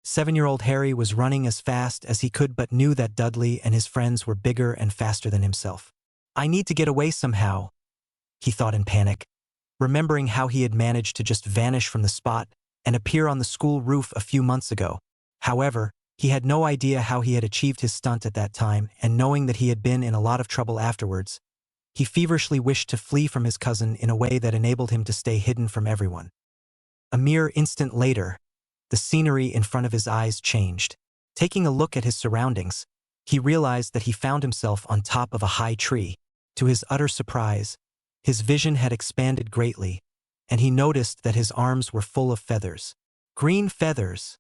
7-year-old Harry was running as fast as he could but knew that Dudley and his friends were bigger and faster than himself. I need to get away somehow, he thought in panic, remembering how he had managed to just vanish from the spot and appear on the school roof a few months ago. However, he had no idea how he had achieved his stunt at that time, and knowing that he had been in a lot of trouble afterwards, he feverishly wished to flee from his cousin in a way that enabled him to stay hidden from everyone. A mere instant later, the scenery in front of his eyes changed. Taking a look at his surroundings, he realized that he found himself on top of a high tree. To his utter surprise, his vision had expanded greatly, and he noticed that his arms were full of feathers. Green feathers,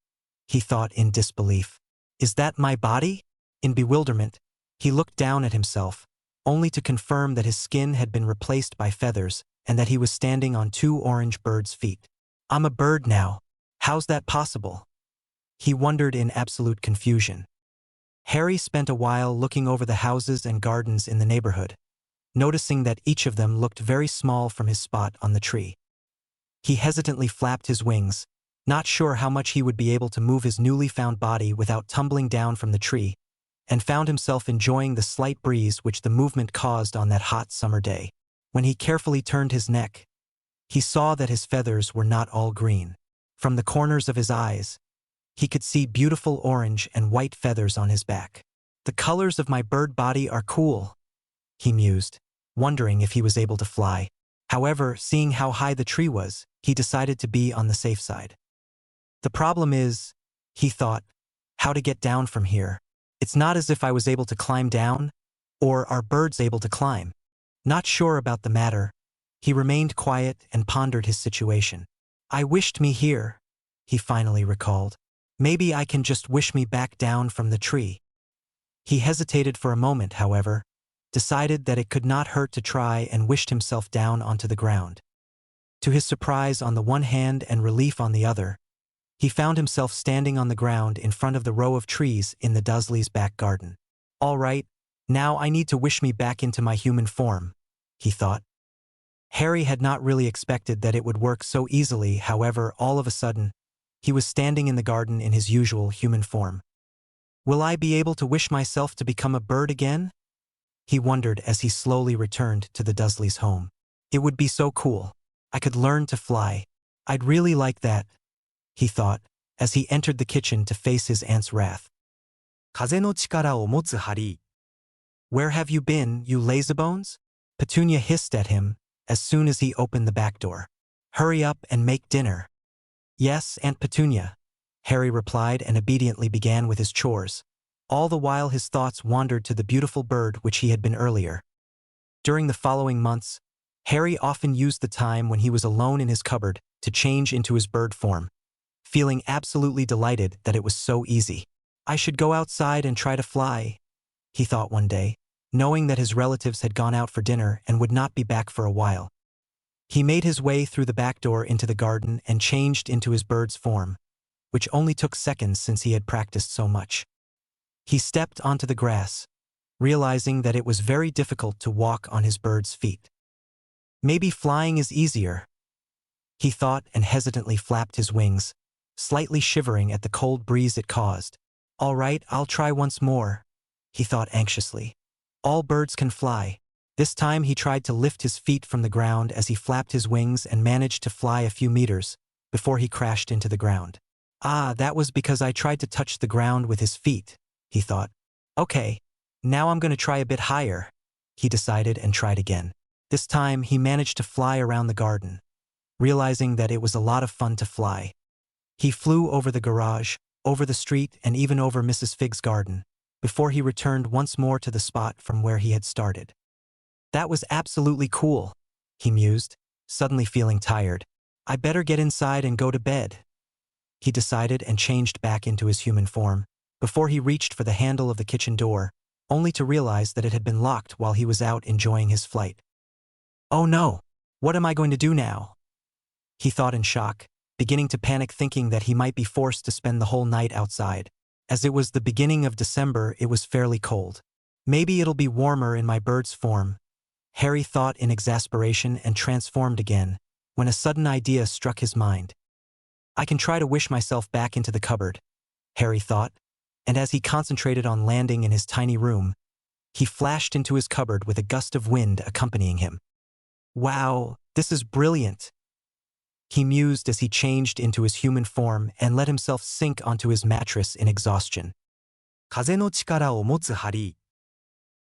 he thought in disbelief. Is that my body? In bewilderment, he looked down at himself, only to confirm that his skin had been replaced by feathers and that he was standing on 2 orange birds' feet. I'm a bird now. How's that possible? He wondered in absolute confusion. Harry spent a while looking over the houses and gardens in the neighborhood, noticing that each of them looked very small from his spot on the tree. He hesitantly flapped his wings, not sure how much he would be able to move his newly found body without tumbling down from the tree, and found himself enjoying the slight breeze which the movement caused on that hot summer day. When he carefully turned his neck, he saw that his feathers were not all green. From the corners of his eyes, he could see beautiful orange and white feathers on his back. The colors of my bird body are cool, he mused, wondering if he was able to fly. However, seeing how high the tree was, he decided to be on the safe side. The problem is, he thought, how to get down from here. It's not as if I was able to climb down, or are birds able to climb? Not sure about the matter, he remained quiet and pondered his situation. I wished me here, he finally recalled. Maybe I can just wish me back down from the tree. He hesitated for a moment, however, decided that it could not hurt to try and wished himself down onto the ground. To his surprise on the one hand and relief on the other, he found himself standing on the ground in front of the row of trees in the Dursleys' back garden. All right, now I need to wish me back into my human form, he thought. Harry had not really expected that it would work so easily, however, all of a sudden, he was standing in the garden in his usual human form. Will I be able to wish myself to become a bird again? He wondered as he slowly returned to the Dursleys' home. It would be so cool. I could learn to fly. I'd really like that, he thought, as he entered the kitchen to face his aunt's wrath. 風の力を持つハリー. Where have you been, you lazybones? Petunia hissed at him as soon as he opened the back door. Hurry up and make dinner. Yes, Aunt Petunia, Harry replied and obediently began with his chores. All the while his thoughts wandered to the beautiful bird which he had been earlier. During the following months, Harry often used the time when he was alone in his cupboard to change into his bird form, feeling absolutely delighted that it was so easy. I should go outside and try to fly, he thought one day, knowing that his relatives had gone out for dinner and would not be back for a while. He made his way through the back door into the garden and changed into his bird's form, which only took seconds since he had practiced so much. He stepped onto the grass, realizing that it was very difficult to walk on his bird's feet. Maybe flying is easier, he thought, and hesitantly flapped his wings, slightly shivering at the cold breeze it caused. All right, I'll try once more, he thought anxiously. All birds can fly. This time he tried to lift his feet from the ground as he flapped his wings and managed to fly a few meters before he crashed into the ground. Ah, that was because I tried to touch the ground with his feet, he thought. Okay, now I'm going to try a bit higher, he decided and tried again. This time he managed to fly around the garden, realizing that it was a lot of fun to fly. He flew over the garage, over the street, and even over Mrs. Fig's garden, before he returned once more to the spot from where he had started. That was absolutely cool, he mused, suddenly feeling tired. I better get inside and go to bed, he decided, and changed back into his human form, before he reached for the handle of the kitchen door, only to realize that it had been locked while he was out enjoying his flight. Oh no, what am I going to do now? He thought in shock, beginning to panic, thinking that he might be forced to spend the whole night outside. As it was the beginning of December, it was fairly cold. Maybe it'll be warmer in my bird's form, Harry thought in exasperation, and transformed again, when a sudden idea struck his mind. I can try to wish myself back into the cupboard. Harry thought, and as he concentrated on landing in his tiny room, he flashed into his cupboard with a gust of wind accompanying him. Wow, this is brilliant, he mused as he changed into his human form and let himself sink onto his mattress in exhaustion. 風の力を持つハリー.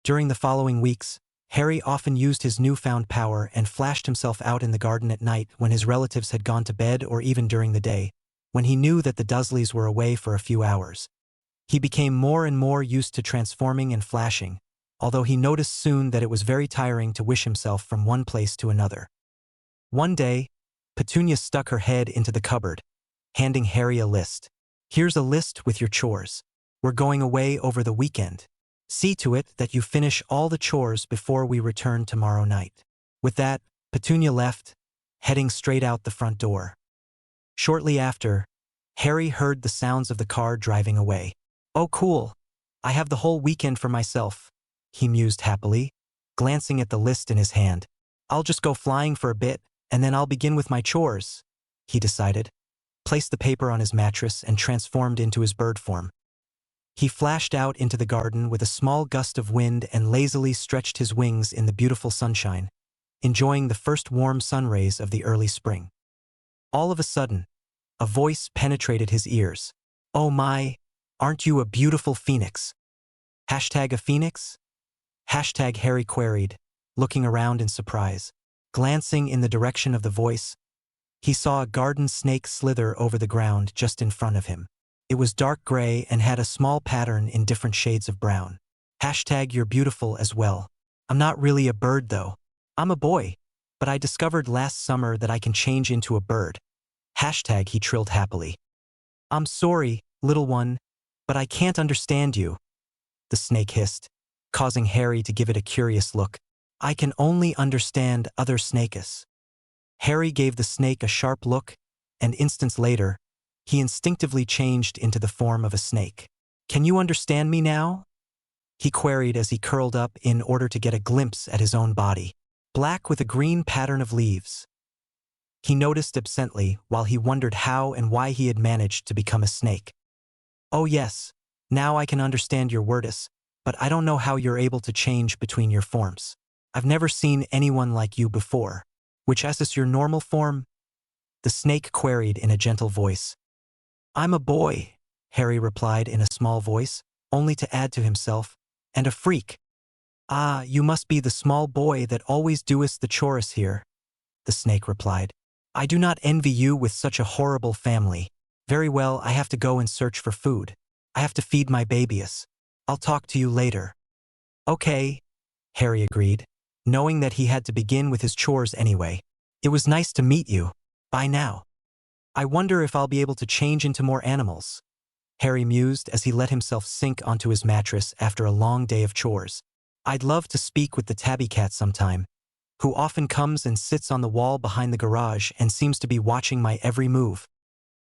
During the following weeks, Harry often used his newfound power and flashed himself out in the garden at night when his relatives had gone to bed or even during the day, when he knew that the Dursleys were away for a few hours. He became more and more used to transforming and flashing, although he noticed soon that it was very tiring to wish himself from one place to another. One day, Petunia stuck her head into the cupboard, handing Harry a list. Here's a list with your chores. We're going away over the weekend. See to it that you finish all the chores before we return tomorrow night. With that, Petunia left, heading straight out the front door. Shortly after, Harry heard the sounds of the car driving away. Oh cool, I have the whole weekend for myself, he mused happily, glancing at the list in his hand. I'll just go flying for a bit, and then I'll begin with my chores, he decided, placed the paper on his mattress and transformed into his bird form. He flashed out into the garden with a small gust of wind and lazily stretched his wings in the beautiful sunshine, enjoying the first warm sun rays of the early spring. All of a sudden, a voice penetrated his ears. Oh my, aren't you a beautiful phoenix? Hashtag a phoenix? Hashtag Harry queried, looking around in surprise. Glancing in the direction of the voice, he saw a garden snake slither over the ground just in front of him. It was dark gray and had a small pattern in different shades of brown. Hashtag you're beautiful as well. I'm not really a bird though. I'm a boy, but I discovered last summer that I can change into a bird. Hashtag he trilled happily. I'm sorry, little one, but I can't understand you, the snake hissed, causing Harry to give it a curious look. I can only understand other snakus. Harry gave the snake a sharp look, and instants later, he instinctively changed into the form of a snake. Can you understand me now? He queried as he curled up in order to get a glimpse at his own body. Black with a green pattern of leaves. He noticed absently while he wondered how and why he had managed to become a snake. Oh yes, now I can understand your wordus, but I don't know how you're able to change between your forms. I've never seen anyone like you before. Which is your normal form? The snake queried in a gentle voice. I'm a boy, Harry replied in a small voice, only to add to himself, and a freak. Ah, you must be the small boy that always doest the chores here, the snake replied. I do not envy you with such a horrible family. Very well, I have to go and search for food. I have to feed my babies. I'll talk to you later. Okay, Harry agreed, knowing that he had to begin with his chores anyway. It was nice to meet you. Bye now. I wonder if I'll be able to change into more animals, Harry mused as he let himself sink onto his mattress after a long day of chores. I'd love to speak with the tabby cat sometime, who often comes and sits on the wall behind the garage and seems to be watching my every move.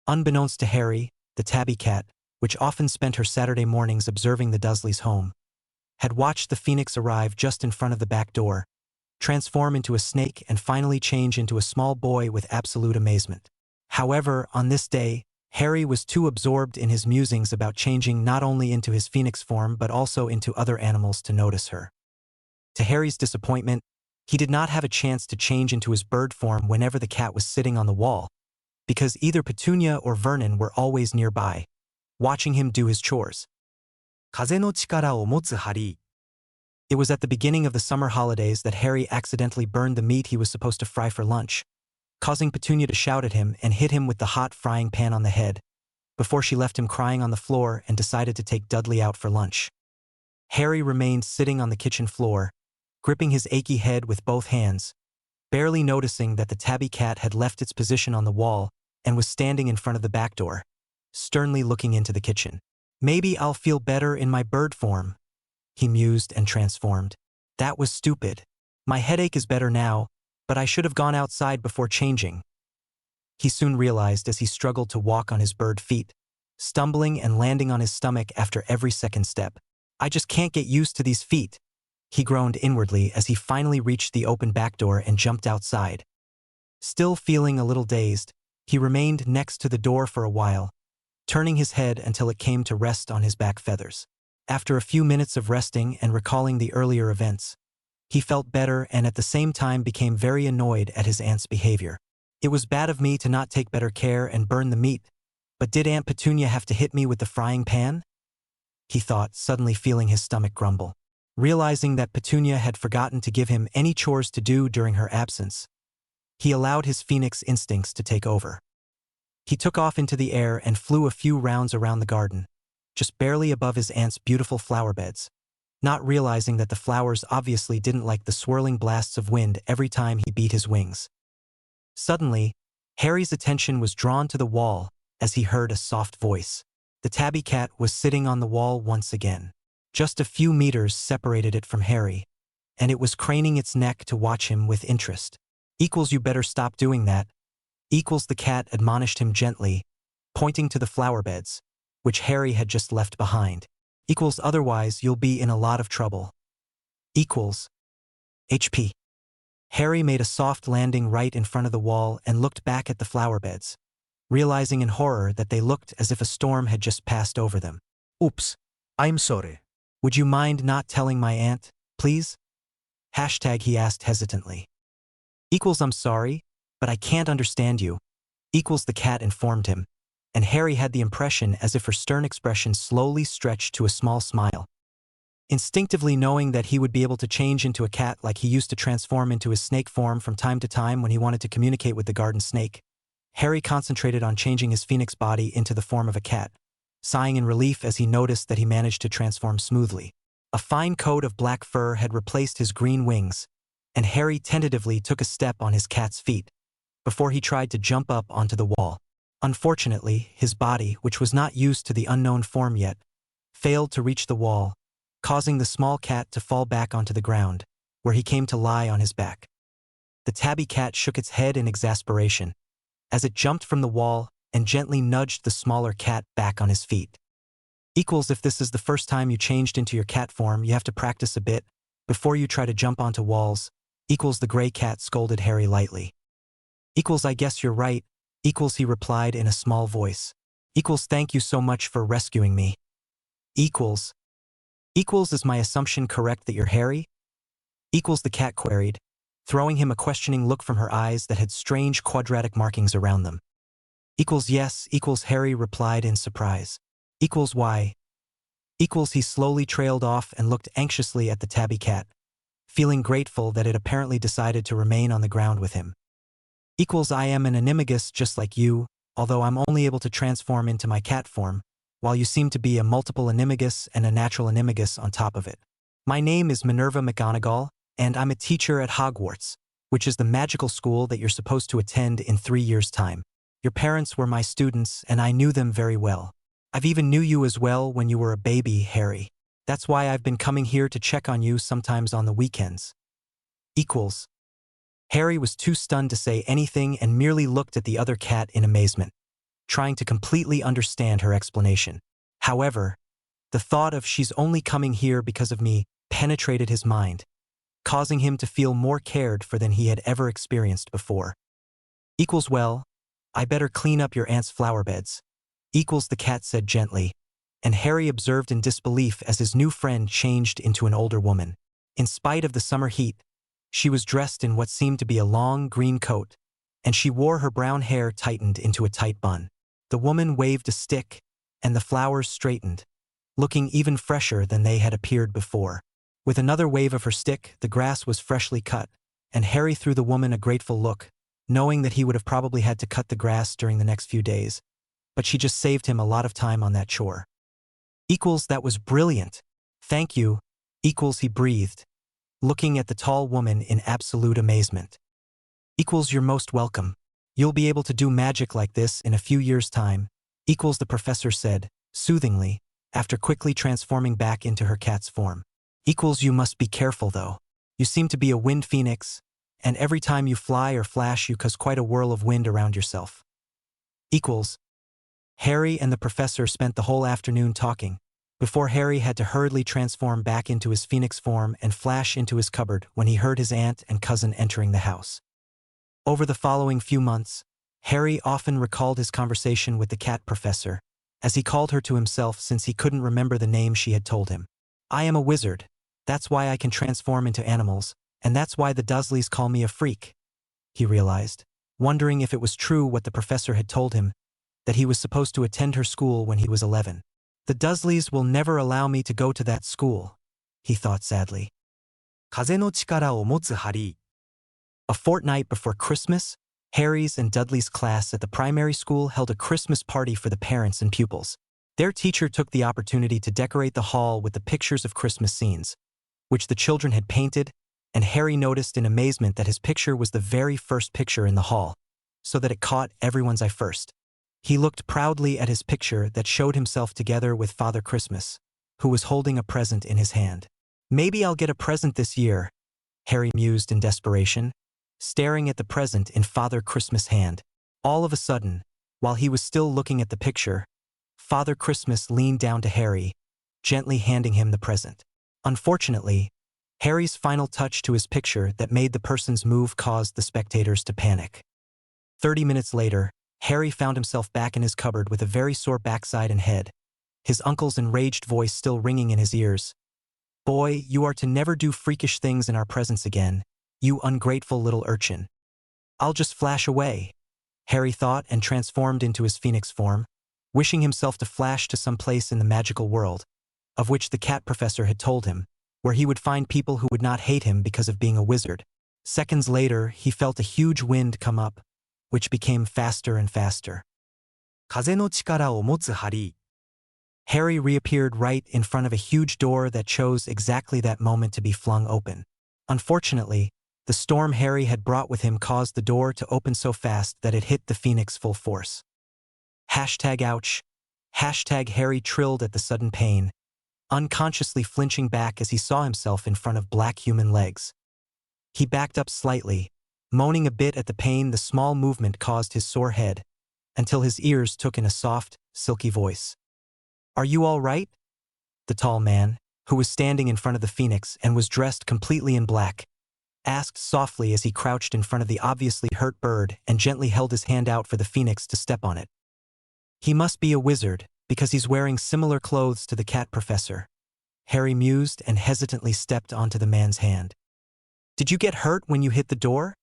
Unbeknownst to Harry, the tabby cat, which often spent her Saturday mornings observing the Dursleys' home, had watched the phoenix arrive just in front of the back door, transform into a snake and finally change into a small boy with absolute amazement. However, on this day, Harry was too absorbed in his musings about changing not only into his phoenix form but also into other animals to notice her. To Harry's disappointment, he did not have a chance to change into his bird form whenever the cat was sitting on the wall, because either Petunia or Vernon were always nearby, watching him do his chores. 風の力を持つハリー. It was at the beginning of the summer holidays that Harry accidentally burned the meat he was supposed to fry for lunch, causing Petunia to shout at him and hit him with the hot frying pan on the head, before she left him crying on the floor and decided to take Dudley out for lunch. Harry remained sitting on the kitchen floor, gripping his achy head with both hands, barely noticing that the tabby cat had left its position on the wall and was standing in front of the back door, sternly looking into the kitchen. Maybe I'll feel better in my bird form, he mused and transformed. That was stupid. My headache is better now, but I should have gone outside before changing. He soon realized as he struggled to walk on his bird feet, stumbling and landing on his stomach after every second step. I just can't get used to these feet, he groaned inwardly as he finally reached the open back door and jumped outside. Still feeling a little dazed, he remained next to the door for a while, turning his head until it came to rest on his back feathers. After a few minutes of resting and recalling the earlier events, he felt better and at the same time became very annoyed at his aunt's behavior. It was bad of me to not take better care and burn the meat, but did Aunt Petunia have to hit me with the frying pan? He thought, suddenly feeling his stomach grumble. Realizing that Petunia had forgotten to give him any chores to do during her absence, he allowed his phoenix instincts to take over. He took off into the air and flew a few rounds around the garden, just barely above his aunt's beautiful flower beds, not realizing that the flowers obviously didn't like the swirling blasts of wind every time he beat his wings. Suddenly, Harry's attention was drawn to the wall as he heard a soft voice. The tabby cat was sitting on the wall once again. Just a few meters separated it from Harry, and it was craning its neck to watch him with interest. You better stop doing that. The cat admonished him gently, pointing to the flower beds, which Harry had just left behind. Otherwise you'll be in a lot of trouble. HP. Harry made a soft landing right in front of the wall and looked back at the flower beds, realizing in horror that they looked as if a storm had just passed over them. Oops. I'm sorry. Would you mind not telling my aunt, please? He asked hesitantly. I'm sorry, but I can't understand you. The cat informed him, and Harry had the impression as if her stern expression slowly stretched to a small smile. Instinctively knowing that he would be able to change into a cat like he used to transform into his snake form from time to time when he wanted to communicate with the garden snake, Harry concentrated on changing his phoenix body into the form of a cat, sighing in relief as he noticed that he managed to transform smoothly. A fine coat of black fur had replaced his green wings, and Harry tentatively took a step on his cat's feet before he tried to jump up onto the wall. Unfortunately, his body, which was not used to the unknown form yet, failed to reach the wall, causing the small cat to fall back onto the ground, where he came to lie on his back. The tabby cat shook its head in exasperation as it jumped from the wall and gently nudged the smaller cat back on his feet. If this is the first time you changed into your cat form, you have to practice a bit before you try to jump onto walls. The gray cat scolded Harry lightly. I guess you're right. He replied in a small voice. Thank you so much for rescuing me. Is my assumption correct that you're Harry? The cat queried, throwing him a questioning look from her eyes that had strange quadratic markings around them. Yes, Harry replied in surprise. Why? He slowly trailed off and looked anxiously at the tabby cat, feeling grateful that it apparently decided to remain on the ground with him. I am an Animagus just like you, although I'm only able to transform into my cat form, while you seem to be a multiple Animagus and a natural Animagus on top of it. My name is Minerva McGonagall, and I'm a teacher at Hogwarts, which is the magical school that you're supposed to attend in 3 years' time. Your parents were my students, and I knew them very well. I've even knew you as well when you were a baby, Harry. That's why I've been coming here to check on you sometimes on the weekends. Harry was too stunned to say anything and merely looked at the other cat in amazement, trying to completely understand her explanation. However, the thought of she's only coming here because of me penetrated his mind, causing him to feel more cared for than he had ever experienced before. Well, I better clean up your aunt's flower beds. The cat said gently, and Harry observed in disbelief as his new friend changed into an older woman. In spite of the summer heat, she was dressed in what seemed to be a long green coat, and she wore her brown hair tightened into a tight bun. The woman waved a stick, and the flowers straightened, looking even fresher than they had appeared before. With another wave of her stick, the grass was freshly cut, and Harry threw the woman a grateful look, knowing that he would have probably had to cut the grass during the next few days, but she just saved him a lot of time on that chore. That was brilliant. Thank you. He breathed, looking at the tall woman in absolute amazement. You're most welcome. You'll be able to do magic like this in a few years' time, the professor said, soothingly, after quickly transforming back into her cat's form. You must be careful though. You seem to be a wind phoenix, and every time you fly or flash you cause quite a whirl of wind around yourself. Harry and the professor spent the whole afternoon talking, before Harry had to hurriedly transform back into his phoenix form and flash into his cupboard when he heard his aunt and cousin entering the house. Over the following few months, Harry often recalled his conversation with the cat professor, as he called her to himself since he couldn't remember the name she had told him. I am a wizard. That's why I can transform into animals, and that's why the Dursleys call me a freak, he realized, wondering if it was true what the professor had told him, that he was supposed to attend her school when he was 11. The Dursleys will never allow me to go to that school, he thought sadly. 風の力を持つハリー。 A fortnight before Christmas, Harry's and Dudley's class at the primary school held a Christmas party for the parents and pupils. Their teacher took the opportunity to decorate the hall with the pictures of Christmas scenes, which the children had painted, and Harry noticed in amazement that his picture was the very first picture in the hall, so that it caught everyone's eye first. He looked proudly at his picture that showed himself together with Father Christmas, who was holding a present in his hand. Maybe I'll get a present this year, Harry mused in desperation, staring at the present in Father Christmas' hand. All of a sudden, while he was still looking at the picture, Father Christmas leaned down to Harry, gently handing him the present. Unfortunately, Harry's final touch to his picture that made the person's move caused the spectators to panic. 30 minutes later, Harry found himself back in his cupboard with a very sore backside and head, his uncle's enraged voice still ringing in his ears. Boy, you are to never do freakish things in our presence again, you ungrateful little urchin. I'll just flash away, Harry thought and transformed into his phoenix form, wishing himself to flash to some place in the magical world, of which the cat professor had told him, where he would find people who would not hate him because of being a wizard. Seconds later, he felt a huge wind come up, which became faster and faster. 風の力を持つハリー。 Harry reappeared right in front of a huge door that chose exactly that moment to be flung open. Unfortunately, the storm Harry had brought with him caused the door to open so fast that it hit the phoenix full force. #ouch. #Harry trilled at the sudden pain, unconsciously flinching back as he saw himself in front of black human legs. He backed up slightly, moaning a bit at the pain the small movement caused his sore head, until his ears took in a soft, silky voice. Are you all right? The tall man, who was standing in front of the phoenix and was dressed completely in black, asked softly as he crouched in front of the obviously hurt bird and gently held his hand out for the phoenix to step on it. He must be a wizard, because he's wearing similar clothes to the cat professor. Harry mused and hesitantly stepped onto the man's hand. Did you get hurt when you hit the door?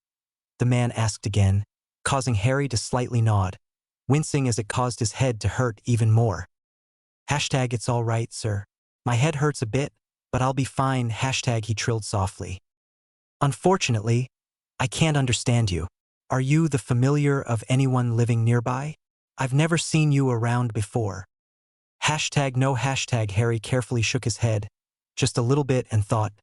The man asked again, causing Harry to slightly nod, wincing as it caused his head to hurt even more. #it's all right, sir. My head hurts a bit, but I'll be fine. He trilled softly. Unfortunately, I can't understand you. Are you the familiar of anyone living nearby? I've never seen you around before. No. Harry carefully shook his head, just a little bit, and thought,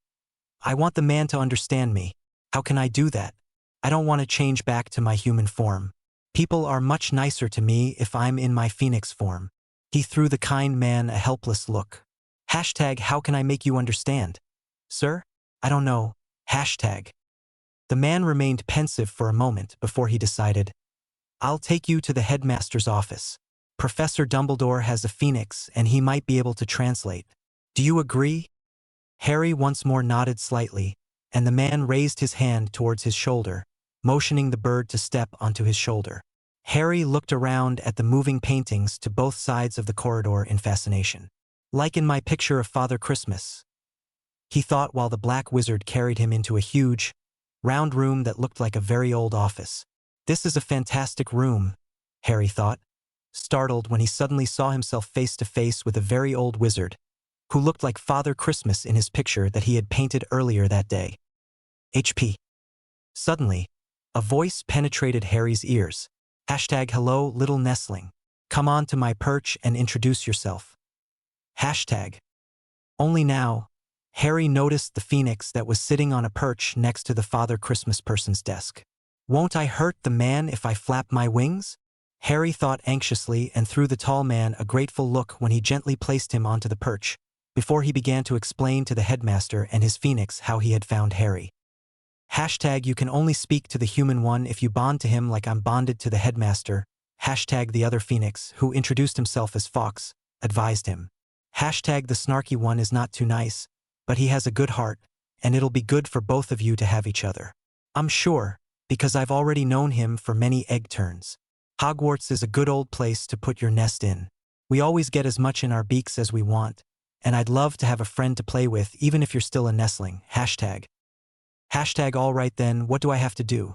I want the man to understand me. How can I do that? I don't want to change back to my human form. People are much nicer to me if I'm in my phoenix form. He threw the kind man a helpless look. How can I make you understand? Sir? I don't know. The man remained pensive for a moment before he decided, I'll take you to the headmaster's office. Professor Dumbledore has a phoenix and he might be able to translate. Do you agree? Harry once more nodded slightly, and the man raised his hand towards his shoulder, motioning the bird to step onto his shoulder. Harry looked around at the moving paintings to both sides of the corridor in fascination. Like in my picture of Father Christmas, he thought while the black wizard carried him into a huge, round room that looked like a very old office. This is a fantastic room, Harry thought, startled when he suddenly saw himself face to face with a very old wizard, who looked like Father Christmas in his picture that he had painted earlier that day. HP. Suddenly, a voice penetrated Harry's ears. Hello, little nestling. Come on to my perch and introduce yourself. Only now, Harry noticed the phoenix that was sitting on a perch next to the Father Christmas person's desk. Won't I hurt the man if I flap my wings? Harry thought anxiously and threw the tall man a grateful look when he gently placed him onto the perch, before he began to explain to the headmaster and his phoenix how he had found Harry. You can only speak to the human one if you bond to him like I'm bonded to the headmaster. The other phoenix, who introduced himself as Fox, advised him. The snarky one is not too nice, but he has a good heart, and it'll be good for both of you to have each other. I'm sure, because I've already known him for many egg turns. Hogwarts is a good old place to put your nest in. We always get as much in our beaks as we want, and I'd love to have a friend to play with even if you're still a nestling. Hashtag. Hashtag all right then, what do I have to do?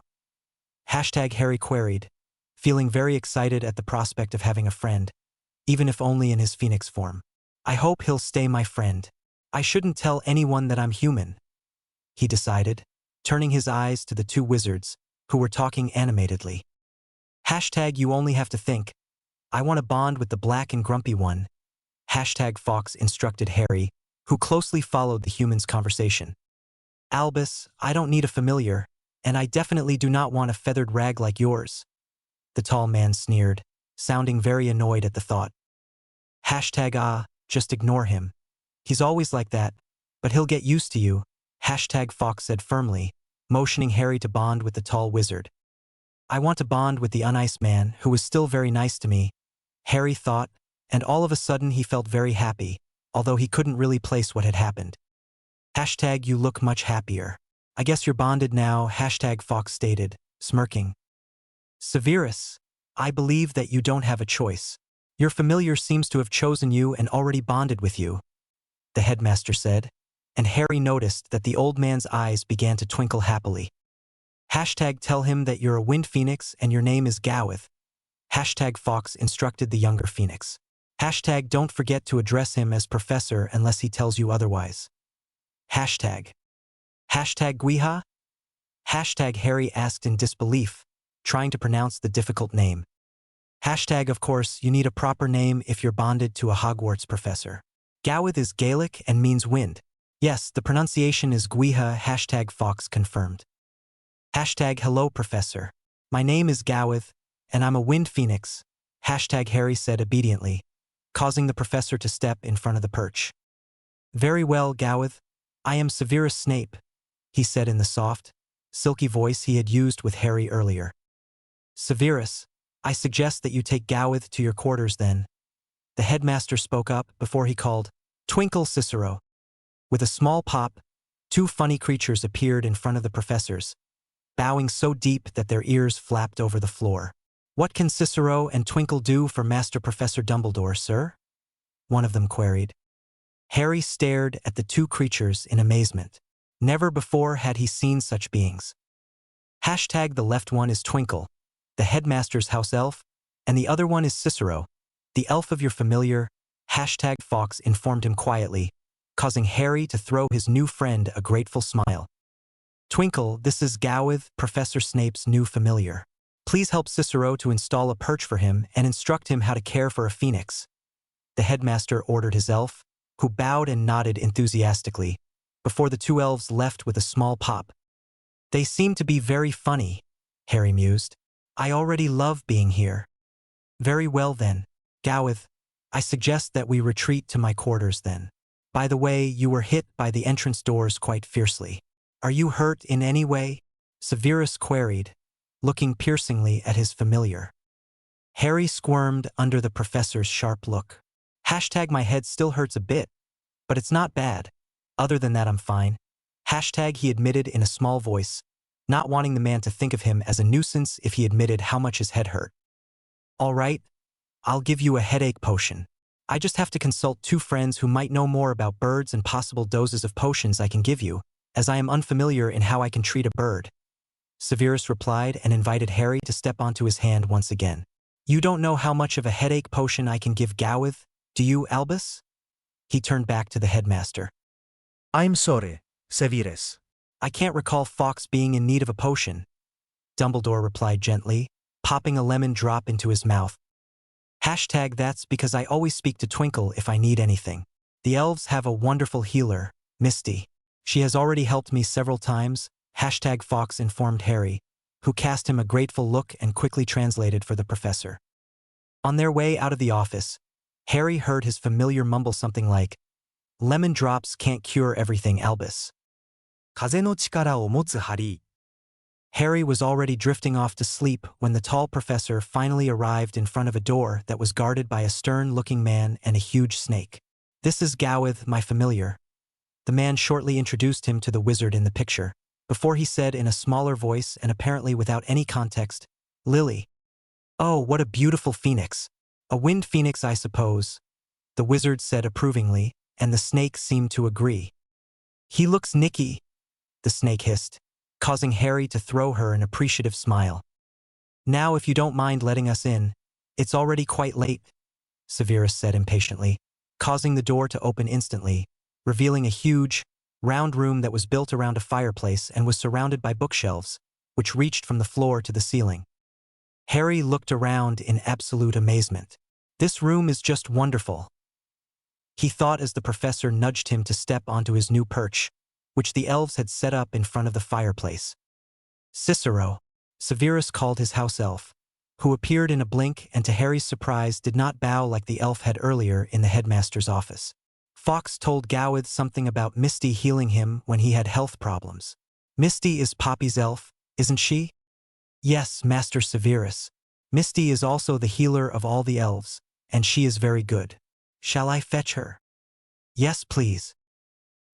Hashtag Harry queried, feeling very excited at the prospect of having a friend, even if only in his phoenix form. I hope he'll stay my friend. I shouldn't tell anyone that I'm human, he decided, turning his eyes to the two wizards, who were talking animatedly. Hashtag you only have to think. I want to bond with the black and grumpy one. Hashtag Fox instructed Harry, who closely followed the human's conversation. Albus, I don't need a familiar, and I definitely do not want a feathered rag like yours. The tall man sneered, sounding very annoyed at the thought. Hashtag just ignore him. He's always like that, but he'll get used to you. Hashtag Fox said firmly, motioning Harry to bond with the tall wizard. I want to bond with the uniced man, who was still very nice to me, Harry thought, and all of a sudden he felt very happy, although he couldn't really place what had happened. Hashtag you look much happier. I guess you're bonded now, hashtag Fox stated, smirking. Severus, I believe that you don't have a choice. Your familiar seems to have chosen you and already bonded with you, the headmaster said, and Harry noticed that the old man's eyes began to twinkle happily. Hashtag tell him that you're a wind phoenix and your name is Gawith. Hashtag Fox instructed the younger phoenix. Hashtag don't forget to address him as professor unless he tells you otherwise. Hashtag. Hashtag Gwiha? Hashtag Harry asked in disbelief, trying to pronounce the difficult name. Hashtag of course, you need a proper name if you're bonded to a Hogwarts professor. Gawith is Gaelic and means wind. Yes, the pronunciation is Gwiha, hashtag Fox confirmed. Hashtag hello professor. My name is Gawith, and I'm a wind phoenix, hashtag Harry said obediently, causing the professor to step in front of the perch. Very well, Gawith. I am Severus Snape, he said in the soft, silky voice he had used with Harry earlier. Severus, I suggest that you take Gawith to your quarters then. The headmaster spoke up before he called, Twinkle Cicero. With a small pop, two funny creatures appeared in front of the professors, bowing so deep that their ears flapped over the floor. What can Cicero and Twinkle do for Master Professor Dumbledore, sir? One of them queried. Harry stared at the two creatures in amazement. Never before had he seen such beings. Hashtag the left one is Twinkle, the headmaster's house elf, and the other one is Cicero, the elf of your familiar, hashtag Fox informed him quietly, causing Harry to throw his new friend a grateful smile. Twinkle, this is Gawith, Professor Snape's new familiar. Please help Cicero to install a perch for him and instruct him how to care for a phoenix. The headmaster ordered his elf, who bowed and nodded enthusiastically, before the two elves left with a small pop. They seem to be very funny, Harry mused. I already love being here. Very well then, Gawith, I suggest that we retreat to my quarters then. By the way, you were hit by the entrance doors quite fiercely. Are you hurt in any way? Severus queried, looking piercingly at his familiar. Harry squirmed under the professor's sharp look. Hashtag my head still hurts a bit, but it's not bad. Other than that I'm fine. Hashtag he admitted in a small voice, not wanting the man to think of him as a nuisance if he admitted how much his head hurt. All right, I'll give you a headache potion. I just have to consult two friends who might know more about birds and possible doses of potions I can give you, as I am unfamiliar in how I can treat a bird. Severus replied and invited Harry to step onto his hand once again. You don't know how much of a headache potion I can give Gawith, do you, Albus? He turned back to the headmaster. I'm sorry, Severus. I can't recall Fawkes being in need of a potion, Dumbledore replied gently, popping a lemon drop into his mouth. Hashtag that's because I always speak to Twinkle if I need anything. The elves have a wonderful healer, Misty. She has already helped me several times, hashtag Fawkes informed Harry, who cast him a grateful look and quickly translated for the professor. On their way out of the office, Harry heard his familiar mumble something like, Lemon drops can't cure everything, Albus. 風の力を持つハリー。Harry was already drifting off to sleep when the tall professor finally arrived in front of a door that was guarded by a stern-looking man and a huge snake. This is Gawith, my familiar. The man shortly introduced him to the wizard in the picture, before he said in a smaller voice and apparently without any context, Lily. Oh, what a beautiful phoenix. A wind phoenix, I suppose, the wizard said approvingly, and the snake seemed to agree. He looks nicky, the snake hissed, causing Harry to throw her an appreciative smile. Now if you don't mind letting us in, it's already quite late, Severus said impatiently, causing the door to open instantly, revealing a huge, round room that was built around a fireplace and was surrounded by bookshelves, which reached from the floor to the ceiling. Harry looked around in absolute amazement. This room is just wonderful, he thought as the professor nudged him to step onto his new perch, which the elves had set up in front of the fireplace. Cicero, Severus called his house elf, who appeared in a blink and to Harry's surprise did not bow like the elf had earlier in the headmaster's office. Fawkes told Gowith something about Misty healing him when he had health problems. Misty is Poppy's elf, isn't she? Yes, Master Severus. Misty is also the healer of all the elves, and she is very good. Shall I fetch her? Yes, please.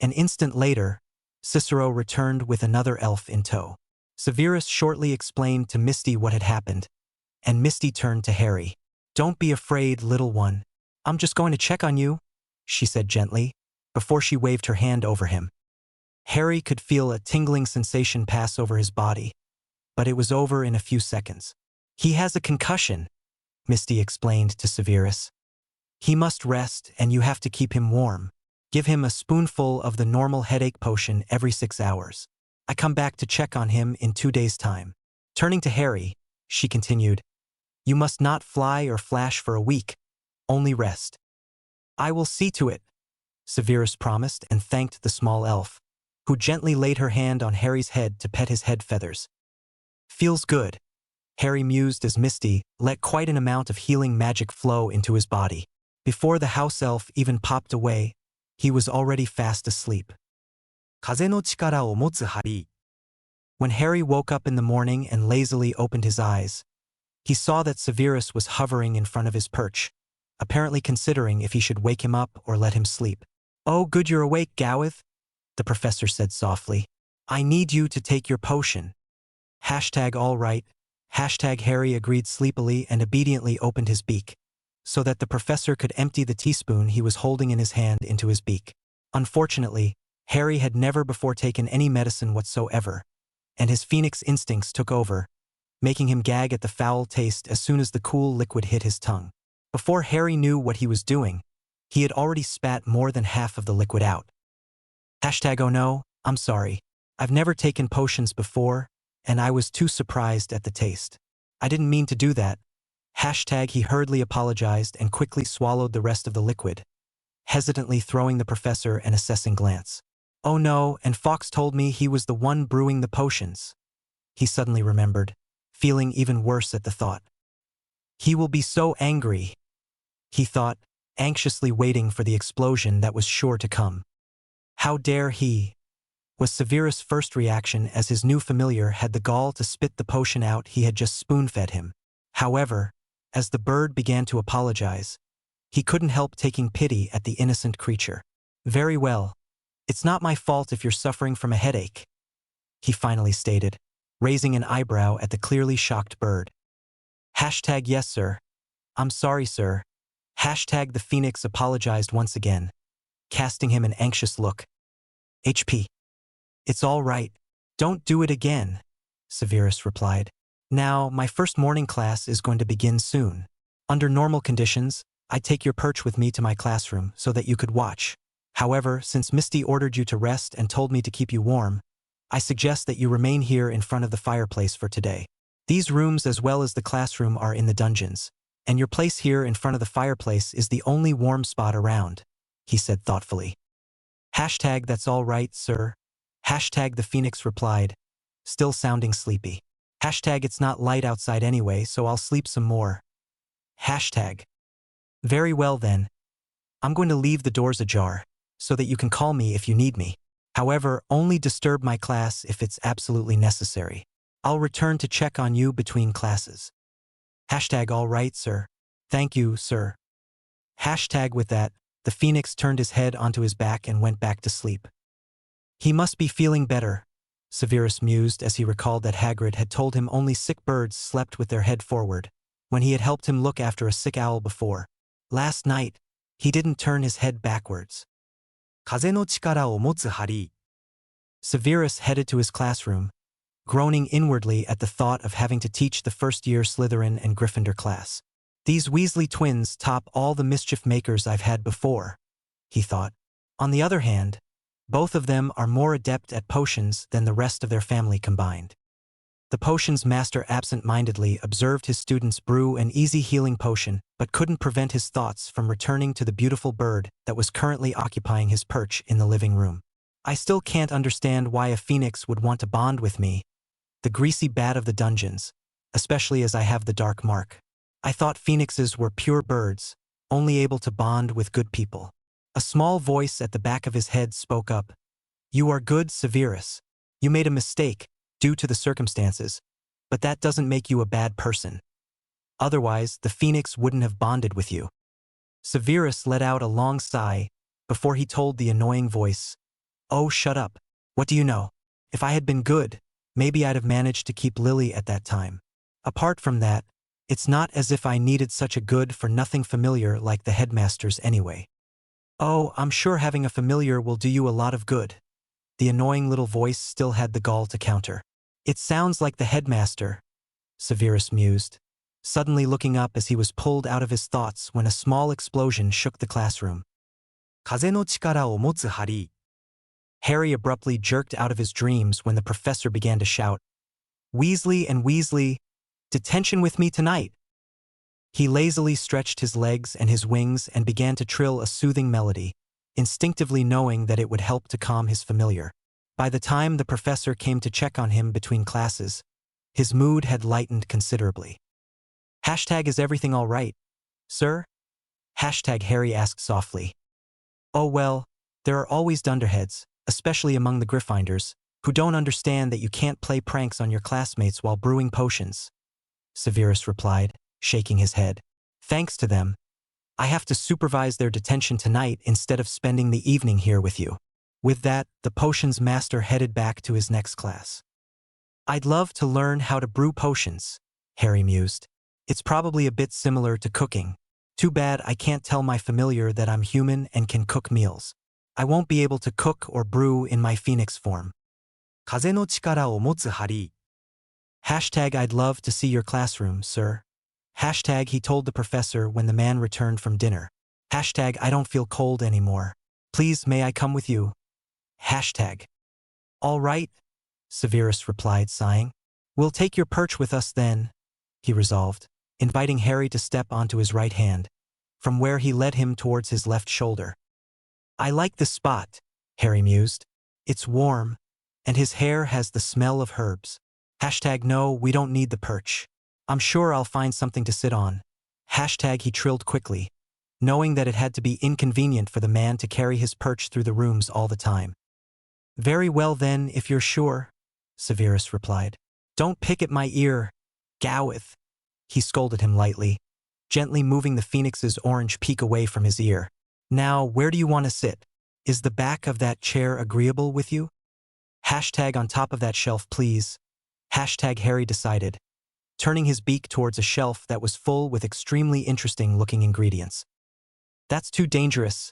An instant later, Cicero returned with another elf in tow. Severus shortly explained to Misty what had happened, and Misty turned to Harry. Don't be afraid, little one. I'm just going to check on you, she said gently, before she waved her hand over him. Harry could feel a tingling sensation pass over his body, but it was over in a few seconds. He has a concussion, Misty explained to Severus. He must rest and you have to keep him warm. Give him a spoonful of the normal headache potion every 6 hours. I come back to check on him in 2 days' time. Turning to Harry, she continued, you must not fly or flash for a week, only rest. I will see to it, Severus promised and thanked the small elf, who gently laid her hand on Harry's head to pet his head feathers. Feels good, Harry mused as Misty let quite an amount of healing magic flow into his body. Before the house elf even popped away, he was already fast asleep. 風の力を持つハリー。 When Harry woke up in the morning and lazily opened his eyes, he saw that Severus was hovering in front of his perch, apparently considering if he should wake him up or let him sleep. Oh, good you're awake, Gowith, the professor said softly. I need you to take your potion. All right. Harry agreed sleepily and obediently opened his beak, so that the professor could empty the teaspoon he was holding in his hand into his beak. Unfortunately, Harry had never before taken any medicine whatsoever, and his phoenix instincts took over, making him gag at the foul taste as soon as the cool liquid hit his tongue. Before Harry knew what he was doing, he had already spat more than half of the liquid out. Oh no, I'm sorry. I've never taken potions before, and I was too surprised at the taste. I didn't mean to do that. He hurriedly apologized and quickly swallowed the rest of the liquid, hesitantly throwing the professor an assessing glance. Oh no, and Fawkes told me he was the one brewing the potions. He suddenly remembered, feeling even worse at the thought. He will be so angry, he thought, anxiously waiting for the explosion that was sure to come. How dare he? Was Severus' first reaction as his new familiar had the gall to spit the potion out he had just spoon-fed him. However, as the bird began to apologize, he couldn't help taking pity at the innocent creature. Very well. It's not my fault if you're suffering from a headache, he finally stated, raising an eyebrow at the clearly shocked bird. Yes, sir. I'm sorry, sir. The phoenix apologized once again, casting him an anxious look. HP. It's all right. Don't do it again, Severus replied. Now, my first morning class is going to begin soon. Under normal conditions, I'd take your perch with me to my classroom so that you could watch. However, since Misty ordered you to rest and told me to keep you warm, I suggest that you remain here in front of the fireplace for today. These rooms as well as the classroom are in the dungeons, and your place here in front of the fireplace is the only warm spot around, he said thoughtfully. That's all right, sir. The phoenix replied, still sounding sleepy. It's not light outside anyway, so I'll sleep some more. Very well then. I'm going to leave the doors ajar, so that you can call me if you need me. However, only disturb my class if it's absolutely necessary. I'll return to check on you between classes. All right, sir. Thank you, sir. With that, the phoenix turned his head onto his back and went back to sleep. He must be feeling better, Severus mused as he recalled that Hagrid had told him only sick birds slept with their head forward, when he had helped him look after a sick owl before. Last night, he didn't turn his head backwards. 風の力を持つハリー。Severus headed to his classroom, groaning inwardly at the thought of having to teach the first-year Slytherin and Gryffindor class. These Weasley twins top all the mischief makers I've had before, he thought. On the other hand, both of them are more adept at potions than the rest of their family combined. The potions master absent-mindedly observed his students brew an easy healing potion, but couldn't prevent his thoughts from returning to the beautiful bird that was currently occupying his perch in the living room. I still can't understand why a phoenix would want to bond with me, the greasy bat of the dungeons, especially as I have the dark mark. I thought phoenixes were pure birds, only able to bond with good people. A small voice at the back of his head spoke up. You are good, Severus. You made a mistake, due to the circumstances, but that doesn't make you a bad person. Otherwise, the phoenix wouldn't have bonded with you. Severus let out a long sigh before he told the annoying voice, Oh, shut up. What do you know? If I had been good, maybe I'd have managed to keep Lily at that time. Apart from that, it's not as if I needed such a good-for-nothing familiar like the headmasters anyway. Oh, I'm sure having a familiar will do you a lot of good. The annoying little voice still had the gall to counter. It sounds like the headmaster, Severus mused, suddenly looking up as he was pulled out of his thoughts when a small explosion shook the classroom. 風の力を持つハリー。Harry abruptly jerked out of his dreams when the professor began to shout, Weasley and Weasley, detention with me tonight. He lazily stretched his legs and his wings and began to trill a soothing melody, instinctively knowing that it would help to calm his familiar. By the time the professor came to check on him between classes, his mood had lightened considerably. Is everything all right, sir? Harry asked softly. Oh well, there are always dunderheads, especially among the Gryffindors, who don't understand that you can't play pranks on your classmates while brewing potions, Severus replied, shaking his head. Thanks to them, I have to supervise their detention tonight instead of spending the evening here with you. With that, the potions master headed back to his next class. I'd love to learn how to brew potions, Harry mused. It's probably a bit similar to cooking. Too bad I can't tell my familiar that I'm human and can cook meals. I won't be able to cook or brew in my phoenix form. 風の力を持つハリー。I'd love to see your classroom, sir. He told the professor when the man returned from dinner. I don't feel cold anymore. Please, may I come with you? All right, Severus replied, sighing. We'll take your perch with us then, he resolved, inviting Harry to step onto his right hand, from where he led him towards his left shoulder. I like this spot, Harry mused. It's warm, and his hair has the smell of herbs. No, we don't need the perch. I'm sure I'll find something to sit on. He trilled quickly, knowing that it had to be inconvenient for the man to carry his perch through the rooms all the time. Very well then, if you're sure, Severus replied. Don't pick at my ear, Gowith. He scolded him lightly, gently moving the phoenix's orange peak away from his ear. Now, where do you want to sit? Is the back of that chair agreeable with you? On top of that shelf, please. Harry decided, turning his beak towards a shelf that was full with extremely interesting-looking ingredients. That's too dangerous,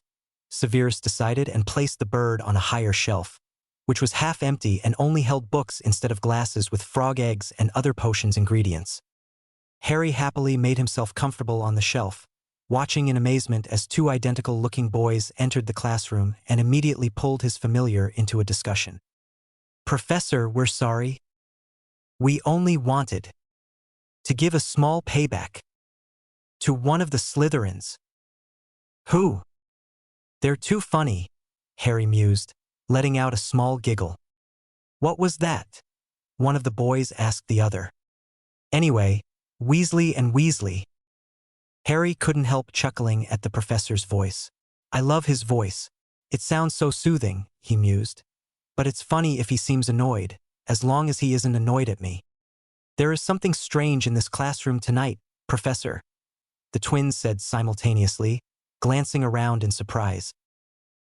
Severus decided and placed the bird on a higher shelf, which was half empty and only held books instead of glasses with frog eggs and other potions ingredients. Harry happily made himself comfortable on the shelf, watching in amazement as two identical-looking boys entered the classroom and immediately pulled his familiar into a discussion. Professor, we're sorry. We only wanted to give a small payback to one of the Slytherins. Who? They're too funny, Harry mused, letting out a small giggle. What was that? One of the boys asked the other. Anyway, Weasley and Weasley. Harry couldn't help chuckling at the professor's voice. I love his voice. It sounds so soothing, he mused. But it's funny if he seems annoyed, as long as he isn't annoyed at me. There is something strange in this classroom tonight, Professor, the twins said simultaneously, glancing around in surprise.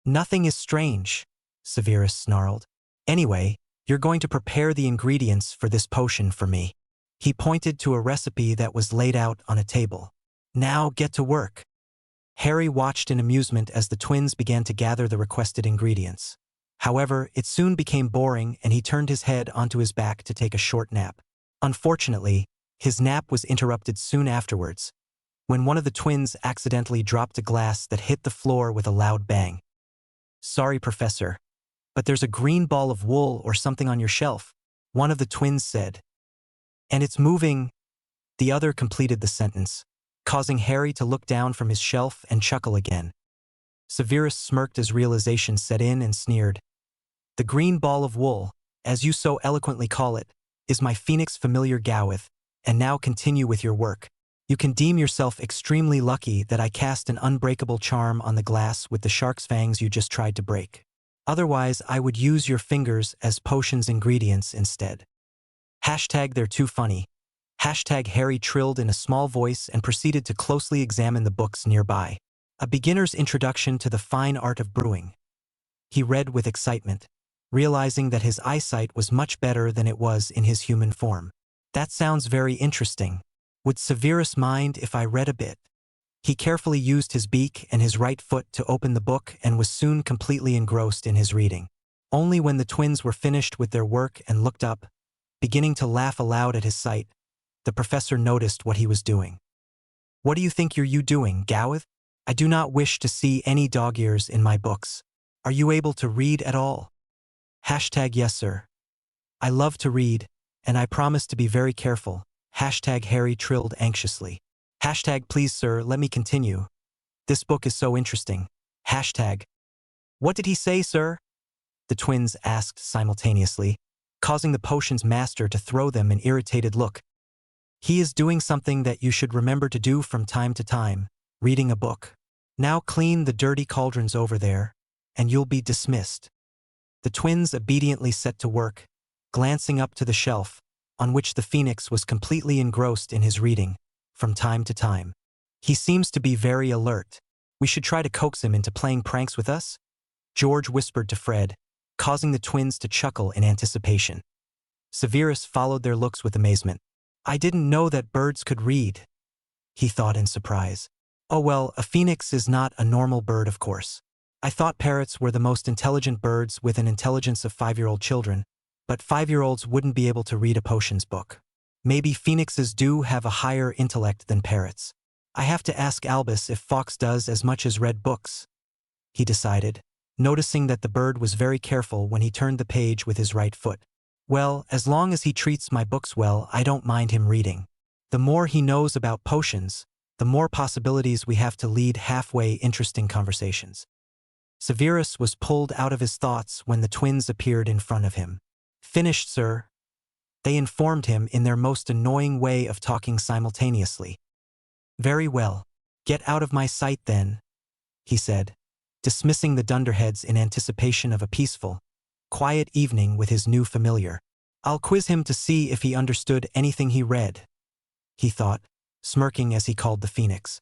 Nothing is strange, Severus snarled. Anyway, you're going to prepare the ingredients for this potion for me. He pointed to a recipe that was laid out on a table. Now get to work. Harry watched in amusement as the twins began to gather the requested ingredients. However, it soon became boring and he turned his head onto his back to take a short nap. Unfortunately, his nap was interrupted soon afterwards, when one of the twins accidentally dropped a glass that hit the floor with a loud bang. "Sorry, Professor, but there's a green ball of wool or something on your shelf," one of the twins said. "And it's moving," the other completed the sentence, causing Harry to look down from his shelf and chuckle again. Severus smirked as realization set in and sneered. "The green ball of wool, as you so eloquently call it, is my phoenix familiar Gowith, and now continue with your work. You can deem yourself extremely lucky that I cast an unbreakable charm on the glass with the shark's fangs you just tried to break. Otherwise, I would use your fingers as potions ingredients instead." Hashtag they're too funny. Hashtag Harry trilled in a small voice and proceeded to closely examine the books nearby. A beginner's introduction to the fine art of brewing. He read with excitement, realizing that his eyesight was much better than it was in his human form. "That sounds very interesting. Would Severus mind if I read a bit?" He carefully used his beak and his right foot to open the book and was soon completely engrossed in his reading. Only when the twins were finished with their work and looked up, beginning to laugh aloud at his sight, the professor noticed what he was doing. "What do you think you're doing, Gowith? I do not wish to see any dog ears in my books. Are you able to read at all?" Hashtag yes, sir. I love to read, and I promise to be very careful. Hashtag Harry trilled anxiously. Hashtag please, sir, let me continue. This book is so interesting. Hashtag. What did he say, sir? The twins asked simultaneously, causing the potion's master to throw them an irritated look. "He is doing something that you should remember to do from time to time, reading a book. Now clean the dirty cauldrons over there, and you'll be dismissed." The twins obediently set to work, glancing up to the shelf, on which the phoenix was completely engrossed in his reading, from time to time. "He seems to be very alert. We should try to coax him into playing pranks with us?" George whispered to Fred, causing the twins to chuckle in anticipation. Severus followed their looks with amazement. "I didn't know that birds could read," he thought in surprise. "Oh well, a phoenix is not a normal bird, of course. I thought parrots were the most intelligent birds with an intelligence of 5-year-old children, but 5-year-olds wouldn't be able to read a potions book. Maybe phoenixes do have a higher intellect than parrots. I have to ask Albus if Fox does as much as read books," he decided, noticing that the bird was very careful when he turned the page with his right foot. "Well, as long as he treats my books well, I don't mind him reading. The more he knows about potions, the more possibilities we have to lead halfway interesting conversations." Severus was pulled out of his thoughts when the twins appeared in front of him. "Finished, sir," they informed him in their most annoying way of talking simultaneously. "Very well. Get out of my sight then," he said, dismissing the dunderheads in anticipation of a peaceful, quiet evening with his new familiar. "I'll quiz him to see if he understood anything he read," he thought, smirking as he called the phoenix.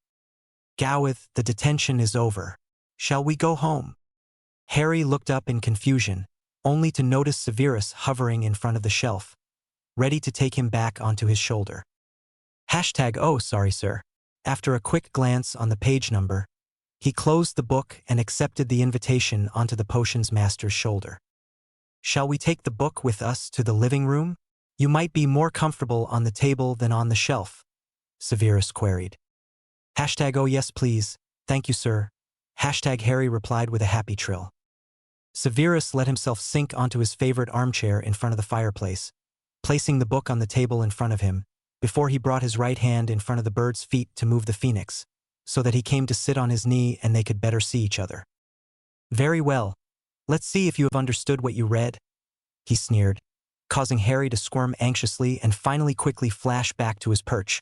"Gowith, the detention is over. Shall we go home?" Harry looked up in confusion, only to notice Severus hovering in front of the shelf, ready to take him back onto his shoulder. Hashtag oh sorry sir. After a quick glance on the page number, he closed the book and accepted the invitation onto the potions master's shoulder. "Shall we take the book with us to the living room? You might be more comfortable on the table than on the shelf," Severus queried. Hashtag oh yes please, thank you sir. Hashtag Harry replied with a happy trill. Severus let himself sink onto his favorite armchair in front of the fireplace, placing the book on the table in front of him, before he brought his right hand in front of the bird's feet to move the phoenix, so that he came to sit on his knee and they could better see each other. "Very well. Let's see if you have understood what you read," he sneered, causing Harry to squirm anxiously and finally quickly flash back to his perch,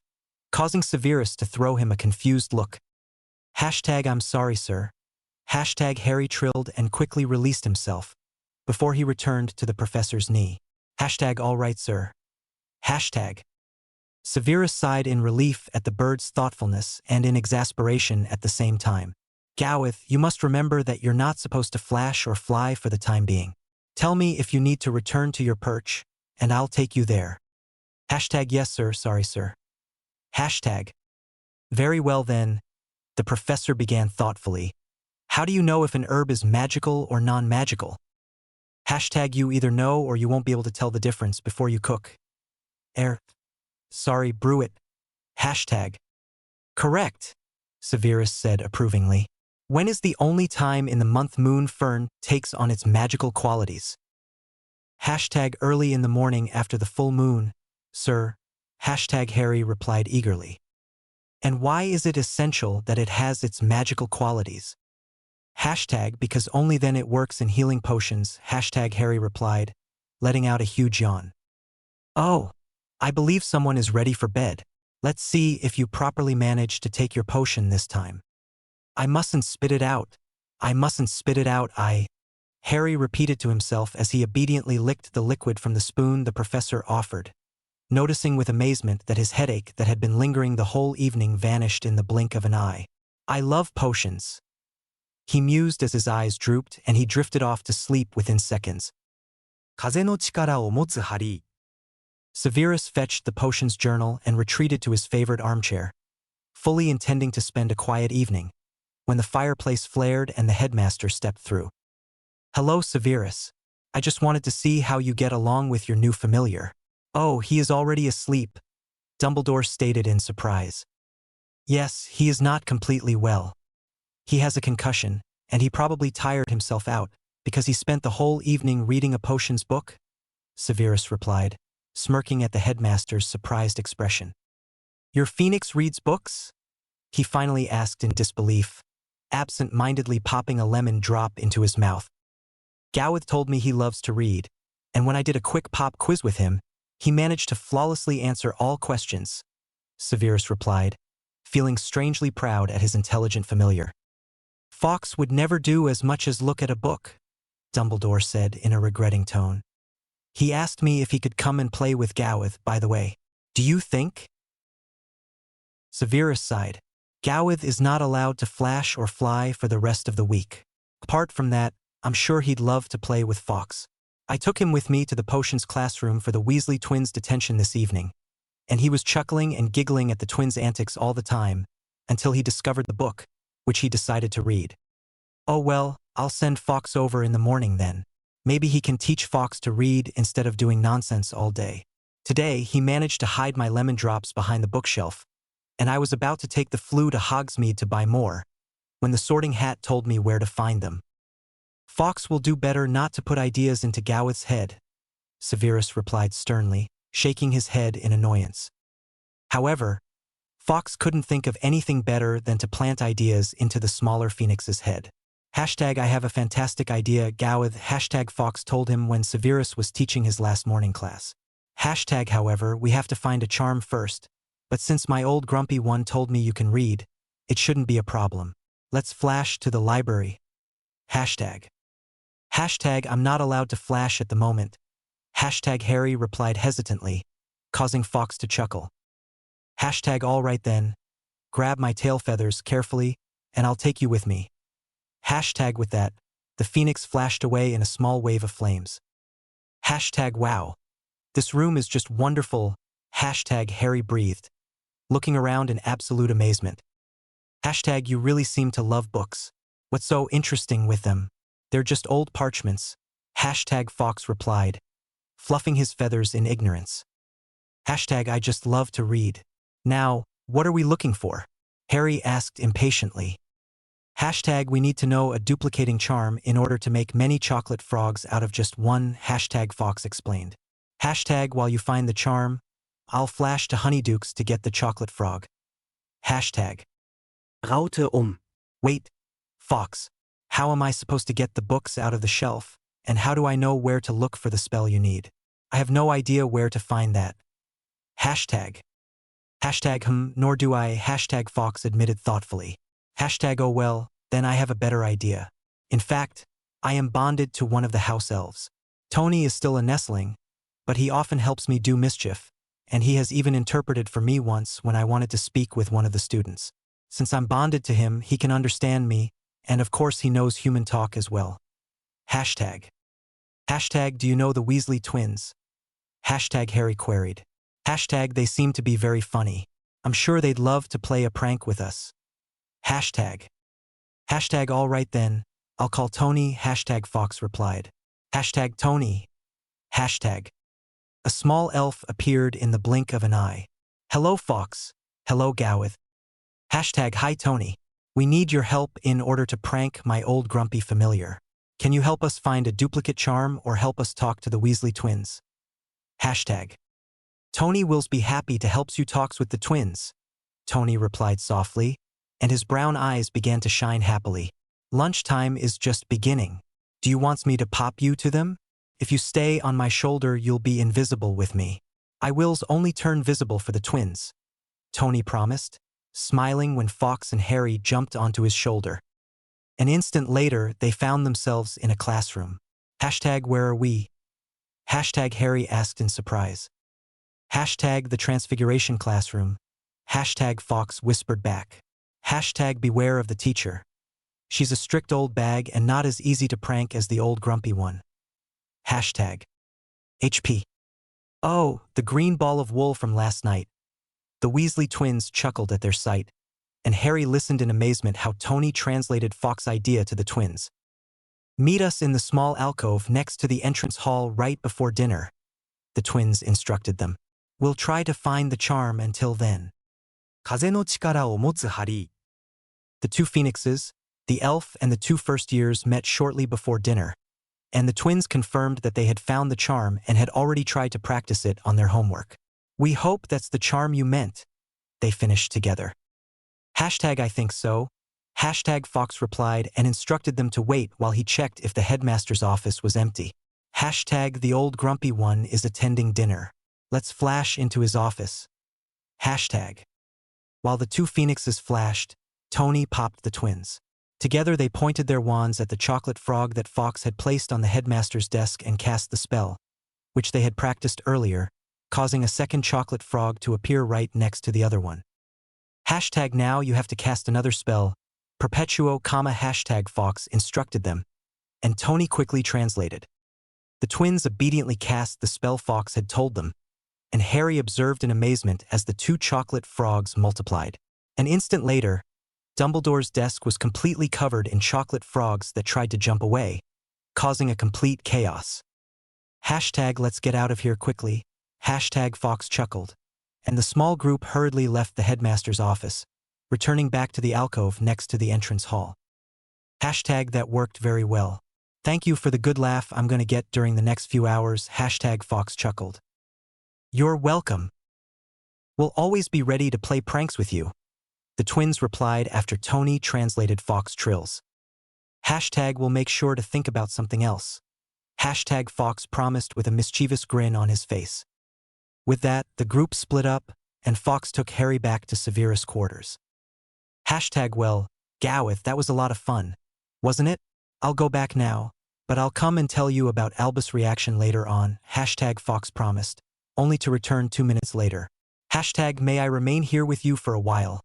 causing Severus to throw him a confused look. Hashtag I'm sorry sir. Hashtag Harry trilled and quickly released himself, before he returned to the professor's knee. Hashtag all right sir. Hashtag. Severus sighed in relief at the bird's thoughtfulness and in exasperation at the same time. "Gowith, you must remember that you're not supposed to flash or fly for the time being. Tell me if you need to return to your perch, and I'll take you there." Hashtag yes sir, sorry sir. Hashtag. Very well then, the professor began thoughtfully. How do you know if an herb is magical or non-magical? Hashtag you either know or you won't be able to tell the difference before you cook. Sorry, brew it. Hashtag. Correct, Severus said approvingly. When is the only time in the month moon fern takes on its magical qualities? Hashtag early in the morning after the full moon, sir. Hashtag Harry replied eagerly. And why is it essential that it has its magical qualities? Hashtag because only then it works in healing potions, hashtag Harry replied, letting out a huge yawn. Oh, I believe someone is ready for bed. Let's see if you properly manage to take your potion this time. I mustn't spit it out. I mustn't spit it out, Harry repeated to himself as he obediently licked the liquid from the spoon the professor offered, noticing with amazement that his headache that had been lingering the whole evening vanished in the blink of an eye. I love potions, he mused as his eyes drooped and he drifted off to sleep within seconds. 風の力を持つハリー。 Severus fetched the potions journal and retreated to his favorite armchair, fully intending to spend a quiet evening, when the fireplace flared and the headmaster stepped through. Hello, Severus. I just wanted to see how you get along with your new familiar. Oh, he is already asleep, Dumbledore stated in surprise. Yes, he is not completely well. He has a concussion, and he probably tired himself out because he spent the whole evening reading a potions book, Severus replied, smirking at the headmaster's surprised expression. Your Phoenix reads books? He finally asked in disbelief, absent-mindedly popping a lemon drop into his mouth. Gowith told me he loves to read, and when I did a quick pop quiz with him, he managed to flawlessly answer all questions, Severus replied, feeling strangely proud at his intelligent familiar. Fawkes would never do as much as look at a book, Dumbledore said in a regretting tone. He asked me if he could come and play with Gowith, by the way. Do you think? Severus sighed. Gowith is not allowed to flash or fly for the rest of the week. Apart from that, I'm sure he'd love to play with Fawkes. I took him with me to the potions classroom for the Weasley twins' detention this evening, and he was chuckling and giggling at the twins' antics all the time, until he discovered the book, which he decided to read. Oh well, I'll send Fawkes over in the morning then. Maybe he can teach Fawkes to read instead of doing nonsense all day. Today, he managed to hide my lemon drops behind the bookshelf, and I was about to take the Floo to Hogsmeade to buy more, when the Sorting Hat told me where to find them. Fawkes will do better not to put ideas into Gowith's head, Severus replied sternly, shaking his head in annoyance. However, Fawkes couldn't think of anything better than to plant ideas into the smaller Phoenix's head. Hashtag I have a fantastic idea, Gowith, hashtag Fawkes told him when Severus was teaching his last morning class. Hashtag however, we have to find a charm first, but since my old grumpy one told me you can read, it shouldn't be a problem. Let's flash to the library. Hashtag. Hashtag I'm not allowed to flash at the moment. Hashtag Harry replied hesitantly, causing Fawkes to chuckle. Hashtag all right then. Grab my tail feathers carefully, and I'll take you with me. Hashtag with that, the Phoenix flashed away in a small wave of flames. Hashtag wow. This room is just wonderful. Hashtag Harry breathed, looking around in absolute amazement. Hashtag you really seem to love books. What's so interesting with them? They're just old parchments. Hashtag Fawkes replied, fluffing his feathers in ignorance. Hashtag I just love to read. Now, what are we looking for? Harry asked impatiently. Hashtag we need to know a duplicating charm in order to make many chocolate frogs out of just one, hashtag Fawkes explained. Hashtag while you find the charm, I'll flash to Honeydukes to get the chocolate frog. Hashtag. Raute Wait, Fawkes, how am I supposed to get the books out of the shelf, and how do I know where to look for the spell you need? I have no idea where to find that. Hashtag. Hashtag nor do I, hashtag Fawkes admitted thoughtfully. Hashtag oh well, then I have a better idea. In fact, I am bonded to one of the house elves. Tony is still a nestling, but he often helps me do mischief, and he has even interpreted for me once when I wanted to speak with one of the students. Since I'm bonded to him, he can understand me, and of course he knows human talk as well. Hashtag. Hashtag do you know the Weasley twins? Hashtag Harry queried. Hashtag they seem to be very funny. I'm sure they'd love to play a prank with us. Hashtag. Hashtag all right then, I'll call Tony, hashtag Fox replied. Hashtag Tony. Hashtag. A small elf appeared in the blink of an eye. Hello Fox. Hello Gowith. Hashtag hi Tony. We need your help in order to prank my old grumpy familiar. Can you help us find a duplicate charm or help us talk to the Weasley twins? Hashtag. Tony wills be happy to helps you talks with the twins. Tony replied softly, and his brown eyes began to shine happily. Lunchtime is just beginning. Do you want me to pop you to them? If you stay on my shoulder you'll be invisible with me. I wills only turn visible for the twins. Tony promised, smiling when Fox and Harry jumped onto his shoulder. An instant later they found themselves in a classroom. Hashtag where are we? Hashtag Harry asked in surprise. Hashtag the Transfiguration classroom. Hashtag Fox whispered back. Hashtag beware of the teacher. She's a strict old bag and not as easy to prank as the old grumpy one. Hashtag. HP. Oh, the green ball of wool from last night. The Weasley twins chuckled at their sight, and Harry listened in amazement how Tony translated Fox's idea to the twins. Meet us in the small alcove next to the entrance hall right before dinner, the twins instructed them. We'll try to find the charm until then. 風の力を持つハリー。The two phoenixes, the elf and the two first years met shortly before dinner, and the twins confirmed that they had found the charm and had already tried to practice it on their homework. We hope that's the charm you meant, they finished together. Hashtag I think so. Hashtag Fox replied and instructed them to wait while he checked if the headmaster's office was empty. Hashtag the old grumpy one is attending dinner. Let's flash into his office. Hashtag. While the two phoenixes flashed, Tony popped the twins. Together they pointed their wands at the chocolate frog that Fox had placed on the headmaster's desk and cast the spell, which they had practiced earlier, causing a second chocolate frog to appear right next to the other one. Hashtag now you have to cast another spell, Perpetuo, hashtag Fox instructed them, and Tony quickly translated. The twins obediently cast the spell Fox had told them, and Harry observed in amazement as the two chocolate frogs multiplied. An instant later, Dumbledore's desk was completely covered in chocolate frogs that tried to jump away, causing a complete chaos. Hashtag let's get out of here quickly, hashtag Fox chuckled, and the small group hurriedly left the headmaster's office, returning back to the alcove next to the entrance hall. Hashtag that worked very well. Thank you for the good laugh I'm gonna get during the next few hours, hashtag Fox chuckled. You're welcome. We'll always be ready to play pranks with you, the twins replied after Tony translated Fox trills. Hashtag we'll make sure to think about something else. Hashtag Fox promised with a mischievous grin on his face. With that, the group split up, and Fox took Harry back to Severus' quarters. Hashtag well, Gowith, that was a lot of fun, wasn't it? I'll go back now, but I'll come and tell you about Albus' reaction later on, hashtag Fox promised, only to return 2 minutes later. Hashtag may I remain here with you for a while.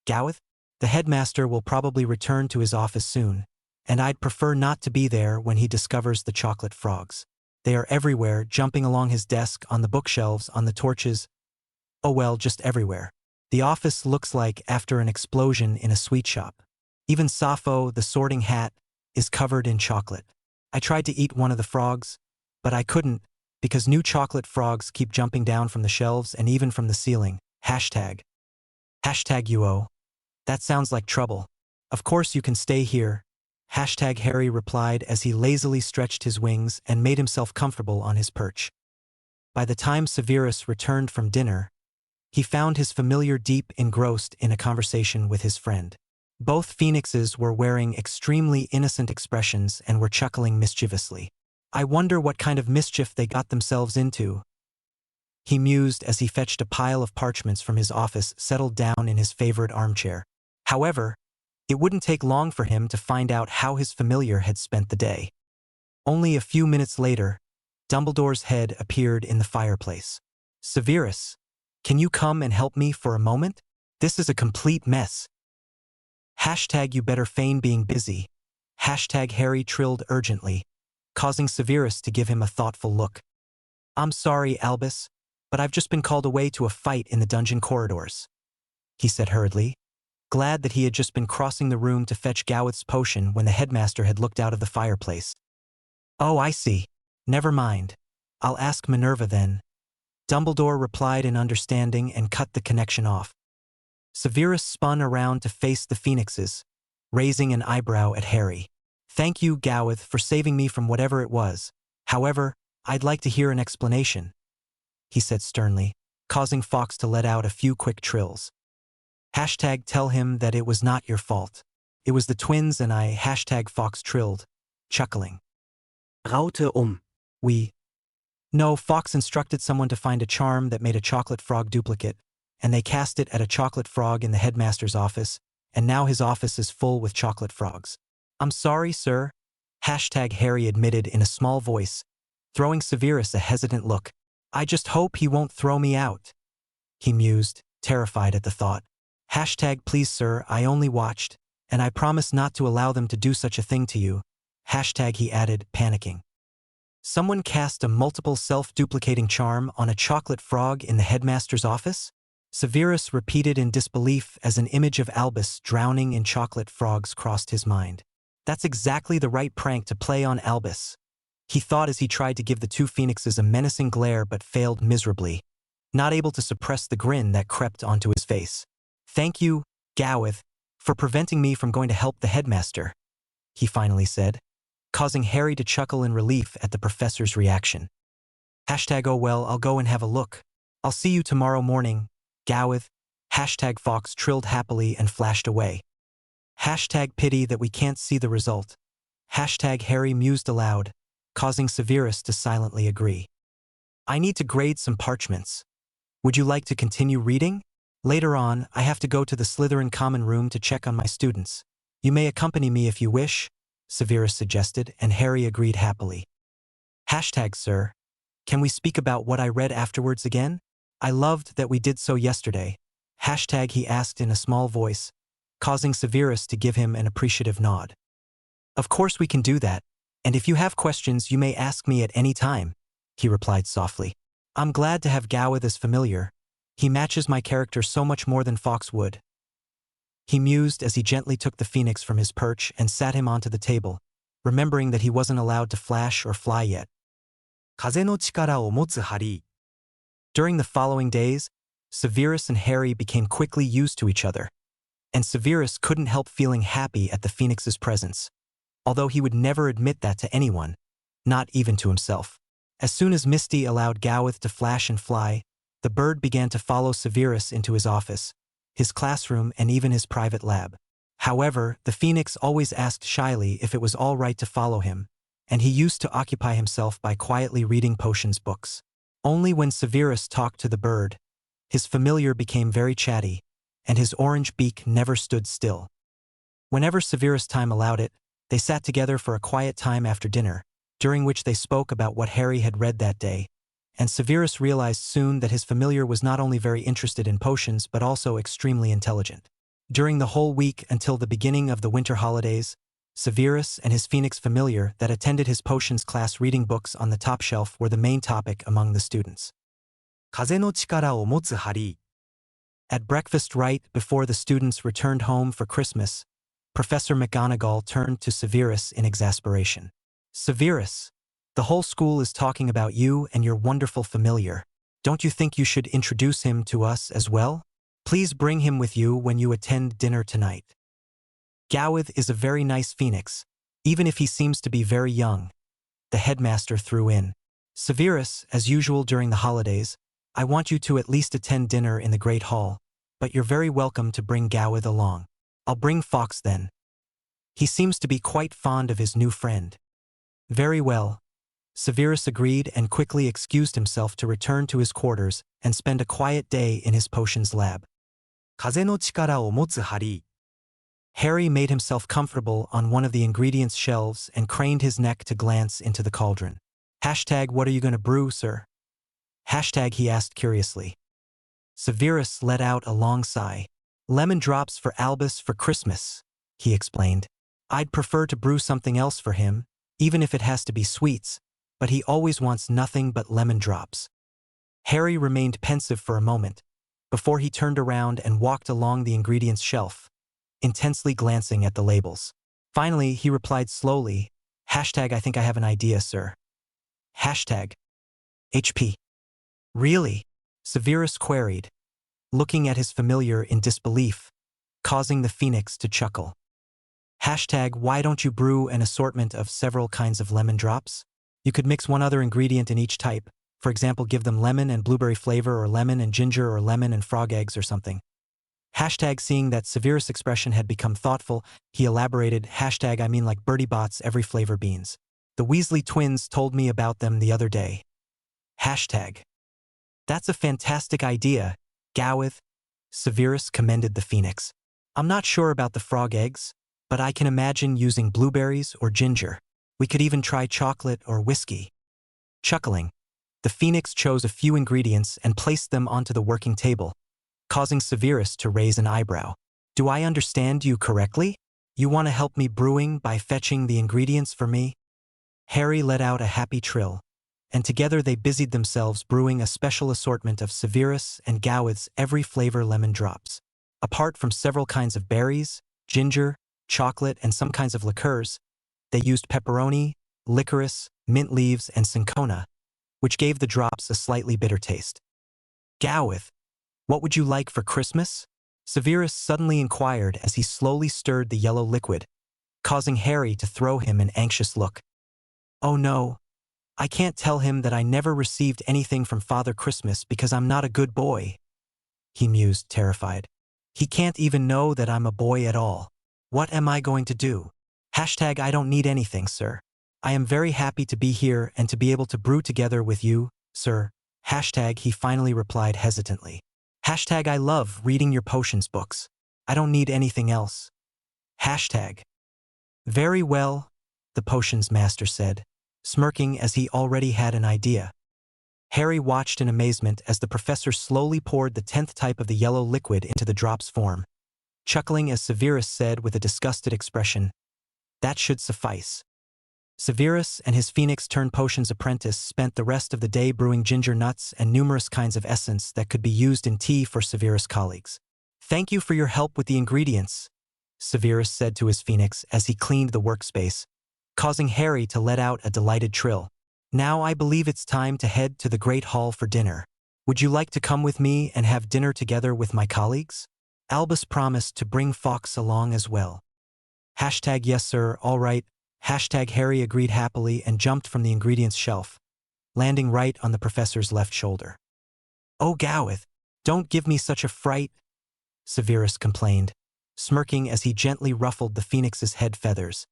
Gowith? The headmaster will probably return to his office soon, and I'd prefer not to be there when he discovers the chocolate frogs. They are everywhere, jumping along his desk, on the bookshelves, on the torches. Oh well, just everywhere. The office looks like after an explosion in a sweet shop. Even Sappho, the sorting hat, is covered in chocolate. I tried to eat one of the frogs, but I couldn't, because new chocolate frogs keep jumping down from the shelves and even from the ceiling. Hashtag. Hashtag UO. That sounds like trouble. Of course you can stay here. Hashtag Harry replied as he lazily stretched his wings and made himself comfortable on his perch. By the time Severus returned from dinner, he found his familiar deep engrossed in a conversation with his friend. Both phoenixes were wearing extremely innocent expressions and were chuckling mischievously. I wonder what kind of mischief they got themselves into, he mused as he fetched a pile of parchments from his office, settled down in his favorite armchair. However, it wouldn't take long for him to find out how his familiar had spent the day. Only a few minutes later, Dumbledore's head appeared in the fireplace. Severus, can you come and help me for a moment? This is a complete mess. Hashtag you better feign being busy. Hashtag Harry trilled urgently, causing Severus to give him a thoughtful look. I'm sorry, Albus, but I've just been called away to a fight in the dungeon corridors," he said hurriedly, glad that he had just been crossing the room to fetch Gawith's potion when the headmaster had looked out of the fireplace. "Oh, I see. Never mind. I'll ask Minerva then." Dumbledore replied in understanding and cut the connection off. Severus spun around to face the phoenixes, raising an eyebrow at Harry. "Thank you, Gawith, for saving me from whatever it was. However, I'd like to hear an explanation," he said sternly, causing Fawkes to let out a few quick trills. "Tell him that it was not your fault. It was the twins and I." Fawkes trilled, chuckling. Raute No, Fawkes instructed someone to find a charm that made a chocolate frog duplicate, and they cast it at a chocolate frog in the headmaster's office, and now his office is full with chocolate frogs. "I'm sorry, sir," Harry admitted in a small voice, throwing Severus a hesitant look. "I just hope he won't throw me out," he mused, terrified at the thought. "Please, sir, I only watched, and I promise not to allow them to do such a thing to you," he added, panicking. Someone cast a multiple self-duplicating charm on a chocolate frog in the headmaster's office? Severus repeated in disbelief as an image of Albus drowning in chocolate frogs crossed his mind. That's exactly the right prank to play on Albus, he thought as he tried to give the two phoenixes a menacing glare but failed miserably, not able to suppress the grin that crept onto his face. "Thank you, Gawith, for preventing me from going to help the headmaster," he finally said, causing Harry to chuckle in relief at the professor's reaction. "Oh well, I'll go and have a look. I'll see you tomorrow morning, Gawith." Fawkes trilled happily and flashed away. Pity that we can't see the result. Harry mused aloud, causing Severus to silently agree. "I need to grade some parchments. Would you like to continue reading? Later on, I have to go to the Slytherin common room to check on my students. You may accompany me if you wish," Severus suggested, and Harry agreed happily. Sir, can we speak about what I read afterwards again? I loved that we did so yesterday. He asked in a small voice, causing Severus to give him an appreciative nod. "Of course we can do that, and if you have questions you may ask me at any time," he replied softly. "I'm glad to have Gawith as familiar. He matches my character so much more than Fawkes would." He mused as he gently took the phoenix from his perch and sat him onto the table, remembering that he wasn't allowed to flash or fly yet. 風の力を持つハリー。 During the following days, Severus and Harry became quickly used to each other, and Severus couldn't help feeling happy at the phoenix's presence, although he would never admit that to anyone, not even to himself. As soon as Misty allowed Gawith to flash and fly, the bird began to follow Severus into his office, his classroom, and even his private lab. However, the phoenix always asked shyly if it was all right to follow him, and he used to occupy himself by quietly reading potions books. Only when Severus talked to the bird, his familiar became very chatty, and his orange beak never stood still. Whenever Severus' time allowed it, they sat together for a quiet time after dinner, during which they spoke about what Harry had read that day, and Severus realized soon that his familiar was not only very interested in potions but also extremely intelligent. During the whole week until the beginning of the winter holidays, Severus and his phoenix familiar that attended his potions class reading books on the top shelf were the main topic among the students. 風の力を持つハリー。 At breakfast right before the students returned home for Christmas, Professor McGonagall turned to Severus in exasperation. "Severus, the whole school is talking about you and your wonderful familiar. Don't you think you should introduce him to us as well? Please bring him with you when you attend dinner tonight. Gawith is a very nice phoenix, even if he seems to be very young," the headmaster threw in. "Severus, as usual during the holidays, I want you to at least attend dinner in the Great Hall, but you're very welcome to bring Gawith along. I'll bring Fawkes then. He seems to be quite fond of his new friend." "Very well," Severus agreed and quickly excused himself to return to his quarters and spend a quiet day in his potions lab. 風の力を持つハリー。 Harry made himself comfortable on one of the ingredients shelves and craned his neck to glance into the cauldron. What are you going to brew, sir? He asked curiously. Severus let out a long sigh. "Lemon drops for Albus for Christmas," he explained. "I'd prefer to brew something else for him, even if it has to be sweets, but he always wants nothing but lemon drops." Harry remained pensive for a moment, before he turned around and walked along the ingredients shelf, intensely glancing at the labels. Finally, he replied slowly, "Hashtag I think I have an idea, sir." Hashtag HP. Really? Severus queried, looking at his familiar in disbelief, causing the phoenix to chuckle. Hashtag why don't you brew an assortment of several kinds of lemon drops? You could mix one other ingredient in each type, for example give them lemon and blueberry flavor or lemon and ginger or lemon and frog eggs or something. Hashtag seeing that Severus' expression had become thoughtful, he elaborated, hashtag I mean like Bertie Bott's every flavor beans. The Weasley twins told me about them the other day. Hashtag. That's a fantastic idea, Gowith. Severus commended the phoenix. I'm not sure about the frog eggs, but I can imagine using blueberries or ginger. We could even try chocolate or whiskey. Chuckling, the phoenix chose a few ingredients and placed them onto the working table, causing Severus to raise an eyebrow. Do I understand you correctly? You want to help me brewing by fetching the ingredients for me? Harry let out a happy trill, and together they busied themselves brewing a special assortment of Severus and Gowith's every flavor lemon drops. Apart from several kinds of berries, ginger, chocolate, and some kinds of liqueurs, they used pepperoni, licorice, mint leaves, and cinchona, which gave the drops a slightly bitter taste. Gowith, what would you like for Christmas? Severus suddenly inquired as he slowly stirred the yellow liquid, causing Harry to throw him an anxious look. Oh no, I can't tell him that I never received anything from Father Christmas because I'm not a good boy, he mused, terrified. He can't even know that I'm a boy at all. What am I going to do? Hashtag I don't need anything, sir. I am very happy to be here and to be able to brew together with you, sir. Hashtag he finally replied hesitantly. Hashtag I love reading your potions books. I don't need anything else. Hashtag. Very well, the potions master said, smirking as he already had an idea. Harry watched in amazement as the professor slowly poured the 10th type of the yellow liquid into the drop's form, chuckling as Severus said with a disgusted expression, "That should suffice." Severus and his phoenix-turned potions apprentice spent the rest of the day brewing ginger nuts and numerous kinds of essence that could be used in tea for Severus' colleagues. "Thank you for your help with the ingredients," Severus said to his phoenix as he cleaned the workspace, causing Harry to let out a delighted trill. "Now I believe it's time to head to the Great Hall for dinner. Would you like to come with me and have dinner together with my colleagues?" Albus promised to bring Fawkes along as well. Hashtag yes sir, all right. Hashtag Harry agreed happily and jumped from the ingredients shelf, landing right on the professor's left shoulder. "Oh Gowith, don't give me such a fright," Severus complained, smirking as he gently ruffled the phoenix's head feathers.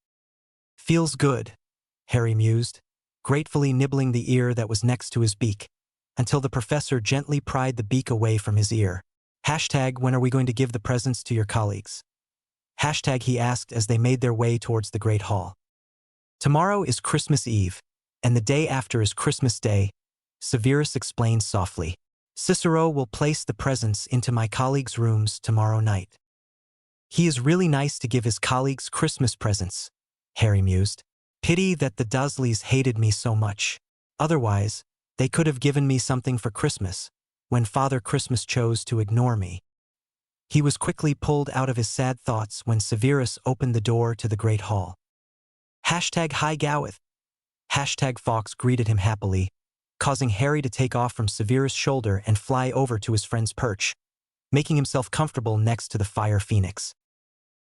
"Feels good," Harry mused, gratefully nibbling the ear that was next to his beak, until the professor gently pried the beak away from his ear. Hashtag when are we going to give the presents to your colleagues? Hashtag he asked as they made their way towards the Great Hall. "Tomorrow is Christmas Eve, and the day after is Christmas Day," Severus explained softly. "Cicero will place the presents into my colleagues' rooms tomorrow night." He is really nice to give his colleagues Christmas presents, Harry mused. Pity that the Dursleys hated me so much. Otherwise, they could have given me something for Christmas, when Father Christmas chose to ignore me. He was quickly pulled out of his sad thoughts when Severus opened the door to the Great Hall. Hashtag hi Gowith. Hashtag Fawkes greeted him happily, causing Harry to take off from Severus' shoulder and fly over to his friend's perch, making himself comfortable next to the fire phoenix.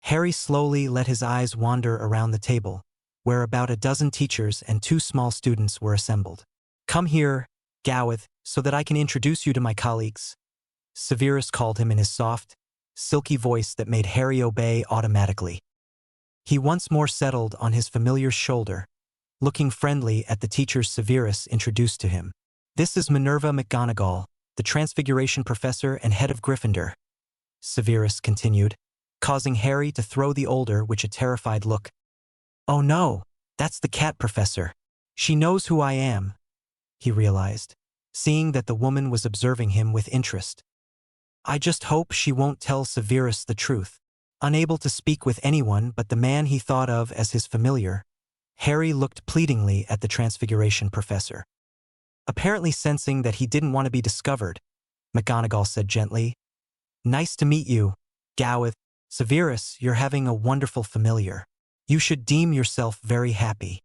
Harry slowly let his eyes wander around the table, where about a dozen teachers and 2 small students were assembled. "Come here, Gowith, so that I can introduce you to my colleagues," Severus called him in his soft, silky voice that made Harry obey automatically. He once more settled on his familiar's shoulder, looking friendly at the teachers Severus introduced to him. "This is Minerva McGonagall, the Transfiguration Professor and head of Gryffindor," Severus continued, causing Harry to throw the older with a terrified look. "Oh no, that's the cat professor. She knows who I am," he realized, seeing that the woman was observing him with interest. "I just hope she won't tell Severus the truth." Unable to speak with anyone but the man he thought of as his familiar, Harry looked pleadingly at the Transfiguration Professor. Apparently sensing that he didn't want to be discovered, McGonagall said gently, "Nice to meet you, Gowith. Severus, you're having a wonderful familiar. You should deem yourself very happy."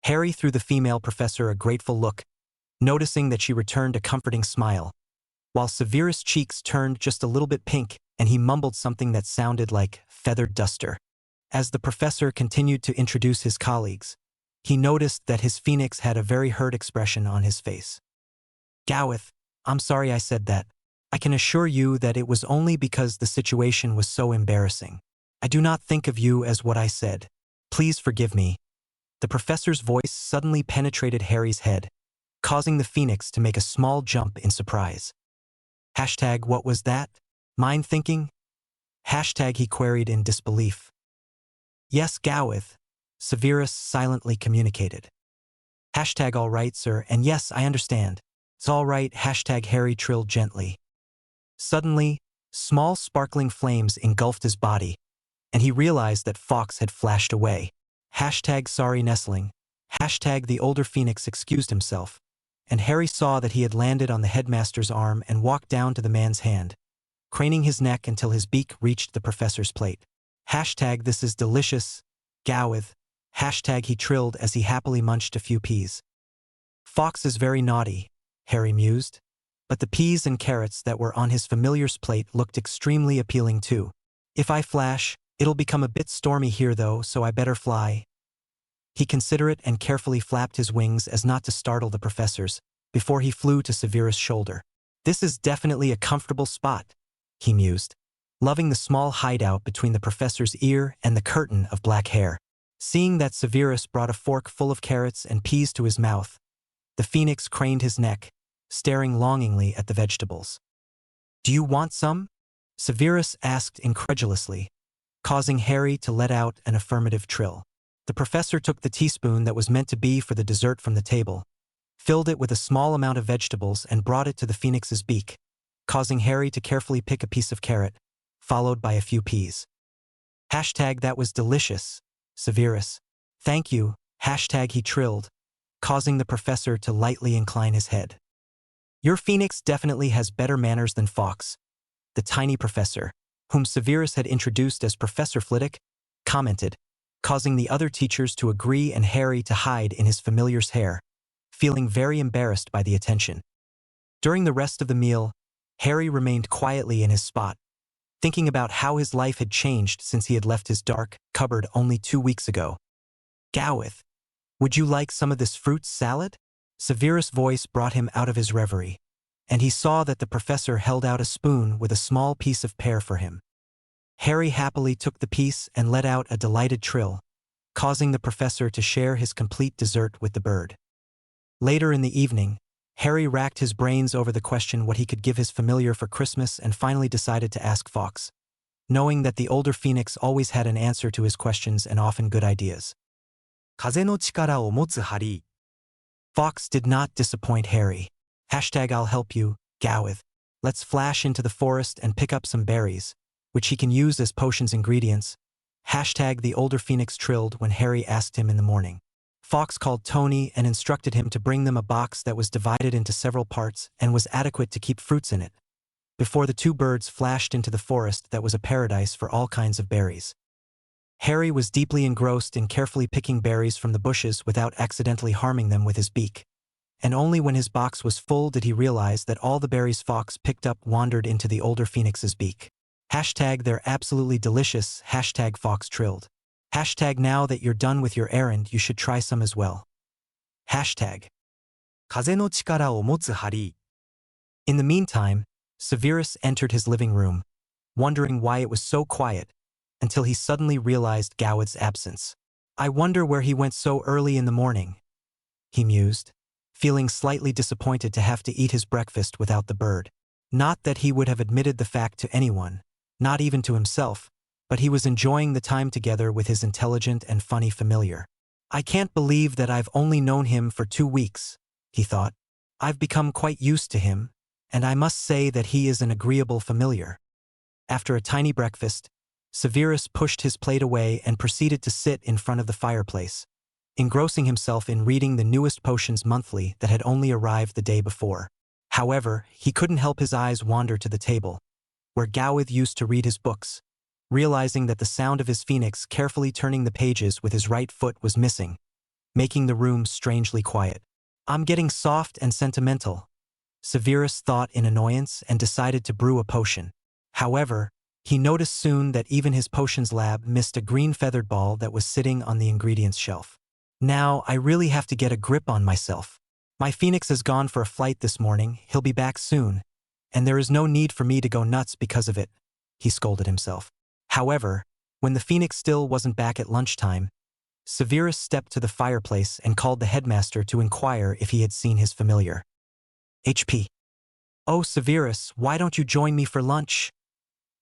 Harry threw the female professor a grateful look, noticing that she returned a comforting smile, while Severus' cheeks turned just a little bit pink and he mumbled something that sounded like feathered duster. As the professor continued to introduce his colleagues, he noticed that his phoenix had a very hurt expression on his face. "Gowith, I'm sorry I said that. I can assure you that it was only because the situation was so embarrassing. I do not think of you as what I said. Please forgive me." The professor's voice suddenly penetrated Harry's head, causing the phoenix to make a small jump in surprise. Hashtag what was that? Mind thinking? Hashtag he queried in disbelief. "Yes, Gowith," Severus silently communicated. Hashtag all right, sir, and yes, I understand. It's all right, hashtag Harry trilled gently. Suddenly, small sparkling flames engulfed his body, and he realized that Fawkes had flashed away. Hashtag sorry nestling. Hashtag the older phoenix excused himself, and Harry saw that he had landed on the headmaster's arm and walked down to the man's hand, craning his neck until his beak reached the professor's plate. Hashtag this is delicious, Gowith. Hashtag he trilled as he happily munched a few peas. Fawkes is very naughty, Harry mused, but the peas and carrots that were on his familiar's plate looked extremely appealing too. "If I flash, it'll become a bit stormy here though, so I better fly." He considerate and carefully flapped his wings as not to startle the professors, before he flew to Severus' shoulder. "This is definitely a comfortable spot," he mused, loving the small hideout between the professor's ear and the curtain of black hair. Seeing that Severus brought a fork full of carrots and peas to his mouth, the phoenix craned his neck, staring longingly at the vegetables. "Do you want some?" Severus asked incredulously, causing Harry to let out an affirmative trill. The professor took the teaspoon that was meant to be for the dessert from the table, filled it with a small amount of vegetables and brought it to the phoenix's beak, causing Harry to carefully pick a piece of carrot, followed by a few peas. Hashtag that was delicious, Severus. "Thank you," hashtag he trilled, causing the professor to lightly incline his head. "Your phoenix definitely has better manners than Fawkes," the tiny professor, whom Severus had introduced as Professor Flitwick, commented, causing the other teachers to agree and Harry to hide in his familiar's hair, feeling very embarrassed by the attention. During the rest of the meal, Harry remained quietly in his spot, thinking about how his life had changed since he had left his dark cupboard only 2 weeks ago. "Gowith, would you like some of this fruit salad?" Severus' voice brought him out of his reverie, and he saw that the professor held out a spoon with a small piece of pear for him. Harry happily took the piece and let out a delighted trill, causing the professor to share his complete dessert with the bird. Later in the evening, Harry racked his brains over the question what he could give his familiar for Christmas and finally decided to ask Fawkes, knowing that the older phoenix always had an answer to his questions and often good ideas. 風の力を持つハリー。Fawkes did not disappoint Harry. Hashtag I'll help you, Gowith. Let's flash into the forest and pick up some berries, which he can use as potions ingredients. Hashtag the older phoenix trilled when Harry asked him in the morning. Fawkes called Tony and instructed him to bring them a box that was divided into several parts and was adequate to keep fruits in it, before the two birds flashed into the forest that was a paradise for all kinds of berries. Harry was deeply engrossed in carefully picking berries from the bushes without accidentally harming them with his beak, and only when his box was full did he realize that all the berries Fawkes picked up wandered into the older phoenix's beak. Hashtag they're absolutely delicious, hashtag Fawkes trilled. Hashtag now that you're done with your errand, you should try some as well. Hashtag. 風の力を持つハリー。 In the meantime, Severus entered his living room, wondering why it was so quiet, until he suddenly realized Gowith's absence. "I wonder where he went so early in the morning," he mused, feeling slightly disappointed to have to eat his breakfast without the bird. Not that he would have admitted the fact to anyone, not even to himself, but he was enjoying the time together with his intelligent and funny familiar. "I can't believe that I've only known him for 2 weeks, he thought. "I've become quite used to him, and I must say that he is an agreeable familiar." After a tiny breakfast, Severus pushed his plate away and proceeded to sit in front of the fireplace, engrossing himself in reading the newest potions monthly that had only arrived the day before. However, he couldn't help his eyes wander to the table, where Gowith used to read his books, realizing that the sound of his phoenix carefully turning the pages with his right foot was missing, making the room strangely quiet. I'm getting soft and sentimental, Severus thought in annoyance and decided to brew a potion. However, he noticed soon that even his potions lab missed a green feathered ball that was sitting on the ingredients shelf. Now, I really have to get a grip on myself. My phoenix has gone for a flight this morning, he'll be back soon, and there is no need for me to go nuts because of it, he scolded himself. However, when the phoenix still wasn't back at lunchtime, Severus stepped to the fireplace and called the headmaster to inquire if he had seen his familiar. HP. Oh, Severus, why don't you join me for lunch?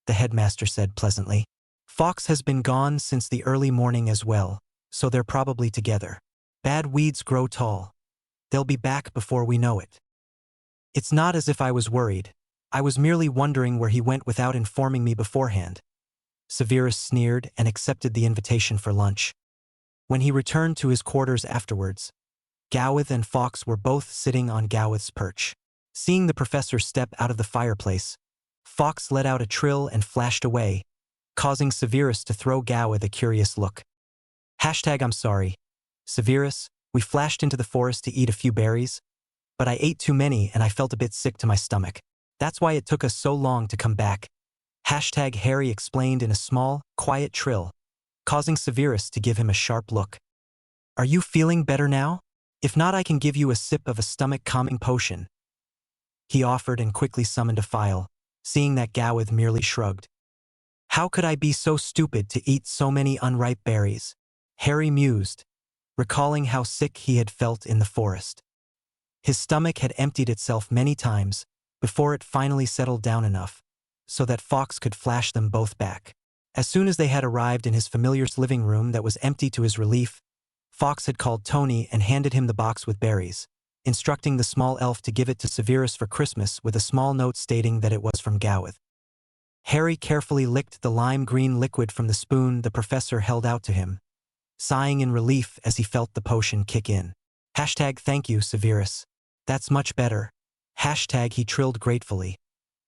The headmaster said pleasantly. Fox has been gone since the early morning as well, so they're probably together. Bad weeds grow tall. They'll be back before we know it. It's not as if I was worried. I was merely wondering where he went without informing me beforehand. Severus sneered and accepted the invitation for lunch. When he returned to his quarters afterwards, Gowith and Fox were both sitting on Gowith's perch. Seeing the professor step out of the fireplace, Fox let out a trill and flashed away, causing Severus to throw Gowith a curious look. I'm sorry. Severus, we flashed into the forest to eat a few berries, but I ate too many and I felt a bit sick to my stomach. That's why it took us so long to come back. Harry explained in a small, quiet trill, causing Severus to give him a sharp look. Are you feeling better now? If not, I can give you a sip of a stomach-calming potion. He offered and quickly summoned a phial, seeing that Gowith merely shrugged. How could I be so stupid to eat so many unripe berries? Harry mused, recalling how sick he had felt in the forest. His stomach had emptied itself many times before it finally settled down enough so that Fox could flash them both back. As soon as they had arrived in his familiar's living room that was empty to his relief, Fox had called Tony and handed him the box with berries, instructing the small elf to give it to Severus for Christmas with a small note stating that it was from Gowith. Harry carefully licked the lime-green liquid from the spoon the professor held out to him, sighing in relief as he felt the potion kick in. Thank you, Severus. That's much better. He trilled gratefully,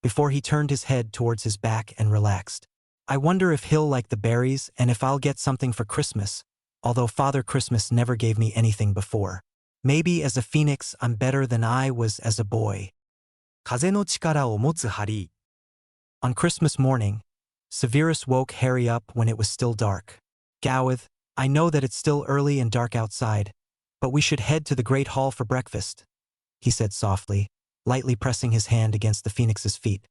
before he turned his head towards his back and relaxed. I wonder if he'll like the berries and if I'll get something for Christmas, although Father Christmas never gave me anything before. Maybe as a phoenix I'm better than I was as a boy. 風の力を持つハリー。 On Christmas morning, Severus woke Harry up when it was still dark. Gowith, I know that it's still early and dark outside, but we should head to the Great Hall for breakfast, he said softly, lightly pressing his hand against the phoenix's feet.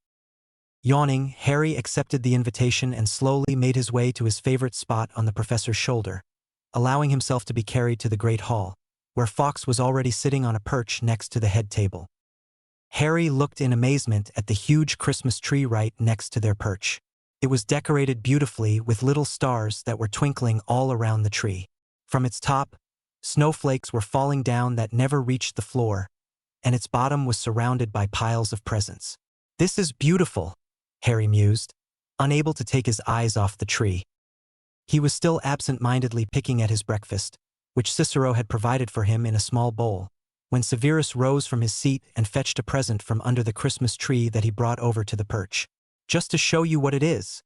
Yawning, Harry accepted the invitation and slowly made his way to his favorite spot on the professor's shoulder, allowing himself to be carried to the Great Hall, where Fox was already sitting on a perch next to the head table. Harry looked in amazement at the huge Christmas tree right next to their perch. It was decorated beautifully with little stars that were twinkling all around the tree. From its top, snowflakes were falling down that never reached the floor, and its bottom was surrounded by piles of presents. This is beautiful, Harry mused, unable to take his eyes off the tree. He was still absent-mindedly picking at his breakfast, which Cicero had provided for him in a small bowl, when Severus rose from his seat and fetched a present from under the Christmas tree that he brought over to the perch. Just to show you what it is,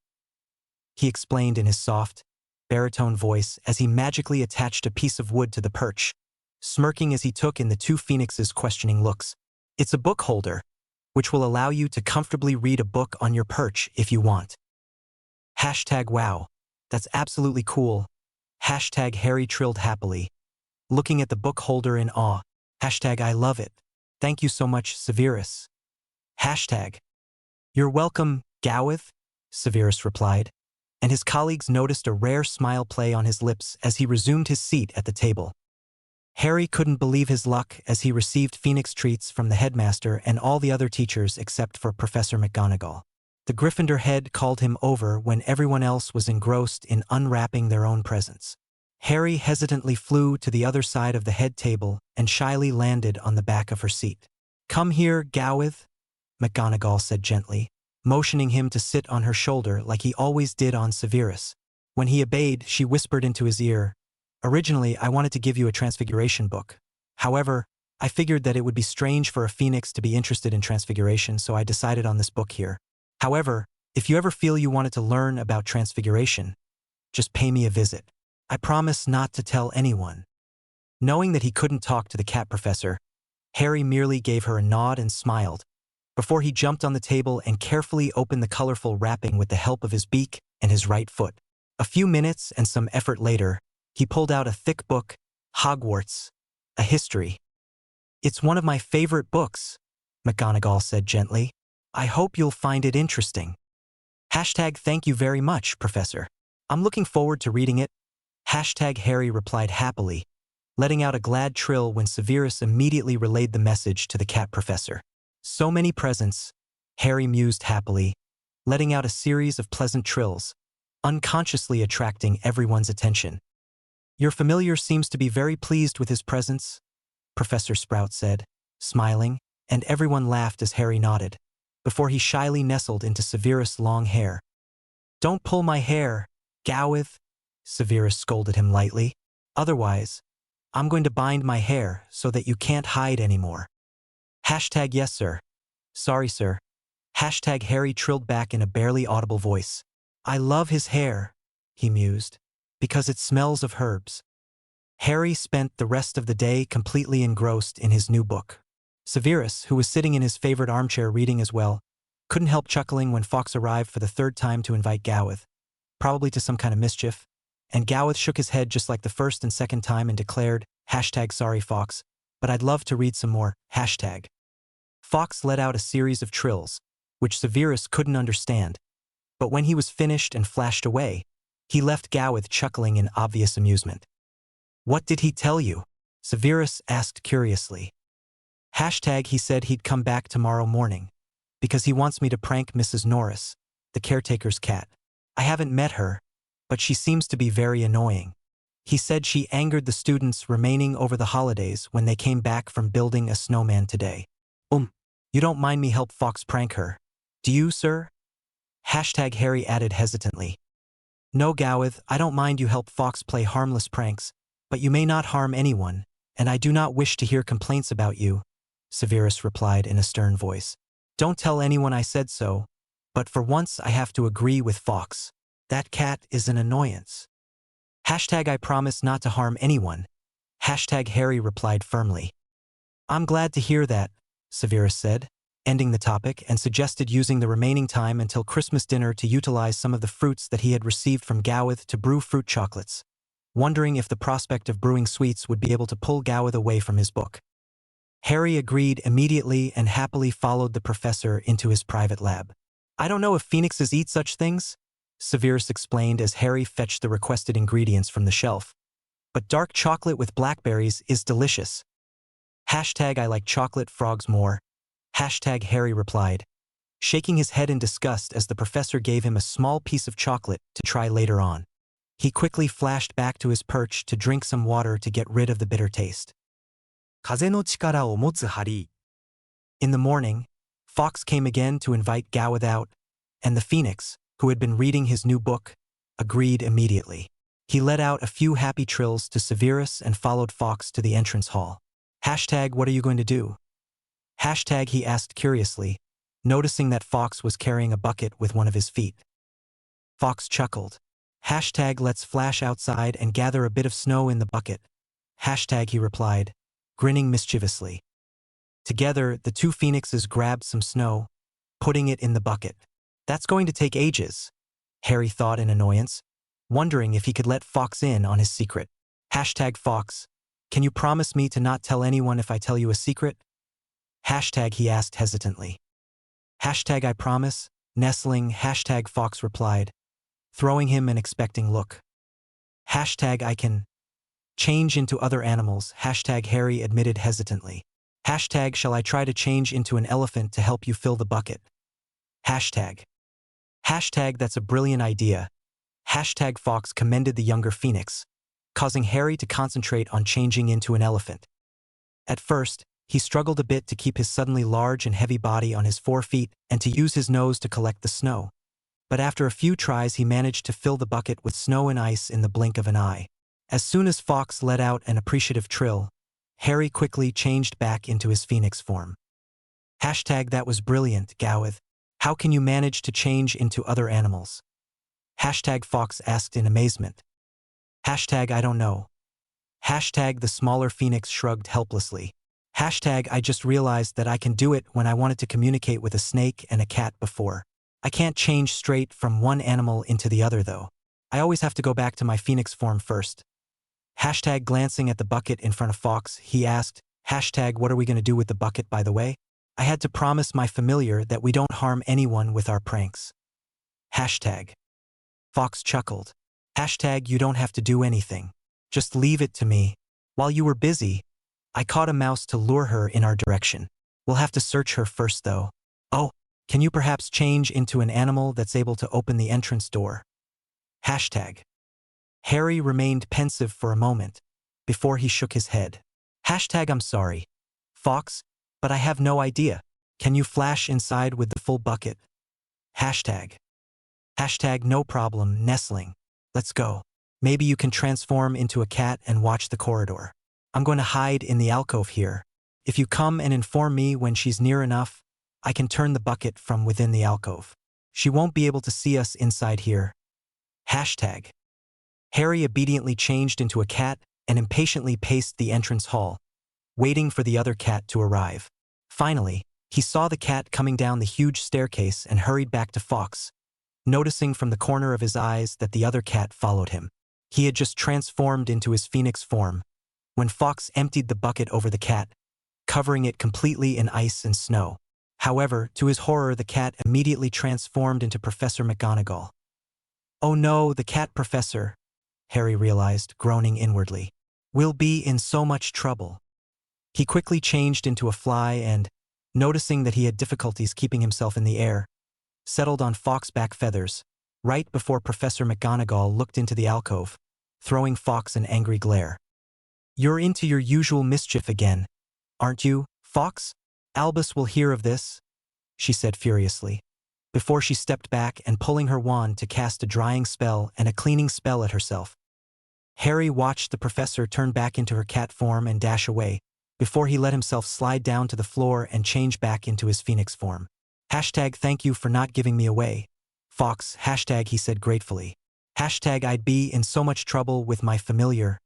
he explained in his soft, baritone voice as he magically attached a piece of wood to the perch, smirking as he took in the two phoenixes' questioning looks. It's a book holder, which will allow you to comfortably read a book on your perch if you want. Wow, that's absolutely cool. Harry trilled happily, looking at the book holder in awe. I love it. Thank you so much, Severus. You're welcome, Gowith, Severus replied, and his colleagues noticed a rare smile play on his lips as he resumed his seat at the table. Harry couldn't believe his luck as he received phoenix treats from the headmaster and all the other teachers except for Professor McGonagall. The Gryffindor head called him over when everyone else was engrossed in unwrapping their own presents. Harry hesitantly flew to the other side of the head table and shyly landed on the back of her seat. Come here, Gowith, McGonagall said gently, motioning him to sit on her shoulder like he always did on Severus. When he obeyed, she whispered into his ear, Originally, I wanted to give you a transfiguration book. However, I figured that it would be strange for a phoenix to be interested in transfiguration, so I decided on this book here. However, if you ever feel you wanted to learn about transfiguration, just pay me a visit. I promise not to tell anyone." Knowing that he couldn't talk to the cat professor, Harry merely gave her a nod and smiled, before he jumped on the table and carefully opened the colorful wrapping with the help of his beak and his right foot. A few minutes and some effort later, he pulled out a thick book, Hogwarts, a history. "It's one of my favorite books," McGonagall said gently. "I hope you'll find it interesting." #Thank you very much, Professor. I'm looking forward to reading it. Harry replied happily, letting out a glad trill when Severus immediately relayed the message to the cat professor. So many presents, Harry mused happily, letting out a series of pleasant trills, unconsciously attracting everyone's attention. "Your familiar seems to be very pleased with his presents," Professor Sprout said, smiling, and everyone laughed as Harry nodded, before he shyly nestled into Severus' long hair. "Don't pull my hair, Gowith," Severus scolded him lightly. "Otherwise, I'm going to bind my hair so that you can't hide anymore." Yes, sir. Sorry, sir. Harry trilled back in a barely audible voice. "I love his hair," he mused, "because it smells of herbs." Harry spent the rest of the day completely engrossed in his new book. Severus, who was sitting in his favorite armchair reading as well, couldn't help chuckling when Fawkes arrived for the third time to invite Gowith, probably to some kind of mischief, and Gowith shook his head just like the first and second time and declared, "Sorry, Fawkes, but I'd love to read some more, #." Fawkes let out a series of trills, which Severus couldn't understand, but when he was finished and flashed away, he left Gowith chuckling in obvious amusement. "What did he tell you?" Severus asked curiously. He said he'd come back tomorrow morning, because he wants me to prank Mrs. Norris, the caretaker's cat. I haven't met her, but she seems to be very annoying. He said she angered the students remaining over the holidays when they came back from building a snowman today. You don't mind me help Fawkes prank her, do you, sir?" Harry added hesitantly. "No, Gowith, I don't mind you help Fawkes play harmless pranks, but you may not harm anyone, and I do not wish to hear complaints about you," Severus replied in a stern voice. "Don't tell anyone I said so, but for once I have to agree with Fawkes. That cat is an annoyance." "I promise not to harm anyone," Harry replied firmly. "I'm glad to hear that," Severus said, ending the topic, and suggested using the remaining time until Christmas dinner to utilize some of the fruits that he had received from Gowith to brew fruit chocolates, wondering if the prospect of brewing sweets would be able to pull Gowith away from his book. Harry agreed immediately and happily followed the professor into his private lab. "I don't know if phoenixes eat such things," Severus explained as Harry fetched the requested ingredients from the shelf. "But dark chocolate with blackberries is delicious." "I like chocolate frogs more," Harry replied, shaking his head in disgust as the professor gave him a small piece of chocolate to try later on. He quickly flashed back to his perch to drink some water to get rid of the bitter taste. 風の力を持つハリー。 In the morning, Fawkes came again to invite Gowith out, and the phoenix, who had been reading his new book, agreed immediately. He let out a few happy trills to Severus and followed Fawkes to the entrance hall. "What are you going to do?" He asked curiously, noticing that Fawkes was carrying a bucket with one of his feet. Fawkes chuckled. "Let's flash outside and gather a bit of snow in the bucket." He replied, grinning mischievously. Together, the two phoenixes grabbed some snow, putting it in the bucket. "That's going to take ages," Harry thought in annoyance, wondering if he could let Fawkes in on his secret. "Fawkes, can you promise me to not tell anyone if I tell you a secret?" He asked hesitantly. "I promise," nestling, Fawkes replied, throwing him an expecting look. "I can change into other animals," Harry admitted hesitantly. "Shall I try to change into an elephant to help you fill the bucket?" That's a brilliant idea. Fawkes commended the younger phoenix, causing Harry to concentrate on changing into an elephant. At first, he struggled a bit to keep his suddenly large and heavy body on his 4 feet and to use his nose to collect the snow. But after a few tries he managed to fill the bucket with snow and ice in the blink of an eye. As soon as Fox let out an appreciative trill, Harry quickly changed back into his phoenix form. Hashtag that was brilliant, Gowith. How can you manage to change into other animals? Hashtag Fox asked in amazement. Hashtag I don't know. Hashtag the smaller phoenix shrugged helplessly. Hashtag I just realized that I can do it when I wanted to communicate with a snake and a cat before. I can't change straight from one animal into the other though. I always have to go back to my phoenix form first. Hashtag glancing at the bucket in front of Fox, he asked, hashtag what are we going to do with the bucket by the way? I had to promise my familiar that we don't harm anyone with our pranks. Hashtag. Fox chuckled. Hashtag you don't have to do anything. Just leave it to me. While you were busy, I caught a mouse to lure her in our direction. We'll have to search her first though. Oh, can you perhaps change into an animal that's able to open the entrance door? Hashtag. Harry remained pensive for a moment, before he shook his head. Hashtag I'm sorry, Fox, but I have no idea. Can you flash inside with the full bucket? Hashtag. Hashtag no problem, Nestling. Let's go. Maybe you can transform into a cat and watch the corridor. I'm going to hide in the alcove here. If you come and inform me when she's near enough, I can turn the bucket from within the alcove. She won't be able to see us inside here. Hashtag. Harry obediently changed into a cat and impatiently paced the entrance hall, waiting for the other cat to arrive. Finally, he saw the cat coming down the huge staircase and hurried back to Fox, noticing from the corner of his eyes that the other cat followed him. He had just transformed into his phoenix form, when Fox emptied the bucket over the cat, covering it completely in ice and snow. However, to his horror, the cat immediately transformed into Professor McGonagall. Oh no, the cat professor, Harry realized, groaning inwardly, will be in so much trouble. He quickly changed into a fly and, noticing that he had difficulties keeping himself in the air, settled on Fox's back feathers, right before Professor McGonagall looked into the alcove, throwing Fox an angry glare. You're into your usual mischief again, aren't you, Fox? Albus will hear of this, she said furiously, before she stepped back and pulling her wand to cast a drying spell and a cleaning spell at herself. Harry watched the professor turn back into her cat form and dash away, before he let himself slide down to the floor and change back into his phoenix form. Hashtag thank you for not giving me away, Fox, hashtag he said gratefully. Hashtag I'd be in so much trouble with my familiar.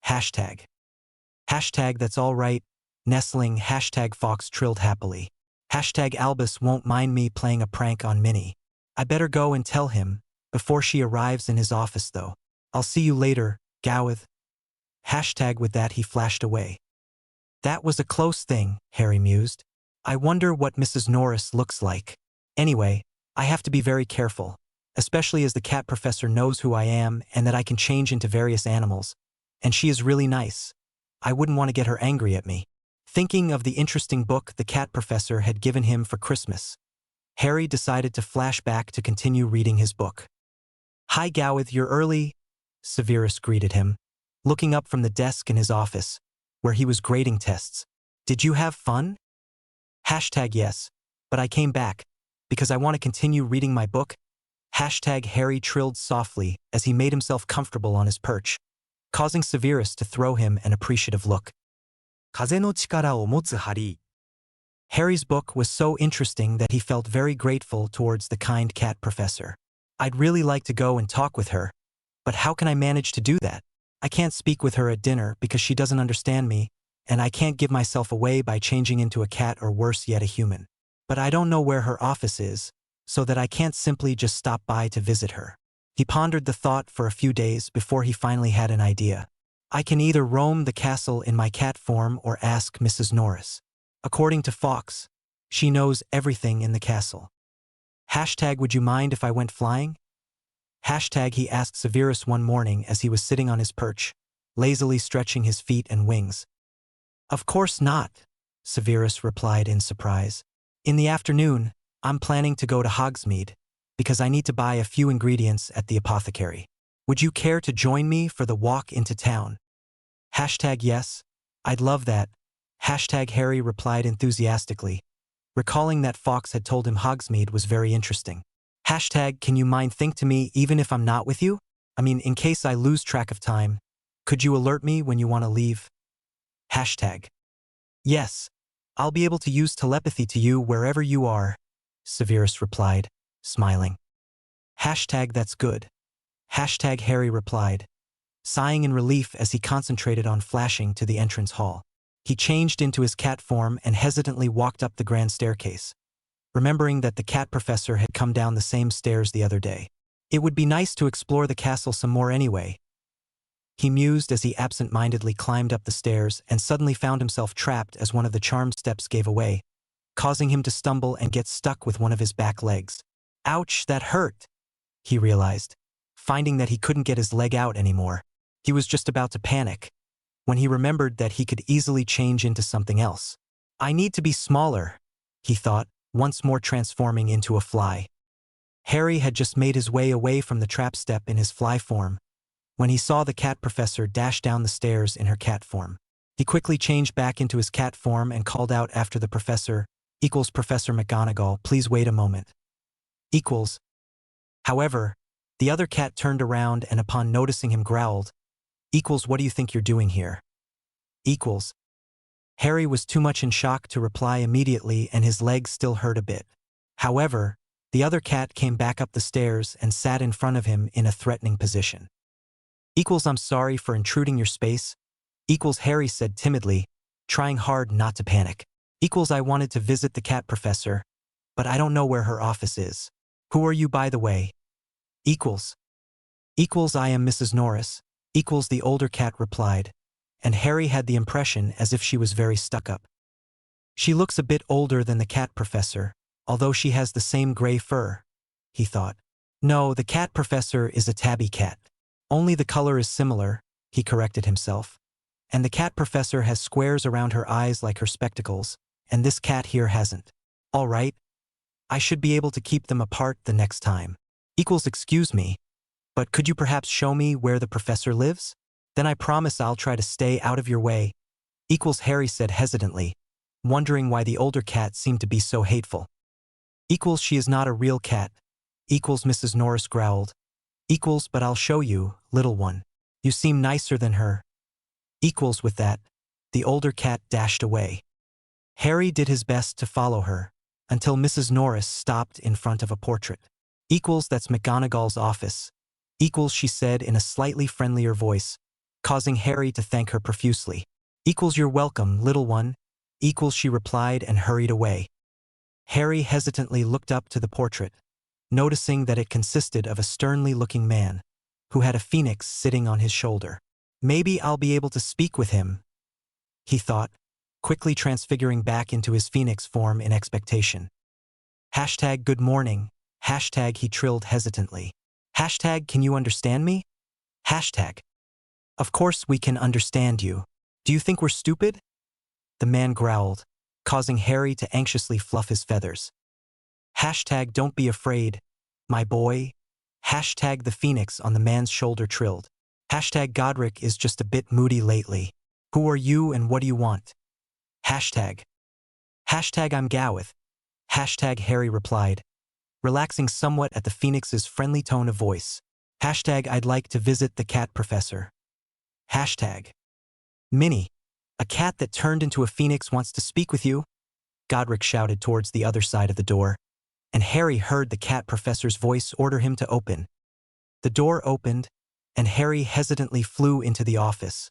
Hashtag. Hashtag that's all right, Nestling, hashtag Fox trilled happily. Hashtag Albus won't mind me playing a prank on Minnie. I better go and tell him, before she arrives in his office though. I'll see you later, Gowith. Hashtag with that he flashed away. That was a close thing, Harry mused. I wonder what Mrs. Norris looks like. Anyway, I have to be very careful, especially as the cat professor knows who I am and that I can change into various animals. And she is really nice. I wouldn't want to get her angry at me. Thinking of the interesting book the cat professor had given him for Christmas, Harry decided to flash back to continue reading his book. Hi Gowith, you're early, Severus greeted him, looking up from the desk in his office, where he was grading tests. Did you have fun? Hashtag yes, but I came back, because I want to continue reading my book. Hashtag Harry trilled softly as he made himself comfortable on his perch, causing Severus to throw him an appreciative look. 風の力を持つハリー。 Harry's book was so interesting that he felt very grateful towards the kind cat professor. I'd really like to go and talk with her, but how can I manage to do that? I can't speak with her at dinner because she doesn't understand me, and I can't give myself away by changing into a cat or worse yet a human. But I don't know where her office is, so that I can't simply just stop by to visit her. He pondered the thought for a few days before he finally had an idea. I can either roam the castle in my cat form or ask Mrs. Norris. According to Fox, she knows everything in the castle. Hashtag would you mind if I went flying? Hashtag he asked Severus one morning as he was sitting on his perch, lazily stretching his feet and wings. Of course not, Severus replied in surprise. In the afternoon, I'm planning to go to Hogsmeade, because I need to buy a few ingredients at the apothecary. Would you care to join me for the walk into town? Hashtag yes, I'd love that. Hashtag Harry replied enthusiastically, recalling that Fox had told him Hogsmeade was very interesting. Hashtag can you mind think to me even if I'm not with you? I mean, in case I lose track of time. Could you alert me when you want to leave? Hashtag. Yes. I'll be able to use telepathy to you wherever you are, Severus replied, smiling. Hashtag that's good. Hashtag Harry replied, sighing in relief as he concentrated on flashing to the entrance hall. He changed into his cat form and hesitantly walked up the grand staircase, remembering that the cat professor had come down the same stairs the other day. It would be nice to explore the castle some more anyway. He mused as he absent-mindedly climbed up the stairs and suddenly found himself trapped as one of the charmed steps gave away, causing him to stumble and get stuck with one of his back legs. Ouch, that hurt, he realized, finding that he couldn't get his leg out anymore. He was just about to panic, when he remembered that he could easily change into something else. I need to be smaller, he thought, once more transforming into a fly. Harry had just made his way away from the trap step in his fly form, when he saw the cat professor dash down the stairs in her cat form. He quickly changed back into his cat form and called out after the professor, Professor McGonagall, please wait a moment. However, the other cat turned around and upon noticing him growled, what do you think you're doing here? Harry was too much in shock to reply immediately and his legs still hurt a bit. However, the other cat came back up the stairs and sat in front of him in a threatening position. I'm sorry for intruding your space. Harry said timidly, trying hard not to panic. I wanted to visit the cat professor, but I don't know where her office is. Who are you, by the way? I am Mrs. Norris. The older cat replied, and Harry had the impression as if she was very stuck-up. She looks a bit older than the cat professor, although she has the same gray fur, he thought. No, the cat professor is a tabby cat. Only the color is similar, he corrected himself. And the cat professor has squares around her eyes like her spectacles, and this cat here hasn't. All right. I should be able to keep them apart the next time. Excuse me, but could you perhaps show me where the professor lives? Then I promise I'll try to stay out of your way. Harry said hesitantly, wondering why the older cat seemed to be so hateful. She is not a real cat. Mrs. Norris growled. But I'll show you, little one. You seem nicer than her. With that, the older cat dashed away. Harry did his best to follow her, until Mrs. Norris stopped in front of a portrait. That's McGonagall's office. She said in a slightly friendlier voice, causing Harry to thank her profusely. You're welcome, little one. She replied and hurried away. Harry hesitantly looked up to the portrait, noticing that it consisted of a sternly looking man, who had a phoenix sitting on his shoulder. Maybe I'll be able to speak with him, he thought, quickly transfiguring back into his phoenix form in expectation. Hashtag good morning. Hashtag he trilled hesitantly. Hashtag can you understand me? Hashtag. Of course we can understand you. Do you think we're stupid? The man growled, causing Harry to anxiously fluff his feathers. Hashtag don't be afraid, my boy. Hashtag the phoenix on the man's shoulder trilled. Hashtag Godric is just a bit moody lately. Who are you and what do you want? Hashtag. Hashtag I'm Gowith. Hashtag Harry replied, relaxing somewhat at the phoenix's friendly tone of voice. Hashtag I'd like to visit the cat professor. Hashtag. Minnie, a cat that turned into a phoenix wants to speak with you, Godric shouted towards the other side of the door, and Harry heard the cat professor's voice order him to open. The door opened, and Harry hesitantly flew into the office,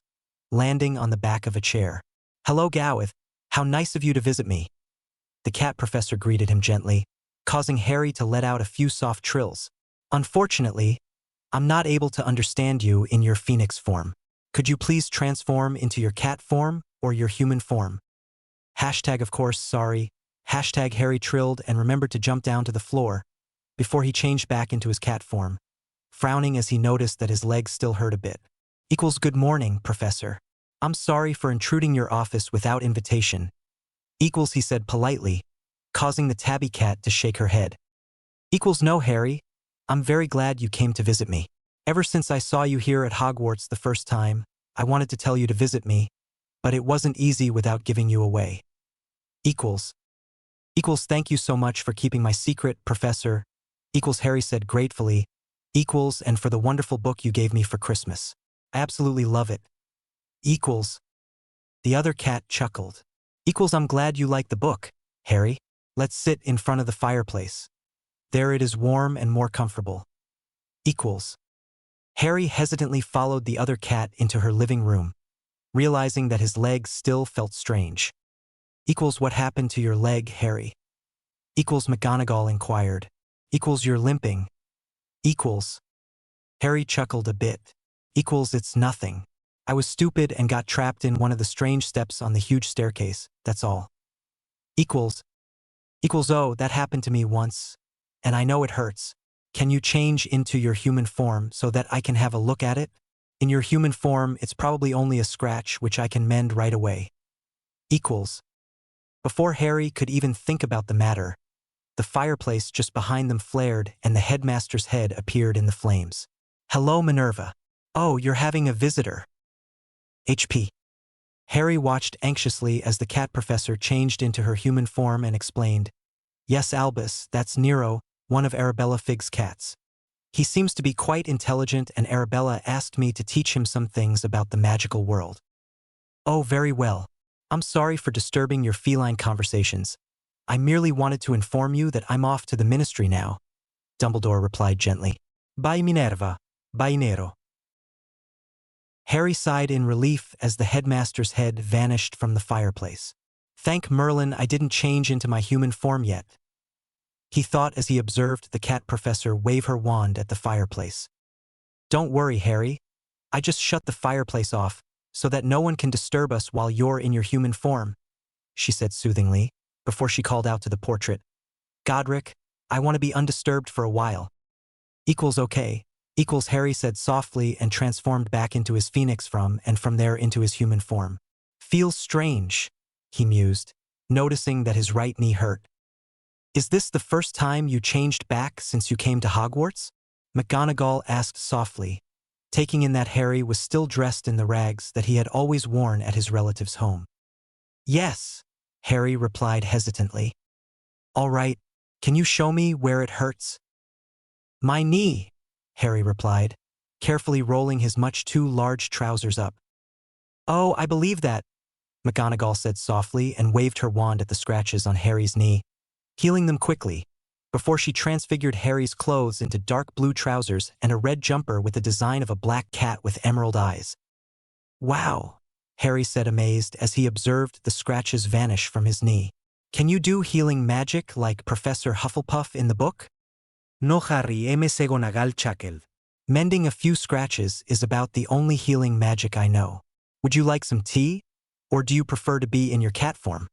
landing on the back of a chair. Hello, Gowith. How nice of you to visit me. The cat professor greeted him gently, causing Harry to let out a few soft trills. Unfortunately, I'm not able to understand you in your phoenix form. Could you please transform into your cat form or your human form? Hashtag of course, sorry. Hashtag Harry trilled and remembered to jump down to the floor before he changed back into his cat form, frowning as he noticed that his legs still hurt a bit. Good morning, Professor. I'm sorry for intruding your office without invitation. He said politely, causing the tabby cat to shake her head. No, Harry. I'm very glad you came to visit me. Ever since I saw you here at Hogwarts the first time, I wanted to tell you to visit me, but it wasn't easy without giving you away. Thank you so much for keeping my secret, Professor. Harry said gratefully. And for the wonderful book you gave me for Christmas. I absolutely love it. Equals. The other cat chuckled. Equals, I'm glad you like the book, Harry. Let's sit in front of the fireplace. There it is warm and more comfortable. Equals. Harry hesitantly followed the other cat into her living room, realizing that his legs still felt strange. Equals, what happened to your leg, Harry? Equals, McGonagall inquired. Equals, you're limping. Equals. Harry chuckled a bit. Equals, it's nothing. I was stupid and got trapped in one of the strange steps on the huge staircase, that's all. Equals. Equals, oh, that happened to me once. And I know it hurts. Can you change into your human form so that I can have a look at it? In your human form, it's probably only a scratch which I can mend right away. Equals. Before Harry could even think about the matter, the fireplace just behind them flared and the headmaster's head appeared in the flames. Hello, Minerva. Oh, you're having a visitor. HP. Harry watched anxiously as the cat professor changed into her human form and explained, Yes, Albus, that's Nero, one of Arabella Fig's cats. He seems to be quite intelligent and Arabella asked me to teach him some things about the magical world. Oh, very well. I'm sorry for disturbing your feline conversations. I merely wanted to inform you that I'm off to the ministry now, Dumbledore replied gently. Bye, Minerva. Bye, Nero. Harry sighed in relief as the headmaster's head vanished from the fireplace. Thank Merlin I didn't change into my human form yet, he thought as he observed the cat professor wave her wand at the fireplace. Don't worry, Harry. I just shut the fireplace off so that no one can disturb us while you're in your human form, she said soothingly, before she called out to the portrait. Godric, I want to be undisturbed for a while. Equals okay. Equals, Harry said softly and transformed back into his phoenix and from there into his human form. Feels strange, he mused, noticing that his right knee hurt. Is this the first time you changed back since you came to Hogwarts? McGonagall asked softly, taking in that Harry was still dressed in the rags that he had always worn at his relative's home. Yes, Harry replied hesitantly. All right, can you show me where it hurts? My knee, Harry replied, carefully rolling his much too large trousers up. Oh, I believe that, McGonagall said softly and waved her wand at the scratches on Harry's knee, healing them quickly, before she transfigured Harry's clothes into dark blue trousers and a red jumper with the design of a black cat with emerald eyes. Wow, Harry said amazed as he observed the scratches vanish from his knee. Can you do healing magic like Professor Hufflepuff in the book? No, Harry, McGonagall chuckled. Mending a few scratches is about the only healing magic I know. Would you like some tea? Or do you prefer to be in your cat form?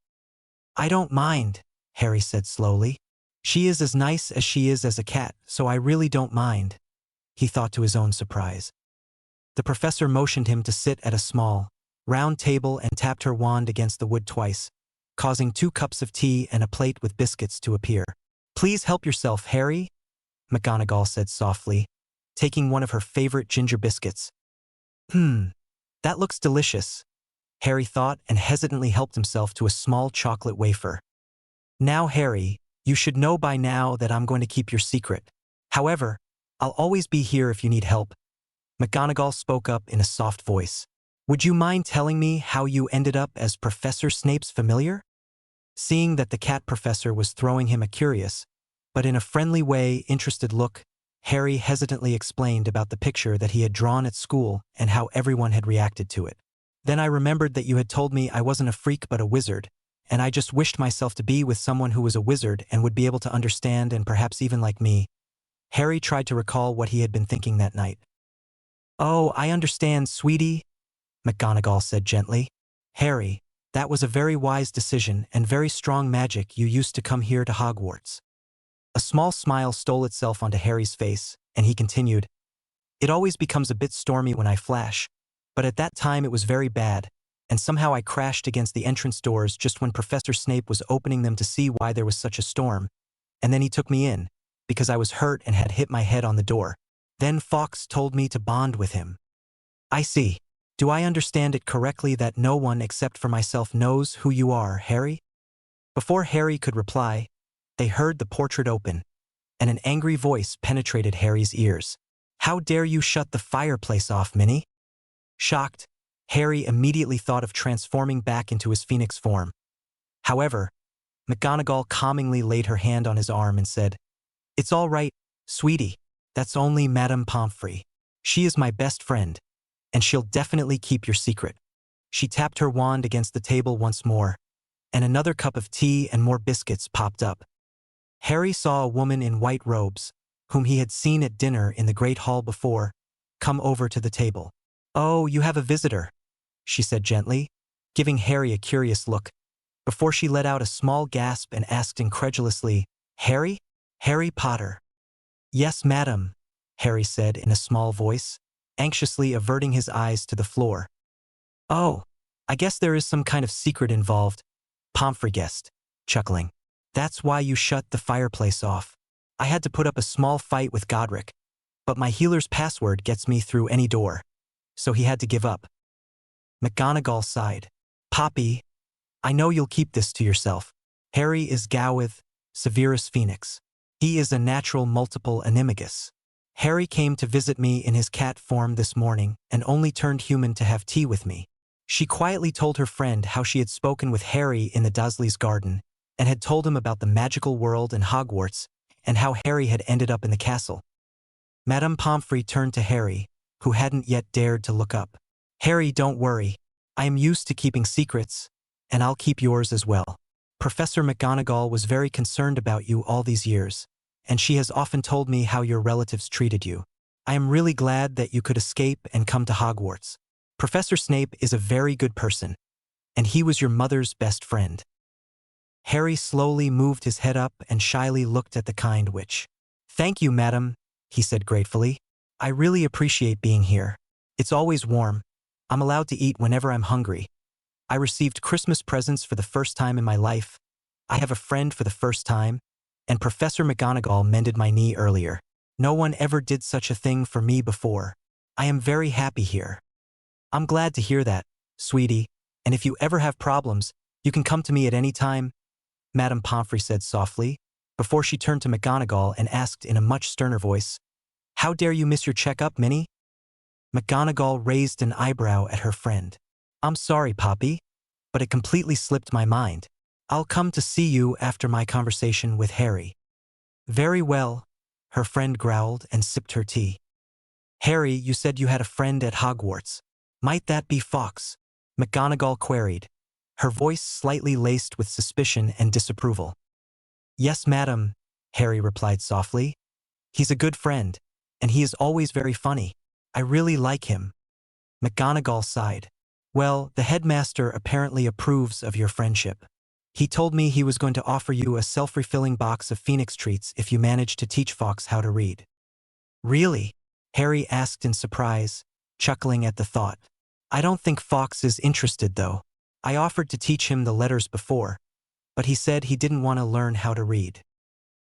I don't mind, Harry said slowly. She is as nice as she is as a cat, so I really don't mind, he thought to his own surprise. The professor motioned him to sit at a small, round table and tapped her wand against the wood twice, causing 2 cups of tea and a plate with biscuits to appear. Please help yourself, Harry, McGonagall said softly, taking one of her favorite ginger biscuits. That looks delicious, Harry thought and hesitantly helped himself to a small chocolate wafer. Now, Harry, you should know by now that I'm going to keep your secret. However, I'll always be here if you need help. McGonagall spoke up in a soft voice. Would you mind telling me how you ended up as Professor Snape's familiar? Seeing that the cat professor was throwing him a curious, but in a friendly way, interested look, Harry hesitantly explained about the picture that he had drawn at school and how everyone had reacted to it. Then I remembered that you had told me I wasn't a freak but a wizard, and I just wished myself to be with someone who was a wizard and would be able to understand and perhaps even like me. Harry tried to recall what he had been thinking that night. Oh, I understand, sweetie, McGonagall said gently. Harry, that was a very wise decision and very strong magic you used to come here to Hogwarts. A small smile stole itself onto Harry's face, and he continued, It always becomes a bit stormy when I flash, but at that time it was very bad, and somehow I crashed against the entrance doors just when Professor Snape was opening them to see why there was such a storm, and then he took me in, because I was hurt and had hit my head on the door. Then Fawkes told me to bond with him. I see. Do I understand it correctly that no one except for myself knows who you are, Harry? Before Harry could reply, they heard the portrait open, and an angry voice penetrated Harry's ears. How dare you shut the fireplace off, Minnie? Shocked, Harry immediately thought of transforming back into his phoenix form. However, McGonagall calmingly laid her hand on his arm and said, "It's all right, sweetie. That's only Madame Pomfrey. She is my best friend, and she'll definitely keep your secret." She tapped her wand against the table once more, and another cup of tea and more biscuits popped up. Harry saw a woman in white robes, whom he had seen at dinner in the Great Hall before, come over to the table. "Oh, you have a visitor," she said gently, giving Harry a curious look, before she let out a small gasp and asked incredulously, "Harry? Harry Potter?" "Yes, madam," Harry said in a small voice, anxiously averting his eyes to the floor. "Oh, I guess there is some kind of secret involved," Pomfrey guessed, chuckling. "That's why you shut the fireplace off. I had to put up a small fight with Godric, but my healer's password gets me through any door, so he had to give up." McGonagall sighed. "Poppy, I know you'll keep this to yourself. Harry is Gowith, Severus Phoenix. He is a natural multiple Animagus. Harry came to visit me in his cat form this morning and only turned human to have tea with me." She quietly told her friend how she had spoken with Harry in the Dursleys' garden and had told him about the magical world and Hogwarts and how Harry had ended up in the castle. Madame Pomfrey turned to Harry, who hadn't yet dared to look up. "Harry, don't worry. I am used to keeping secrets, and I'll keep yours as well. Professor McGonagall was very concerned about you all these years, and she has often told me how your relatives treated you. I am really glad that you could escape and come to Hogwarts. Professor Snape is a very good person, and he was your mother's best friend." Harry slowly moved his head up and shyly looked at the kind witch. "Thank you, madam," he said gratefully. "I really appreciate being here. It's always warm. I'm allowed to eat whenever I'm hungry. I received Christmas presents for the first time in my life. I have a friend for the first time, and Professor McGonagall mended my knee earlier. No one ever did such a thing for me before. I am very happy here." "I'm glad to hear that, sweetie, and if you ever have problems, you can come to me at any time," Madame Pomfrey said softly, before she turned to McGonagall and asked in a much sterner voice, "How dare you miss your checkup, Minnie?" McGonagall raised an eyebrow at her friend. "I'm sorry, Poppy, but it completely slipped my mind. I'll come to see you after my conversation with Harry." "Very well," her friend growled and sipped her tea. "Harry, you said you had a friend at Hogwarts. Might that be Fawkes?" McGonagall queried, her voice slightly laced with suspicion and disapproval. "Yes, madam," Harry replied softly. "He's a good friend, and he is always very funny. I really like him." McGonagall sighed. "Well, the headmaster apparently approves of your friendship. He told me he was going to offer you a self-refilling box of Phoenix treats if you managed to teach Fawkes how to read." "Really?" Harry asked in surprise, chuckling at the thought. "I don't think Fawkes is interested, though. I offered to teach him the letters before, but he said he didn't want to learn how to read."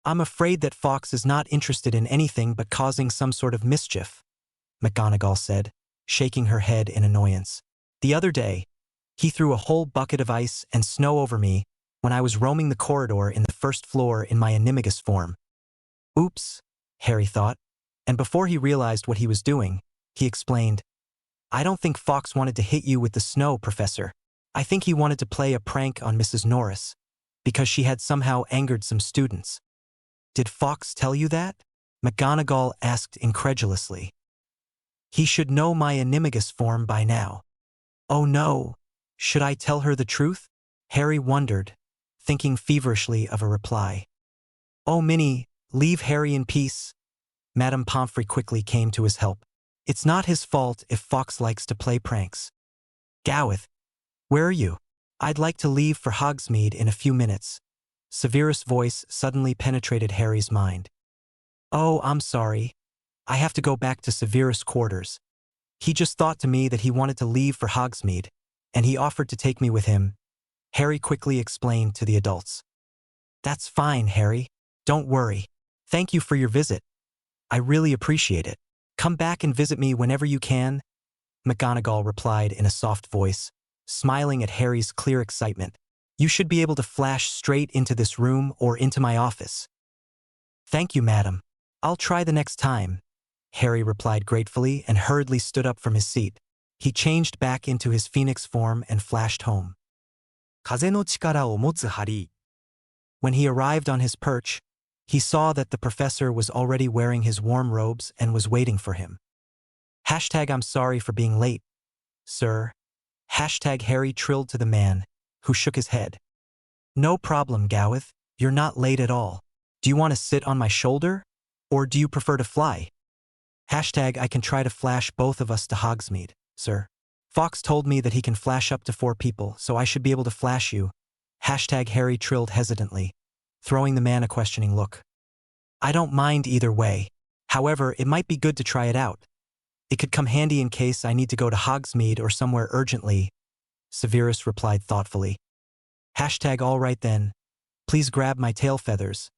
"I'm afraid that Fawkes is not interested in anything but causing some sort of mischief," McGonagall said, shaking her head in annoyance. "The other day, he threw a whole bucket of ice and snow over me when I was roaming the corridor in the first floor in my Animagus form." "Oops," Harry thought, and before he realized what he was doing, he explained, "I don't think Fawkes wanted to hit you with the snow, Professor. I think he wanted to play a prank on Mrs. Norris, because she had somehow angered some students." "Did Fawkes tell you that?" McGonagall asked incredulously. "He should know my Animagus form by now." "Oh no, should I tell her the truth?" Harry wondered, thinking feverishly of a reply. "Oh, Minnie, leave Harry in peace." Madame Pomfrey quickly came to his help. "It's not his fault if Fawkes likes to play pranks. Gowith, where are you? I'd like to leave for Hogsmeade in a few minutes." Severus' voice suddenly penetrated Harry's mind. "Oh, I'm sorry. I have to go back to Severus' quarters. He just thought to me that he wanted to leave for Hogsmeade, and he offered to take me with him," Harry quickly explained to the adults. "That's fine, Harry. Don't worry. Thank you for your visit. I really appreciate it. Come back and visit me whenever you can," McGonagall replied in a soft voice, smiling at Harry's clear excitement. "You should be able to flash straight into this room or into my office." "Thank you, madam. I'll try the next time," Harry replied gratefully and hurriedly stood up from his seat. He changed back into his phoenix form and flashed home. 風の力を持つハリー。When he arrived on his perch, he saw that the professor was already wearing his warm robes and was waiting for him. Hashtag I'm sorry for being late, sir. Hashtag Harry trilled to the man, who shook his head. No problem, Gowith. You're not late at all. Do you want to sit on my shoulder? Or do you prefer to fly? Hashtag I can try to flash both of us to Hogsmeade, sir. Fox told me that he can flash up to 4 people, so I should be able to flash you. Hashtag Harry trilled hesitantly, throwing the man a questioning look. I don't mind either way. However, it might be good to try it out. It could come handy in case I need to go to Hogsmeade or somewhere urgently, Severus replied thoughtfully. Hashtag all right then. Please grab my tail feathers.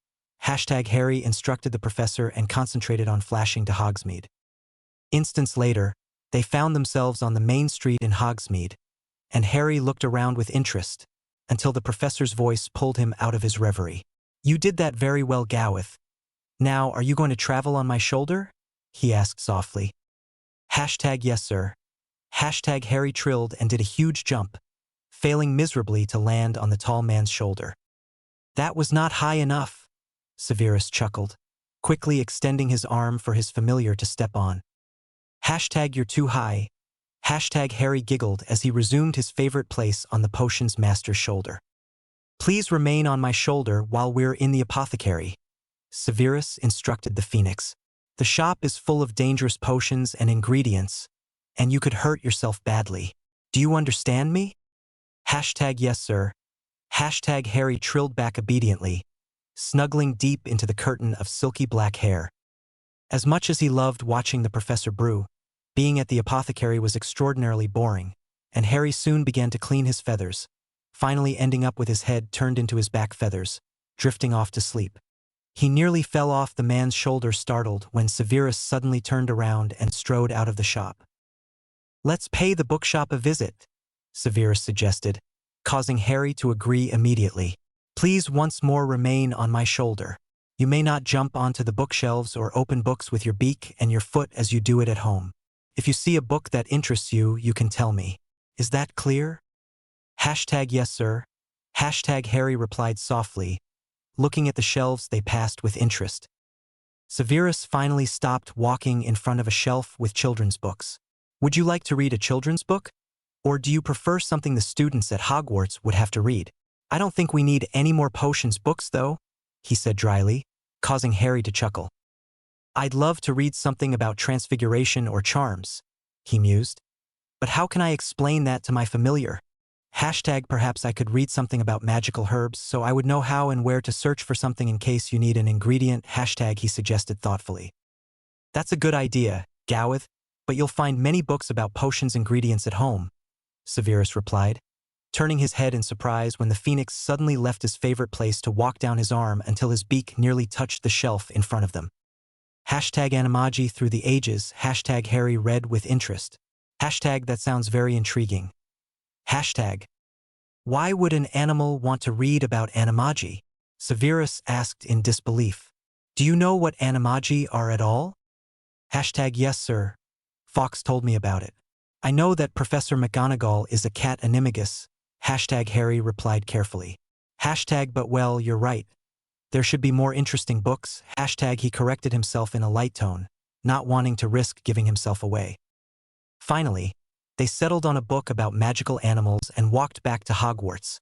Hashtag Harry instructed the professor and concentrated on flashing to Hogsmeade. Instants later, they found themselves on the main street in Hogsmeade, and Harry looked around with interest, until the professor's voice pulled him out of his reverie. You did that very well, Gowith. Now, are you going to travel on my shoulder? He asked softly. Hashtag yes, sir. Hashtag Harry trilled and did a huge jump, failing miserably to land on the tall man's shoulder. That was not high enough, Severus chuckled, quickly extending his arm for his familiar to step on. Hashtag you're too high. Hashtag Harry giggled as he resumed his favorite place on the potion's master's shoulder. Please remain on my shoulder while we're in the apothecary, Severus instructed the phoenix. The shop is full of dangerous potions and ingredients, and you could hurt yourself badly. Do you understand me? Hashtag yes, sir. Hashtag Harry trilled back obediently, snuggling deep into the curtain of silky black hair. As much as he loved watching the professor brew, being at the apothecary was extraordinarily boring, and Harry soon began to clean his feathers, finally ending up with his head turned into his back feathers, drifting off to sleep. He nearly fell off the man's shoulder startled when Severus suddenly turned around and strode out of the shop. Let's pay the bookshop a visit, Severus suggested, causing Harry to agree immediately. Please once more remain on my shoulder. You may not jump onto the bookshelves or open books with your beak and your foot as you do it at home. If you see a book that interests you, you can tell me. Is that clear? Hashtag yes, sir. Hashtag Harry replied softly, looking at the shelves they passed with interest. Severus finally stopped walking in front of a shelf with children's books. Would you like to read a children's book? Or do you prefer something the students at Hogwarts would have to read? I don't think we need any more potions books, though, he said dryly, causing Harry to chuckle. I'd love to read something about transfiguration or charms, he mused. But how can I explain that to my familiar? Hashtag perhaps I could read something about magical herbs so I would know how and where to search for something in case you need an ingredient. Hashtag he suggested thoughtfully. That's a good idea, Gowith, but you'll find many books about potions ingredients at home, Severus replied, turning his head in surprise when the phoenix suddenly left his favorite place to walk down his arm until his beak nearly touched the shelf in front of them. Hashtag Animagi through the ages. Hashtag Harry read with interest. Hashtag that sounds very intriguing. Hashtag why would an animal want to read about animagi? Severus asked in disbelief. Do you know what animagi are at all? Hashtag yes, sir. Fox told me about it. I know that Professor McGonagall is a cat animagus. Hashtag Harry replied carefully. Hashtag but well, you're right. There should be more interesting books. Hashtag he corrected himself in a light tone, not wanting to risk giving himself away. Finally, they settled on a book about magical animals and walked back to Hogwarts,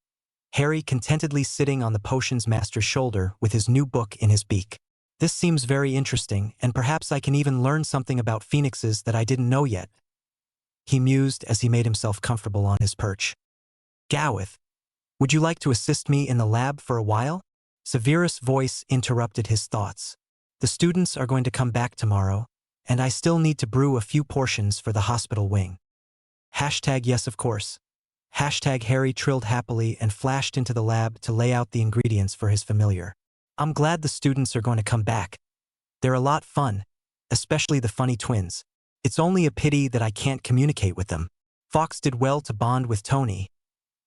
Harry contentedly sitting on the potions master's shoulder with his new book in his beak. This seems very interesting, and perhaps I can even learn something about phoenixes that I didn't know yet, he mused as he made himself comfortable on his perch. Gowith, would you like to assist me in the lab for a while? Severus' voice interrupted his thoughts. The students are going to come back tomorrow, and I still need to brew a few portions for the hospital wing. Hashtag yes, of course. Hashtag Harry trilled happily and flashed into the lab to lay out the ingredients for his familiar. I'm glad the students are going to come back. They're a lot fun, especially the funny twins. It's only a pity that I can't communicate with them. Fox did well to bond with Tony.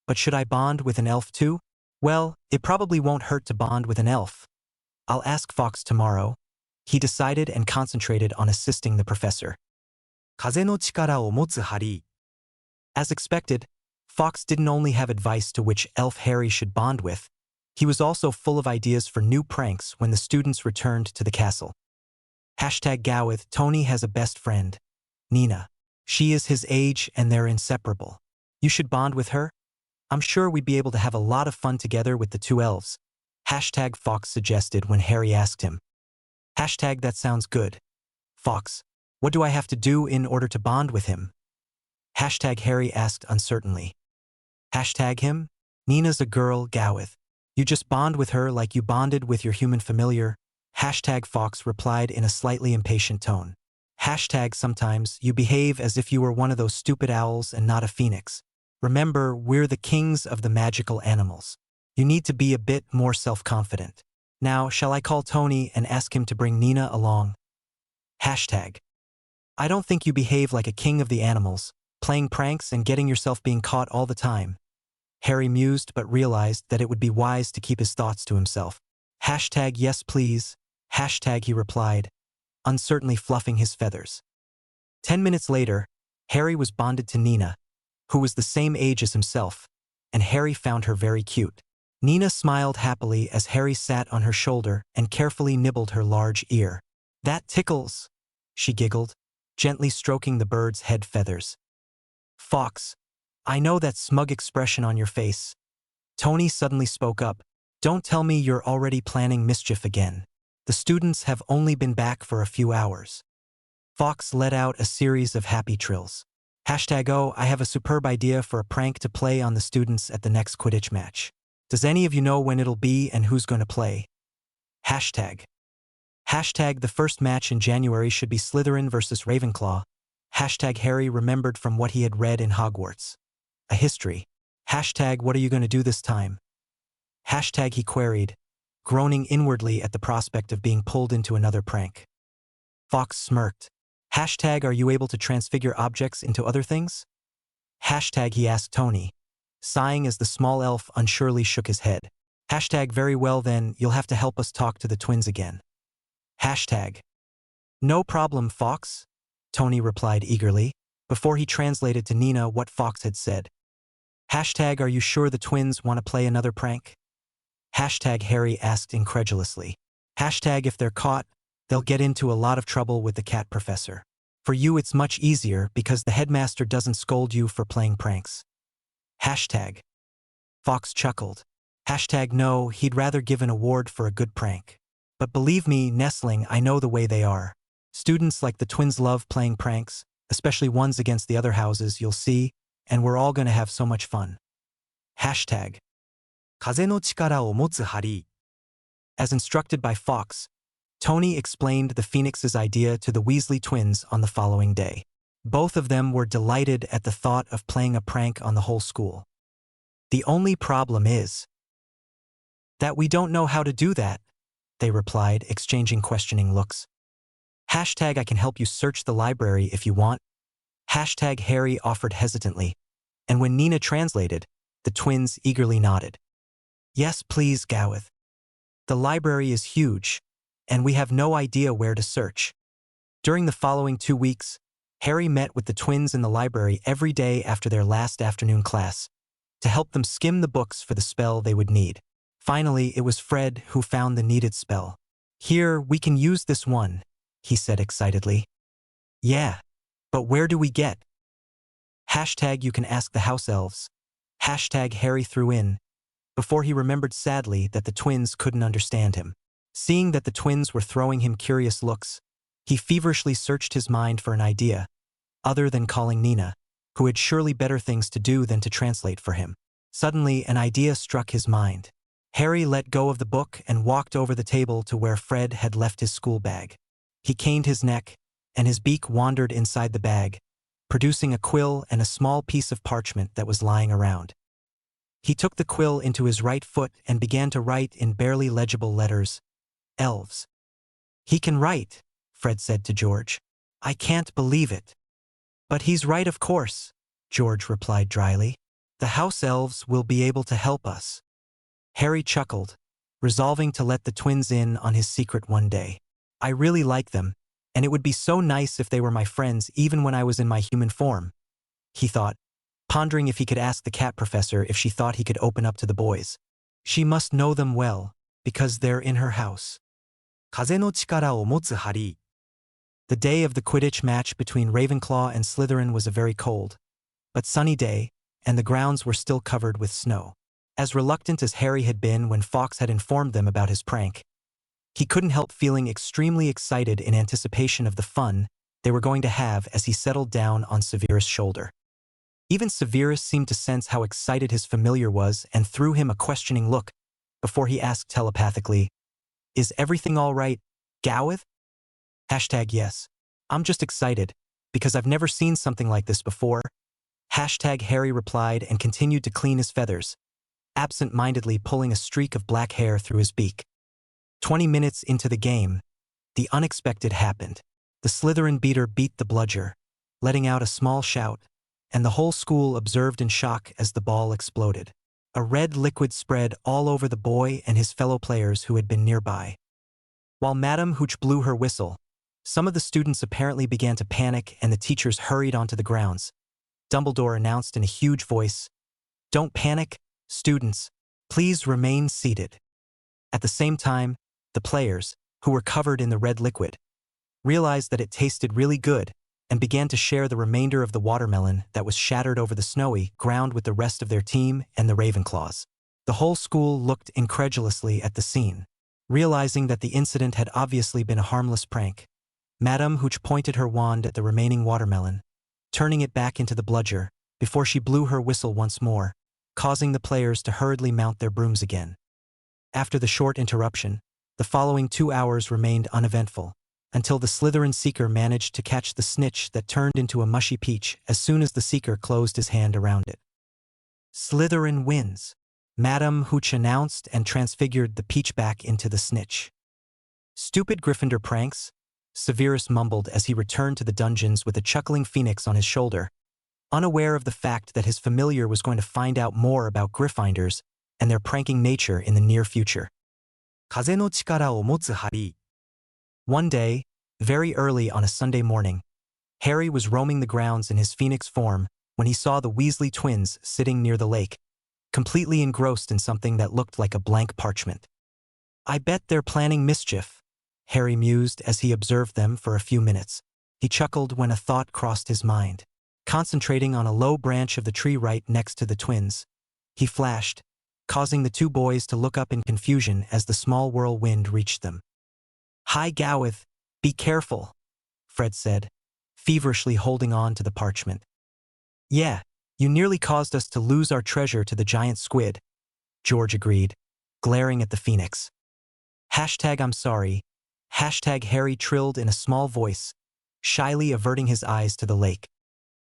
But should I bond with an elf too? Well, it probably won't hurt to bond with an elf. I'll ask Fox tomorrow, he decided and concentrated on assisting the professor. 風の力を持つハリー。As expected, Fox didn't only have advice to which elf Harry should bond with, he was also full of ideas for new pranks when the students returned to the castle. #Gowith, Tony has a best friend, Nina. She is his age and they're inseparable. You should bond with her? I'm sure we'd be able to have a lot of fun together with the two elves. Fox suggested when Harry asked him. That sounds good. Fox, what do I have to do in order to bond with him? Harry asked uncertainly. Him? Nina's a girl, Gowith. You just bond with her like you bonded with your human familiar. Fox replied in a slightly impatient tone. Sometimes you behave as if you were one of those stupid owls and not a phoenix. Remember, we're the kings of the magical animals. You need to be a bit more self-confident. Now, shall I call Tony and ask him to bring Nina along? I don't think you behave like a king of the animals, playing pranks and getting yourself being caught all the time. Harry mused but realized that it would be wise to keep his thoughts to himself. Yes please. He replied, uncertainly fluffing his feathers. 10 minutes later, Harry was bonded to Nina, who was the same age as himself, and Harry found her very cute. Nina smiled happily as Harry sat on her shoulder and carefully nibbled her large ear. That tickles, she giggled, gently stroking the bird's head feathers. Fox, I know that smug expression on your face. Tony suddenly spoke up. Don't tell me you're already planning mischief again. The students have only been back for a few hours. Fox let out a series of happy trills. Oh, I have a superb idea for a prank to play on the students at the next Quidditch match. Does any of you know when it'll be and who's going to play? The first match in January should be Slytherin versus Ravenclaw. Harry remembered from what he had read in Hogwarts. A history. What are you going to do this time? He queried, groaning inwardly at the prospect of being pulled into another prank. Fox smirked. Are you able to transfigure objects into other things? He asked Tony, sighing as the small elf unsurely shook his head. Very well then, you'll have to help us talk to the twins again. No problem, Fox, Tony replied eagerly, before he translated to Nina what Fox had said. Are you sure the twins want to play another prank? Harry asked incredulously. If they're caught, they'll get into a lot of trouble with the cat professor. For you it's much easier because the headmaster doesn't scold you for playing pranks. Fox chuckled. No, he'd rather give an award for a good prank. But believe me, Nestling, I know the way they are. Students like the twins love playing pranks, especially ones against the other houses, you'll see, and we're all going to have so much fun.風の力を持つハリー。As instructed by Fox, Tony explained the Phoenix's idea to the Weasley twins on the following day. Both of them were delighted at the thought of playing a prank on the whole school. The only problem is that we don't know how to do that, they replied, exchanging questioning looks. I can help you search the library if you want. Harry offered hesitantly, and when Nina translated, the twins eagerly nodded. Yes, please, Gowith. The library is huge, and we have no idea where to search. During the following 2 weeks, Harry met with the twins in the library every day after their last afternoon class, to help them skim the books for the spell they would need. Finally, it was Fred who found the needed spell. Here, we can use this one, he said excitedly. Yeah, but where do we get? You can ask the house elves. Harry threw in, before he remembered sadly that the twins couldn't understand him. Seeing that the twins were throwing him curious looks, he feverishly searched his mind for an idea, other than calling Nina, who had surely better things to do than to translate for him. Suddenly, an idea struck his mind. Harry let go of the book and walked over the table to where Fred had left his school bag. He caned his neck, and his beak wandered inside the bag, producing a quill and a small piece of parchment that was lying around. He took the quill into his right foot and began to write in barely legible letters, Elves. He can write, Fred said to George. I can't believe it. But he's right, of course, George replied dryly. The house elves will be able to help us. Harry chuckled, resolving to let the twins in on his secret one day. I really like them, and it would be so nice if they were my friends even when I was in my human form, he thought, pondering if he could ask the cat professor if she thought he could open up to the boys. She must know them well, because they're in her house. 風の力を持つハリー。The day of the Quidditch match between Ravenclaw and Slytherin was a very cold, but sunny day, and the grounds were still covered with snow. As reluctant as Harry had been when Fawkes had informed them about his prank, he couldn't help feeling extremely excited in anticipation of the fun they were going to have as he settled down on Severus' shoulder. Even Severus seemed to sense how excited his familiar was and threw him a questioning look before he asked telepathically, "Is everything all right, Gowith?" #yes. I'm just excited, because I've never seen something like this before. Harry replied and continued to clean his feathers, absent-mindedly pulling a streak of black hair through his beak. 20 minutes into the game, the unexpected happened. The Slytherin beater beat the bludger, letting out a small shout, and the whole school observed in shock as the ball exploded. A red liquid spread all over the boy and his fellow players who had been nearby. While Madame Hooch blew her whistle, some of the students apparently began to panic and the teachers hurried onto the grounds. Dumbledore announced in a huge voice, "Don't panic, students. Please remain seated." At the same time, the players, who were covered in the red liquid, realized that it tasted really good and began to share the remainder of the watermelon that was shattered over the snowy ground with the rest of their team and the Ravenclaws. The whole school looked incredulously at the scene, realizing that the incident had obviously been a harmless prank. Madame Hooch pointed her wand at the remaining watermelon, turning it back into the bludger before she blew her whistle once more, causing the players to hurriedly mount their brooms again. After the short interruption, the following 2 hours remained uneventful, until the Slytherin Seeker managed to catch the snitch that turned into a mushy peach as soon as the Seeker closed his hand around it. "Slytherin wins," Madame Hooch announced and transfigured the peach back into the snitch. "Stupid Gryffindor pranks," Severus mumbled as he returned to the dungeons with a chuckling phoenix on his shoulder, unaware of the fact that his familiar was going to find out more about Gryffindors and their pranking nature in the near future. 風の力を持つハリー。One day, very early on a Sunday morning, Harry was roaming the grounds in his phoenix form when he saw the Weasley twins sitting near the lake, completely engrossed in something that looked like a blank parchment. "I bet they're planning mischief," Harry mused as he observed them for a few minutes. He chuckled when a thought crossed his mind. Concentrating on a low branch of the tree right next to the twins, he flashed, causing the two boys to look up in confusion as the small whirlwind reached them. "Hi, Gowith, be careful," Fred said, feverishly holding on to the parchment. "Yeah, you nearly caused us to lose our treasure to the giant squid," George agreed, glaring at the phoenix. "I'm sorry," Harry trilled in a small voice, shyly averting his eyes to the lake.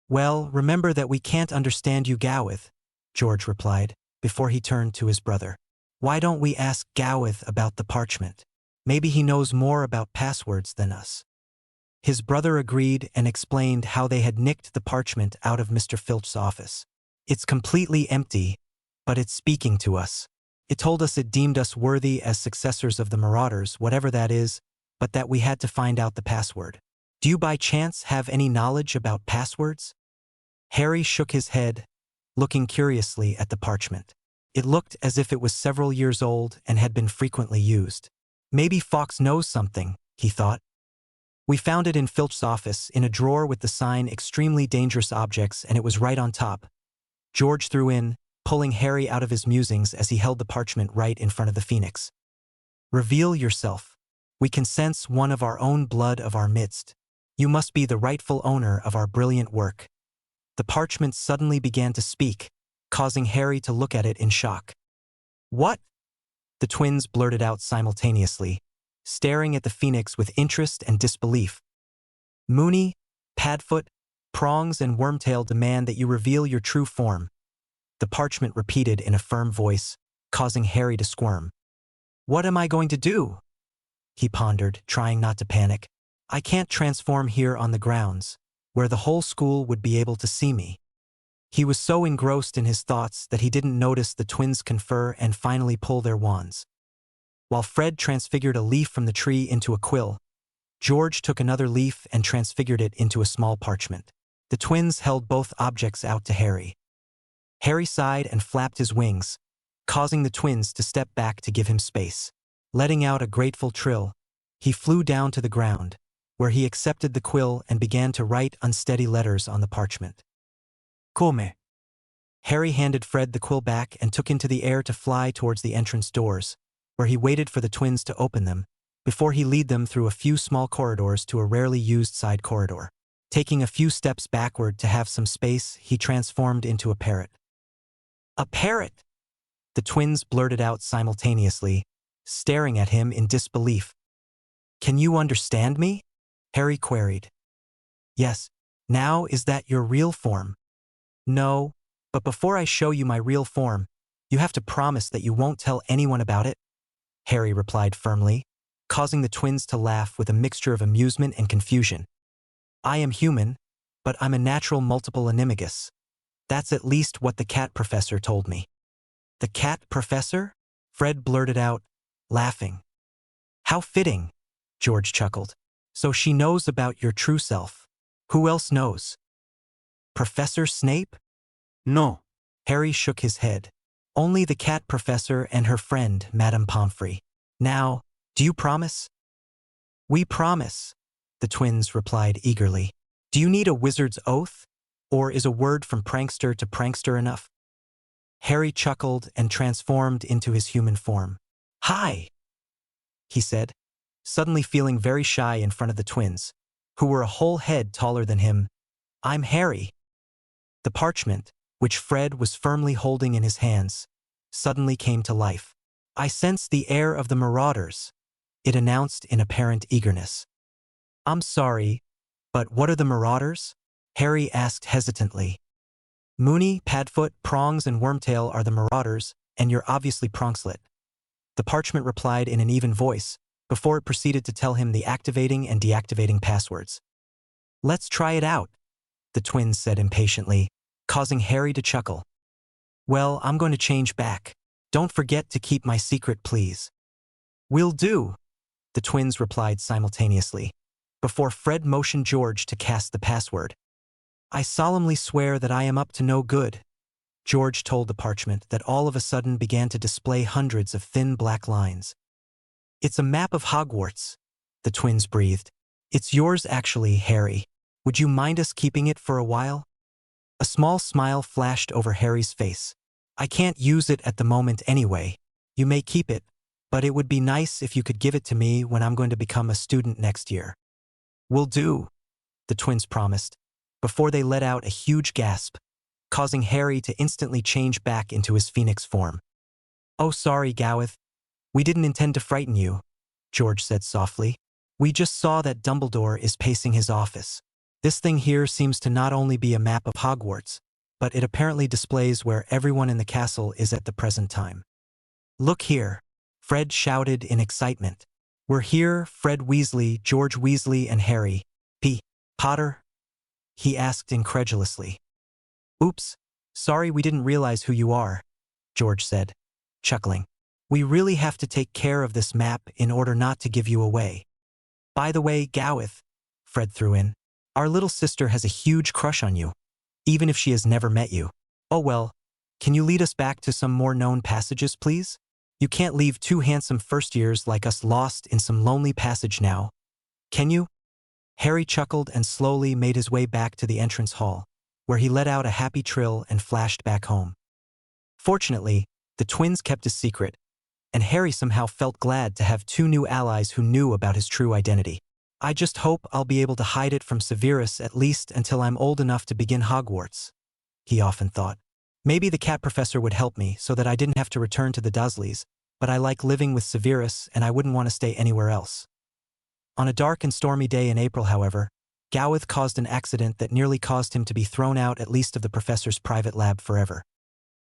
"Well, remember that we can't understand you, Gowith," George replied, before he turned to his brother. "Why don't we ask Gowith about the parchment? Maybe he knows more about passwords than us." His brother agreed and explained how they had nicked the parchment out of Mr. Filch's office. "It's completely empty, but it's speaking to us. It told us it deemed us worthy as successors of the Marauders, whatever that is, but that we had to find out the password. Do you by chance have any knowledge about passwords?" Harry shook his head, looking curiously at the parchment. It looked as if it was several years old and had been frequently used. "Maybe Fawkes knows something," he thought. "We found it in Filch's office in a drawer with the sign Extremely Dangerous Objects, and it was right on top," George threw in, pulling Harry out of his musings as he held the parchment right in front of the phoenix. "Reveal yourself. We can sense one of our own blood of our midst. You must be the rightful owner of our brilliant work." The parchment suddenly began to speak, causing Harry to look at it in shock. "What?" the twins blurted out simultaneously, staring at the phoenix with interest and disbelief. "Moony, Padfoot, Prongs, and Wormtail demand that you reveal your true form," the parchment repeated in a firm voice, causing Harry to squirm. "What am I going to do?" he pondered, trying not to panic. "I can't transform here on the grounds, where the whole school would be able to see me." He was so engrossed in his thoughts that he didn't notice the twins confer and finally pull their wands. While Fred transfigured a leaf from the tree into a quill, George took another leaf and transfigured it into a small parchment. The twins held both objects out to Harry. Harry sighed and flapped his wings, causing the twins to step back to give him space. Letting out a grateful trill, he flew down to the ground, where he accepted the quill and began to write unsteady letters on the parchment. Come. Harry handed Fred the quill back and took into the air to fly towards the entrance doors, where he waited for the twins to open them, before he led them through a few small corridors to a rarely used side corridor. Taking a few steps backward to have some space, he transformed into a parrot. A parrot! The twins blurted out simultaneously, staring at him in disbelief. Can you understand me? Harry queried. Yes. Now is that your real form? No, but before I show you my real form, you have to promise that you won't tell anyone about it, Harry replied firmly, causing the twins to laugh with a mixture of amusement and confusion. I am human, but I'm a natural multiple animagus. That's at least what the cat professor told me. The cat professor? Fred blurted out, laughing. How fitting, George chuckled. So she knows about your true self. Who else knows? Professor Snape? No. Harry shook his head. Only the cat professor and her friend, Madame Pomfrey. Now, do you promise? We promise, the twins replied eagerly. Do you need a wizard's oath? Or is a word from prankster to prankster enough? Harry chuckled and transformed into his human form. Hi, he said, suddenly feeling very shy in front of the twins, who were a whole head taller than him. I'm Harry. The parchment, which Fred was firmly holding in his hands, suddenly came to life. I sense the air of the Marauders, it announced in apparent eagerness. I'm sorry, but what are the Marauders? Harry asked hesitantly. Moony, Padfoot, Prongs, and Wormtail are the Marauders, and you're obviously Pronkslet. The parchment replied in an even voice, before it proceeded to tell him the activating and deactivating passwords. Let's try it out, the twins said impatiently, causing Harry to chuckle. Well, I'm going to change back. Don't forget to keep my secret, please. Will do, the twins replied simultaneously, before Fred motioned George to cast the password. I solemnly swear that I am up to no good, George told the parchment that all of a sudden began to display hundreds of thin black lines. It's a map of Hogwarts, the twins breathed. It's yours actually, Harry. Would you mind us keeping it for a while? A small smile flashed over Harry's face. I can't use it at the moment anyway. You may keep it, but it would be nice if you could give it to me when I'm going to become a student next year. Will do, the twins promised, before they let out a huge gasp, causing Harry to instantly change back into his phoenix form. Oh, sorry, Gowith. We didn't intend to frighten you, George said softly. We just saw that Dumbledore is pacing his office. This thing here seems to not only be a map of Hogwarts, but it apparently displays where everyone in the castle is at the present time. Look here, Fred shouted in excitement. We're here, Fred Weasley, George Weasley, and Harry. Potter? He asked incredulously. Oops, sorry we didn't realize who you are, George said, chuckling. We really have to take care of this map in order not to give you away. By the way, Gowith, Fred threw in, our little sister has a huge crush on you, even if she has never met you. Oh well, can you lead us back to some more known passages, please? You can't leave two handsome first years like us lost in some lonely passage now, can you? Harry chuckled and slowly made his way back to the entrance hall, where he let out a happy trill and flashed back home. Fortunately, the twins kept his secret, and Harry somehow felt glad to have two new allies who knew about his true identity. I just hope I'll be able to hide it from Severus at least until I'm old enough to begin Hogwarts, he often thought. Maybe the cat professor would help me so that I didn't have to return to the Dursleys, but I like living with Severus and I wouldn't want to stay anywhere else. On a dark and stormy day in April, however, Gowith caused an accident that nearly caused him to be thrown out at least of the professor's private lab forever.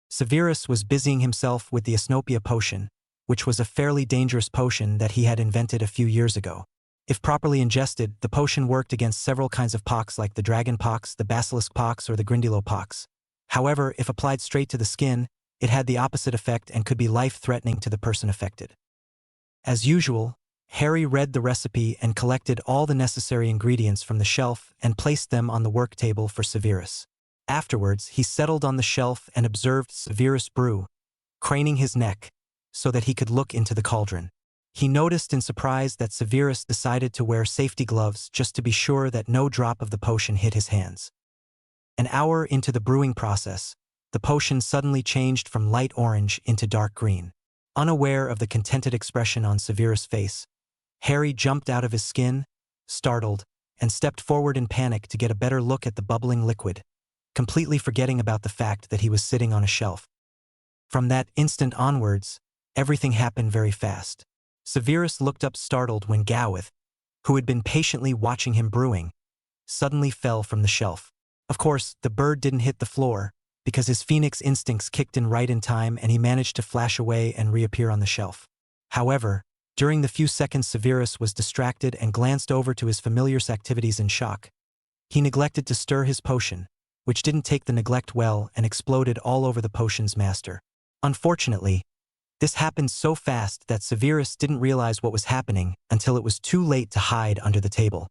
Severus was busying himself with the Asnopia potion, which was a fairly dangerous potion that he had invented a few years ago. If properly ingested, the potion worked against several kinds of pox like the dragon pox, the basilisk pox, or the Grindylow pox. However, if applied straight to the skin, it had the opposite effect and could be life-threatening to the person affected. As usual, Harry read the recipe and collected all the necessary ingredients from the shelf and placed them on the work table for Severus. Afterwards, he settled on the shelf and observed Severus brew, craning his neck so that he could look into the cauldron. He noticed in surprise that Severus decided to wear safety gloves just to be sure that no drop of the potion hit his hands. An hour into the brewing process, the potion suddenly changed from light orange into dark green. Unaware of the contented expression on Severus' face, Harry jumped out of his skin, startled, and stepped forward in panic to get a better look at the bubbling liquid, completely forgetting about the fact that he was sitting on a shelf. From that instant onwards, everything happened very fast. Severus looked up startled when Gowith, who had been patiently watching him brewing, suddenly fell from the shelf. Of course, the bird didn't hit the floor, because his phoenix instincts kicked in right in time and he managed to flash away and reappear on the shelf. However, during the few seconds Severus was distracted and glanced over to his familiar's activities in shock. He neglected to stir his potion, which didn't take the neglect well and exploded all over the potion's master. Unfortunately, this happened so fast that Severus didn't realize what was happening until it was too late to hide under the table.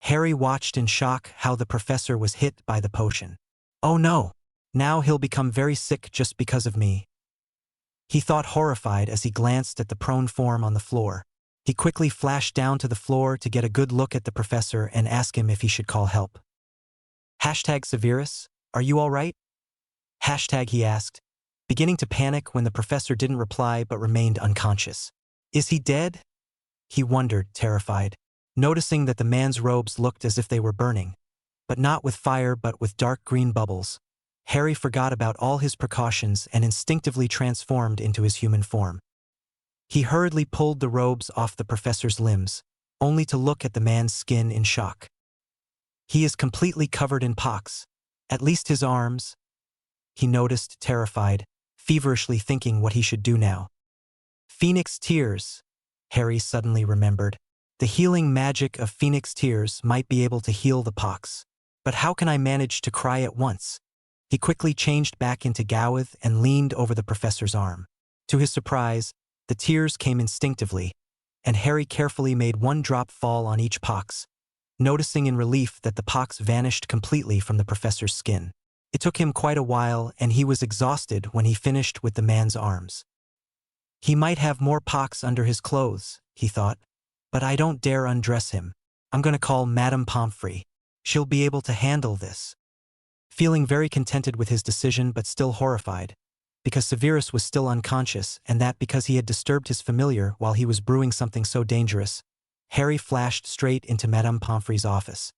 Harry watched in shock how the professor was hit by the potion. "Oh no! Now he'll become very sick just because of me," he thought, horrified as he glanced at the prone form on the floor. He quickly flashed down to the floor to get a good look at the professor and ask him if he should call help. "Severus, are you all right?" He asked, beginning to panic when the professor didn't reply but remained unconscious. "Is he dead?" he wondered, terrified, noticing that the man's robes looked as if they were burning, but not with fire but with dark green bubbles. Harry forgot about all his precautions and instinctively transformed into his human form. He hurriedly pulled the robes off the professor's limbs, only to look at the man's skin in shock. "He is completely covered in pox, at least his arms," he noticed, terrified, feverishly thinking what he should do now. Phoenix tears, Harry suddenly remembered. The healing magic of Phoenix tears might be able to heal the pox. But how can I manage to cry at once? He quickly changed back into Gowith and leaned over the professor's arm. To his surprise, the tears came instinctively, and Harry carefully made one drop fall on each pox, noticing in relief that the pox vanished completely from the professor's skin. It took him quite a while and he was exhausted when he finished with the man's arms. He might have more pox under his clothes, he thought, but I don't dare undress him. I'm going to call Madame Pomfrey. She'll be able to handle this. Feeling very contented with his decision but still horrified, because Severus was still unconscious and that because he had disturbed his familiar while he was brewing something so dangerous, Harry flashed straight into Madame Pomfrey's office.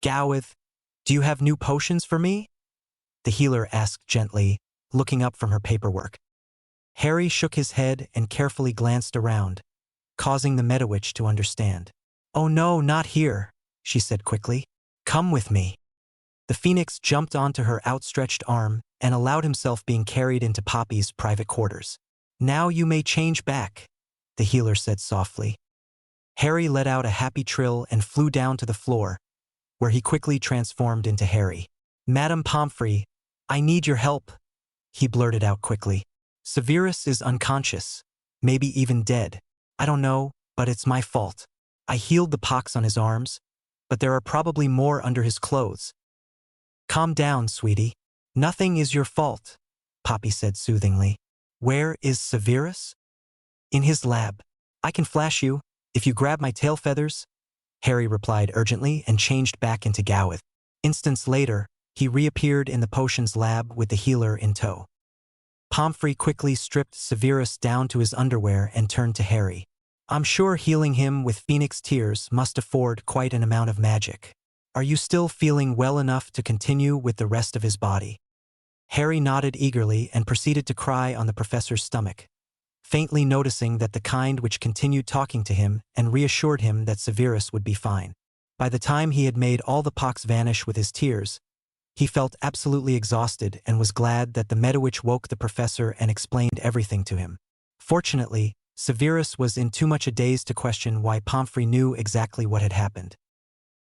"Gowith, do you have new potions for me?" the healer asked gently, looking up from her paperwork. Harry shook his head and carefully glanced around, causing the Medawitch to understand. "Oh no, not here," she said quickly. "Come with me." The phoenix jumped onto her outstretched arm and allowed himself being carried into Poppy's private quarters. "Now you may change back," the healer said softly. Harry let out a happy trill and flew down to the floor, where he quickly transformed into Harry. "Madame Pomfrey, I need your help," he blurted out quickly. "Severus is unconscious, maybe even dead. I don't know, but it's my fault. I healed the pox on his arms, but there are probably more under his clothes." "Calm down, sweetie. Nothing is your fault," Poppy said soothingly. "Where is Severus?" "In his lab. I can flash you, if you grab my tail feathers," Harry replied urgently and changed back into Gowith. Instants later, he reappeared in the potions lab with the healer in tow. Pomfrey quickly stripped Severus down to his underwear and turned to Harry. "I'm sure healing him with Phoenix tears must afford quite an amount of magic. Are you still feeling well enough to continue with the rest of his body?" Harry nodded eagerly and proceeded to cry on the professor's stomach, faintly noticing that the kind which continued talking to him and reassured him that Severus would be fine. By the time he had made all the pox vanish with his tears, he felt absolutely exhausted and was glad that the Medawitch woke the professor and explained everything to him. Fortunately, Severus was in too much a daze to question why Pomfrey knew exactly what had happened.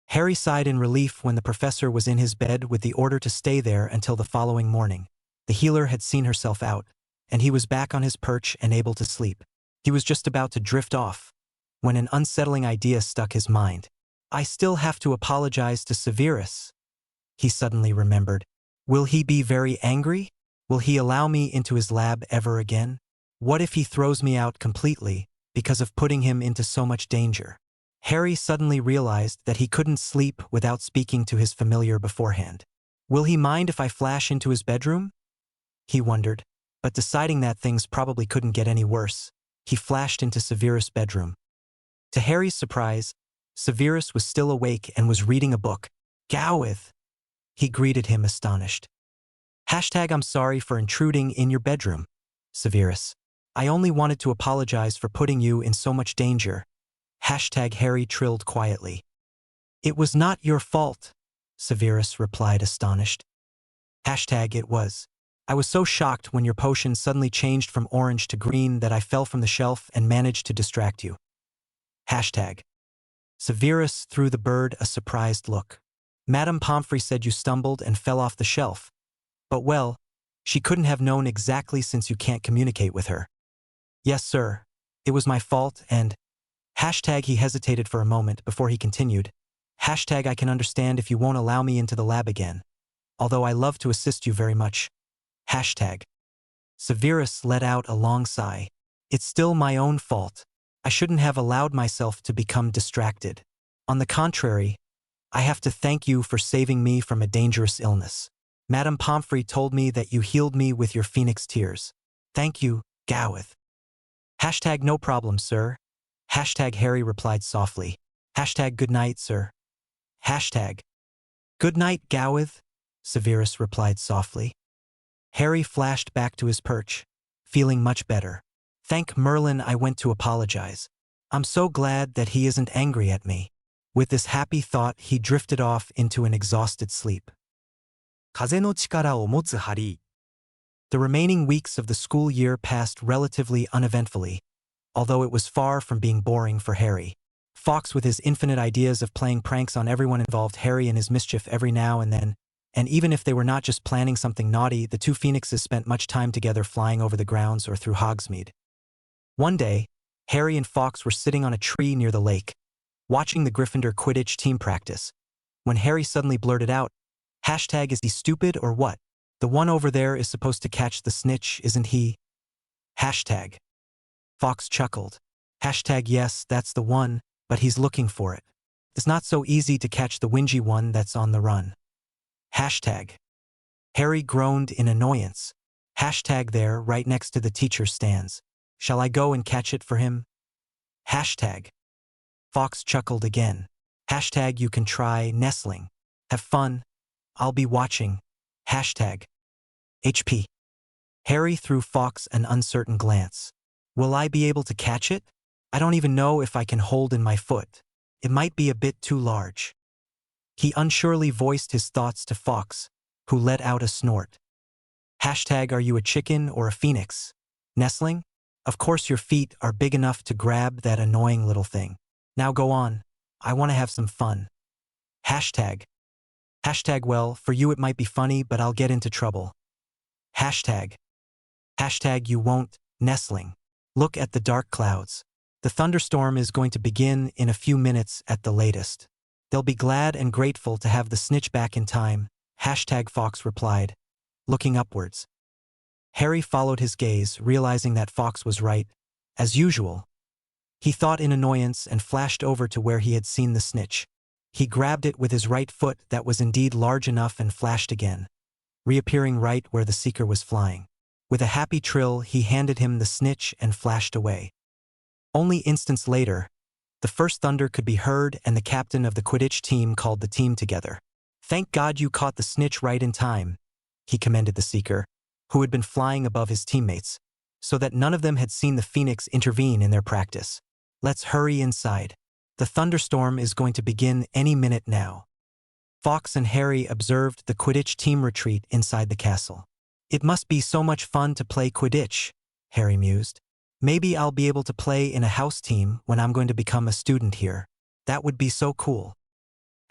Harry sighed in relief when the professor was in his bed with the order to stay there until the following morning. The healer had seen herself out, and he was back on his perch and able to sleep. He was just about to drift off, when an unsettling idea struck his mind. "I still have to apologize to Severus," he suddenly remembered. Will he be very angry? Will he allow me into his lab ever again? What if he throws me out completely because of putting him into so much danger? Harry suddenly realized that he couldn't sleep without speaking to his familiar beforehand. Will he mind if I flash into his bedroom? He wondered, but deciding that things probably couldn't get any worse, he flashed into Severus' bedroom. To Harry's surprise, Severus was still awake and was reading a book. Gowith! He greeted him astonished. I'm sorry for intruding in your bedroom, Severus. I only wanted to apologize for putting you in so much danger. Harry trilled quietly. It was not your fault, Severus replied astonished. It was. I was so shocked when your potion suddenly changed from orange to green that I fell from the shelf and managed to distract you. Severus threw the bird a surprised look. Madame Pomfrey said you stumbled and fell off the shelf. But well, she couldn't have known exactly since you can't communicate with her. Yes, sir. It was my fault and… He hesitated for a moment before he continued. I can understand if you won't allow me into the lab again. Although I love to assist you very much. Severus let out a long sigh. It's still my own fault. I shouldn't have allowed myself to become distracted. On the contrary, I have to thank you for saving me from a dangerous illness. Madame Pomfrey told me that you healed me with your phoenix tears. Thank you, Gowith. No problem, sir. Harry replied softly. Good night, sir. Good night, Gowith, Severus replied softly. Harry flashed back to his perch, feeling much better. Thank Merlin I went to apologize. I'm so glad that he isn't angry at me. With this happy thought, he drifted off into an exhausted sleep. 風の力を持つハリー。The remaining weeks of the school year passed relatively uneventfully, although it was far from being boring for Harry. Fawkes, with his infinite ideas of playing pranks on everyone involved Harry in his mischief every now and then, and even if they were not just planning something naughty, the two phoenixes spent much time together flying over the grounds or through Hogsmeade. One day, Harry and Fawkes were sitting on a tree near the lake, watching the Gryffindor Quidditch team practice, when Harry suddenly blurted out, Is he stupid or what? The one over there is supposed to catch the snitch, isn't he? Fawkes chuckled. Yes, that's the one, but he's looking for it. It's not so easy to catch the whingy one that's on the run. Harry groaned in annoyance. There, right next to the teacher's stands. Shall I go and catch it for him? Fawkes chuckled again. You can try nestling. Have fun. I'll be watching. HP. Harry threw Fawkes an uncertain glance. Will I be able to catch it? I don't even know if I can hold in my foot. It might be a bit too large. He unsurely voiced his thoughts to Fawkes, who let out a snort. Are you a chicken or a phoenix? Nestling? Of course your feet are big enough to grab that annoying little thing. Now go on. I want to have some fun. Well, for you it might be funny, but I'll get into trouble. Hashtag you won't, nestling. Look at the dark clouds. The thunderstorm is going to begin in a few minutes at the latest. They'll be glad and grateful to have the snitch back in time, Fawkes replied, looking upwards. Harry followed his gaze, realizing that Fawkes was right, as usual. He thought in annoyance and flashed over to where he had seen the snitch. He grabbed it with his right foot that was indeed large enough and flashed again, reappearing right where the seeker was flying. With a happy trill, he handed him the snitch and flashed away. Only instants later, the first thunder could be heard and the captain of the Quidditch team called the team together. Thank God you caught the snitch right in time, he commended the seeker, who had been flying above his teammates, so that none of them had seen the phoenix intervene in their practice. Let's hurry inside. The thunderstorm is going to begin any minute now. Fawkes and Harry observed the Quidditch team retreat inside the castle. It must be so much fun to play Quidditch, Harry mused. Maybe I'll be able to play in a house team when I'm going to become a student here. That would be so cool.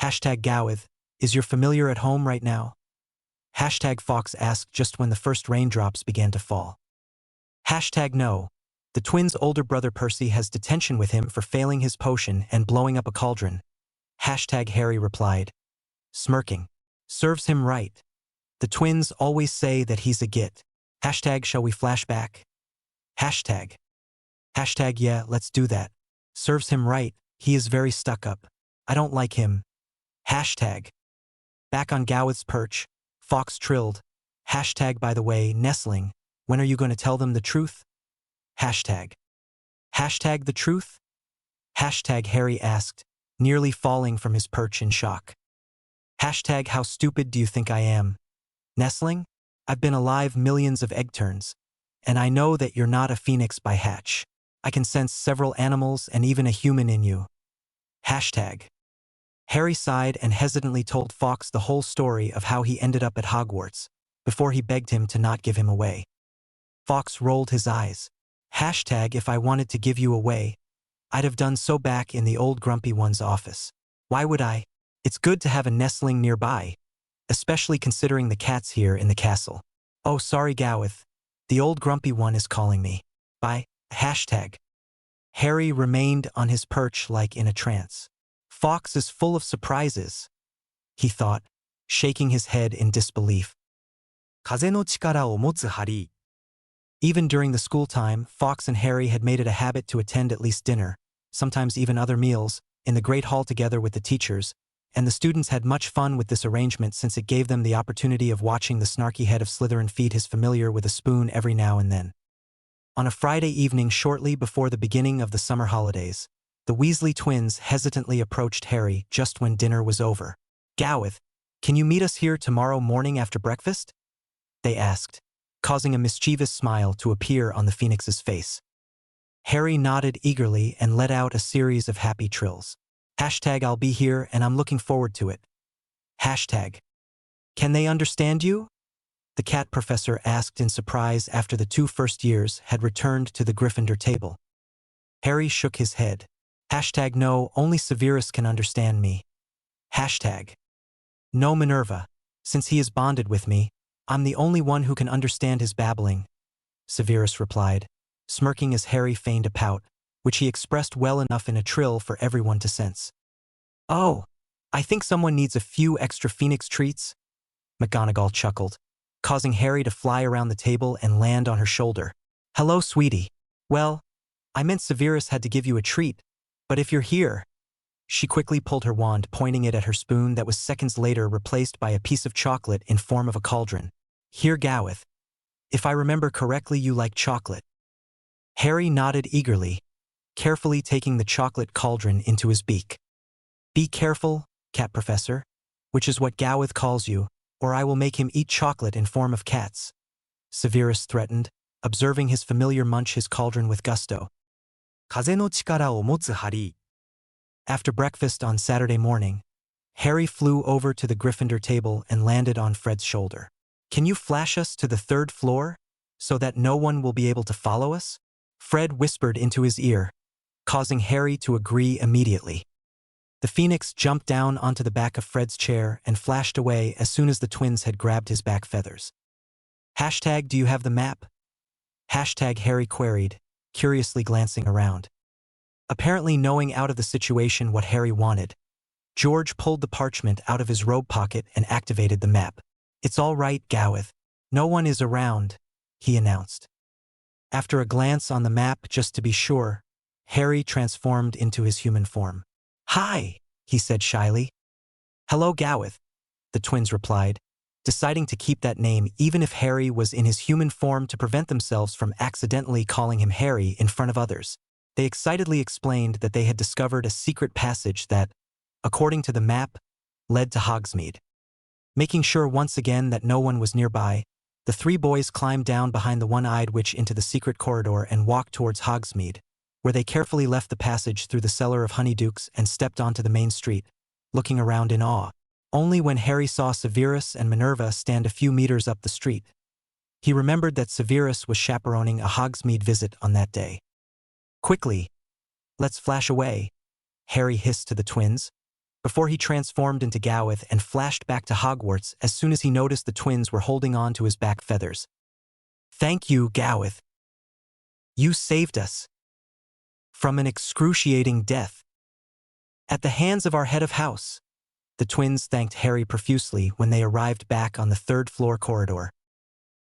Gowith, is your familiar at home right now? Fawkes asked just when the first raindrops began to fall. No. The twins' older brother Percy has detention with him for failing his potion and blowing up a cauldron. Harry replied, smirking. Serves him right. The twins always say that he's a git. Hashtag shall we flash back? Hashtag. Hashtag yeah, let's do that. Serves him right, he is very stuck up. I don't like him. Hashtag. Back on Gowith's perch, Fox trilled. Hashtag by the way, Nestling, when are you going to tell them the truth? Hashtag. Hashtag the truth? Hashtag Harry asked, nearly falling from his perch in shock. Hashtag how stupid do you think I am? Nestling? I've been alive millions of egg turns, and I know that you're not a phoenix by hatch. I can sense several animals and even a human in you. Hashtag. Harry sighed and hesitantly told Fox the whole story of how he ended up at Hogwarts, before he begged him to not give him away. Fox rolled his eyes. Hashtag if I wanted to give you away, I'd have done so back in the old grumpy one's office. Why would I? It's good to have a nestling nearby, especially considering the cats here in the castle. Oh, sorry, Gowith. The old grumpy one is calling me. Bye. Hashtag. Harry remained on his perch like in a trance. Fox is full of surprises, he thought, shaking his head in disbelief. 風の力を持つハリー。 Even during the school time, Fox and Harry had made it a habit to attend at least dinner, sometimes even other meals, in the great hall together with the teachers, and the students had much fun with this arrangement since it gave them the opportunity of watching the snarky head of Slytherin feed his familiar with a spoon every now and then. On a Friday evening shortly before the beginning of the summer holidays, the Weasley twins hesitantly approached Harry just when dinner was over. Gowith, can you meet us here tomorrow morning after breakfast? They asked, causing a mischievous smile to appear on the Phoenix's face. Harry nodded eagerly and let out a series of happy trills. Hashtag I'll be here and I'm looking forward to it. Hashtag. Can they understand you? The cat professor asked in surprise after the 2 first years had returned to the Gryffindor table. Harry shook his head. Hashtag no, only Severus can understand me. Hashtag. No, Minerva. Since he is bonded with me, I'm the only one who can understand his babbling, Severus replied, smirking as Harry feigned a pout, which he expressed well enough in a trill for everyone to sense. Oh, I think someone needs a few extra Phoenix treats, McGonagall chuckled, causing Harry to fly around the table and land on her shoulder. Hello, sweetie. Well, I meant Severus had to give you a treat, but if you're here... She quickly pulled her wand, pointing it at her spoon that was seconds later replaced by a piece of chocolate in form of a cauldron. Here, Gowith. If I remember correctly, you like chocolate. Harry nodded eagerly, carefully taking the chocolate cauldron into his beak. Be careful, Cat Professor, which is what Gowith calls you, or I will make him eat chocolate in form of cats, Severus threatened, observing his familiar munch his cauldron with gusto. 風の力を持つハリー。 After breakfast on Saturday morning, Harry flew over to the Gryffindor table and landed on Fred's shoulder. Can you flash us to the 3rd floor, so that no one will be able to follow us? Fred whispered into his ear, causing Harry to agree immediately. The Phoenix jumped down onto the back of Fred's chair and flashed away as soon as the twins had grabbed his back feathers. Hashtag do you have the map? Hashtag Harry queried, curiously glancing around. Apparently knowing out of the situation what Harry wanted, George pulled the parchment out of his robe pocket and activated the map. It's all right, Gowith. No one is around, he announced. After a glance on the map just to be sure, Harry transformed into his human form. Hi, he said shyly. Hello, Gowith, the twins replied, deciding to keep that name even if Harry was in his human form to prevent themselves from accidentally calling him Harry in front of others. They excitedly explained that they had discovered a secret passage that, according to the map, led to Hogsmeade. Making sure once again that no one was nearby, the 3 boys climbed down behind the one-eyed witch into the secret corridor and walked towards Hogsmeade, where they carefully left the passage through the cellar of Honeydukes and stepped onto the main street, looking around in awe. Only when Harry saw Severus and Minerva stand a few meters up the street, he remembered that Severus was chaperoning a Hogsmeade visit on that day. Quickly, let's flash away, Harry hissed to the twins, before he transformed into Gowith and flashed back to Hogwarts as soon as he noticed the twins were holding on to his back feathers. Thank you, Gowith. You saved us from an excruciating death at the hands of our head of house, the The twins thanked Harry profusely when they arrived back on the third-floor corridor.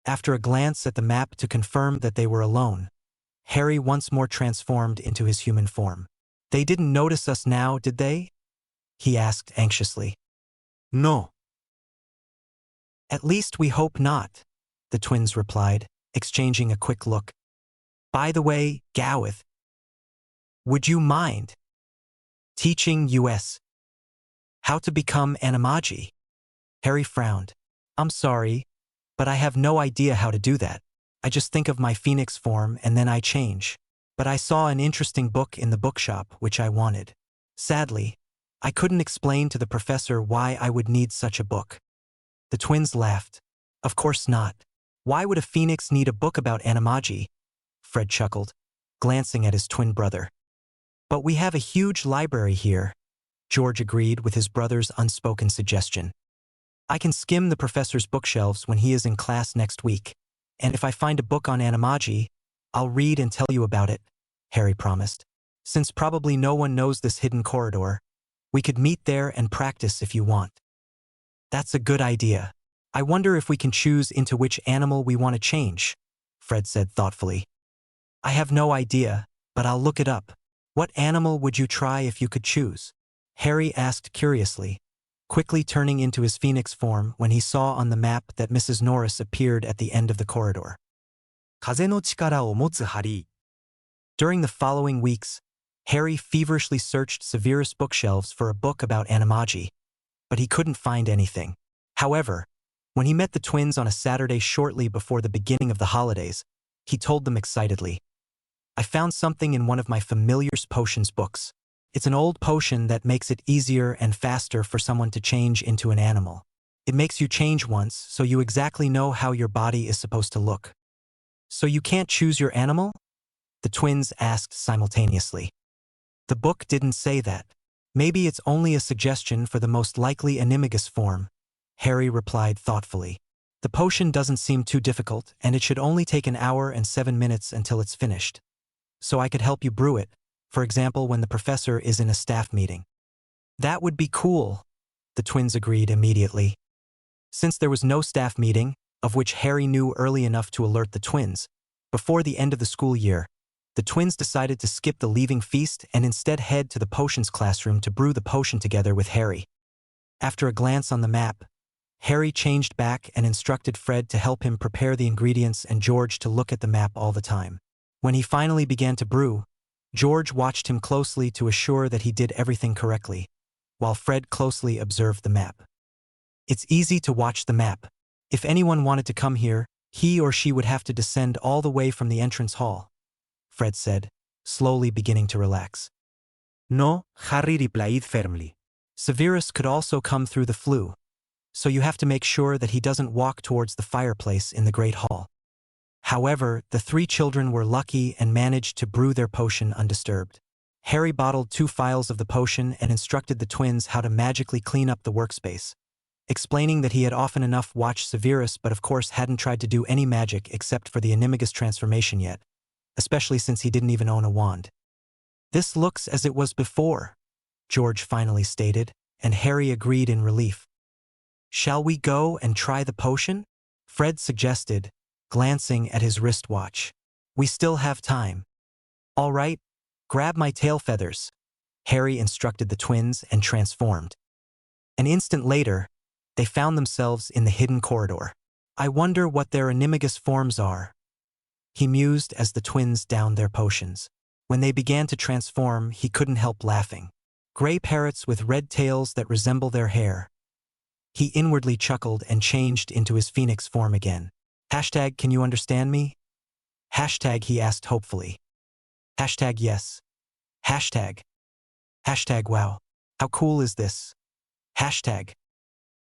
After a glance at the map to confirm that they were alone, Harry once more transformed into his human form. "They didn't notice us now, did they?" he asked anxiously. No. "At least we hope not," the twins replied, exchanging a quick look. "By the way, Gowith, would you mind teaching us how to become Animagi?" Harry frowned. "I'm sorry, but I have no idea how to do that. I just think of my phoenix form and then I change. But I saw an interesting book in the bookshop which I wanted. Sadly, I couldn't explain to the professor why I would need such a book." The twins laughed. "Of course not. Why would a phoenix need a book about Animagi?" Fred chuckled, glancing at his twin brother. "But we have a huge library here," George agreed with his brother's unspoken suggestion. "I can skim the professor's bookshelves when he is in class next week, and if I find a book on Animagi, I'll read and tell you about it," Harry promised. "Since probably no one knows this hidden corridor, we could meet there and practice if you want." "That's a good idea. I wonder if we can choose into which animal we want to change," Fred said thoughtfully. "I have no idea, but I'll look it up. What animal would you try if you could choose?" Harry asked curiously, quickly turning into his phoenix form when he saw on the map that Mrs. Norris appeared at the end of the corridor. 風の力を持つハリー。 During the following weeks, Harry feverishly searched Severus' bookshelves for a book about Animagi, but he couldn't find anything. However, when he met the twins on a Saturday shortly before the beginning of the holidays, he told them excitedly, "I found something in one of my familiar potions books. It's an old potion that makes it easier and faster for someone to change into an animal. It makes you change once, so you exactly know how your body is supposed to look." "So you can't choose your animal?" the twins asked simultaneously. "The book didn't say that. Maybe it's only a suggestion for the most likely Animagus form," Harry replied thoughtfully. "The potion doesn't seem too difficult, and it should only take an hour and 7 minutes until it's finished. So I could help you brew it, for example when the professor is in a staff meeting." "That would be cool," the twins agreed immediately. Since there was no staff meeting, of which Harry knew early enough to alert the twins, before the end of the school year, the twins decided to skip the leaving feast and instead head to the potions classroom to brew the potion together with Harry. After a glance on the map, Harry changed back and instructed Fred to help him prepare the ingredients and George to look at the map all the time. When he finally began to brew, George watched him closely to assure that he did everything correctly, while Fred closely observed the map. "It's easy to watch the map. If anyone wanted to come here, he or she would have to descend all the way from the entrance hall," Fred said, slowly beginning to relax. No, Harry replied firmly. "Severus could also come through the flue, so you have to make sure that he doesn't walk towards the fireplace in the Great Hall." However, the 3 children were lucky and managed to brew their potion undisturbed. Harry bottled 2 phials of the potion and instructed the twins how to magically clean up the workspace, explaining that he had often enough watched Severus but of course hadn't tried to do any magic except for the Animagus transformation yet, especially since he didn't even own a wand. "This looks as it was before," George finally stated, and Harry agreed in relief. "Shall we go and try the potion?" Fred suggested, glancing at his wristwatch. "We still have time." "All right, grab my tail feathers," Harry instructed the twins and transformed. An instant later, they found themselves in the hidden corridor. "I wonder what their Animagus forms are," he mused as the twins downed their potions. When they began to transform, he couldn't help laughing. Gray parrots with red tails that resemble their hair. He inwardly chuckled and changed into his phoenix form again. Hashtag, "Can you understand me?" Hashtag, he asked hopefully. Hashtag, "Yes." Hashtag. Hashtag, "Wow. How cool is this?" Hashtag.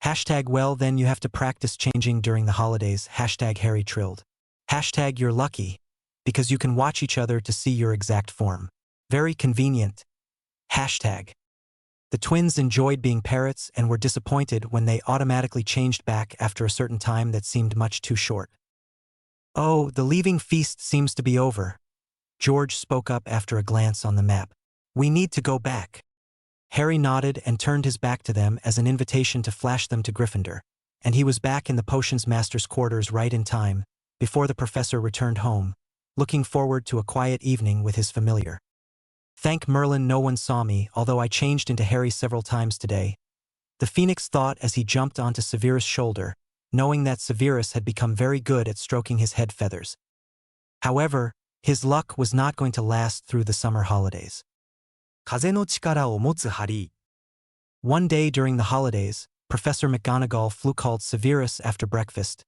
Hashtag, "Well, then you have to practice changing during the holidays." Hashtag, Harry trilled. Hashtag, "You're lucky, because you can watch each other to see your exact form. Very convenient." Hashtag. The twins enjoyed being parrots and were disappointed when they automatically changed back after a certain time that seemed much too short. "Oh, the leaving feast seems to be over," George spoke up after a glance on the map. "We need to go back." Harry nodded and turned his back to them as an invitation to flash them to Gryffindor, and he was back in the potions master's quarters right in time, before the professor returned home, looking forward to a quiet evening with his familiar. Thank Merlin no one saw me, although I changed into Harry several times today. The Phoenix thought as he jumped onto Severus' shoulder, knowing that Severus had become very good at stroking his head feathers. However, his luck was not going to last through the summer holidays. 風の力を持つハリー。One day during the holidays, Professor McGonagall flew-called Severus after breakfast,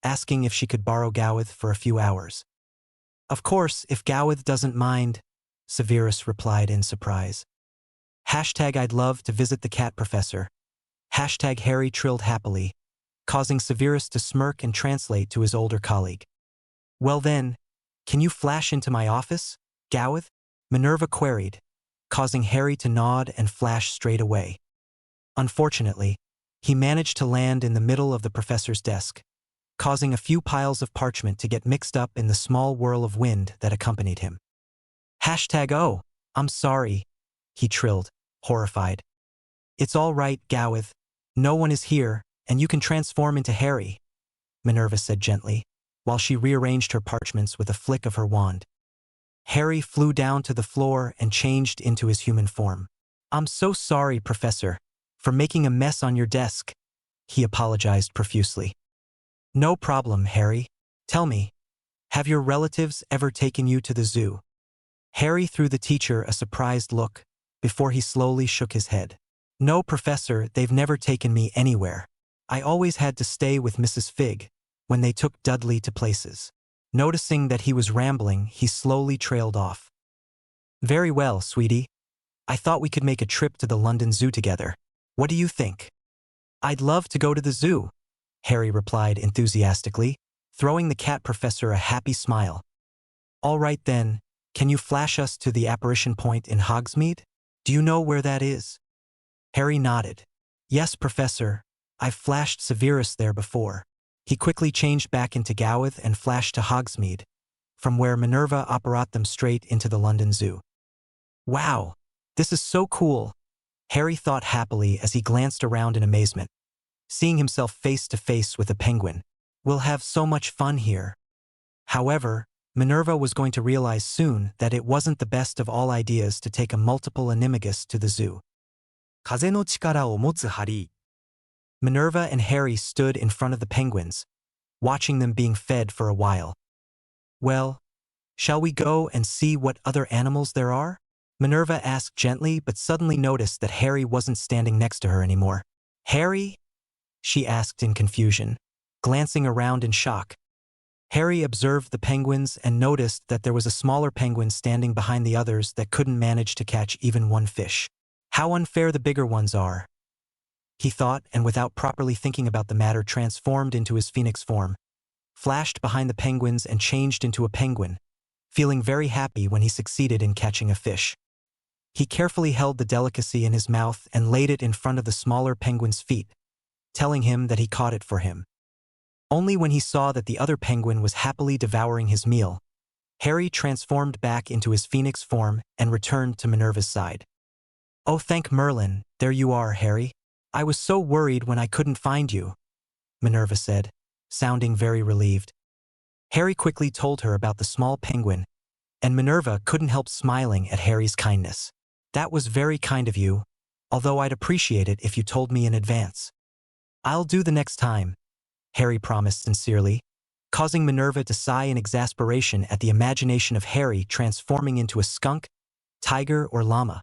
asking if she could borrow Gowith for a few hours. Of course, if Gowith doesn't mind, Severus replied in surprise. Hashtag I'd love to visit the cat professor. Hashtag Harry trilled happily, causing Severus to smirk and translate to his older colleague. Well then, can you flash into my office, Gowith? Minerva queried, causing Harry to nod and flash straight away. Unfortunately, he managed to land in the middle of the professor's desk, causing a few piles of parchment to get mixed up in the small whirl of wind that accompanied him. Hashtag oh, I'm sorry, he trilled, horrified. It's all right, Gowith. No one is here, and you can transform into Harry, Minerva said gently, while she rearranged her parchments with a flick of her wand. Harry flew down to the floor and changed into his human form. I'm so sorry, Professor, for making a mess on your desk, he apologized profusely. No problem, Harry. Tell me, have your relatives ever taken you to the zoo? Harry threw the teacher a surprised look, before he slowly shook his head. No, Professor, they've never taken me anywhere. I always had to stay with Mrs. Fig, when they took Dudley to places. Noticing that he was rambling, he slowly trailed off. Very well, sweetie. I thought we could make a trip to the London Zoo together. What do you think? I'd love to go to the zoo, Harry replied enthusiastically, throwing the cat professor a happy smile. All right then, can you flash us to the apparition point in Hogsmeade? Do you know where that is? Harry nodded. Yes, Professor. I've flashed Severus there before. He quickly changed back into Gowith and flashed to Hogsmeade, from where Minerva brought them straight into the London Zoo. Wow, this is so cool, Harry thought happily as he glanced around in amazement, seeing himself face to face with a penguin. We'll have so much fun here. However, Minerva was going to realize soon that it wasn't the best of all ideas to take a multiple Animagus to the zoo. 風の力を持つハリー。Minerva and Harry stood in front of the penguins, watching them being fed for a while. Well, shall we go and see what other animals there are? Minerva asked gently, but suddenly noticed that Harry wasn't standing next to her anymore. Harry? She asked in confusion, glancing around in shock. Harry observed the penguins and noticed that there was a smaller penguin standing behind the others that couldn't manage to catch even one fish. How unfair the bigger ones are, he thought, and without properly thinking about the matter transformed into his phoenix form, flashed behind the penguins and changed into a penguin, feeling very happy when he succeeded in catching a fish. He carefully held the delicacy in his mouth and laid it in front of the smaller penguin's feet, telling him that he caught it for him. Only when he saw that the other penguin was happily devouring his meal, Harry transformed back into his phoenix form and returned to Minerva's side. Oh, thank Merlin, there you are, Harry. I was so worried when I couldn't find you, Minerva said, sounding very relieved. Harry quickly told her about the small penguin, and Minerva couldn't help smiling at Harry's kindness. That was very kind of you, although I'd appreciate it if you told me in advance. I'll do the next time, Harry promised sincerely, causing Minerva to sigh in exasperation at the imagination of Harry transforming into a skunk, tiger, or llama.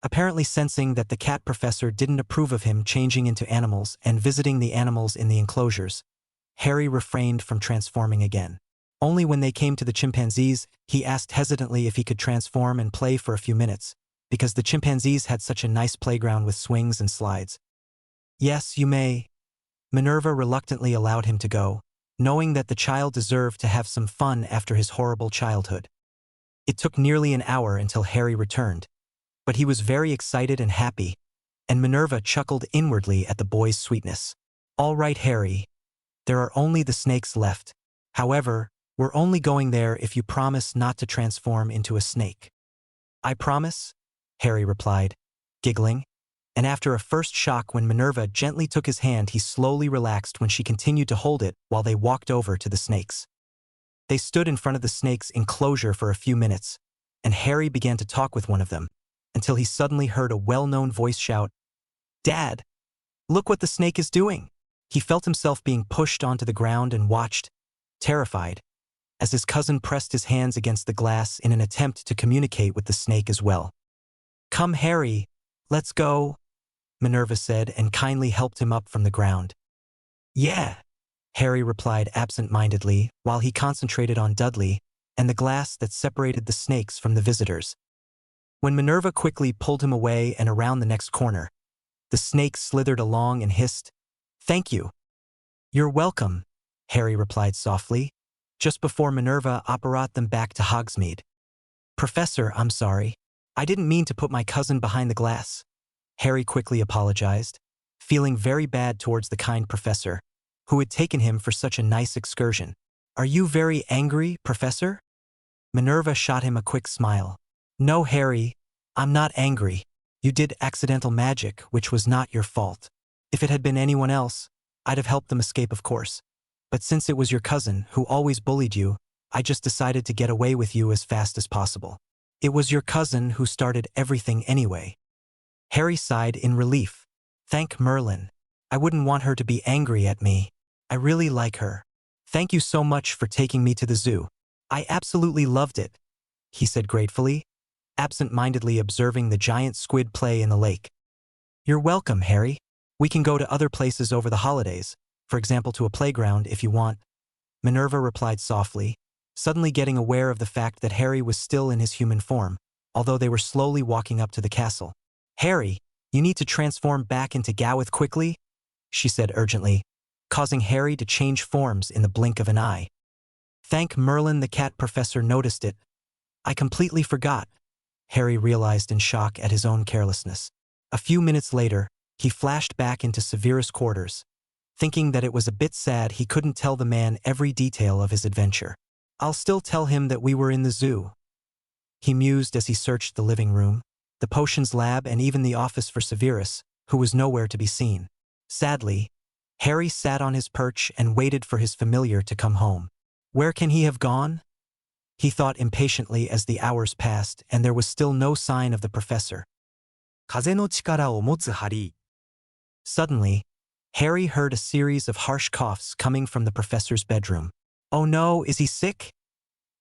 Apparently sensing that the cat professor didn't approve of him changing into animals and visiting the animals in the enclosures, Harry refrained from transforming again. Only when they came to the chimpanzees, he asked hesitantly if he could transform and play for a few minutes, because the chimpanzees had such a nice playground with swings and slides. Yes, you may. Minerva reluctantly allowed him to go, knowing that the child deserved to have some fun after his horrible childhood. It took nearly an hour until Harry returned, but he was very excited and happy, and Minerva chuckled inwardly at the boy's sweetness. All right, Harry. There are only the snakes left. However, we're only going there if you promise not to transform into a snake. I promise, Harry replied, giggling, and after a first shock when Minerva gently took his hand, he slowly relaxed when she continued to hold it while they walked over to the snakes. They stood in front of the snake's enclosure for a few minutes, and Harry began to talk with one of them, until he suddenly heard a well-known voice shout, "Dad! Look what the snake is doing!" He felt himself being pushed onto the ground and watched, terrified, as his cousin pressed his hands against the glass in an attempt to communicate with the snake as well. "Come, Harry, let's go," Minerva said and kindly helped him up from the ground. "Yeah," Harry replied absent-mindedly while he concentrated on Dudley and the glass that separated the snakes from the visitors. When Minerva quickly pulled him away and around the next corner, the snake slithered along and hissed, "Thank you." "You're welcome," Harry replied softly, just before Minerva brought them back to Hogsmeade. "Professor, I'm sorry. I didn't mean to put my cousin behind the glass," Harry quickly apologized, feeling very bad towards the kind professor, who had taken him for such a nice excursion. "Are you very angry, Professor?" Minerva shot him a quick smile. "No, Harry, I'm not angry. You did accidental magic, which was not your fault. If it had been anyone else, I'd have helped them escape, of course. But since it was your cousin, who always bullied you, I just decided to get away with you as fast as possible. It was your cousin who started everything anyway." Harry sighed in relief. "Thank Merlin. I wouldn't want her to be angry at me. I really like her. Thank you so much for taking me to the zoo. I absolutely loved it," he said gratefully, absent-mindedly observing the giant squid play in the lake. "You're welcome, Harry. We can go to other places over the holidays, for example to a playground if you want," Minerva replied softly, suddenly getting aware of the fact that Harry was still in his human form, although they were slowly walking up to the castle. "Harry, you need to transform back into Gowith quickly," she said urgently, causing Harry to change forms in the blink of an eye. Thank Merlin the cat professor noticed it. "I completely forgot," Harry realized in shock at his own carelessness. A few minutes later, he flashed back into Severus' quarters, thinking that it was a bit sad he couldn't tell the man every detail of his adventure. "I'll still tell him that we were in the zoo," he mused as he searched the living room, the potions lab, and even the office for Severus, who was nowhere to be seen. Sadly, Harry sat on his perch and waited for his familiar to come home. Where can he have gone? He thought impatiently as the hours passed and there was still no sign of the professor. 風の力を持つハリー。 Suddenly, Harry heard a series of harsh coughs coming from the professor's bedroom. "Oh no, is he sick?"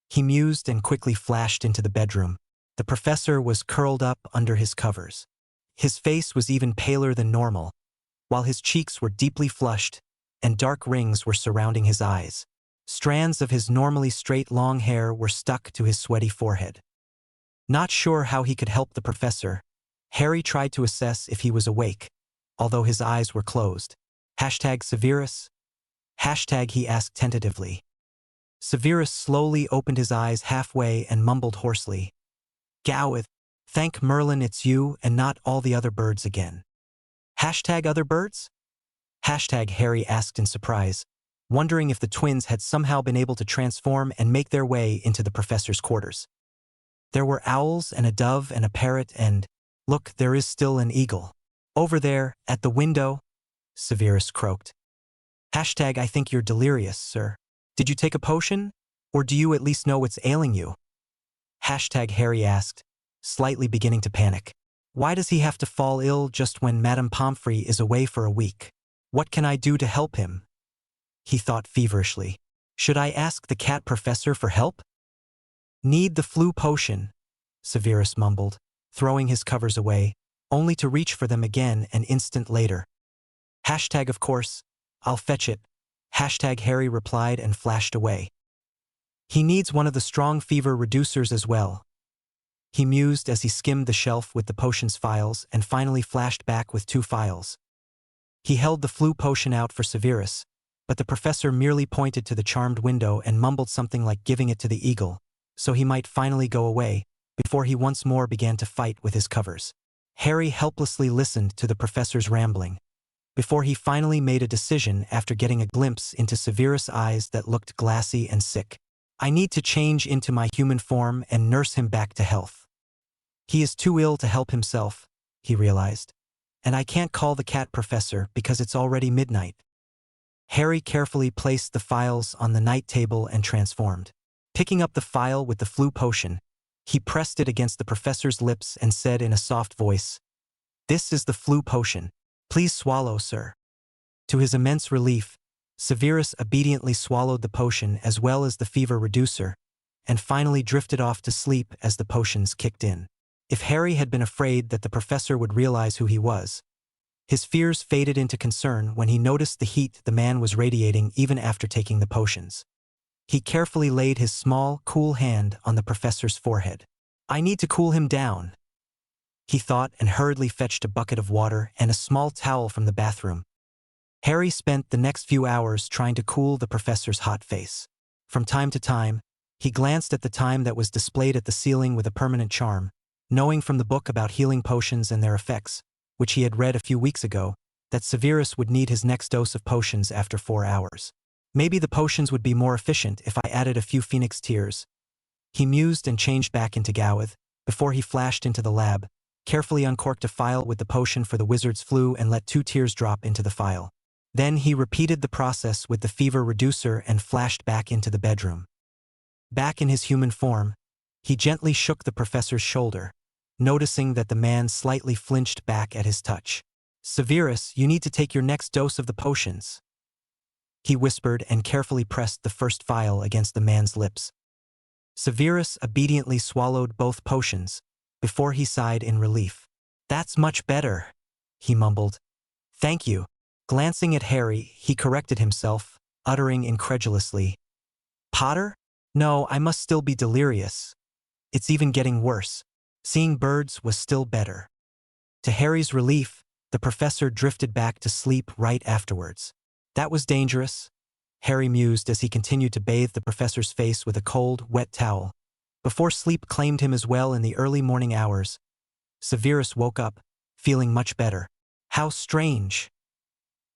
He mused and quickly flashed into the bedroom. The professor was curled up under his covers. His face was even paler than normal, while his cheeks were deeply flushed and dark rings were surrounding his eyes. Strands of his normally straight long hair were stuck to his sweaty forehead. Not sure how he could help the professor, Harry tried to assess if he was awake, although his eyes were closed. Severus? He asked tentatively. Severus slowly opened his eyes halfway and mumbled hoarsely, "Gowith, thank Merlin it's you and not all the other birds again." Other birds? Harry asked in surprise, wondering if the twins had somehow been able to transform and make their way into the professor's quarters. There were owls and a dove and a parrot and, look, there is still an eagle. Over there, at the window, Severus croaked. I think you're delirious, sir. Did you take a potion? Or do you at least know what's ailing you? Harry asked, slightly beginning to panic. Why does he have to fall ill just when Madame Pomfrey is away for a week? What can I do to help him? He thought feverishly. Should I ask the cat professor for help? Need the flu potion, Severus mumbled, throwing his covers away, only to reach for them again an instant later. Of course, I'll fetch it, Harry replied and flashed away. He needs one of the strong fever reducers as well. He mused as he skimmed the shelf with the potions files and finally flashed back with 2 files. He held the flu potion out for Severus, but the professor merely pointed to the charmed window and mumbled something like giving it to the eagle, so he might finally go away, before he once more began to fight with his covers. Harry helplessly listened to the professor's rambling, before he finally made a decision after getting a glimpse into Severus' eyes that looked glassy and sick. I need to change into my human form and nurse him back to health. He is too ill to help himself, he realized. And I can't call the cat Professor because it's already midnight. Harry carefully placed the files on the night table and transformed. Picking up the file with the flu potion, he pressed it against the professor's lips and said in a soft voice, "This is the flu potion. Please swallow, sir." To his immense relief, Severus obediently swallowed the potion as well as the fever reducer, and finally drifted off to sleep as the potions kicked in. If Harry had been afraid that the professor would realize who he was, his fears faded into concern when he noticed the heat the man was radiating even after taking the potions. He carefully laid his small, cool hand on the professor's forehead. "I need to cool him down," he thought, and hurriedly fetched a bucket of water and a small towel from the bathroom. Harry spent the next few hours trying to cool the professor's hot face. From time to time, he glanced at the time that was displayed at the ceiling with a permanent charm, knowing from the book about healing potions and their effects, which he had read a few weeks ago, that Severus would need his next dose of potions after 4 hours. Maybe the potions would be more efficient if I added a few phoenix tears. He mused and changed back into Gowith, before he flashed into the lab, carefully uncorked a phial with the potion for the wizard's flu and let 2 tears drop into the phial. Then he repeated the process with the fever reducer and flashed back into the bedroom. Back in his human form, he gently shook the professor's shoulder, noticing that the man slightly flinched back at his touch. "Severus, you need to take your next dose of the potions," he whispered and carefully pressed the first phial against the man's lips. Severus obediently swallowed both potions, before he sighed in relief. "That's much better," he mumbled. "Thank you." Glancing at Harry, he corrected himself, uttering incredulously, "Potter? No, I must still be delirious. It's even getting worse." Seeing birds was still better. To Harry's relief, the professor drifted back to sleep right afterwards. That was dangerous, Harry mused as he continued to bathe the professor's face with a cold, wet towel. Before sleep claimed him as well in the early morning hours, Severus woke up, feeling much better. How strange,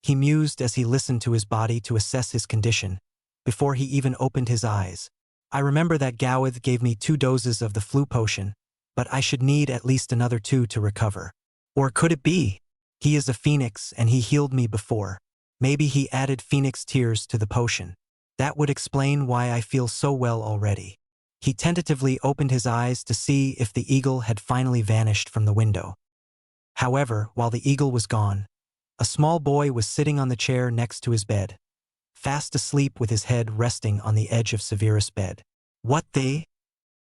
he mused as he listened to his body to assess his condition, before he even opened his eyes. I remember that Gowith gave me 2 doses of the flu potion, but I should need at least another 2 to recover. Or could it be? He is a phoenix and he healed me before. Maybe he added phoenix tears to the potion. That would explain why I feel so well already. He tentatively opened his eyes to see if the eagle had finally vanished from the window. However, while the eagle was gone, a small boy was sitting on the chair next to his bed, fast asleep with his head resting on the edge of Severus' bed. What the?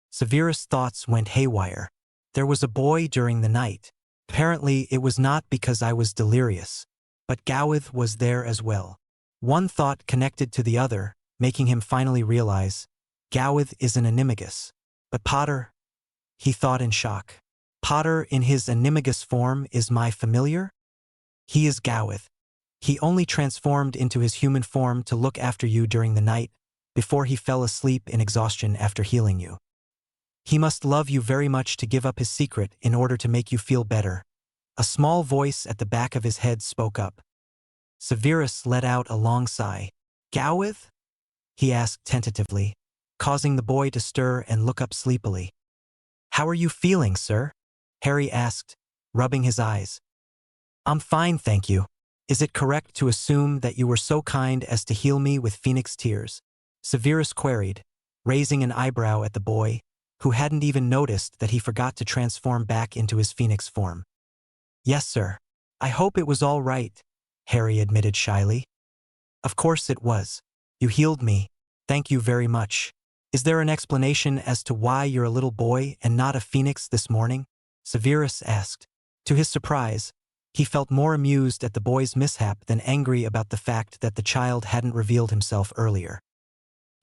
Severus' thoughts went haywire. There was a boy during the night. Apparently, it was not because I was delirious, but Gowith was there as well. One thought connected to the other, making him finally realize, Gowith is an Animagus. But Potter? He thought in shock. Potter in his Animagus form is my familiar? He is Gowith. He only transformed into his human form to look after you during the night, before he fell asleep in exhaustion after healing you. He must love you very much to give up his secret in order to make you feel better. A small voice at the back of his head spoke up. Severus let out a long sigh. Gowith? He asked tentatively, causing the boy to stir and look up sleepily. How are you feeling, sir? Harry asked, rubbing his eyes. I'm fine, thank you. Is it correct to assume that you were so kind as to heal me with phoenix tears? Severus queried, raising an eyebrow at the boy, who hadn't even noticed that he forgot to transform back into his phoenix form. Yes, sir. I hope it was all right, Harry admitted shyly. Of course it was. You healed me. Thank you very much. Is there an explanation as to why you're a little boy and not a phoenix this morning? Severus asked. To his surprise, he felt more amused at the boy's mishap than angry about the fact that the child hadn't revealed himself earlier.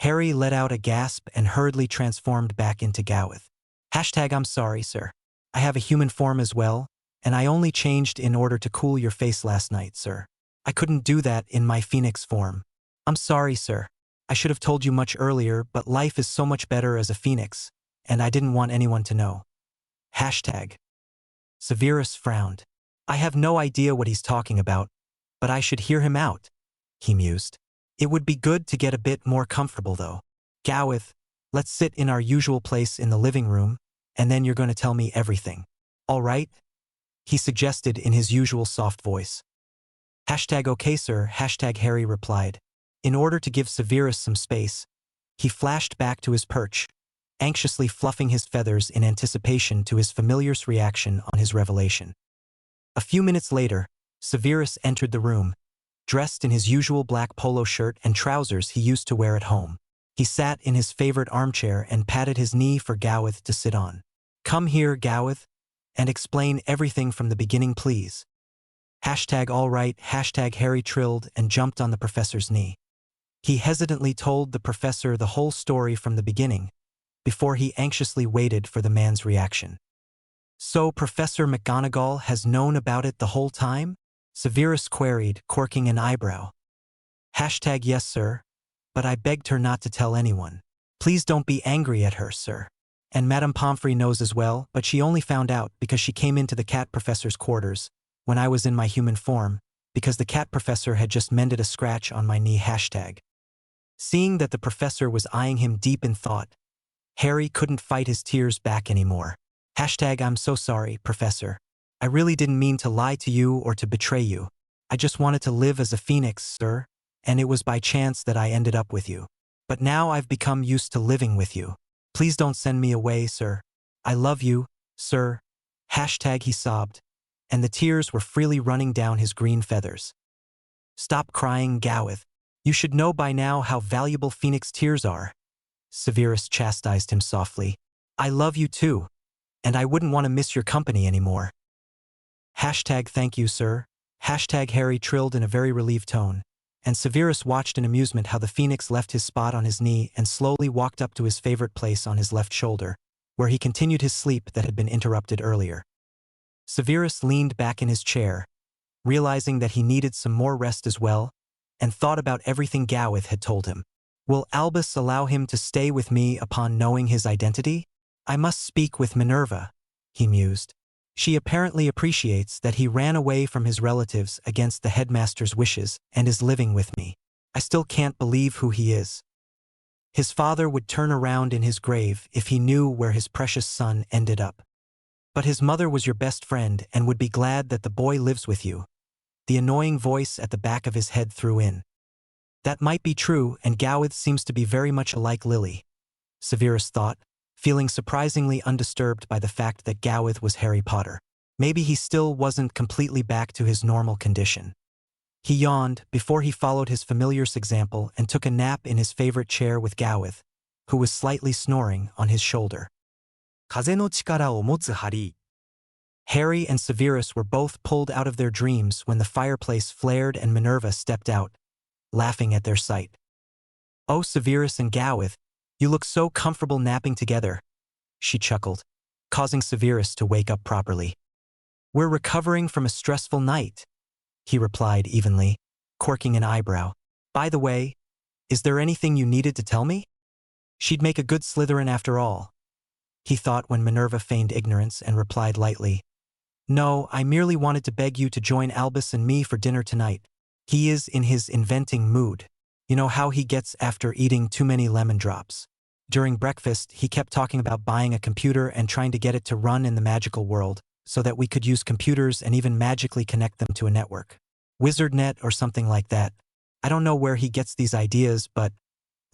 Harry let out a gasp and hurriedly transformed back into Gowith. I'm sorry, sir. I have a human form as well, and I only changed in order to cool your face last night, sir. I couldn't do that in my phoenix form. I'm sorry, sir. I should have told you much earlier, but life is so much better as a phoenix, and I didn't want anyone to know. Severus frowned. I have no idea what he's talking about, but I should hear him out, he mused. It would be good to get a bit more comfortable though. Gowith, let's sit in our usual place in the living room, and then you're going to tell me everything. All right? he suggested in his usual soft voice. Okay, sir, Harry replied. In order to give Severus some space, he flashed back to his perch, anxiously fluffing his feathers in anticipation to his familiar's reaction on his revelation. A few minutes later, Severus entered the room, dressed in his usual black polo shirt and trousers he used to wear at home. He sat in his favorite armchair and patted his knee for Gawith to sit on. Come here, Gawith, and explain everything from the beginning, please. All right, Harry trilled and jumped on the professor's knee. He hesitantly told the professor the whole story from the beginning, before he anxiously waited for the man's reaction. So Professor McGonagall has known about it the whole time? Severus queried, quirking an eyebrow. Yes, sir, but I begged her not to tell anyone. Please don't be angry at her, sir. And Madame Pomfrey knows as well, but she only found out because she came into the cat professor's quarters, when I was in my human form, because the cat professor had just mended a scratch on my knee. Seeing that the professor was eyeing him deep in thought, Harry couldn't fight his tears back anymore. I'm so sorry, Professor. I really didn't mean to lie to you or to betray you. I just wanted to live as a phoenix, sir, and it was by chance that I ended up with you. But now I've become used to living with you. Please don't send me away, sir. I love you, sir. He sobbed, and the tears were freely running down his green feathers. Stop crying, Gawith. You should know by now how valuable phoenix tears are. Severus chastised him softly. I love you too, and I wouldn't want to miss your company anymore. Thank you, sir. Harry trilled in a very relieved tone, and Severus watched in amusement how the phoenix left his spot on his knee and slowly walked up to his favorite place on his left shoulder, where he continued his sleep that had been interrupted earlier. Severus leaned back in his chair, realizing that he needed some more rest as well, and thought about everything Gawith had told him. Will Albus allow him to stay with me upon knowing his identity? I must speak with Minerva, he mused. She apparently appreciates that he ran away from his relatives against the headmaster's wishes and is living with me. I still can't believe who he is. His father would turn around in his grave if he knew where his precious son ended up. But his mother was your best friend and would be glad that the boy lives with you. The annoying voice at the back of his head threw in. That might be true, and Gawith seems to be very much like Lily, Severus thought, feeling surprisingly undisturbed by the fact that Gawith was Harry Potter. Maybe he still wasn't completely back to his normal condition. He yawned before he followed his familiar's example and took a nap in his favorite chair with Gawith, who was slightly snoring on his shoulder. 風の力を持つハリー。Harry and Severus were both pulled out of their dreams when the fireplace flared and Minerva stepped out, laughing at their sight. Oh, Severus and Gawith, you look so comfortable napping together, she chuckled, causing Severus to wake up properly. We're recovering from a stressful night, he replied evenly, quirking an eyebrow. By the way, is there anything you needed to tell me? She'd make a good Slytherin after all, he thought when Minerva feigned ignorance and replied lightly. No, I merely wanted to beg you to join Albus and me for dinner tonight. He is in his inventing mood. You know how he gets after eating too many lemon drops. During breakfast, he kept talking about buying a computer and trying to get it to run in the magical world, so that we could use computers and even magically connect them to a network. WizardNet or something like that. I don't know where he gets these ideas, but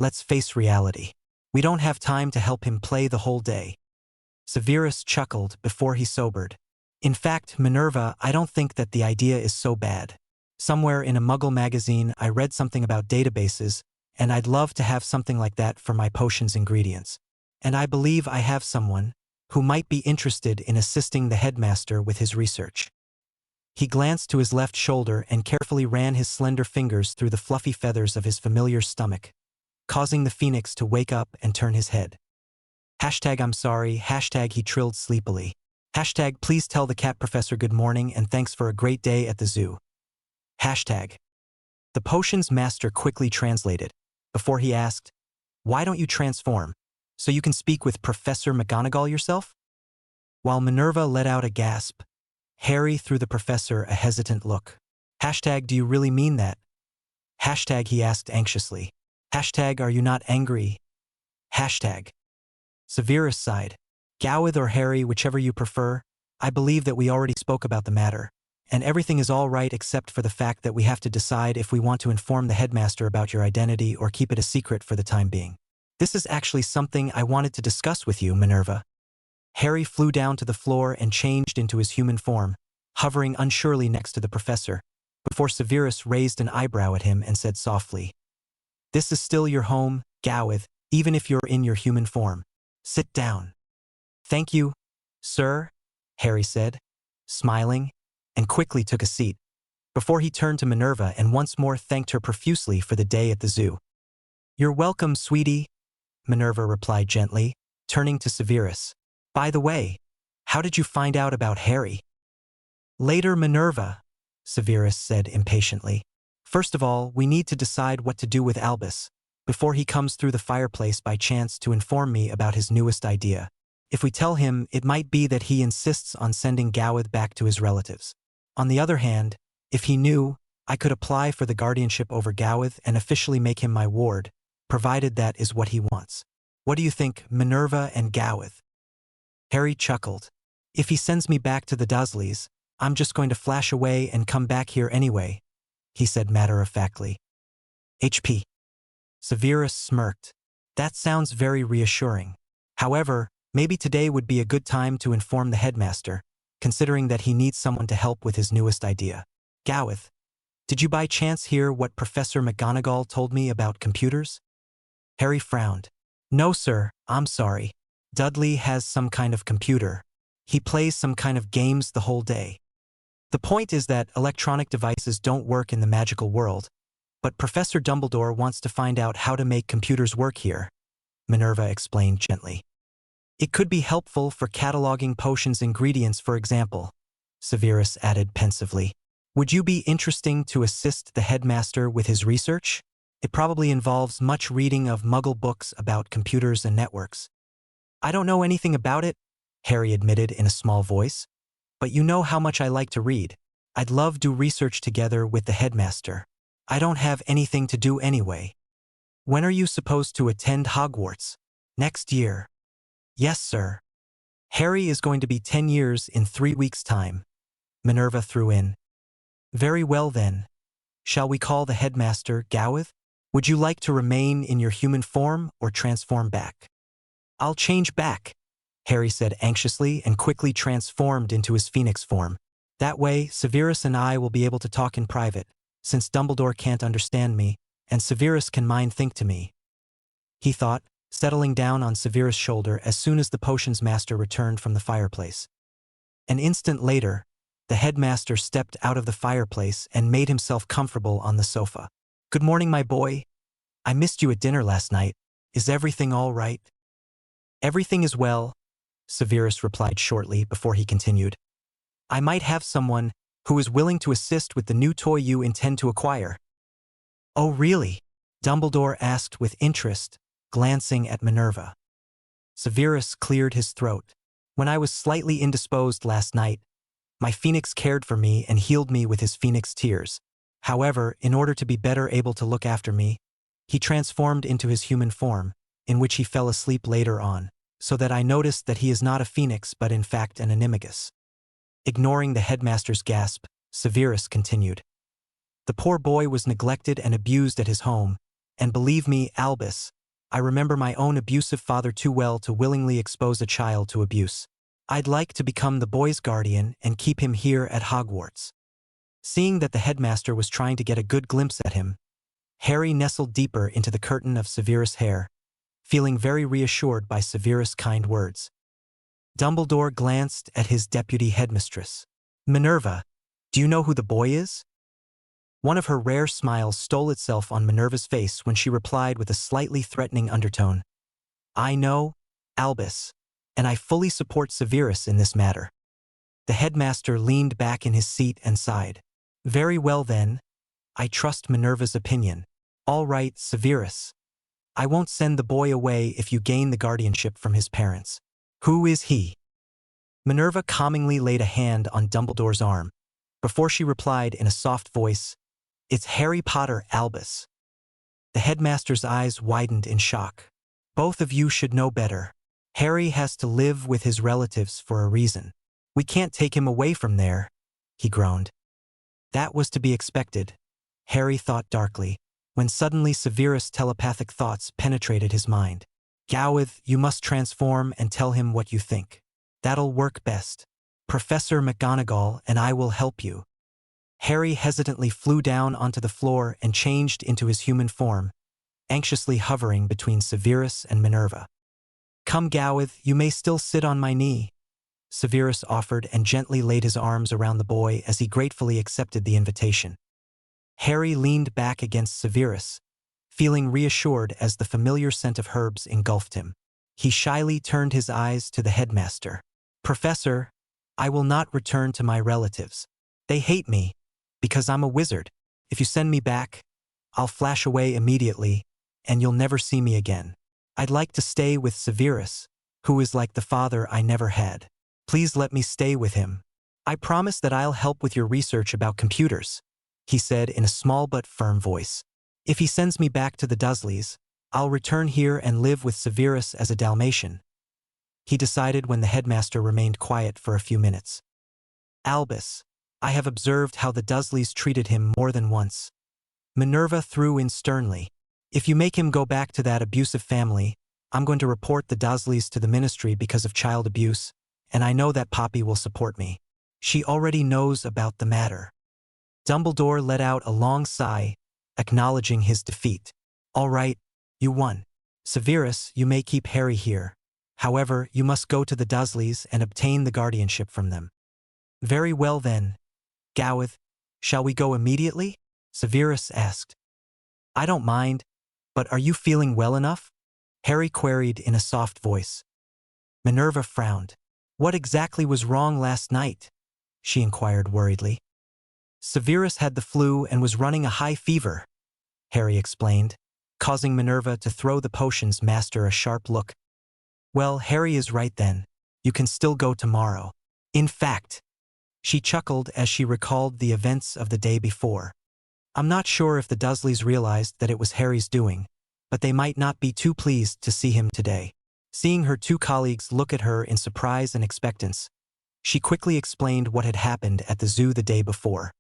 let's face reality. We don't have time to help him play the whole day. Severus chuckled before he sobered. In fact, Minerva, I don't think that the idea is so bad. Somewhere in a Muggle magazine, I read something about databases, and I'd love to have something like that for my potions ingredients. And I believe I have someone who might be interested in assisting the headmaster with his research. He glanced to his left shoulder and carefully ran his slender fingers through the fluffy feathers of his familiar's stomach, causing the phoenix to wake up and turn his head. I'm sorry, he trilled sleepily. Please tell the cat professor good morning and thanks for a great day at the zoo. The potions master quickly translated, before he asked, why don't you transform, so you can speak with Professor McGonagall yourself? While Minerva let out a gasp, Harry threw the professor a hesitant look. Do you really mean that? He asked anxiously. Are you not angry? Severus sighed. Gawith or Harry, whichever you prefer. I believe that we already spoke about the matter, and everything is all right except for the fact that we have to decide if we want to inform the headmaster about your identity or keep it a secret for the time being. This is actually something I wanted to discuss with you, Minerva. Harry flew down to the floor and changed into his human form, hovering unsurely next to the professor, before Severus raised an eyebrow at him and said softly, "This is still your home, Gowith, even if you're in your human form. Sit down." "Thank you, sir," Harry said, smiling, and quickly took a seat, before he turned to Minerva and once more thanked her profusely for the day at the zoo. "You're welcome, sweetie," Minerva replied gently, turning to Severus. "By the way, how did you find out about Harry?" "Later, Minerva," Severus said impatiently. "First of all, we need to decide what to do with Albus, before he comes through the fireplace by chance to inform me about his newest idea. If we tell him, it might be that he insists on sending Gowith back to his relatives. On the other hand, if he knew, I could apply for the guardianship over Gowith and officially make him my ward, provided that is what he wants. What do you think, Minerva and Gowith?" Harry chuckled. "If he sends me back to the Dursleys, I'm just going to flash away and come back here anyway," he said matter-of-factly. HP. Severus smirked. "That sounds very reassuring. However, maybe today would be a good time to inform the headmaster, considering that he needs someone to help with his newest idea. Gowith, did you by chance hear what Professor McGonagall told me about computers?" Harry frowned. "No, sir, I'm sorry. Dudley has some kind of computer. He plays some kind of games the whole day. The point is that electronic devices don't work in the magical world, but Professor Dumbledore wants to find out how to make computers work here," Minerva explained gently. "It could be helpful for cataloging potions' ingredients, for example," Severus added pensively. "Would you be interested to assist the headmaster with his research? It probably involves much reading of Muggle books about computers and networks." "I don't know anything about it," Harry admitted in a small voice. "But you know how much I like to read. I'd love to do research together with the headmaster. I don't have anything to do anyway." "When are you supposed to attend Hogwarts?" "Next year." "Yes, sir. Harry is going to be 10 years in 3 weeks' time," Minerva threw in. "Very well then. Shall we call the headmaster Gowith? Would you like to remain in your human form or transform back?" "I'll change back," Harry said anxiously and quickly transformed into his phoenix form. "That way, Severus and I will be able to talk in private, since Dumbledore can't understand me, and Severus can mind-think to me," he thought, settling down on Severus' shoulder as soon as the potions master returned from the fireplace. An instant later, the headmaster stepped out of the fireplace and made himself comfortable on the sofa. "Good morning, my boy. I missed you at dinner last night. Is everything all right?" "Everything is well," Severus replied shortly before he continued. "I might have someone who is willing to assist with the new toy you intend to acquire." "Oh, really?" Dumbledore asked with interest, glancing at Minerva. Severus cleared his throat. "When I was slightly indisposed last night, my phoenix cared for me and healed me with his phoenix tears. However, in order to be better able to look after me, he transformed into his human form, in which he fell asleep later on, so that I noticed that he is not a phoenix but in fact an animagus." Ignoring the headmaster's gasp, Severus continued. "The poor boy was neglected and abused at his home, and believe me, Albus, I remember my own abusive father too well to willingly expose a child to abuse. I'd like to become the boy's guardian and keep him here at Hogwarts." Seeing that the headmaster was trying to get a good glimpse at him, Harry nestled deeper into the curtain of Severus' hair, feeling very reassured by Severus' kind words. Dumbledore glanced at his deputy headmistress. "Minerva, do you know who the boy is?" One of her rare smiles stole itself on Minerva's face when she replied with a slightly threatening undertone. "I know, Albus, and I fully support Severus in this matter." The headmaster leaned back in his seat and sighed. "Very well then. I trust Minerva's opinion. All right, Severus. I won't send the boy away if you gain the guardianship from his parents. Who is he?" Minerva calmingly laid a hand on Dumbledore's arm, before she replied in a soft voice, "It's Harry Potter, Albus." The headmaster's eyes widened in shock. "Both of you should know better. Harry has to live with his relatives for a reason. We can't take him away from there, he groaned. That was to be expected, Harry thought darkly, when suddenly Severus' telepathic thoughts penetrated his mind. Gowith, you must transform and tell him what you think. That'll work best. Professor McGonagall and I will help you. Harry hesitantly flew down onto the floor and changed into his human form, anxiously hovering between Severus and Minerva. Come, Gowith, you may still sit on my knee, Severus offered and gently laid his arms around the boy as he gratefully accepted the invitation. Harry leaned back against Severus, feeling reassured as the familiar scent of herbs engulfed him. He shyly turned his eyes to the headmaster. Professor, I will not return to my relatives. They hate me, because I'm a wizard. If you send me back, I'll flash away immediately, and you'll never see me again. I'd like to stay with Severus, who is like the father I never had. Please let me stay with him. I promise that I'll help with your research about computers, he said in a small but firm voice. If he sends me back to the Dursleys, I'll return here and live with Severus as a Dalmatian, he decided when the headmaster remained quiet for a few minutes. Albus, I have observed how the Dursleys treated him more than once. Minerva threw in sternly. If you make him go back to that abusive family, I'm going to report the Dursleys to the ministry because of child abuse, and I know that Poppy will support me. She already knows about the matter. Dumbledore let out a long sigh, acknowledging his defeat. All right, you won. Severus, you may keep Harry here. However, you must go to the Dursleys and obtain the guardianship from them. Very well then. Gowith, shall we go immediately? Severus asked. I don't mind, but are you feeling well enough? Harry queried in a soft voice. Minerva frowned. What exactly was wrong last night? She inquired worriedly. Severus had the flu and was running a high fever, Harry explained, causing Minerva to throw the potion's master a sharp look. Well, Harry is right then. You can still go tomorrow. In fact, she chuckled as she recalled the events of the day before. I'm not sure if the Dursleys realized that it was Harry's doing, but they might not be too pleased to see him today. Seeing her two colleagues look at her in surprise and expectance, she quickly explained what had happened at the zoo the day before.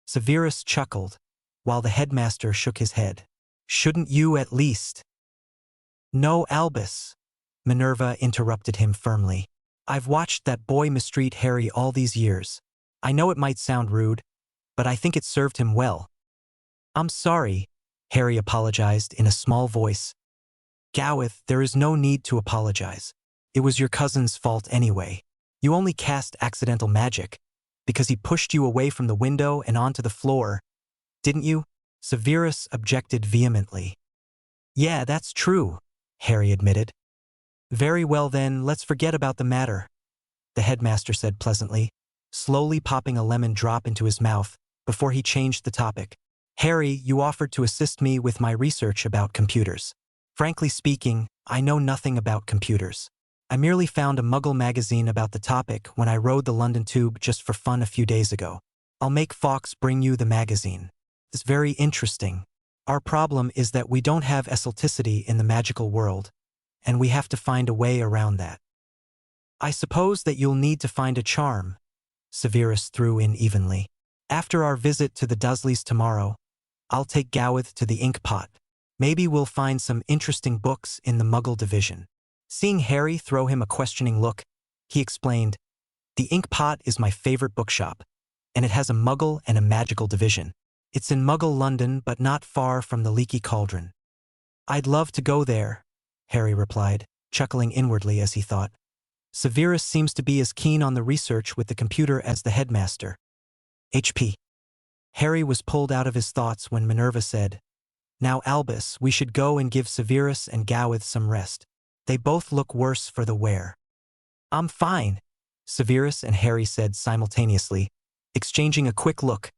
Severus chuckled, while the headmaster shook his head. Shouldn't you at least? No, Albus, Minerva interrupted him firmly. I've watched that boy mistreat Harry all these years. I know it might sound rude, but I think it served him well. I'm sorry, Harry apologized in a small voice. Gowith, there is no need to apologize. It was your cousin's fault anyway. You only cast accidental magic, because he pushed you away from the window and onto the floor, didn't you? Severus objected vehemently. Yeah, that's true, Harry admitted. Very well then, let's forget about the matter, the headmaster said pleasantly, slowly popping a lemon drop into his mouth before he changed the topic. Harry, you offered to assist me with my research about computers. Frankly speaking, I know nothing about computers. I merely found a Muggle magazine about the topic when I rode the London Tube just for fun a few days ago. I'll make Fawkes bring you the magazine. It's very interesting. Our problem is that we don't have esoticity in the magical world, and we have to find a way around that. I suppose that you'll need to find a charm, Severus threw in evenly. After our visit to the Dursleys tomorrow, I'll take Gowith to the ink pot. Maybe we'll find some interesting books in the Muggle division. Seeing Harry throw him a questioning look, he explained, The ink pot is my favorite bookshop, and it has a Muggle and a magical division. It's in Muggle London, but not far from the Leaky Cauldron. I'd love to go there, Harry replied, chuckling inwardly as he thought. Severus seems to be as keen on the research with the computer as the headmaster. HP. Harry was pulled out of his thoughts when Minerva said, Now Albus, we should go and give Severus and Gowith some rest. They both look worse for the wear. I'm fine, Severus and Harry said simultaneously, exchanging a quick look.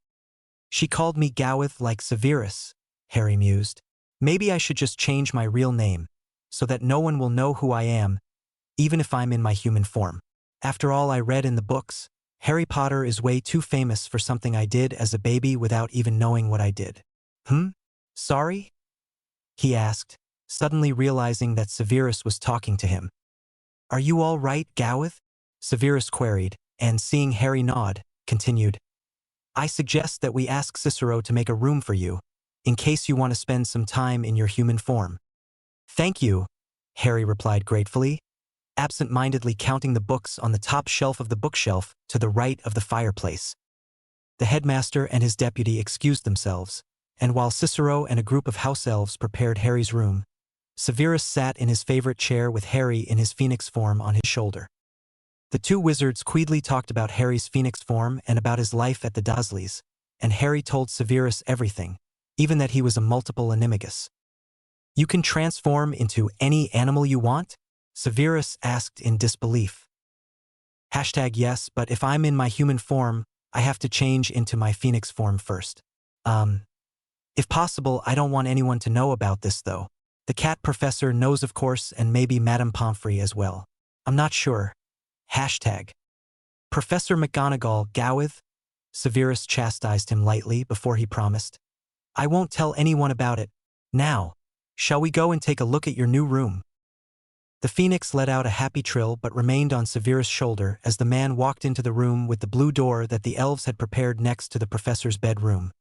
She called me Gowith like Severus, Harry mused. Maybe I should just change my real name, so that no one will know who I am, even if I'm in my human form. After all I read in the books, Harry Potter is way too famous for something I did as a baby without even knowing what I did. Sorry? He asked, suddenly realizing that Severus was talking to him. Are you all right, Gowith? Severus queried, and seeing Harry nod, continued, I suggest that we ask Cicero to make a room for you, in case you want to spend some time in your human form. Thank you, Harry replied gratefully, absent-mindedly counting the books on the top shelf of the bookshelf to the right of the fireplace. The headmaster and his deputy excused themselves, and while Cicero and a group of house elves prepared Harry's room, Severus sat in his favorite chair with Harry in his phoenix form on his shoulder. The two wizards quietly talked about Harry's phoenix form and about his life at the Dursleys, and Harry told Severus everything, even that he was a multiple animagus. You can transform into any animal you want? Severus asked in disbelief. #yes, but if I'm in my human form, I have to change into my phoenix form first. If possible, I don't want anyone to know about this though. The cat professor knows of course, and maybe Madame Pomfrey as well. I'm not sure. Professor McGonagall goweth? Severus chastised him lightly before he promised. I won't tell anyone about it. Now, shall we go and take a look at your new room? The phoenix let out a happy trill but remained on Severus' shoulder as the man walked into the room with the blue door that the elves had prepared next to the professor's bedroom,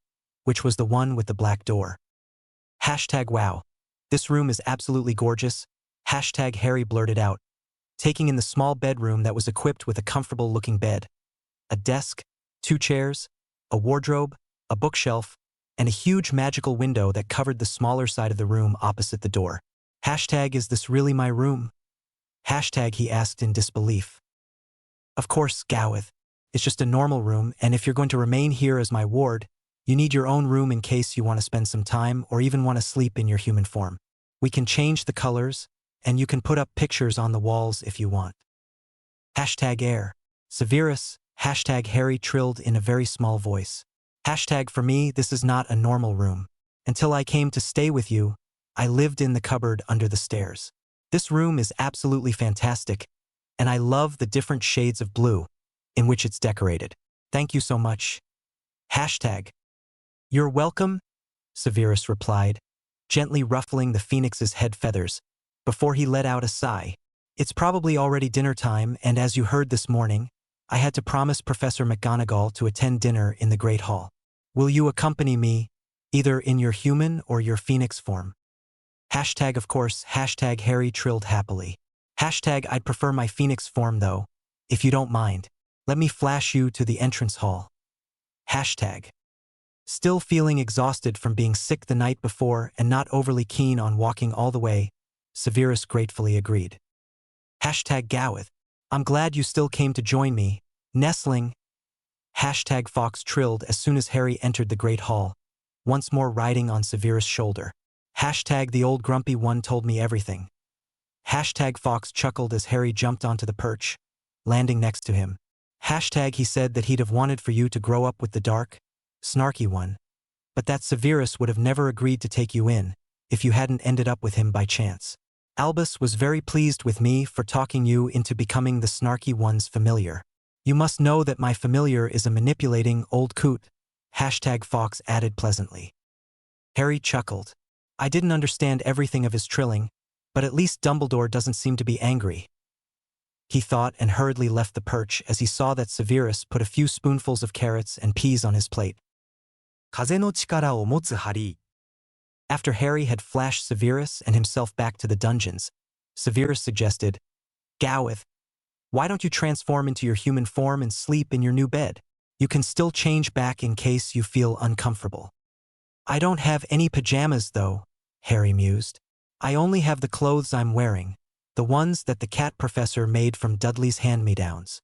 which was the one with the black door. #wow. This room is absolutely gorgeous. Harry blurted out, taking in the small bedroom that was equipped with a comfortable-looking bed, a desk, 2 chairs, a wardrobe, a bookshelf, and a huge magical window that covered the smaller side of the room opposite the door. Is this really my room? He asked in disbelief. Of course, Gowith. It's just a normal room, and if you're going to remain here as my ward, you need your own room in case you want to spend some time or even want to sleep in your human form. We can change the colors, and you can put up pictures on the walls if you want. #air. Severus, #Harry trilled in a very small voice. For me, this is not a normal room. Until I came to stay with you, I lived in the cupboard under the stairs. This room is absolutely fantastic, and I love the different shades of blue in which it's decorated. Thank you so much. You're welcome, Severus replied, gently ruffling the phoenix's head feathers, before he let out a sigh. It's probably already dinner time, and as you heard this morning, I had to promise Professor McGonagall to attend dinner in the Great Hall. Will you accompany me, either in your human or your phoenix form? Of course, Harry trilled happily. I'd prefer my phoenix form though, if you don't mind. Let me flash you to the entrance hall. Still feeling exhausted from being sick the night before and not overly keen on walking all the way, Severus gratefully agreed. Gowith. I'm glad you still came to join me, nestling. Fox trilled as soon as Harry entered the Great Hall, once more riding on Severus' shoulder. The old grumpy one told me everything. Fox chuckled as Harry jumped onto the perch, landing next to him. He said that he'd have wanted for you to grow up with the dark, snarky one, but that Severus would have never agreed to take you in, if you hadn't ended up with him by chance. Albus was very pleased with me for talking you into becoming the snarky one's familiar. You must know that my familiar is a manipulating old coot, Fox added pleasantly. Harry chuckled. I didn't understand everything of his trilling, but at least Dumbledore doesn't seem to be angry, he thought, and hurriedly left the perch as he saw that Severus put a few spoonfuls of carrots and peas on his plate. 風の力を持つハリー。 After Harry had flashed Severus and himself back to the dungeons, Severus suggested, Gowith, why don't you transform into your human form and sleep in your new bed? You can still change back in case you feel uncomfortable. I don't have any pajamas though, Harry mused. I only have the clothes I'm wearing, the ones that the cat professor made from Dudley's hand-me-downs.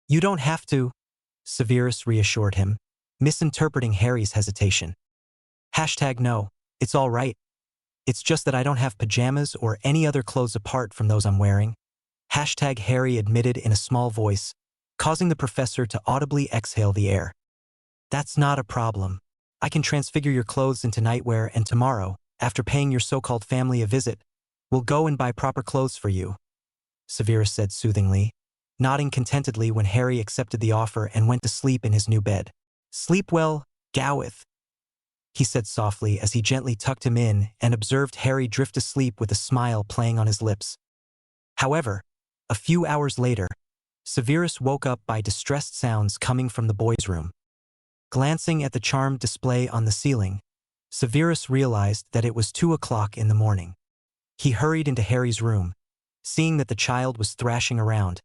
You don't have to, Severus reassured him, misinterpreting Harry's hesitation. No, it's all right. It's just that I don't have pajamas or any other clothes apart from those I'm wearing, Harry admitted in a small voice, causing the professor to audibly exhale the air. That's not a problem. I can transfigure your clothes into nightwear, and tomorrow, after paying your so-called family a visit, we'll go and buy proper clothes for you, Severus said soothingly, nodding contentedly when Harry accepted the offer and went to sleep in his new bed. Sleep well, Gowith, he said softly as he gently tucked him in and observed Harry drift asleep with a smile playing on his lips. However, a few hours later, Severus woke up by distressed sounds coming from the boys' room. Glancing at the charmed display on the ceiling, Severus realized that it was 2 o'clock in the morning. He hurried into Harry's room, seeing that the child was thrashing around,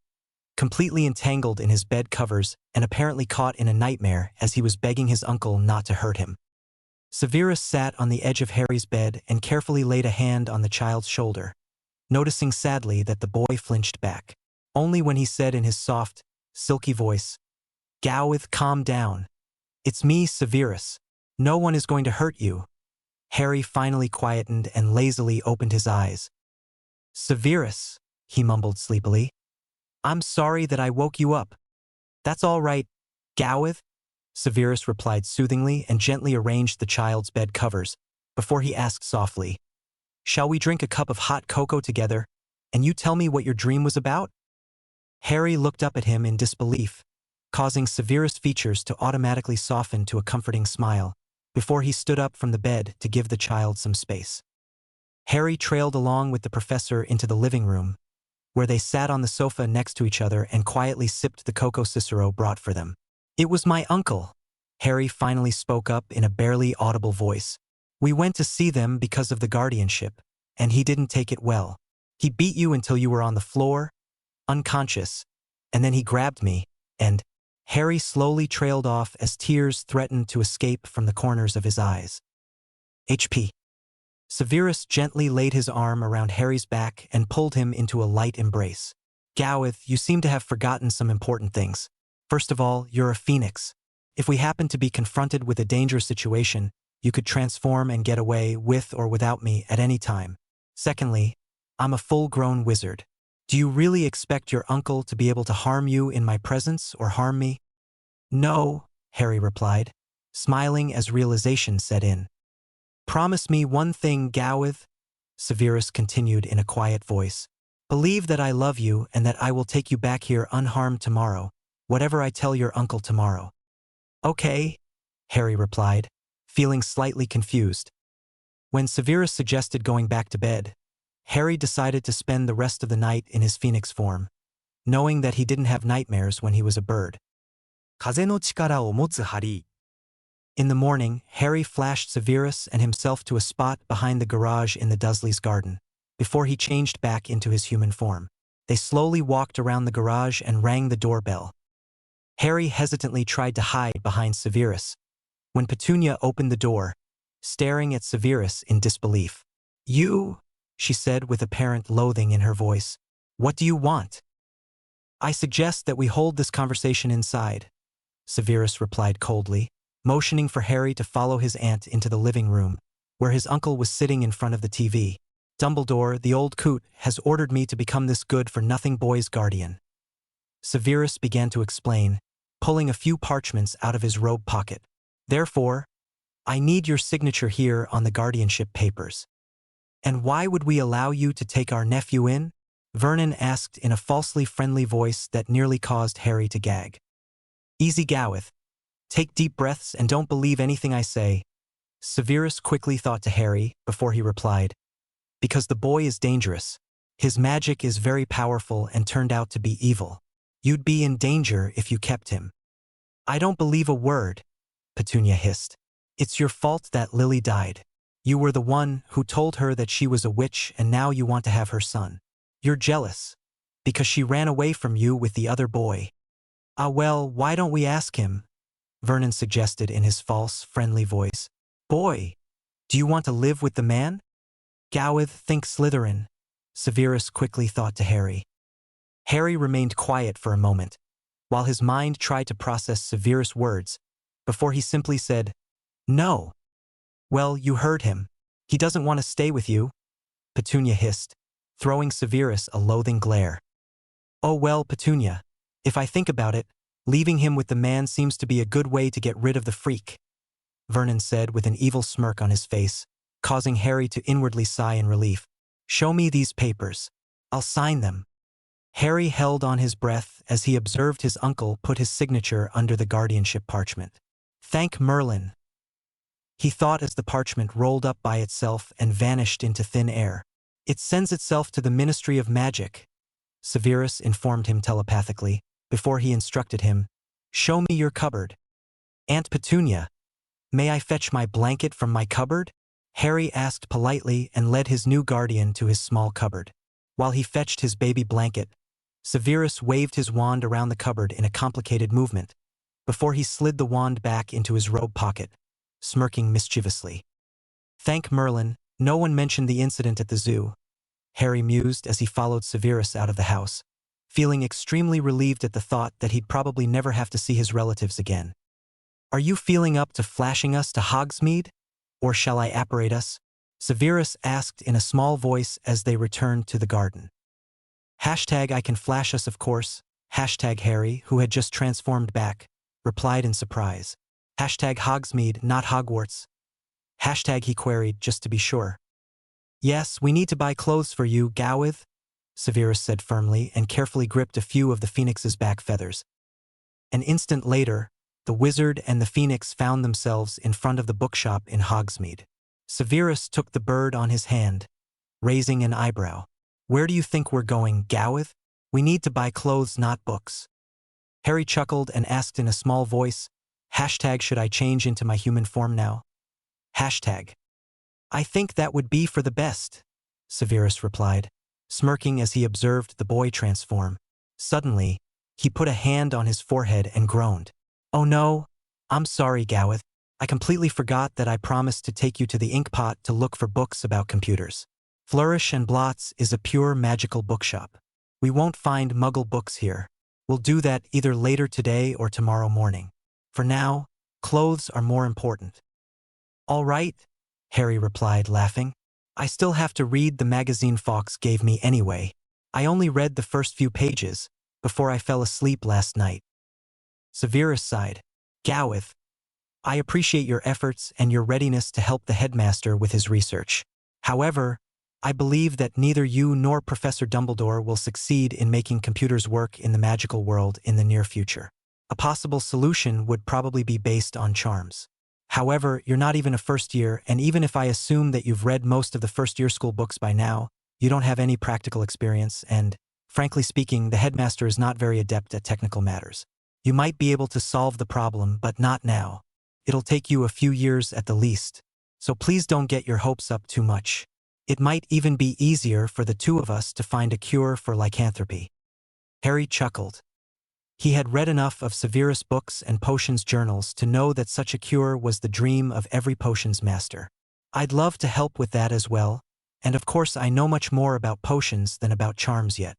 completely entangled in his bed covers and apparently caught in a nightmare as he was begging his uncle not to hurt him. Severus sat on the edge of Harry's bed and carefully laid a hand on the child's shoulder, noticing sadly that the boy flinched back. Only when he said in his soft, silky voice, "Gowith, calm down. It's me, Severus. No one is going to hurt you." Harry finally quietened and lazily opened his eyes. "Severus," he mumbled sleepily. "I'm sorry that I woke you up." "That's all right, Gowith," Severus replied soothingly and gently arranged the child's bed covers, before he asked softly, "Shall we drink a cup of hot cocoa together, and you tell me what your dream was about?" Harry looked up at him in disbelief, causing Severus' features to automatically soften to a comforting smile, before he stood up from the bed to give the child some space. Harry trailed along with the professor into the living room, where they sat on the sofa next to each other and quietly sipped the cocoa Cicero brought for them. "It was my uncle," Harry finally spoke up in a barely audible voice. "We went to see them because of the guardianship, and he didn't take it well. He beat you until you were on the floor, unconscious, and then he grabbed me, and—" Harry slowly trailed off as tears threatened to escape from the corners of his eyes. HP. Severus gently laid his arm around Harry's back and pulled him into a light embrace. "Gowith, you seem to have forgotten some important things. First of all, you're a phoenix. If we happen to be confronted with a dangerous situation, you could transform and get away with or without me at any time. Secondly, I'm a full-grown wizard. Do you really expect your uncle to be able to harm you in my presence or harm me?" "No," Harry replied, smiling as realization set in. "Promise me one thing, Gowith," Severus continued in a quiet voice. "Believe that I love you and that I will take you back here unharmed tomorrow, whatever I tell your uncle tomorrow." "Okay," Harry replied, feeling slightly confused. When Severus suggested going back to bed, Harry decided to spend the rest of the night in his phoenix form, knowing that he didn't have nightmares when he was a bird. 風の力を持つハリー。 In the morning, Harry flashed Severus and himself to a spot behind the garage in the Dursleys' garden, before he changed back into his human form. They slowly walked around the garage and rang the doorbell. Harry hesitantly tried to hide behind Severus, when Petunia opened the door, staring at Severus in disbelief. "You?" she said with apparent loathing in her voice. "What do you want?" "I suggest that we hold this conversation inside," Severus replied coldly, motioning for Harry to follow his aunt into the living room, where his uncle was sitting in front of the TV. "Dumbledore, the old coot, has ordered me to become this good-for-nothing boy's guardian." Severus began to explain, pulling a few parchments out of his robe pocket. "Therefore, I need your signature here on the guardianship papers." "And why would we allow you to take our nephew in?" Vernon asked in a falsely friendly voice that nearly caused Harry to gag. "Easy, Gowith. Take deep breaths and don't believe anything I say," Severus quickly thought to Harry before he replied. "Because the boy is dangerous. His magic is very powerful and turned out to be evil. You'd be in danger if you kept him." "I don't believe a word," Petunia hissed. "It's your fault that Lily died. You were the one who told her that she was a witch and now you want to have her son. You're jealous, because she ran away from you with the other boy." "Ah well, why don't we ask him?" Vernon suggested in his false, friendly voice. "Boy, do you want to live with the man?" "Gowith, think Slytherin," Severus quickly thought to Harry. Harry remained quiet for a moment, while his mind tried to process Severus' words, before he simply said, "No." "Well, you heard him. He doesn't want to stay with you," Petunia hissed, throwing Severus a loathing glare. "Oh well, Petunia, if I think about it, leaving him with the man seems to be a good way to get rid of the freak," Vernon said with an evil smirk on his face, causing Harry to inwardly sigh in relief. "Show me these papers. I'll sign them." Harry held on his breath as he observed his uncle put his signature under the guardianship parchment. "Thank Merlin," he thought as the parchment rolled up by itself and vanished into thin air. "It sends itself to the Ministry of Magic," Severus informed him telepathically, before he instructed him, "Show me your cupboard." "Aunt Petunia, may I fetch my blanket from my cupboard?" Harry asked politely and led his new guardian to his small cupboard. While he fetched his baby blanket, Severus waved his wand around the cupboard in a complicated movement, before he slid the wand back into his robe pocket, smirking mischievously. "Thank Merlin, no one mentioned the incident at the zoo," Harry mused as he followed Severus out of the house, feeling extremely relieved at the thought that he'd probably never have to see his relatives again. "Are you feeling up to flashing us to Hogsmeade? Or shall I apparate us?" Severus asked in a small voice as they returned to the garden. "I can flash us, of course," Harry, who had just transformed back, replied in surprise. "Hogsmeade, not Hogwarts." He queried, just to be sure. "Yes, we need to buy clothes for you, Gowith," Severus said firmly and carefully gripped a few of the phoenix's back feathers. An instant later, the wizard and the phoenix found themselves in front of the bookshop in Hogsmeade. Severus took the bird on his hand, raising an eyebrow. "Where do you think we're going, Gowith? We need to buy clothes, not books." Harry chuckled and asked in a small voice, "Should I change into my human form now?" "I think that would be for the best," Severus replied, smirking as he observed the boy transform. Suddenly, he put a hand on his forehead and groaned. "Oh no, I'm sorry, Gowith. I completely forgot that I promised to take you to the Inkpot to look for books about computers. Flourish and Blots is a pure magical bookshop. We won't find Muggle books here. We'll do that either later today or tomorrow morning. For now, clothes are more important." "All right," Harry replied, laughing. "I still have to read the magazine Fawkes gave me anyway. I only read the first few pages before I fell asleep last night." Severus sighed. "Gowith, I appreciate your efforts and your readiness to help the headmaster with his research. However, I believe that neither you nor Professor Dumbledore will succeed in making computers work in the magical world in the near future. A possible solution would probably be based on charms. However, you're not even a first year, and even if I assume that you've read most of the first-year school books by now, you don't have any practical experience, and, frankly speaking, the headmaster is not very adept at technical matters. You might be able to solve the problem, but not now. It'll take you a few years at the least, so please don't get your hopes up too much. It might even be easier for the two of us to find a cure for lycanthropy." Harry chuckled. He had read enough of Severus' books and potions journals to know that such a cure was the dream of every potions master. "I'd love to help with that as well, and of course I know much more about potions than about charms yet."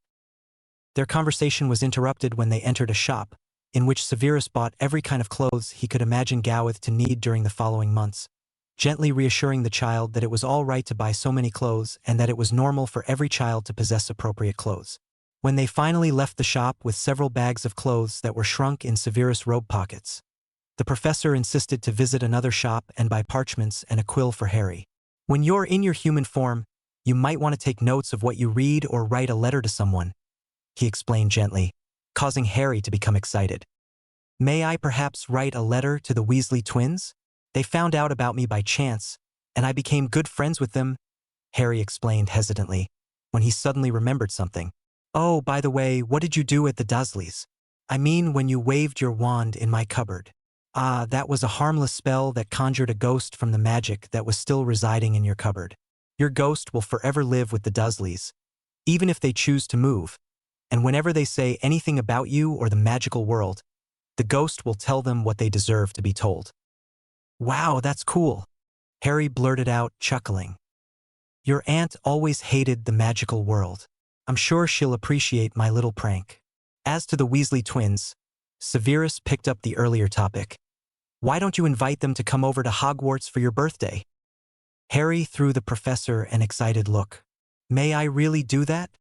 Their conversation was interrupted when they entered a shop, in which Severus bought every kind of clothes he could imagine Gowith to need during the following months, gently reassuring the child that it was all right to buy so many clothes and that it was normal for every child to possess appropriate clothes. When they finally left the shop with several bags of clothes that were shrunk in Severus' robe pockets, the professor insisted to visit another shop and buy parchments and a quill for Harry. "When you're in your human form, you might want to take notes of what you read or write a letter to someone," he explained gently, causing Harry to become excited. "May I perhaps write a letter to the Weasley twins? They found out about me by chance, and I became good friends with them," Harry explained hesitantly, when he suddenly remembered something. "Oh, by the way, what did you do at the Dursleys? I mean when you waved your wand in my cupboard." "Ah, that was a harmless spell that conjured a ghost from the magic that was still residing in your cupboard. Your ghost will forever live with the Dursleys, even if they choose to move, and whenever they say anything about you or the magical world, the ghost will tell them what they deserve to be told." "Wow, that's cool," Harry blurted out, chuckling. "Your aunt always hated the magical world. I'm sure she'll appreciate my little prank." As to the Weasley twins, Severus picked up the earlier topic. "Why don't you invite them to come over to Hogwarts for your birthday?" Harry threw the professor an excited look. "May I really do that?"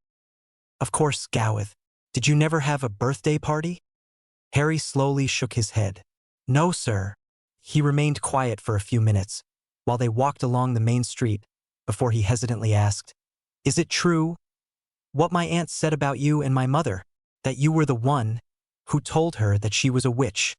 "Of course, Gowith. Did you never have a birthday party?" Harry slowly shook his head. "No, sir." He remained quiet for a few minutes, while they walked along the main street, before he hesitantly asked, "Is it true what my aunt said about you and my mother, that you were the one who told her that she was a witch?"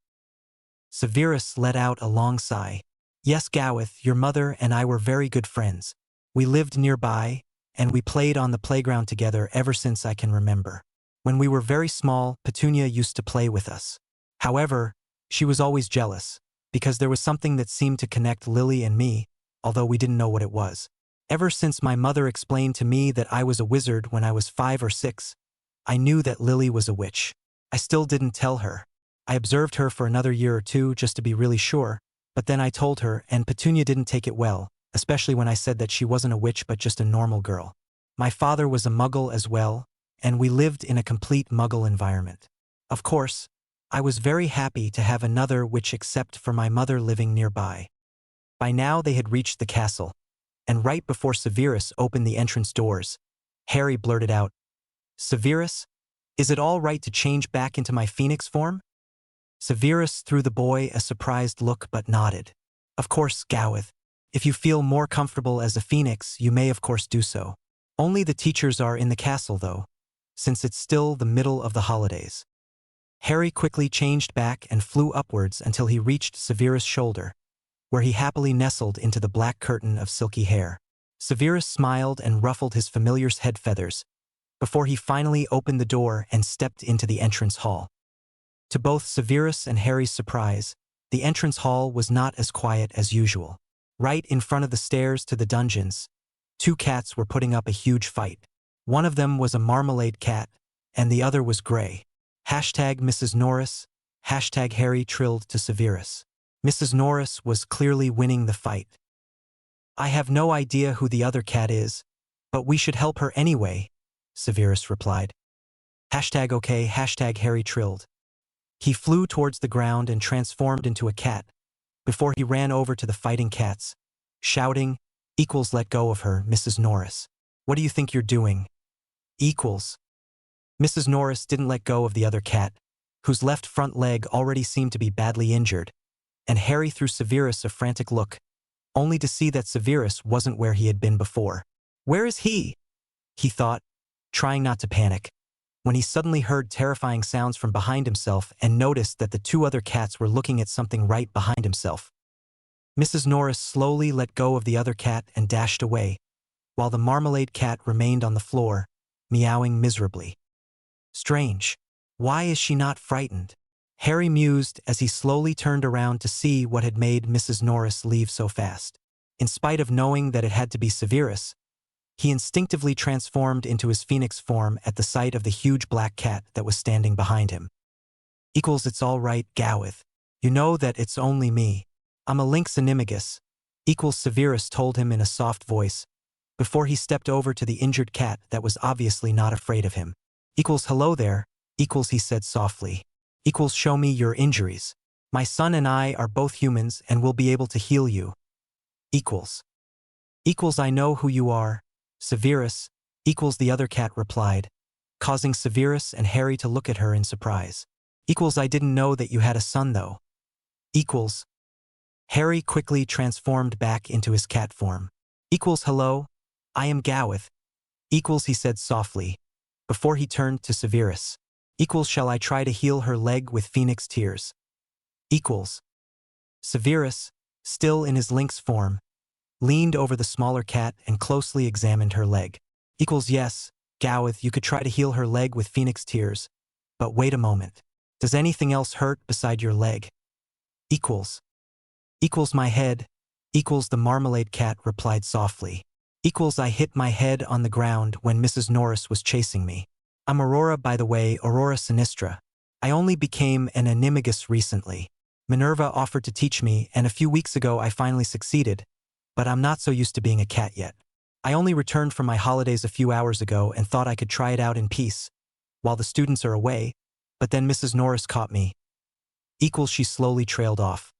Severus let out a long sigh. "Yes, Gowith, your mother and I were very good friends. We lived nearby, and we played on the playground together ever since I can remember." When we were very small, Petunia used to play with us. However, she was always jealous, because there was something that seemed to connect Lily and me, although we didn't know what it was. Ever since my mother explained to me that I was a wizard when I was 5 or 6, I knew that Lily was a witch. I still didn't tell her. I observed her for another year or two just to be really sure, but then I told her, and Petunia didn't take it well, especially when I said that she wasn't a witch but just a normal girl. My father was a muggle as well, and we lived in a complete muggle environment. Of course, I was very happy to have another witch except for my mother living nearby. By now they had reached the castle, and right before Severus opened the entrance doors, Harry blurted out, "Severus, is it all right to change back into my phoenix form?" Severus threw the boy a surprised look but nodded. "Of course, Gowith. If you feel more comfortable as a phoenix, you may of course do so. Only the teachers are in the castle though, since it's still the middle of the holidays." Harry quickly changed back and flew upwards until he reached Severus' shoulder, where he happily nestled into the black curtain of silky hair. Severus smiled and ruffled his familiar's head feathers, before he finally opened the door and stepped into the entrance hall. To both Severus and Harry's surprise, the entrance hall was not as quiet as usual. Right in front of the stairs to the dungeons, 2 cats were putting up a huge fight. One of them was a marmalade cat, and the other was gray. Hashtag Mrs. Norris, hashtag Harry trilled to Severus. Mrs. Norris was clearly winning the fight. "I have no idea who the other cat is, but we should help her anyway," Severus replied. Hashtag okay, hashtag Harry trilled. He flew towards the ground and transformed into a cat, before he ran over to the fighting cats, shouting, "Equals let go of her, Mrs. Norris. What do you think you're doing?" Equals. Mrs. Norris didn't let go of the other cat, whose left front leg already seemed to be badly injured, and Harry threw Severus a frantic look, only to see that Severus wasn't where he had been before. "Where is he?" he thought, trying not to panic, when he suddenly heard terrifying sounds from behind himself and noticed that the 2 other cats were looking at something right behind himself. Mrs. Norris slowly let go of the other cat and dashed away, while the marmalade cat remained on the floor, meowing miserably. Strange. Why is she not frightened? Harry mused as he slowly turned around to see what had made Mrs. Norris leave so fast. In spite of knowing that it had to be Severus, he instinctively transformed into his phoenix form at the sight of the huge black cat that was standing behind him. "Equals it's all right, Gowith. You know that it's only me. I'm a lynx Animagus," equals Severus told him in a soft voice, before he stepped over to the injured cat that was obviously not afraid of him. "Equals hello there," equals he said softly. "Equals show me your injuries. My son and I are both humans and will be able to heal you." Equals. "Equals I know who you are, Severus," equals the other cat replied, causing Severus and Harry to look at her in surprise. "Equals I didn't know that you had a son though." Equals. Harry quickly transformed back into his cat form. "Equals hello, I am Gowith," equals he said softly, before he turned to Severus. "Equals shall I try to heal her leg with phoenix tears?" Equals. Severus, still in his lynx form, leaned over the smaller cat and closely examined her leg. Equals yes, Gowith, you could try to heal her leg with phoenix tears, but wait a moment. Does anything else hurt beside your leg? Equals. Equals my head, equals the marmalade cat replied softly. Equals I hit my head on the ground when Mrs. Norris was chasing me. I'm Aurora, by the way, Aurora Sinistra. I only became an Animagus recently. Minerva offered to teach me, and a few weeks ago I finally succeeded, but I'm not so used to being a cat yet. I only returned from my holidays a few hours ago and thought I could try it out in peace, while the students are away, but then Mrs. Norris caught me. Equals she slowly trailed off.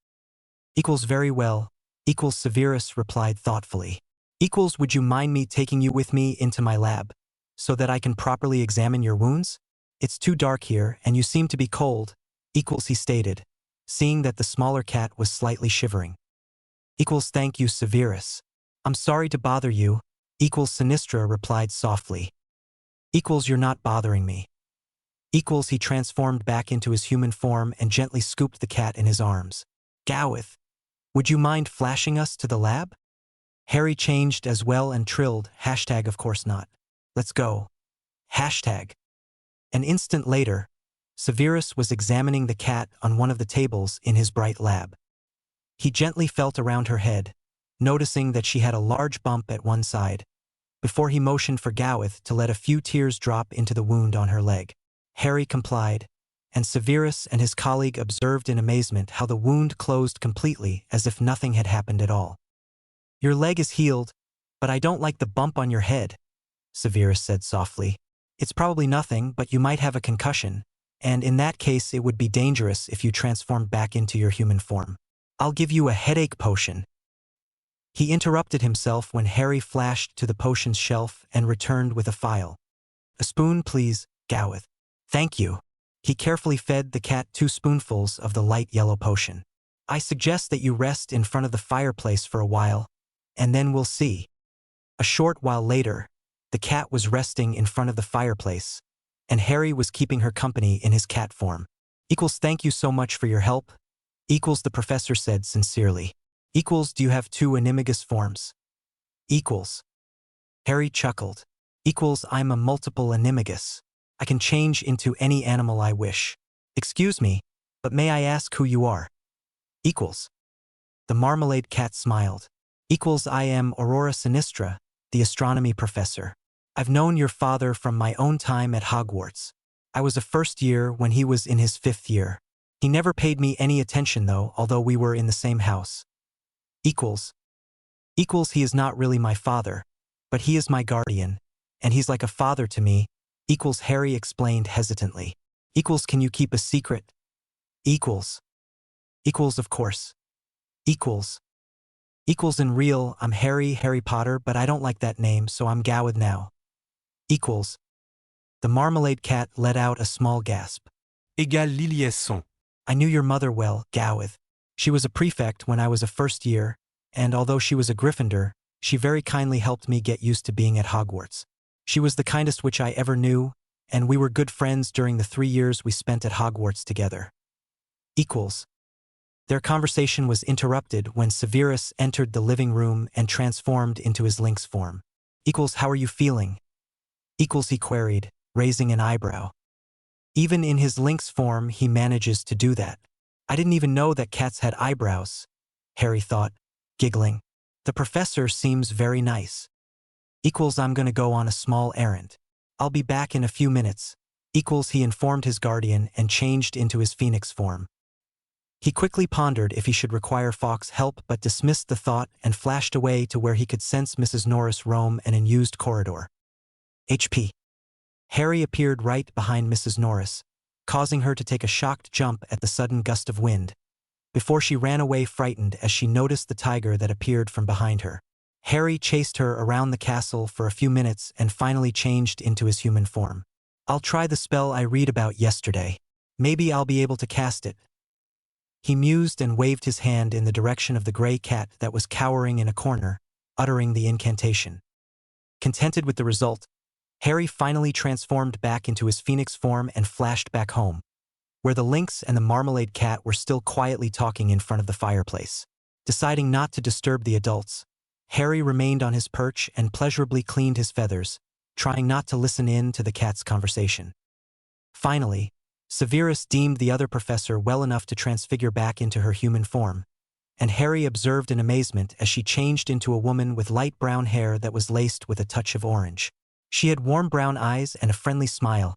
Equals very well, equals Severus replied thoughtfully. Equals would you mind me taking you with me into my lab, so that I can properly examine your wounds? It's too dark here and you seem to be cold, equals he stated, seeing that the smaller cat was slightly shivering. Equals thank you Severus. I'm sorry to bother you, equals Sinistra replied softly. Equals you're not bothering me. Equals he transformed back into his human form and gently scooped the cat in his arms. Gowith, would you mind flashing us to the lab? Harry changed as well and trilled, hashtag of course not. Let's go. Hashtag. An instant later, Severus was examining the cat on one of the tables in his bright lab. He gently felt around her head, noticing that she had a large bump at one side, before he motioned for Gowith to let a few tears drop into the wound on her leg. Harry complied, and Severus and his colleague observed in amazement how the wound closed completely as if nothing had happened at all. "Your leg is healed, but I don't like the bump on your head," Severus said softly. "It's probably nothing, but you might have a concussion, and in that case it would be dangerous if you transformed back into your human form. I'll give you a headache potion." He interrupted himself when Harry flashed to the potions shelf and returned with a phial. "A spoon, please, Gowith." "Thank you." He carefully fed the cat 2 spoonfuls of the light yellow potion. "I suggest that you rest in front of the fireplace for a while, and then we'll see." A short while later, the cat was resting in front of the fireplace, and Harry was keeping her company in his cat form. "Thank you so much for your help." The professor said sincerely. "Do you have 2 Animagus forms?" Harry chuckled. "I'm a multiple Animagus. I can change into any animal I wish." "Excuse me, but may I ask who you are?" The marmalade cat smiled. "I am Aurora Sinistra, the astronomy professor. I've known your father from my own time at Hogwarts. I was a first year when he was in his 5th year. He never paid me any attention though, although we were in the same house." He is not really my father, but he is my guardian, and he's like a father to me," Harry explained hesitantly. Can you keep a secret?" Of course." In real, I'm Harry Potter, but I don't like that name, so I'm Gowith now." The marmalade cat let out a small gasp. Égale Liliesson. "I knew your mother well, Gowith. She was a prefect when I was a first year, and although she was a Gryffindor, she very kindly helped me get used to being at Hogwarts. She was the kindest witch I ever knew, and we were good friends during the 3 years we spent at Hogwarts together." Their conversation was interrupted when Severus entered the living room and transformed into his lynx form. "How are you feeling?" He queried, raising an eyebrow. Even in his lynx form he manages to do that. "I didn't even know that cats had eyebrows," Harry thought, giggling. "The professor seems very nice." "I'm gonna go on a small errand. I'll be back in a few minutes." He informed his guardian and changed into his phoenix form. He quickly pondered if he should require Fawkes' help but dismissed the thought and flashed away to where he could sense Mrs. Norris roam an unused corridor. HP. Harry appeared right behind Mrs. Norris, causing her to take a shocked jump at the sudden gust of wind, before she ran away frightened as she noticed the tiger that appeared from behind her. Harry chased her around the castle for a few minutes and finally changed into his human form. "I'll try the spell I read about yesterday. Maybe I'll be able to cast it." He mused and waved his hand in the direction of the gray cat that was cowering in a corner, uttering the incantation. Contented with the result, Harry finally transformed back into his phoenix form and flashed back home, where the lynx and the marmalade cat were still quietly talking in front of the fireplace. Deciding not to disturb the adults, Harry remained on his perch and pleasurably cleaned his feathers, trying not to listen in to the cat's conversation. Finally, Severus deemed the other professor well enough to transfigure back into her human form, and Harry observed in amazement as she changed into a woman with light brown hair that was laced with a touch of orange. She had warm brown eyes and a friendly smile,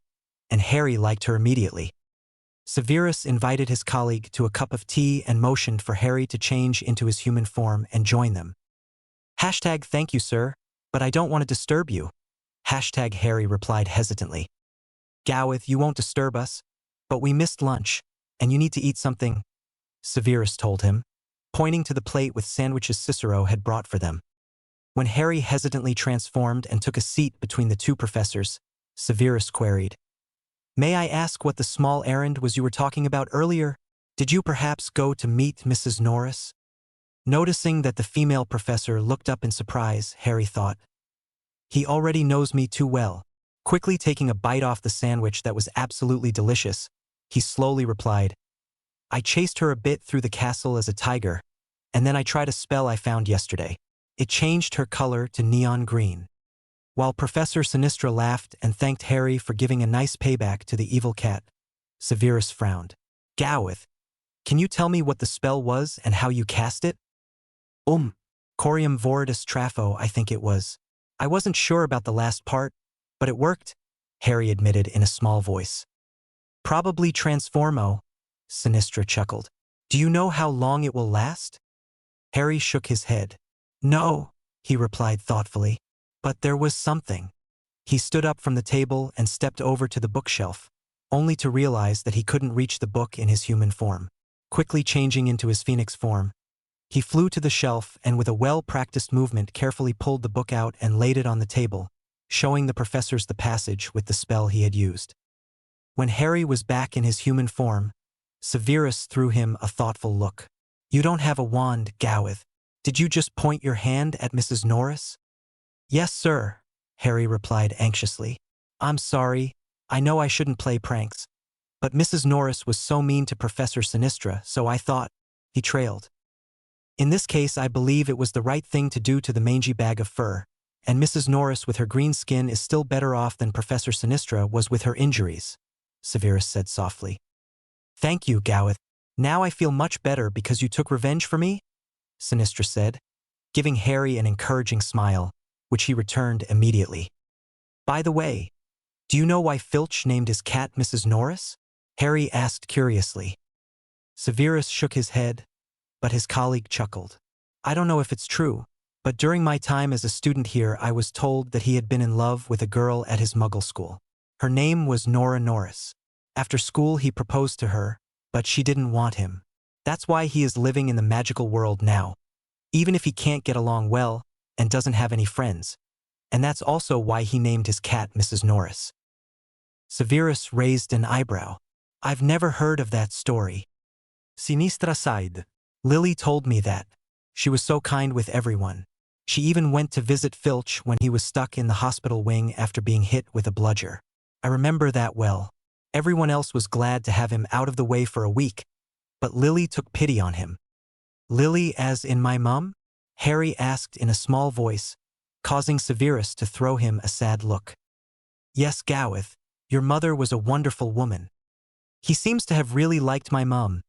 and Harry liked her immediately. Severus invited his colleague to a cup of tea and motioned for Harry to change into his human form and join them. "Thank you, sir, but I don't want to disturb you." Harry replied hesitantly. "Gowith, you won't disturb us, but we missed lunch, and you need to eat something," Severus told him, pointing to the plate with sandwiches Cicero had brought for them. When Harry hesitantly transformed and took a seat between the 2 professors, Severus queried, "May I ask what the small errand was you were talking about earlier? Did you perhaps go to meet Mrs. Norris?" Noticing that the female professor looked up in surprise, Harry thought, "He already knows me too well." Quickly taking a bite off the sandwich that was absolutely delicious, he slowly replied, "I chased her a bit through the castle as a tiger, and then I tried a spell I found yesterday. It changed her color to neon green." While Professor Sinistra laughed and thanked Harry for giving a nice payback to the evil cat, Severus frowned. Gowith, can you tell me what the spell was and how you cast it? Corium Voridus Trafo, I think it was. I wasn't sure about the last part, but it worked, Harry admitted in a small voice. Probably Transformo, Sinistra chuckled. Do you know how long it will last? Harry shook his head. No, he replied thoughtfully. But there was something. He stood up from the table and stepped over to the bookshelf, only to realize that he couldn't reach the book in his human form. Quickly changing into his phoenix form, he flew to the shelf and with a well-practiced movement carefully pulled the book out and laid it on the table, showing the professors the passage with the spell he had used. When Harry was back in his human form, Severus threw him a thoughtful look. You don't have a wand, Gowith. Did you just point your hand at Mrs. Norris? Yes, sir, Harry replied anxiously. I'm sorry, I know I shouldn't play pranks. But Mrs. Norris was so mean to Professor Sinistra, so I thought, he trailed. In this case, I believe it was the right thing to do to the mangy bag of fur, and Mrs. Norris with her green skin is still better off than Professor Sinistra was with her injuries, Severus said softly. Thank you, Gowith. Now I feel much better because you took revenge for me, Sinistra said, giving Harry an encouraging smile, which he returned immediately. By the way, do you know why Filch named his cat Mrs. Norris? Harry asked curiously. Severus shook his head, but his colleague chuckled. I don't know if it's true, but during my time as a student here I was told that he had been in love with a girl at his Muggle school. Her name was Nora Norris. After school he proposed to her, but she didn't want him. That's why he is living in the magical world now, even if he can't get along well and doesn't have any friends. And that's also why he named his cat Mrs. Norris. Severus raised an eyebrow. I've never heard of that story. Sinistra sighed. Lily told me that. She was so kind with everyone. She even went to visit Filch when he was stuck in the hospital wing after being hit with a bludger. I remember that well. Everyone else was glad to have him out of the way for a week, but Lily took pity on him. Lily as in my mum? Harry asked in a small voice, causing Severus to throw him a sad look. Yes, Gowith, your mother was a wonderful woman. He seems to have really liked my mum,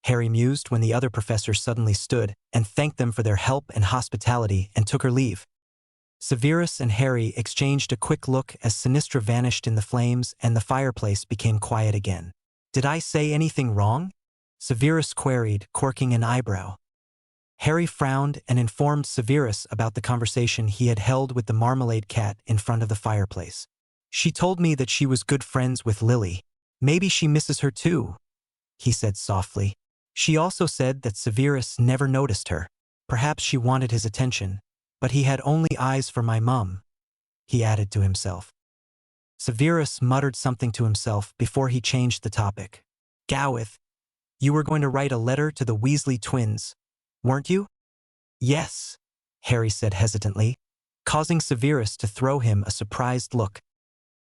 Harry mused when the other professors suddenly stood and thanked them for their help and hospitality and took her leave. Severus and Harry exchanged a quick look as Sinistra vanished in the flames and the fireplace became quiet again. Did I say anything wrong? Severus queried, quirking an eyebrow. Harry frowned and informed Severus about the conversation he had held with the marmalade cat in front of the fireplace. She told me that she was good friends with Lily. Maybe she misses her too, he said softly. She also said that Severus never noticed her. Perhaps she wanted his attention, but he had only eyes for my mum, he added to himself. Severus muttered something to himself before he changed the topic. Gowith, you were going to write a letter to the Weasley twins, weren't you? Yes, Harry said hesitantly, causing Severus to throw him a surprised look.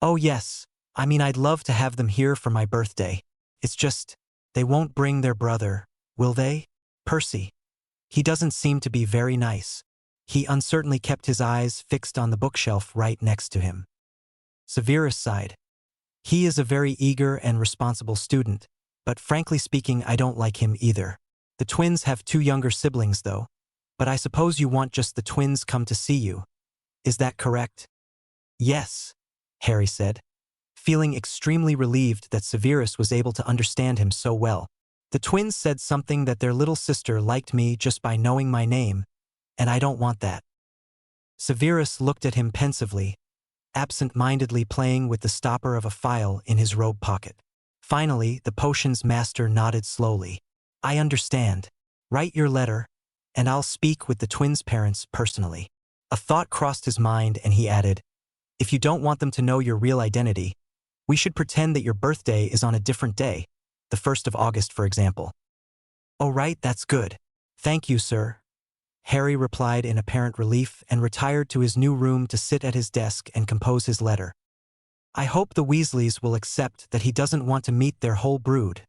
Oh yes, I mean I'd love to have them here for my birthday. It's just, they won't bring their brother, will they? Percy. He doesn't seem to be very nice. He uncertainly kept his eyes fixed on the bookshelf right next to him. Severus sighed. He is a very eager and responsible student, but frankly speaking I don't like him either. The twins have 2 younger siblings though, but I suppose you want just the twins come to see you. Is that correct? Yes, Harry said, feeling extremely relieved that Severus was able to understand him so well. The twins said something that their little sister liked me just by knowing my name, and I don't want that. Severus looked at him pensively, absent-mindedly playing with the stopper of a file in his robe pocket. Finally, the potions master nodded slowly. I understand. Write your letter, and I'll speak with the twins' parents personally. A thought crossed his mind and he added, if you don't want them to know your real identity, we should pretend that your birthday is on a different day, the 1st of August, for example. Oh right, that's good. Thank you, sir. Harry replied in apparent relief and retired to his new room to sit at his desk and compose his letter. I hope the Weasleys will accept that he doesn't want to meet their whole brood,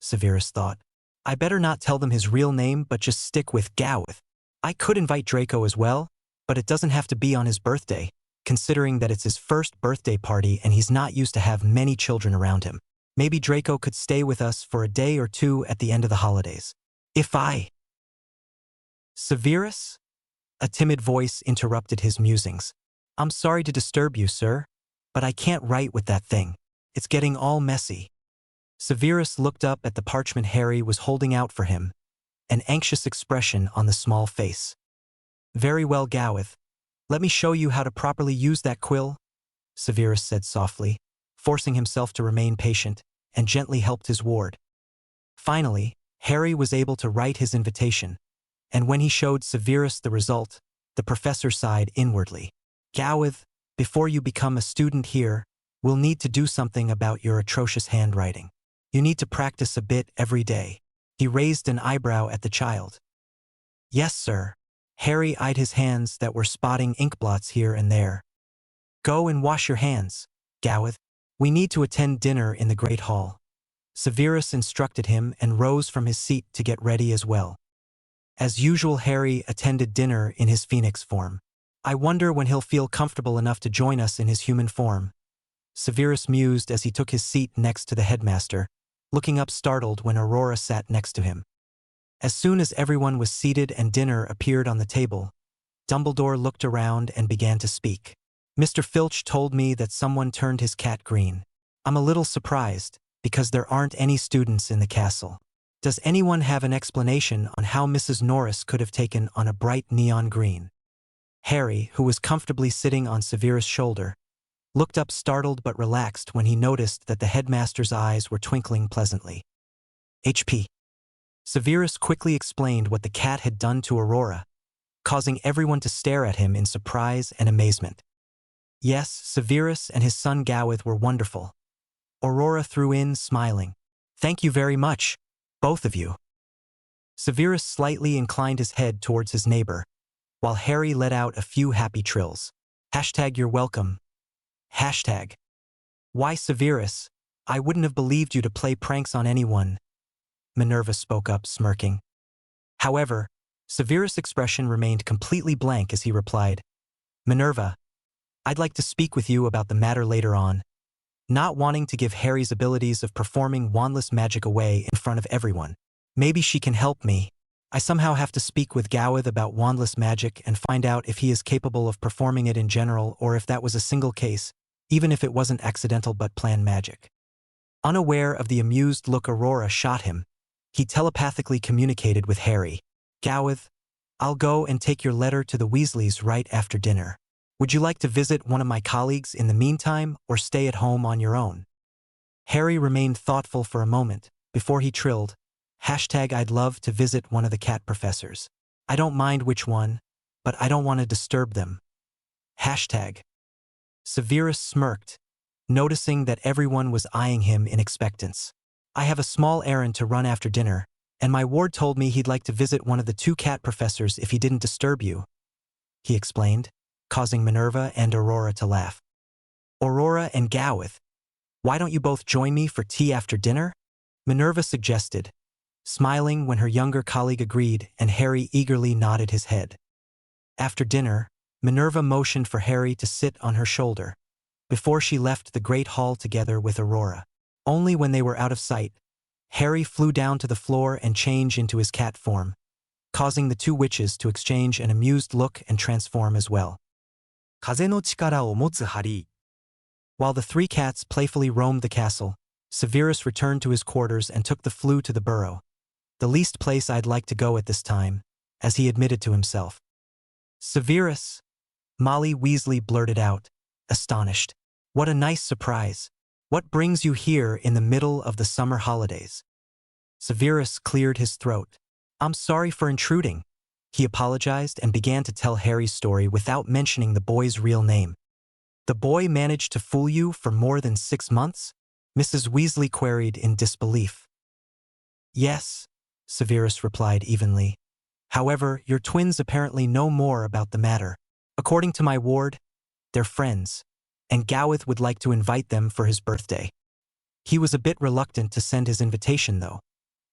Severus thought. I better not tell them his real name but just stick with Gowith. I could invite Draco as well, but it doesn't have to be on his birthday, considering that it's his first birthday party and he's not used to have many children around him. Maybe Draco could stay with us for a day or two at the end of the holidays. If I... Severus? A timid voice interrupted his musings. I'm sorry to disturb you, sir, but I can't write with that thing. It's getting all messy. Severus looked up at the parchment Harry was holding out for him, an anxious expression on the small face. Very well, Gowith. Let me show you how to properly use that quill, Severus said softly, forcing himself to remain patient, and gently helped his ward. Finally, Harry was able to write his invitation, and when he showed Severus the result, the professor sighed inwardly. Gowith, before you become a student here, we'll need to do something about your atrocious handwriting. You need to practice a bit every day. He raised an eyebrow at the child. Yes, sir. Harry eyed his hands that were spotting ink blots here and there. Go and wash your hands, Gowith. We need to attend dinner in the Great Hall. Severus instructed him and rose from his seat to get ready as well. As usual, Harry attended dinner in his phoenix form. I wonder when he'll feel comfortable enough to join us in his human form, Severus mused as he took his seat next to the headmaster, looking up startled when Aurora sat next to him. As soon as everyone was seated and dinner appeared on the table, Dumbledore looked around and began to speak. Mr. Filch told me that someone turned his cat green. I'm a little surprised, because there aren't any students in the castle. Does anyone have an explanation on how Mrs. Norris could have taken on a bright neon green? Harry, who was comfortably sitting on Severus' shoulder, looked up startled but relaxed when he noticed that the headmaster's eyes were twinkling pleasantly. HP. Severus quickly explained what the cat had done to Aurora, causing everyone to stare at him in surprise and amazement. Yes, Severus and his son Gowith were wonderful. Aurora threw in, smiling. Thank you very much, both of you. Severus slightly inclined his head towards his neighbor, while Harry let out a few happy trills. Hashtag you're welcome. Hashtag. Why, Severus, I wouldn't have believed you to play pranks on anyone, Minerva spoke up, smirking. However, Severus' expression remained completely blank as he replied, Minerva, I'd like to speak with you about the matter later on. Not wanting to give Harry's abilities of performing wandless magic away in front of everyone. Maybe she can help me. I somehow have to speak with Gowith about wandless magic and find out if he is capable of performing it in general or if that was a single case, even if it wasn't accidental but planned magic. Unaware of the amused look Aurora shot him, he telepathically communicated with Harry. Gowith, I'll go and take your letter to the Weasleys right after dinner. Would you like to visit one of my colleagues in the meantime or stay at home on your own? Harry remained thoughtful for a moment before he trilled, Hashtag I'd love to visit one of the cat professors. I don't mind which one, but I don't want to disturb them. Hashtag. Severus smirked, noticing that everyone was eyeing him in expectance. I have a small errand to run after dinner, and my ward told me he'd like to visit one of the two cat professors if he didn't disturb you, he explained, causing Minerva and Aurora to laugh. Aurora and Gowith, why don't you both join me for tea after dinner? Minerva suggested, smiling when her younger colleague agreed and Harry eagerly nodded his head. After dinner, Minerva motioned for Harry to sit on her shoulder, before she left the Great Hall together with Aurora. Only when they were out of sight, Harry flew down to the floor and changed into his cat form, causing the two witches to exchange an amused look and transform as well. 風の力を持つハリー。 While the three cats playfully roamed the castle, Severus returned to his quarters and took the flue to the burrow, the least place I'd like to go at this time, as he admitted to himself. Severus, Molly Weasley blurted out, astonished. What a nice surprise. What brings you here in the middle of the summer holidays? Severus cleared his throat. I'm sorry for intruding. He apologized and began to tell Harry's story without mentioning the boy's real name. The boy managed to fool you for more than 6 months? Mrs. Weasley queried in disbelief. Yes, Severus replied evenly. However, your twins apparently know more about the matter. According to my ward, they're friends, and Gowith would like to invite them for his birthday. He was a bit reluctant to send his invitation, though,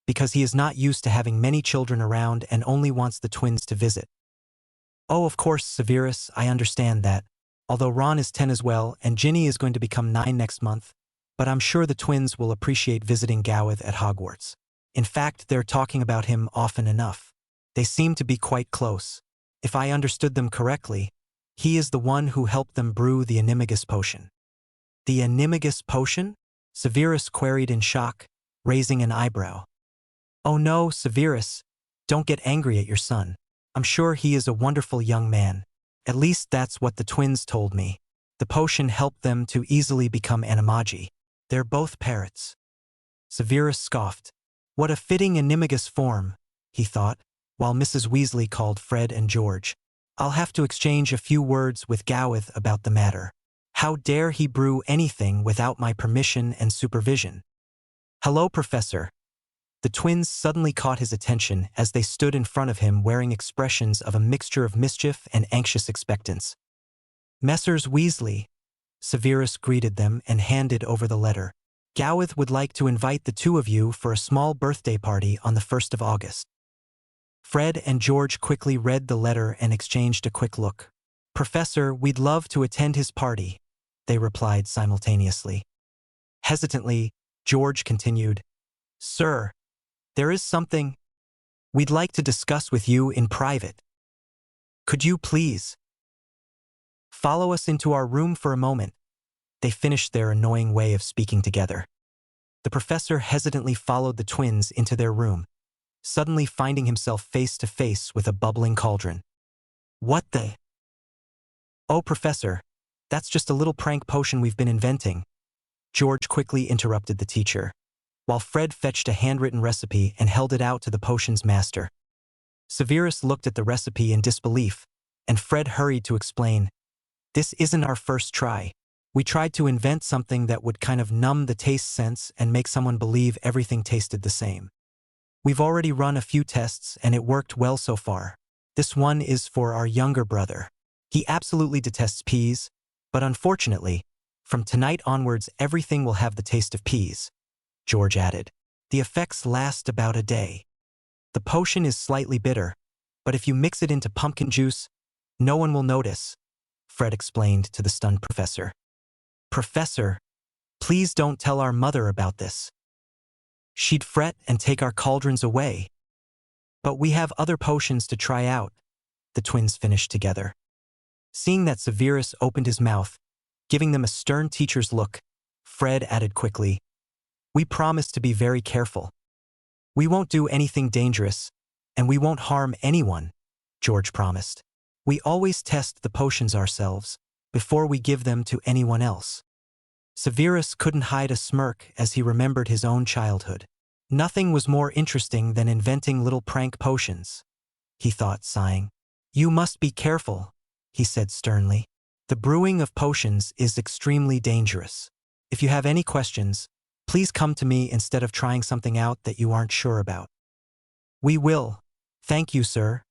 because he is not used to having many children around and only wants the twins to visit. Oh, of course, Severus, I understand that. although Ron is 10 as well and Ginny is going to become 9 next month, but I'm sure the twins will appreciate visiting Gowith at Hogwarts. In fact, they're talking about him often enough. They seem to be quite close. If I understood them correctly, he is the one who helped them brew the Animagus potion. The Animagus potion? Severus queried in shock, raising an eyebrow. Oh no, Severus, don't get angry at your son. I'm sure he is a wonderful young man. At least that's what the twins told me. The potion helped them to easily become Animagi. They're both parrots. Severus scoffed. What a fitting Animagus form, he thought, while Mrs. Weasley called Fred and George. I'll have to exchange a few words with Gowith about the matter. How dare he brew anything without my permission and supervision? Hello, Professor. The twins suddenly caught his attention as they stood in front of him wearing expressions of a mixture of mischief and anxious expectance. Messrs. Weasley, Severus greeted them and handed over the letter. Gowith would like to invite the two of you for a small birthday party on the 1st of August. Fred and George quickly read the letter and exchanged a quick look. Professor, we'd love to attend his party, they replied simultaneously. Hesitantly, George continued, Sir, there is something we'd like to discuss with you in private. Could you please follow us into our room for a moment? They finished their annoying way of speaking together. The professor hesitantly followed the twins into their room, suddenly finding himself face to face with a bubbling cauldron. What the? Oh, Professor, that's just a little prank potion we've been inventing. George quickly interrupted the teacher, while Fred fetched a handwritten recipe and held it out to the potion's master. Severus looked at the recipe in disbelief, and Fred hurried to explain, This isn't our first try. We tried to invent something that would kind of numb the taste sense and make someone believe everything tasted the same. We've already run a few tests and it worked well so far. This one is for our younger brother. He absolutely detests peas, but unfortunately, from tonight onwards everything will have the taste of peas, George added. The effects last about a day. The potion is slightly bitter, but if you mix it into pumpkin juice, no one will notice, Fred explained to the stunned professor. Professor, please don't tell our mother about this. She'd fret and take our cauldrons away. But we have other potions to try out, the twins finished together. Seeing that Severus opened his mouth, giving them a stern teacher's look, Fred added quickly, We promise to be very careful. We won't do anything dangerous, and we won't harm anyone, George promised. We always test the potions ourselves before we give them to anyone else. Severus couldn't hide a smirk as he remembered his own childhood. Nothing was more interesting than inventing little prank potions, he thought, sighing. You must be careful, he said sternly. The brewing of potions is extremely dangerous. If you have any questions, please come to me instead of trying something out that you aren't sure about. We will. Thank you, sir.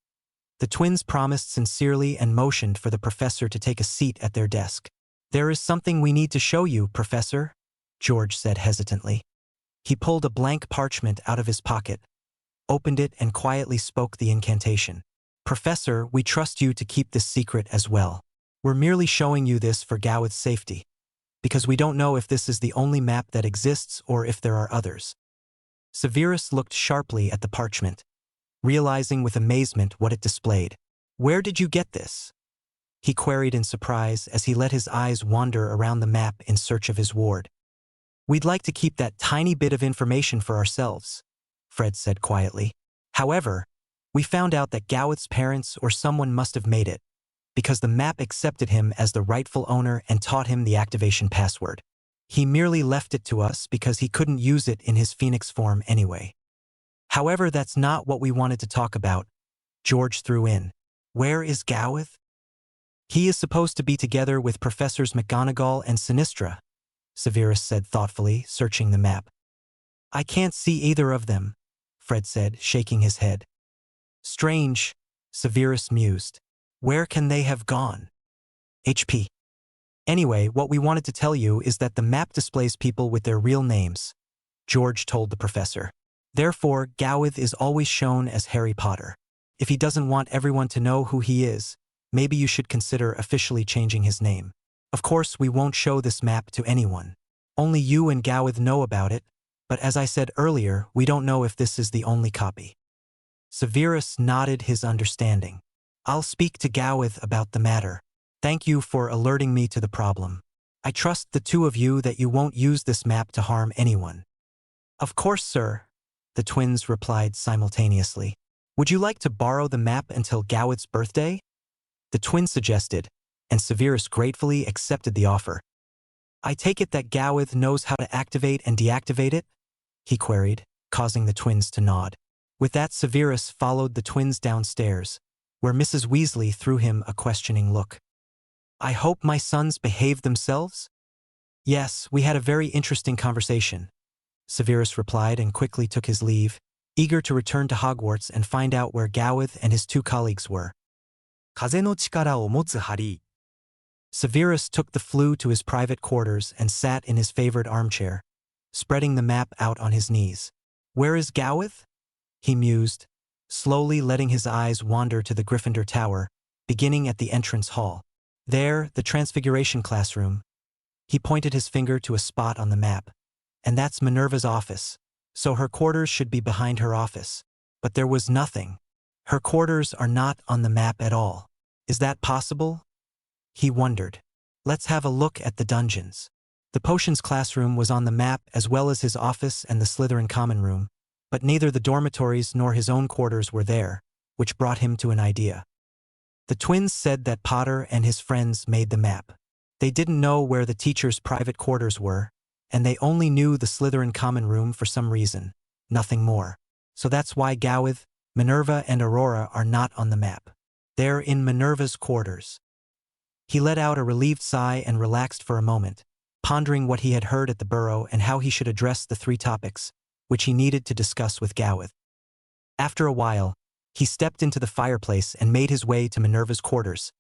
The twins promised sincerely and motioned for the professor to take a seat at their desk. There is something we need to show you, Professor, George said hesitantly. He pulled a blank parchment out of his pocket, opened it and quietly spoke the incantation. Professor, we trust you to keep this secret as well. We're merely showing you this for Gowith's safety, because we don't know if this is the only map that exists or if there are others. Severus looked sharply at the parchment, realizing with amazement what it displayed. Where did you get this? He queried in surprise as he let his eyes wander around the map in search of his ward. We'd like to keep that tiny bit of information for ourselves, Fred said quietly. However, we found out that Gowith's parents or someone must have made it, because the map accepted him as the rightful owner and taught him the activation password. He merely left it to us because he couldn't use it in his Phoenix form anyway. However, that's not what we wanted to talk about, George threw in. Where is Gowith? He is supposed to be together with Professors McGonagall and Sinistra, Severus said thoughtfully, searching the map. I can't see either of them, Fred said, shaking his head. Strange, Severus mused. Where can they have gone? HP. Anyway, what we wanted to tell you is that the map displays people with their real names, George told the professor. Therefore, Gowith is always shown as Harry Potter. If he doesn't want everyone to know who he is, maybe you should consider officially changing his name. Of course, we won't show this map to anyone. Only you and Gawith know about it, but as I said earlier, we don't know if this is the only copy. Severus nodded his understanding. I'll speak to Gawith about the matter. Thank you for alerting me to the problem. I trust the two of you that you won't use this map to harm anyone. Of course, sir, the twins replied simultaneously. Would you like to borrow the map until Gawith's birthday? The twins suggested, and Severus gratefully accepted the offer. I take it that Gawith knows how to activate and deactivate it? He queried, causing the twins to nod. With that, Severus followed the twins downstairs, where Mrs. Weasley threw him a questioning look. I hope my sons behaved themselves? Yes, we had a very interesting conversation, Severus replied and quickly took his leave, eager to return to Hogwarts and find out where Gawith and his two colleagues were. 風の力を持つハリー。 Severus took the Floo to his private quarters and sat in his favorite armchair, spreading the map out on his knees. Where is Gawith? He mused, slowly letting his eyes wander to the Gryffindor Tower, beginning at the entrance hall. There, the Transfiguration classroom. He pointed his finger to a spot on the map. And that's Minerva's office, so her quarters should be behind her office. But there was nothing. Her quarters are not on the map at all. Is that possible? He wondered. Let's have a look at the dungeons. The potions classroom was on the map as well as his office and the Slytherin common room, but neither the dormitories nor his own quarters were there, which brought him to an idea. The twins said that Potter and his friends made the map. They didn't know where the teachers' private quarters were, and they only knew the Slytherin common room for some reason, nothing more. So that's why Gawith, Minerva, and Aurora are not on the map. They're in Minerva's quarters. He let out a relieved sigh and relaxed for a moment, pondering what he had heard at the Burrow and how he should address the three topics, which he needed to discuss with Gawith. After a while, he stepped into the fireplace and made his way to Minerva's quarters,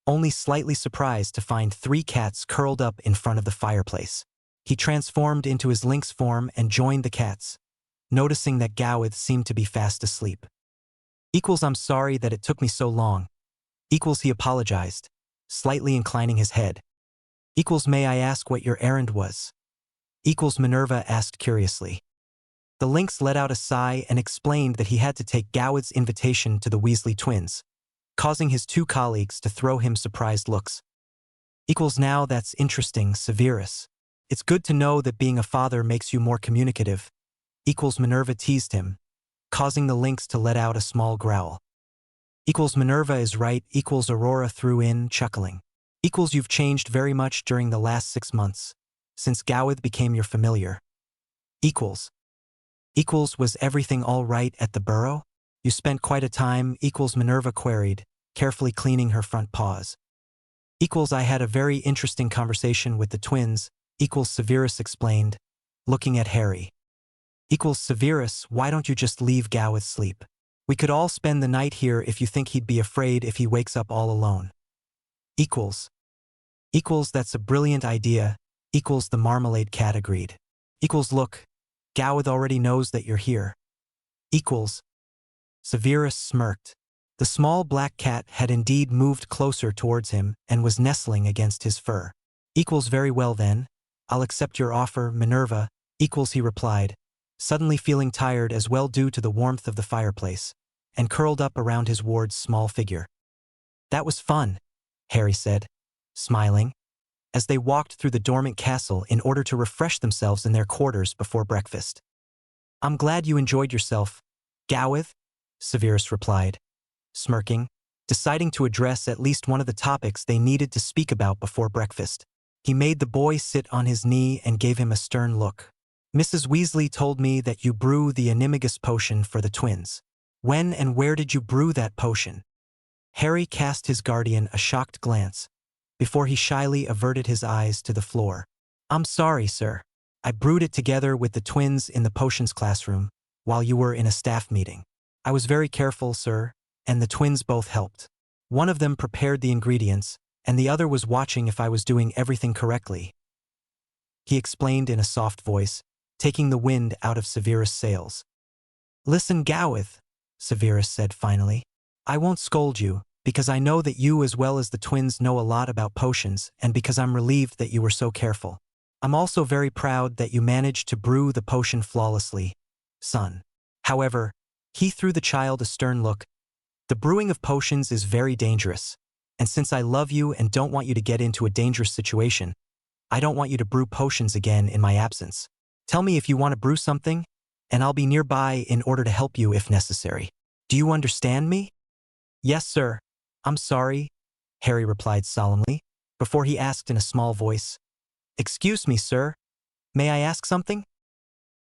only slightly surprised to find 3 cats curled up in front of the fireplace. He transformed into his lynx form and joined the cats, noticing that Gawith seemed to be fast asleep. I'm sorry that it took me so long. He apologized, slightly inclining his head. May I ask what your errand was? Minerva asked curiously. The lynx let out a sigh and explained that he had to take Gawith's invitation to the Weasley twins, causing his 2 colleagues to throw him surprised looks. Now that's interesting, Severus. It's good to know that being a father makes you more communicative. Minerva teased him, causing the lynx to let out a small growl. Minerva is right, Aurora threw in, chuckling. You've changed very much during the last 6 months, since Gawith became your familiar. Was everything all right at the Burrow? You spent quite a time, Minerva queried, carefully cleaning her front paws. I had a very interesting conversation with the twins, Severus explained, looking at Harry. Severus, why don't you just leave Gawith sleep? We could all spend the night here if you think he'd be afraid if he wakes up all alone. That's a brilliant idea, the Marmalade Cat agreed. Look, Gawith already knows that you're here. Severus smirked. The small black cat had indeed moved closer towards him and was nestling against his fur. Very well then. I'll accept your offer, Minerva, he replied, suddenly feeling tired as well due to the warmth of the fireplace, and curled up around his ward's small figure. That was fun, Harry said, smiling, as they walked through the dormant castle in order to refresh themselves in their quarters before breakfast. I'm glad you enjoyed yourself, Gawith, Severus replied, smirking, deciding to address at least one of the topics they needed to speak about before breakfast. He made the boy sit on his knee and gave him a stern look. Mrs. Weasley told me that you brew the Animagus potion for the twins. When and where did you brew that potion? Harry cast his guardian a shocked glance, before he shyly averted his eyes to the floor. I'm sorry, sir. I brewed it together with the twins in the potions classroom, while you were in a staff meeting. I was very careful, sir, and the twins both helped. One of them prepared the ingredients, and the other was watching if I was doing everything correctly. He explained in a soft voice, taking the wind out of Severus' sails. Listen, Gawith, Severus said finally. I won't scold you, because I know that you as well as the twins know a lot about potions, and because I'm relieved that you were so careful. I'm also very proud that you managed to brew the potion flawlessly, son. However, he threw the child a stern look. The brewing of potions is very dangerous, and since I love you and don't want you to get into a dangerous situation, I don't want you to brew potions again in my absence. Tell me if you want to brew something, and I'll be nearby in order to help you if necessary. Do you understand me? Yes, sir. I'm sorry, Harry replied solemnly, before he asked in a small voice. Excuse me, sir. May I ask something?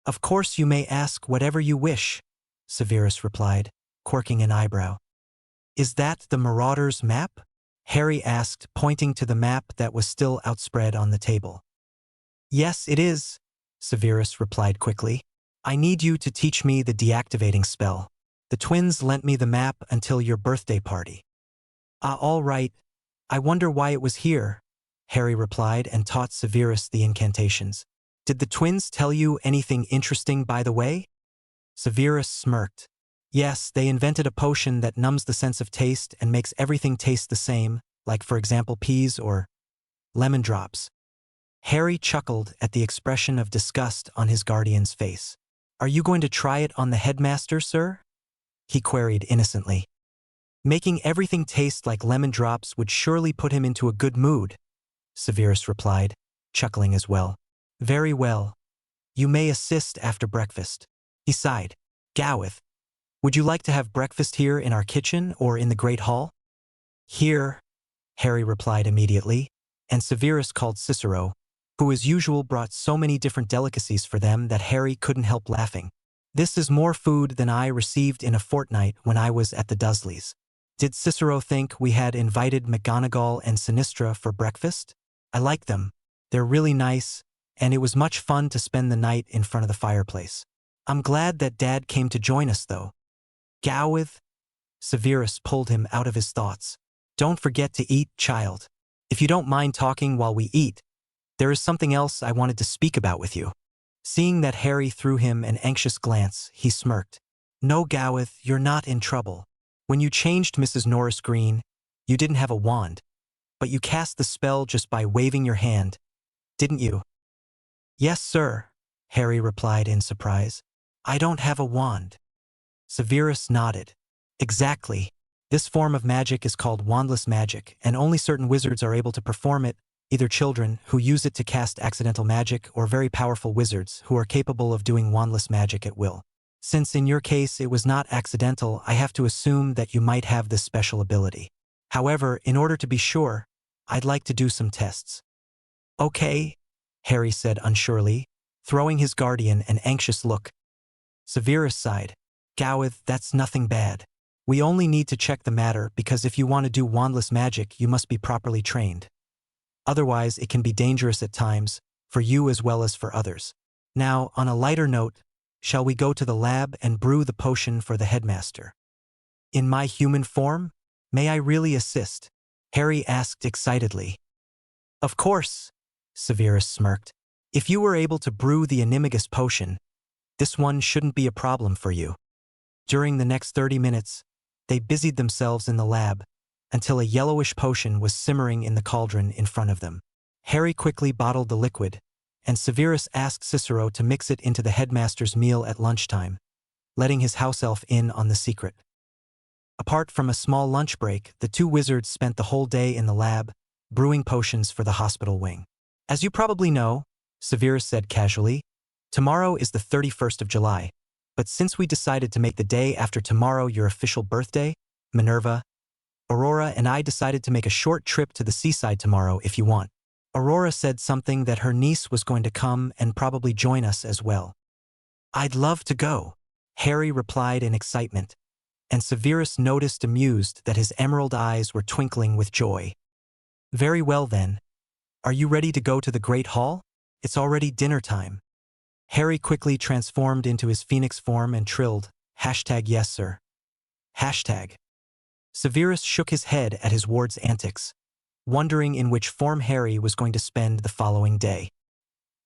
Of course you may ask whatever you wish, Severus replied, quirking an eyebrow. Is that the Marauder's map? Harry asked, pointing to the map that was still outspread on the table. Yes, it is, Severus replied quickly. I need you to teach me the deactivating spell. The twins lent me the map until your birthday party. Ah, all right. I wonder why it was here, Harry replied and taught Severus the incantations. Did the twins tell you anything interesting by the way? Severus smirked. Yes, they invented a potion that numbs the sense of taste and makes everything taste the same, like for example peas or lemon drops. Harry chuckled at the expression of disgust on his guardian's face. Are you going to try it on the headmaster, sir? He queried innocently. Making everything taste like lemon drops would surely put him into a good mood, Severus replied, chuckling as well. Very well. You may assist after breakfast. He sighed. Gowith, would you like to have breakfast here in our kitchen or in the Great Hall? Here, Harry replied immediately, and Severus called Cicero, who as usual brought so many different delicacies for them that Harry couldn't help laughing. This is more food than I received in a fortnight when I was at the Dursleys. Did Cicero think we had invited McGonagall and Sinistra for breakfast? I like them. They're really nice, and it was much fun to spend the night in front of the fireplace. I'm glad that Dad came to join us, though. Gowith? Severus pulled him out of his thoughts. Don't forget to eat, child. If you don't mind talking while we eat, there is something else I wanted to speak about with you. Seeing that Harry threw him an anxious glance, he smirked. No, Gowith, you're not in trouble. When you changed Mrs. Norris Green, you didn't have a wand, but you cast the spell just by waving your hand, didn't you? Yes, sir, Harry replied in surprise. I don't have a wand. Severus nodded. Exactly. This form of magic is called wandless magic, and only certain wizards are able to perform it, either children, who use it to cast accidental magic, or very powerful wizards, who are capable of doing wandless magic at will. Since in your case it was not accidental, I have to assume that you might have this special ability. However, in order to be sure, I'd like to do some tests. Okay, Harry said unsurely, throwing his guardian an anxious look. Severus sighed. Gowith, that's nothing bad. We only need to check the matter because if you want to do wandless magic, you must be properly trained. Otherwise, it can be dangerous at times, for you as well as for others. Now, on a lighter note, shall we go to the lab and brew the potion for the headmaster? In my human form? May I really assist? Harry asked excitedly. Of course, Severus smirked. If you were able to brew the Animagus potion, this one shouldn't be a problem for you. During the next 30 minutes, they busied themselves in the lab until a yellowish potion was simmering in the cauldron in front of them. Harry quickly bottled the liquid, and Severus asked Cicero to mix it into the headmaster's meal at lunchtime, letting his house elf in on the secret. Apart from a small lunch break, the two wizards spent the whole day in the lab, brewing potions for the hospital wing. As you probably know, Severus said casually, tomorrow is the 31st of July, but since we decided to make the day after tomorrow your official birthday, Minerva, Aurora and I decided to make a short trip to the seaside tomorrow if you want. Aurora said something that her niece was going to come and probably join us as well. I'd love to go, Harry replied in excitement, and Severus noticed amused that his emerald eyes were twinkling with joy. Very well then. Are you ready to go to the Great Hall? It's already dinner time. Harry quickly transformed into his phoenix form and trilled, #yes sir. Severus shook his head at his ward's antics, wondering in which form Harry was going to spend the following day.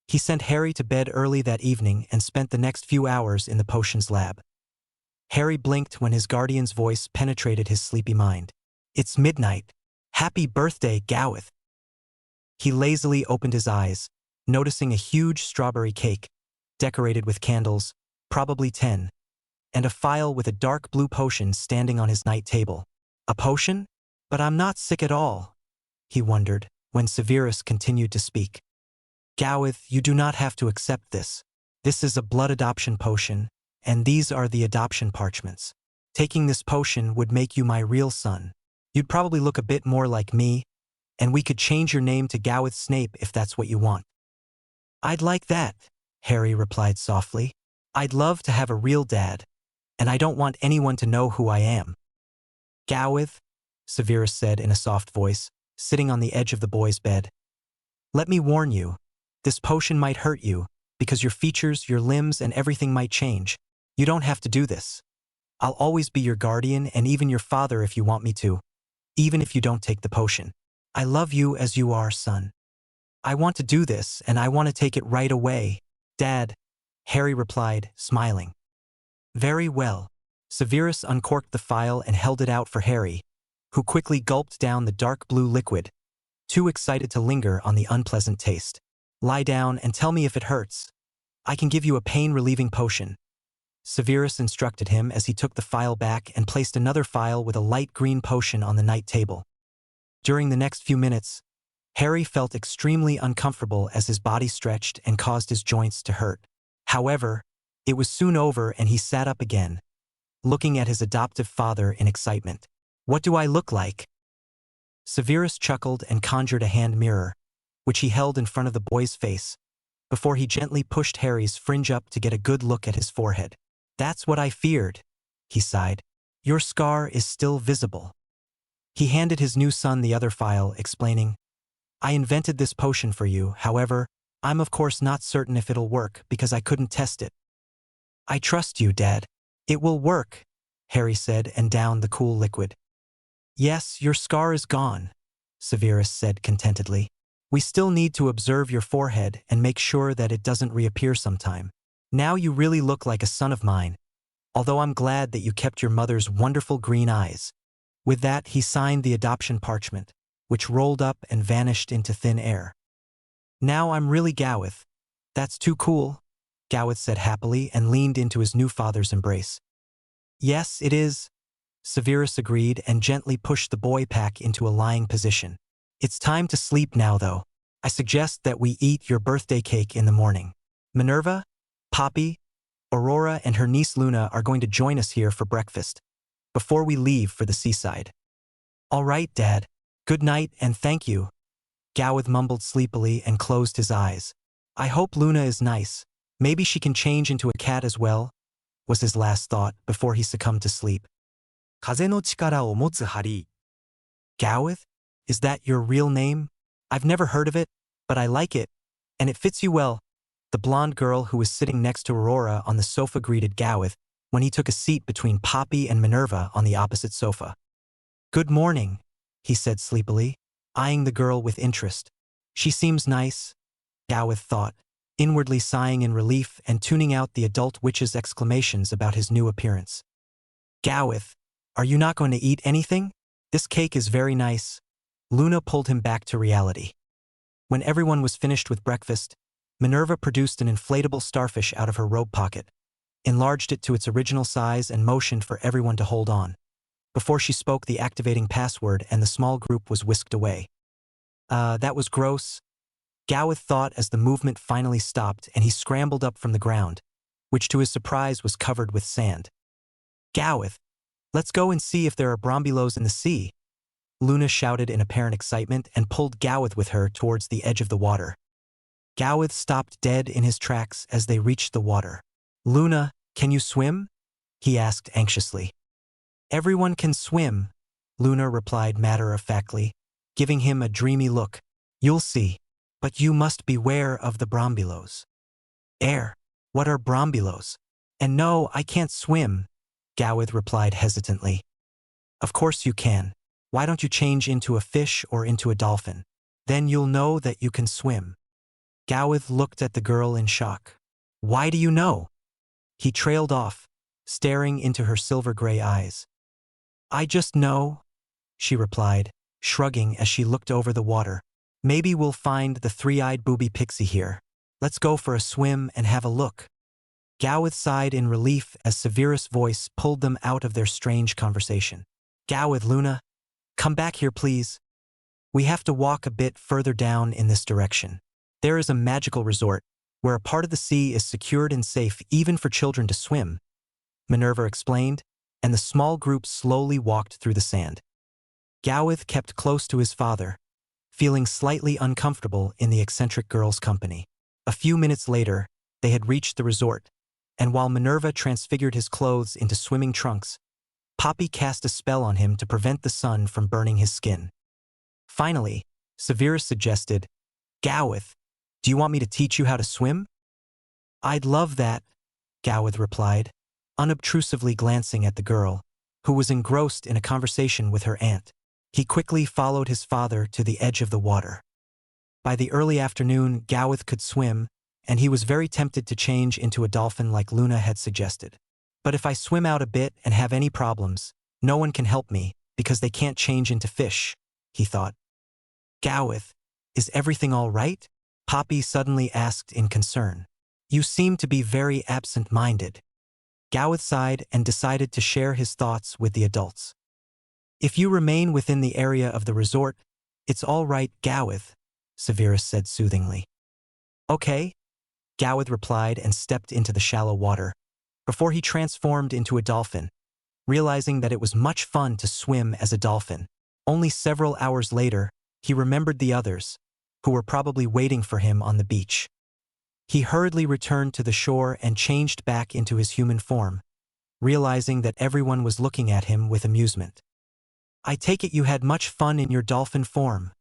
He sent Harry to bed early that evening and spent the next few hours in the potions lab. Harry blinked when his guardian's voice penetrated his sleepy mind. It's midnight. Happy birthday, Gowith. He lazily opened his eyes, noticing a huge strawberry cake, decorated with candles, probably 10, and a phial with a dark blue potion standing on his night table. A potion? But I'm not sick at all, he wondered, when Severus continued to speak. Gowith, you do not have to accept this. This is a blood adoption potion, and these are the adoption parchments. Taking this potion would make you my real son. You'd probably look a bit more like me, and we could change your name to Gowith Snape if that's what you want. I'd like that, Harry replied softly. I'd love to have a real dad, and I don't want anyone to know who I am. Gowith, Severus said in a soft voice, sitting on the edge of the boy's bed. Let me warn you, this potion might hurt you, because your features, your limbs, and everything might change. You don't have to do this. I'll always be your guardian and even your father if you want me to, even if you don't take the potion. I love you as you are, son. I want to do this, and I want to take it right away. Dad, Harry replied, smiling. Very well. Severus uncorked the phial and held it out for Harry, who quickly gulped down the dark blue liquid, too excited to linger on the unpleasant taste. Lie down and tell me if it hurts. I can give you a pain-relieving potion. Severus instructed him as he took the phial back and placed another phial with a light green potion on the night table. During the next few minutes, Harry felt extremely uncomfortable as his body stretched and caused his joints to hurt. However, it was soon over and he sat up again, looking at his adoptive father in excitement. What do I look like? Severus chuckled and conjured a hand mirror, which he held in front of the boy's face, before he gently pushed Harry's fringe up to get a good look at his forehead. That's what I feared, he sighed. Your scar is still visible. He handed his new son the other phial, explaining, I invented this potion for you, however, I'm of course not certain if it'll work because I couldn't test it. I trust you, Dad. It will work, Harry said and downed the cool liquid. Yes, your scar is gone, Severus said contentedly. We still need to observe your forehead and make sure that it doesn't reappear sometime. Now you really look like a son of mine, although I'm glad that you kept your mother's wonderful green eyes. With that, he signed the adoption parchment, which rolled up and vanished into thin air. Now I'm really Gowith. That's too cool, Gowith said happily and leaned into his new father's embrace. Yes, it is, Severus agreed and gently pushed the boy back into a lying position. It's time to sleep now, though. I suggest that we eat your birthday cake in the morning. Minerva, Poppy, Aurora, and her niece Luna are going to join us here for breakfast, before we leave for the seaside. All right, Dad. Good night and thank you. Gowith mumbled sleepily and closed his eyes. I hope Luna is nice. Maybe she can change into a cat as well, was his last thought before he succumbed to sleep. 風の力を持つハリー。 Gowith? Is that your real name? I've never heard of it, but I like it, and it fits you well. The blonde girl who was sitting next to Aurora on the sofa greeted Gowith when he took a seat between Poppy and Minerva on the opposite sofa. Good morning, he said sleepily, eyeing the girl with interest. She seems nice, Gowith thought, inwardly sighing in relief and tuning out the adult witch's exclamations about his new appearance. Gowith, are you not going to eat anything? This cake is very nice. Luna pulled him back to reality. When everyone was finished with breakfast, Minerva produced an inflatable starfish out of her robe pocket, enlarged it to its original size and motioned for everyone to hold on. Before she spoke the activating password and the small group was whisked away. That was gross, Gowith thought as the movement finally stopped and he scrambled up from the ground, which to his surprise was covered with sand. Gowith, let's go and see if there are brombulos in the sea, Luna shouted in apparent excitement and pulled Gowith with her towards the edge of the water. Gowith stopped dead in his tracks as they reached the water. Luna, can you swim? He asked anxiously. Everyone can swim, Luna replied matter-of-factly, giving him a dreamy look. You'll see, but you must beware of the brombulos. What are brombulos? And no, I can't swim, Gowith replied hesitantly. Of course you can. Why don't you change into a fish or into a dolphin? Then you'll know that you can swim. Gowith looked at the girl in shock. Why do you know? He trailed off, staring into her silver-gray eyes. I just know, she replied, shrugging as she looked over the water. Maybe we'll find the three-eyed booby pixie here. Let's go for a swim and have a look. Gawith sighed in relief as Severus' voice pulled them out of their strange conversation. Gawith, Luna, come back here, please. We have to walk a bit further down in this direction. There is a magical resort where a part of the sea is secured and safe even for children to swim, Minerva explained, and the small group slowly walked through the sand. Gawith kept close to his father, feeling slightly uncomfortable in the eccentric girl's company. A few minutes later, they had reached the resort, and while Minerva transfigured his clothes into swimming trunks, Poppy cast a spell on him to prevent the sun from burning his skin. Finally, Severus suggested, Gawith, do you want me to teach you how to swim? I'd love that, Gawith replied, unobtrusively glancing at the girl, who was engrossed in a conversation with her aunt. He quickly followed his father to the edge of the water. By the early afternoon, Gawith could swim, and he was very tempted to change into a dolphin like Luna had suggested. But if I swim out a bit and have any problems, no one can help me because they can't change into fish, he thought. Gawith, is everything all right? Poppy suddenly asked in concern. You seem to be very absent-minded. Gawith sighed and decided to share his thoughts with the adults. If you remain within the area of the resort, it's all right, Gawith, Severus said soothingly. Okay, Gawith replied and stepped into the shallow water, before he transformed into a dolphin, realizing that it was much fun to swim as a dolphin. Only several hours later, he remembered the others, who were probably waiting for him on the beach. He hurriedly returned to the shore and changed back into his human form, realizing that everyone was looking at him with amusement. I take it you had much fun in your dolphin form,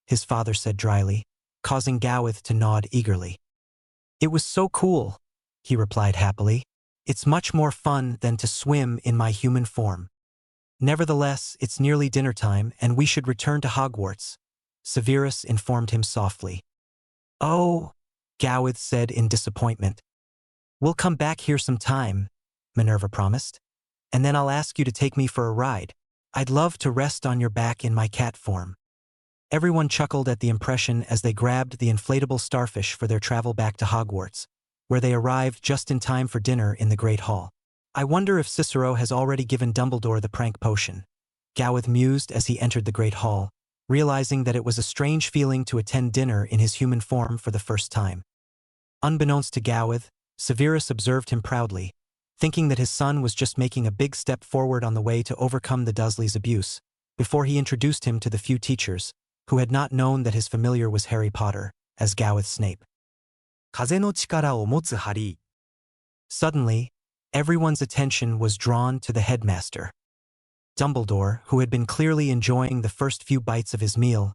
his father said dryly, causing Gawith to nod eagerly. It was so cool, he replied happily. It's much more fun than to swim in my human form. Nevertheless, it's nearly dinner time and we should return to Hogwarts, Severus informed him softly. Oh, Gawith said in disappointment. We'll come back here sometime, Minerva promised, and then I'll ask you to take me for a ride. I'd love to rest on your back in my cat form. Everyone chuckled at the impression as they grabbed the inflatable starfish for their travel back to Hogwarts, where they arrived just in time for dinner in the Great Hall. I wonder if Cicero has already given Dumbledore the prank potion, Gawith mused as he entered the Great Hall, realizing that it was a strange feeling to attend dinner in his human form for the first time. Unbeknownst to Gawith, Severus observed him proudly, thinking that his son was just making a big step forward on the way to overcome the Dursleys' abuse, before he introduced him to the few teachers, who had not known that his familiar was Harry Potter, as Gawith Snape. 風の力を持つハリー。 Suddenly, everyone's attention was drawn to the headmaster. Dumbledore, who had been clearly enjoying the first few bites of his meal,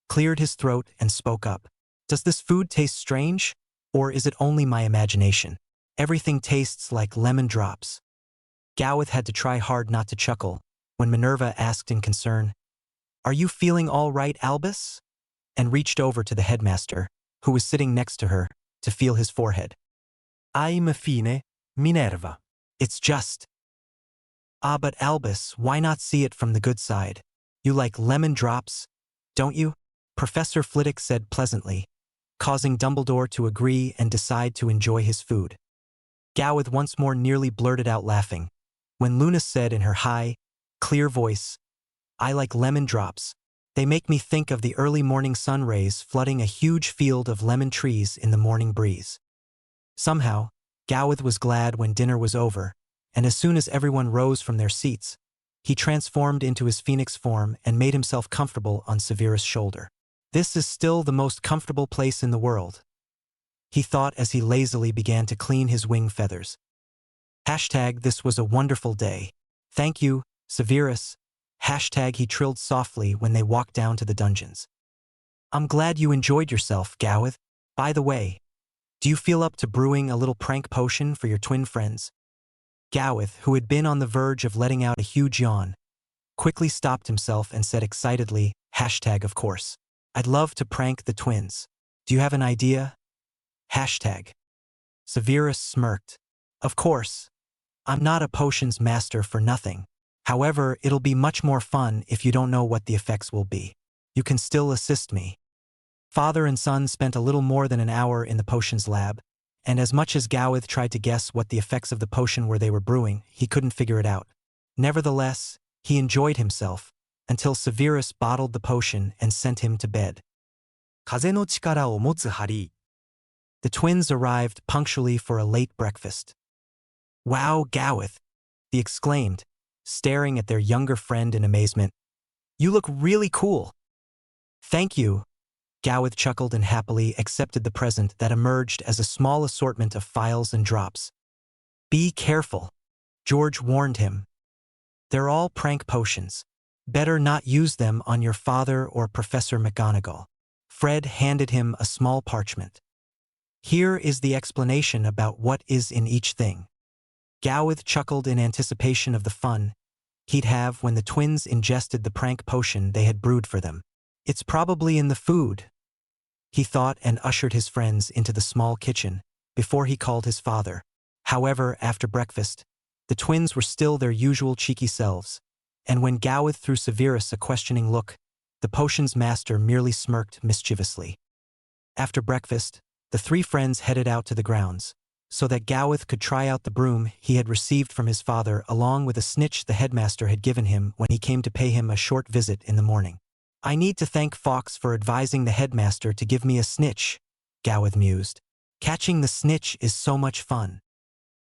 cleared his throat and spoke up. Does this food taste strange, or is it only my imagination? Everything tastes like lemon drops. Gawith had to try hard not to chuckle when Minerva asked in concern, Are you feeling all right, Albus? And reached over to the headmaster, who was sitting next to her, to feel his forehead. I'm fine, Minerva. It's just. Ah, but Albus, why not see it from the good side? You like lemon drops, don't you? Professor Flitwick said pleasantly, causing Dumbledore to agree and decide to enjoy his food. Gawith once more nearly blurted out laughing, when Luna said in her high, clear voice, I like lemon drops. They make me think of the early morning sun rays flooding a huge field of lemon trees in the morning breeze. Somehow, Gawith was glad when dinner was over, and as soon as everyone rose from their seats, he transformed into his phoenix form and made himself comfortable on Severus' shoulder. This is still the most comfortable place in the world, he thought as he lazily began to clean his wing feathers. This was a wonderful day. Thank you, Severus. He trilled softly when they walked down to the dungeons. I'm glad you enjoyed yourself, Gawith. By the way, do you feel up to brewing a little prank potion for your twin friends? Gawith, who had been on the verge of letting out a huge yawn, quickly stopped himself and said excitedly, Of course. I'd love to prank the twins. Do you have an idea? Severus smirked. Of course. I'm not a potions master for nothing. However, it'll be much more fun if you don't know what the effects will be. You can still assist me. Father and son spent a little more than an hour in the potions lab, and as much as Gowith tried to guess what the effects of the potion were they were brewing, he couldn't figure it out. Nevertheless, he enjoyed himself, until Severus bottled the potion and sent him to bed. 風の力を持つハリー。The twins arrived punctually for a late breakfast. Wow, Gowith! They exclaimed, staring at their younger friend in amazement. You look really cool. Thank you. Gowith chuckled and happily accepted the present that emerged as a small assortment of files and drops. Be careful, George warned him. They're all prank potions. Better not use them on your father or Professor McGonagall. Fred handed him a small parchment. Here is the explanation about what is in each thing. Gowith chuckled in anticipation of the fun he'd have when the twins ingested the prank potion they had brewed for them. It's probably in the food, he thought, and ushered his friends into the small kitchen before he called his father. However, after breakfast, the twins were still their usual cheeky selves, and when Gowith threw Severus a questioning look, the potion's master merely smirked mischievously. After breakfast, the three friends headed out to the grounds, so that Gowith could try out the broom he had received from his father along with a snitch the headmaster had given him when he came to pay him a short visit in the morning. I need to thank Fawkes for advising the headmaster to give me a snitch, Gowith mused. Catching the snitch is so much fun.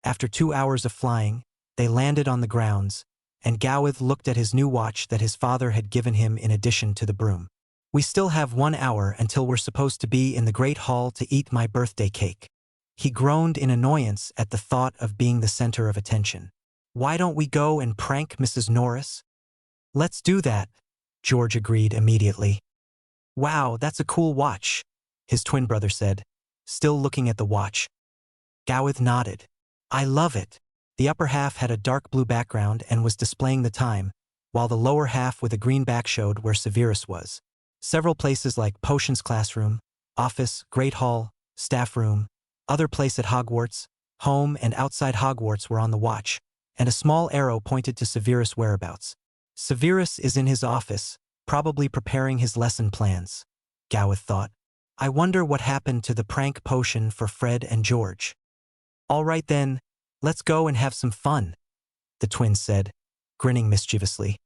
After 2 hours of flying, they landed on the grounds, and Gowith looked at his new watch that his father had given him in addition to the broom. We still have 1 hour until we're supposed to be in the Great Hall to eat my birthday cake. He groaned in annoyance at the thought of being the center of attention. Why don't we go and prank Mrs. Norris? Let's do that, George agreed immediately. Wow, that's a cool watch, his twin brother said, still looking at the watch. Gowith nodded. I love it. The upper half had a dark blue background and was displaying the time, while the lower half with a green back showed where Severus was. Several places like Potions classroom, office, Great Hall, staff room, other place at Hogwarts, home and outside Hogwarts were on the watch, and a small arrow pointed to Severus' whereabouts. Severus is in his office, probably preparing his lesson plans, Gowith thought. I wonder what happened to the prank potion for Fred and George. All right then, let's go and have some fun, the twins said, grinning mischievously.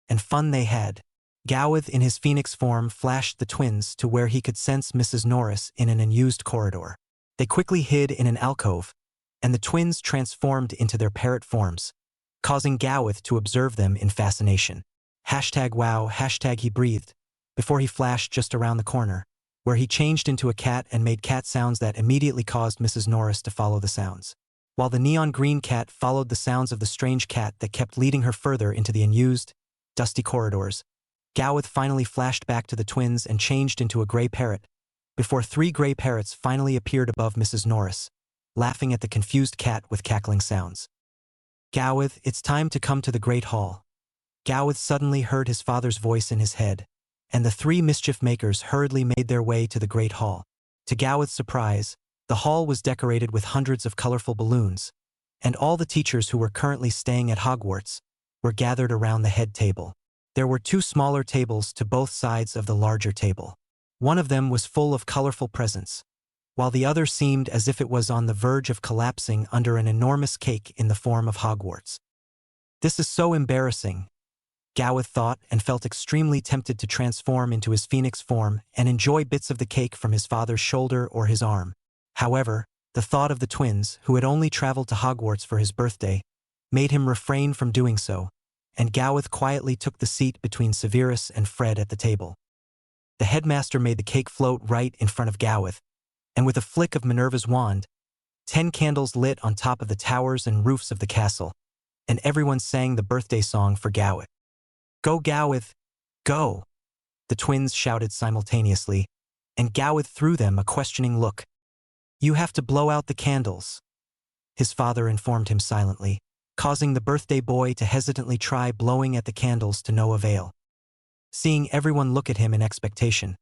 And fun they had. Gowith in his phoenix form flashed the twins to where he could sense Mrs. Norris in an unused corridor. They quickly hid in an alcove, and the twins transformed into their parrot forms, causing Gowith to observe them in fascination. #wow, he breathed, before he flashed just around the corner, where he changed into a cat and made cat sounds that immediately caused Mrs. Norris to follow the sounds. While the neon green cat followed the sounds of the strange cat that kept leading her further into the unused, dusty corridors, Gowith finally flashed back to the twins and changed into a gray parrot, before 3 gray parrots finally appeared above Mrs. Norris, laughing at the confused cat with cackling sounds. Gowith, it's time to come to the Great Hall. Gowith suddenly heard his father's voice in his head, and the 3 mischief makers hurriedly made their way to the Great Hall. To Gowith's surprise, the hall was decorated with hundreds of colorful balloons, and all the teachers who were currently staying at Hogwarts were gathered around the head table. There were 2 smaller tables to both sides of the larger table. One of them was full of colorful presents, while the other seemed as if it was on the verge of collapsing under an enormous cake in the form of Hogwarts. This is so embarrassing, Gowith thought, and felt extremely tempted to transform into his phoenix form and enjoy bits of the cake from his father's shoulder or his arm. However, the thought of the twins, who had only traveled to Hogwarts for his birthday, made him refrain from doing so, and Gowith quietly took the seat between Severus and Fred at the table. The headmaster made the cake float right in front of Gowith, and with a flick of Minerva's wand, 10 candles lit on top of the towers and roofs of the castle, and everyone sang the birthday song for Gowith. Go Gowith, go! The twins shouted simultaneously, and Gowith threw them a questioning look. You have to blow out the candles, his father informed him silently, causing the birthday boy to hesitantly try blowing at the candles to no avail. Seeing everyone look at him in expectation,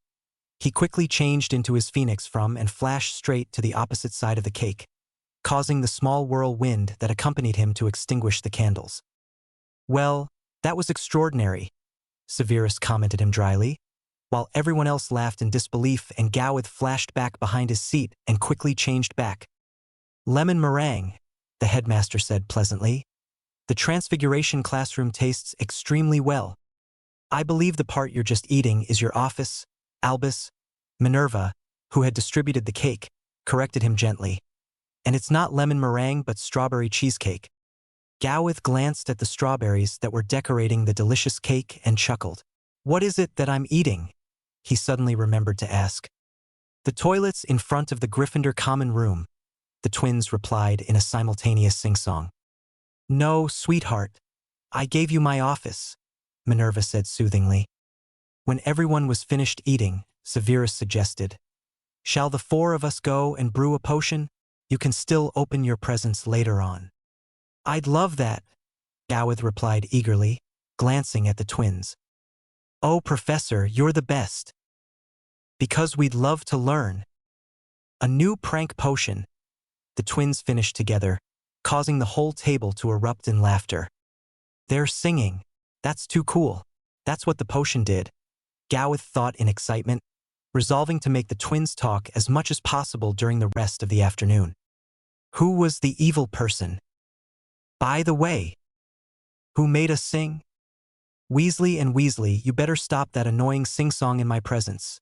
he quickly changed into his phoenix form and flashed straight to the opposite side of the cake, causing the small whirlwind that accompanied him to extinguish the candles. Well, that was extraordinary, Severus commented him dryly, while everyone else laughed in disbelief and Gowith flashed back behind his seat and quickly changed back. Lemon meringue, the headmaster said pleasantly. The Transfiguration classroom tastes extremely well. I believe the part you're just eating is your office, Albus. Minerva, who had distributed the cake, corrected him gently. And it's not lemon meringue but strawberry cheesecake. Gowith glanced at the strawberries that were decorating the delicious cake and chuckled. What is it that I'm eating? He suddenly remembered to ask. The toilets in front of the Gryffindor common room, the twins replied in a simultaneous sing-song. No, sweetheart. I gave you my office, Minerva said soothingly. When everyone was finished eating, Severus suggested, shall the four of us go and brew a potion? You can still open your presents later on. I'd love that, Gowith replied eagerly, glancing at the twins. Oh, Professor, you're the best. Because we'd love to learn. A new prank potion. The twins finished together, causing the whole table to erupt in laughter. They're singing. That's too cool. That's what the potion did, Gowith thought in excitement, resolving to make the twins talk as much as possible during the rest of the afternoon. Who was the evil person? By the way, who made us sing? Weasley and Weasley, you better stop that annoying sing-song in my presence,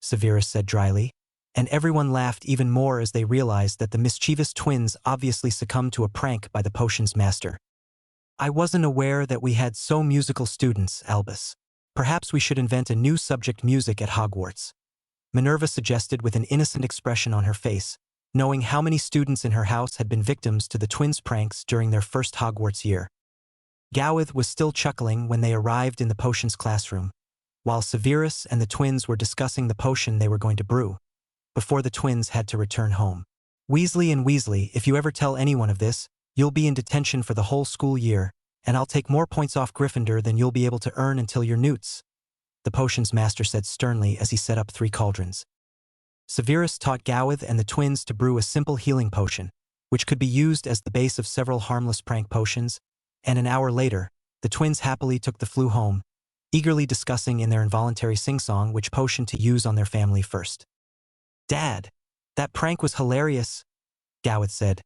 Severus said dryly, and everyone laughed even more as they realized that the mischievous twins obviously succumbed to a prank by the potion's master. I wasn't aware that we had so musical students, Albus. Perhaps we should invent a new subject, music at Hogwarts, Minerva suggested with an innocent expression on her face, knowing how many students in her house had been victims to the twins' pranks during their first Hogwarts year. Gowith was still chuckling when they arrived in the potions classroom, while Severus and the twins were discussing the potion they were going to brew, before the twins had to return home. Weasley and Weasley, if you ever tell anyone of this, you'll be in detention for the whole school year, and I'll take more points off Gryffindor than you'll be able to earn until you're newts, the potions master said sternly as he set up 3 cauldrons. Severus taught Gowith and the twins to brew a simple healing potion, which could be used as the base of several harmless prank potions, and an hour later, the twins happily took the flu home, eagerly discussing in their involuntary sing-song which potion to use on their family first. Dad, that prank was hilarious, Gowith said,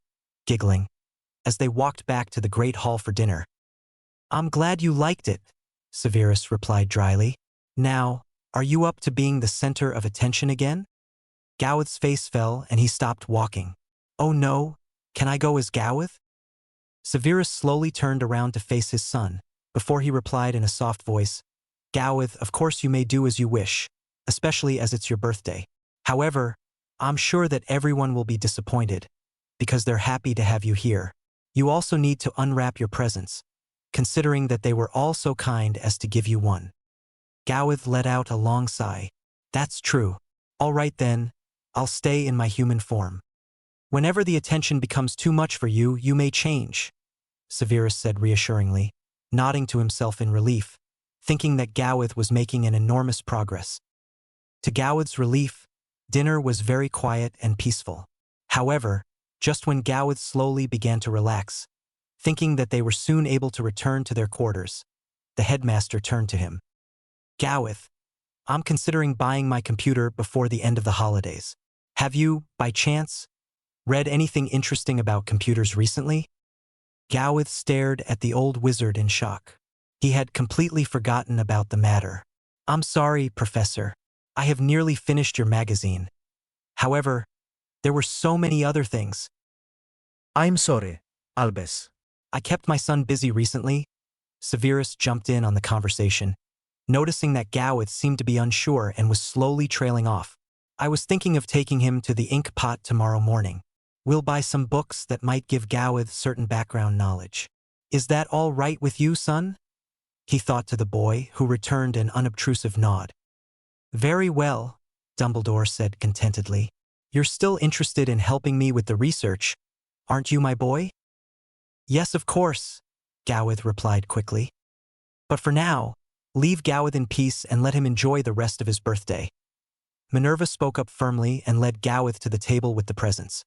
giggling, as they walked back to the Great Hall for dinner. I'm glad you liked it, Severus replied dryly. Now, are you up to being the center of attention again? Gowith's face fell and he stopped walking. Oh no, can I go as Gowith? Severus slowly turned around to face his son, before he replied in a soft voice, Gowith, of course you may do as you wish, especially as it's your birthday. However, I'm sure that everyone will be disappointed, because they're happy to have you here. You also need to unwrap your presents, considering that they were all so kind as to give you one. Gowith let out a long sigh. That's true. All right then, I'll stay in my human form. Whenever the attention becomes too much for you, you may change, Severus said reassuringly, nodding to himself in relief, thinking that Gowith was making an enormous progress. To Gowith's relief, dinner was very quiet and peaceful. However, just when Gowith slowly began to relax, thinking that they were soon able to return to their quarters, the headmaster turned to him. Gowith, I'm considering buying my computer before the end of the holidays. Have you, by chance, read anything interesting about computers recently? Gowith stared at the old wizard in shock. He had completely forgotten about the matter. I'm sorry, Professor. I have nearly finished your magazine. However, there were so many other things. I'm sorry, Albus. I kept my son busy recently. Severus jumped in on the conversation, noticing that Gowith seemed to be unsure and was slowly trailing off. I was thinking of taking him to the ink pot tomorrow morning. We'll buy some books that might give Gowith certain background knowledge. Is that all right with you, son? He thought to the boy, who returned an unobtrusive nod. Very well, Dumbledore said contentedly. You're still interested in helping me with the research, aren't you, my boy? Yes, of course, Gowith replied quickly. But for now, leave Gowith in peace and let him enjoy the rest of his birthday. Minerva spoke up firmly and led Gowith to the table with the presents.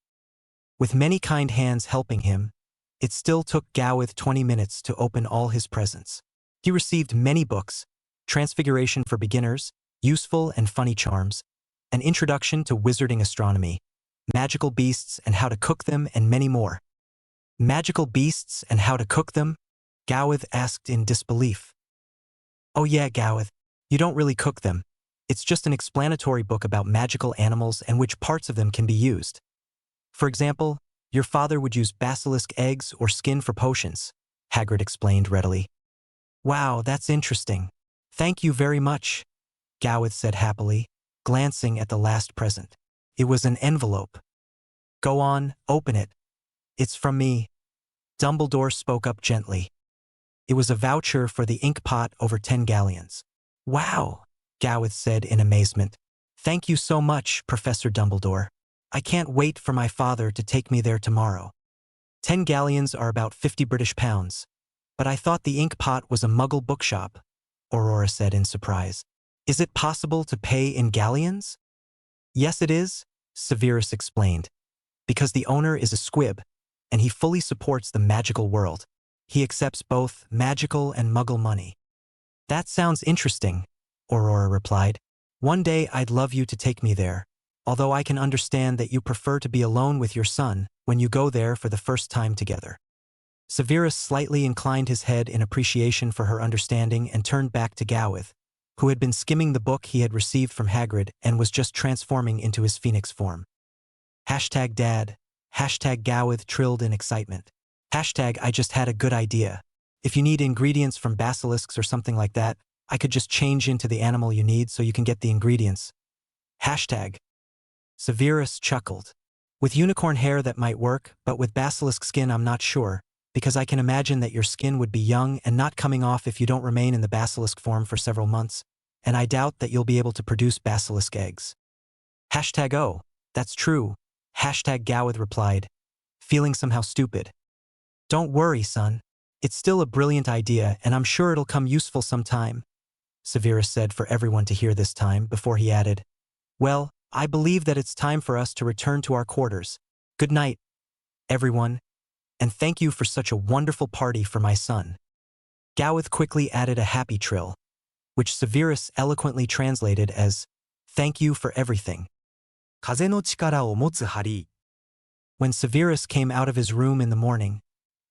With many kind hands helping him, It still took Gawith 20 minutes to open all his presents. He received many books: Transfiguration for Beginners, Useful and Funny Charms, An Introduction to Wizarding Astronomy, Magical Beasts and How to Cook Them, and many more. Magical beasts and how to cook them? Gawith asked in disbelief. Oh yeah, Gawith, you don't really cook them. It's just an explanatory book about magical animals and which parts of them can be used. For example, your father would use basilisk eggs or skin for potions, Hagrid explained readily. Wow, that's interesting. Thank you very much, Gawith said happily, glancing at the last present. It was an envelope. Go on, open it. It's from me. Dumbledore spoke up gently. It was a voucher for the ink pot over 10 galleons. Wow, Gawith said in amazement. Thank you so much, Professor Dumbledore. I can't wait for my father to take me there tomorrow. 10 galleons are about 50 British pounds. But I thought the ink pot was a Muggle bookshop, Aurora said in surprise. Is it possible to pay in galleons? Yes, it is, Severus explained. Because the owner is a squib, and he fully supports the magical world. He accepts both magical and Muggle money. That sounds interesting, Aurora replied. One day I'd love you to take me there, although I can understand that you prefer to be alone with your son when you go there for the first time together. Severus slightly inclined his head in appreciation for her understanding and turned back to Gawith, who had been skimming the book he had received from Hagrid and was just transforming into his phoenix form. #Dad, #Gawith trilled in excitement. #I just had a good idea. If you need ingredients from basilisks or something like that, I could just change into the animal you need so you can get the ingredients. #. Severus chuckled. With unicorn hair that might work, but with basilisk skin I'm not sure, because I can imagine that your skin would be young and not coming off if you don't remain in the basilisk form for several months, and I doubt that you'll be able to produce basilisk eggs. #Oh, that's true, Gawith replied, feeling somehow stupid. Don't worry, son. It's still a brilliant idea, and I'm sure it'll come useful sometime, Severus said for everyone to hear this time before he added, Well, I believe that it's time for us to return to our quarters. Good night, everyone, and thank you for such a wonderful party for my son. Gawith quickly added a happy trill, which Severus eloquently translated as, Thank you for everything. 風の力を持つハリー。 When Severus came out of his room in the morning,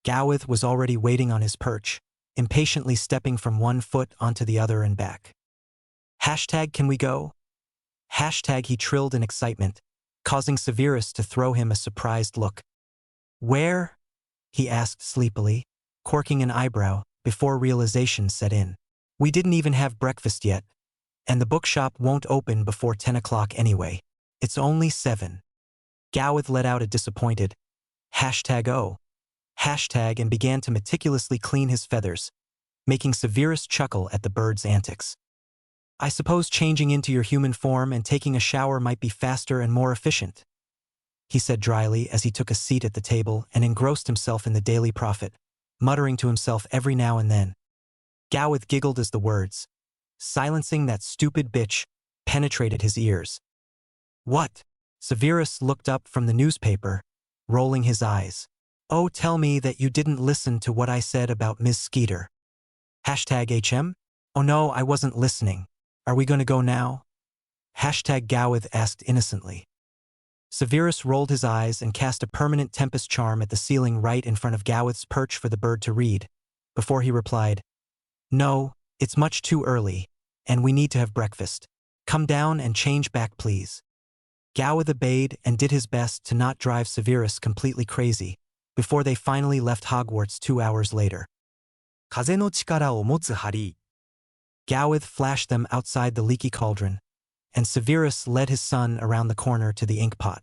Gawith was already waiting on his perch, impatiently stepping from one foot onto the other and back. #can we go? He trilled in excitement, causing Severus to throw him a surprised look. Where? He asked sleepily, quirking an eyebrow before realization set in. We didn't even have breakfast yet, and the bookshop won't open before 10 o'clock anyway. It's only 7. Gawith let out a disappointed #oh, and began to meticulously clean his feathers, making Severus chuckle at the bird's antics. I suppose changing into your human form and taking a shower might be faster and more efficient, he said dryly as he took a seat at the table and engrossed himself in the Daily Prophet, muttering to himself every now and then. Gawith giggled as the words, silencing that stupid bitch, penetrated his ears. What? Severus looked up from the newspaper, rolling his eyes. Oh, tell me that you didn't listen to what I said about Ms. Skeeter. #HM? Oh no, I wasn't listening. Are we going to go now? Gawith asked innocently. Severus rolled his eyes and cast a permanent tempest charm at the ceiling right in front of Gawith's perch for the bird to read, before he replied, No, it's much too early, and we need to have breakfast. Come down and change back, please. Gawith obeyed and did his best to not drive Severus completely crazy, before they finally left Hogwarts 2 hours later. 風の力を持つハリー。 Gawith flashed them outside the leaky cauldron, and Severus led his son around the corner to the ink pot.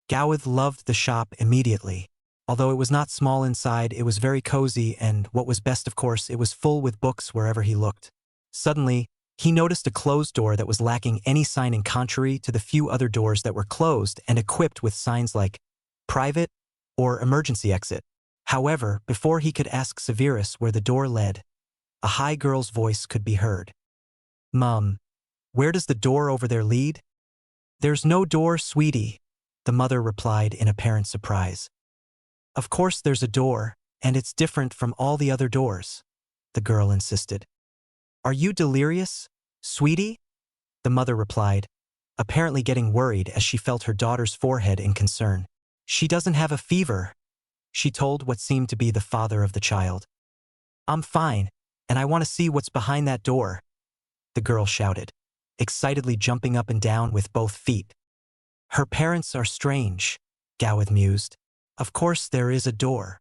Gawith loved the shop immediately. Although it was not small inside, it was very cozy, and what was best, of course, it was full with books wherever he looked. Suddenly, he noticed a closed door that was lacking any sign in contrary to the few other doors that were closed and equipped with signs like private or emergency exit. However, before he could ask Severus where the door led, a high girl's voice could be heard. Mum, where does the door over there lead? There's no door, sweetie, the mother replied in apparent surprise. Of course there's a door, and it's different from all the other doors, the girl insisted. Are you delirious, sweetie? The mother replied, apparently getting worried as she felt her daughter's forehead in concern. She doesn't have a fever, she told what seemed to be the father of the child. I'm fine, and I want to see what's behind that door, the girl shouted, excitedly jumping up and down with both feet. Her parents are strange, Gawith mused. Of course there is a door.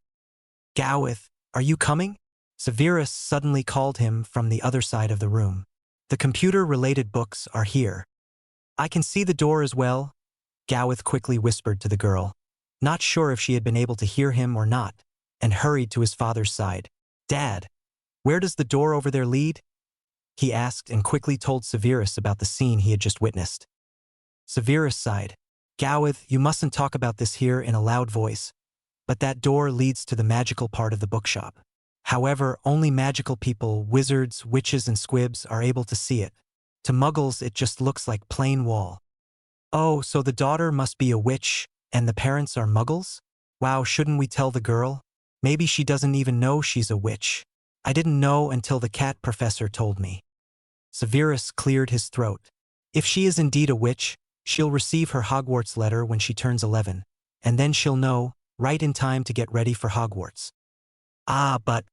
Gawith, are you coming? Severus suddenly called him from the other side of the room. The computer-related books are here. I can see the door as well, Gawith quickly whispered to the girl, not sure if she had been able to hear him or not, and hurried to his father's side. Dad, where does the door over there lead? He asked and quickly told Severus about the scene he had just witnessed. Severus sighed. Gawith, you mustn't talk about this here in a loud voice, but that door leads to the magical part of the bookshop. However, only magical people, wizards, witches, and squibs are able to see it. To muggles, it just looks like plain wall. Oh, so the daughter must be a witch, and the parents are muggles? Wow, shouldn't we tell the girl? Maybe she doesn't even know she's a witch. I didn't know until the cat professor told me. Severus cleared his throat. If she is indeed a witch, she'll receive her Hogwarts letter when she turns 11, and then she'll know, right in time to get ready for Hogwarts. Ah, but…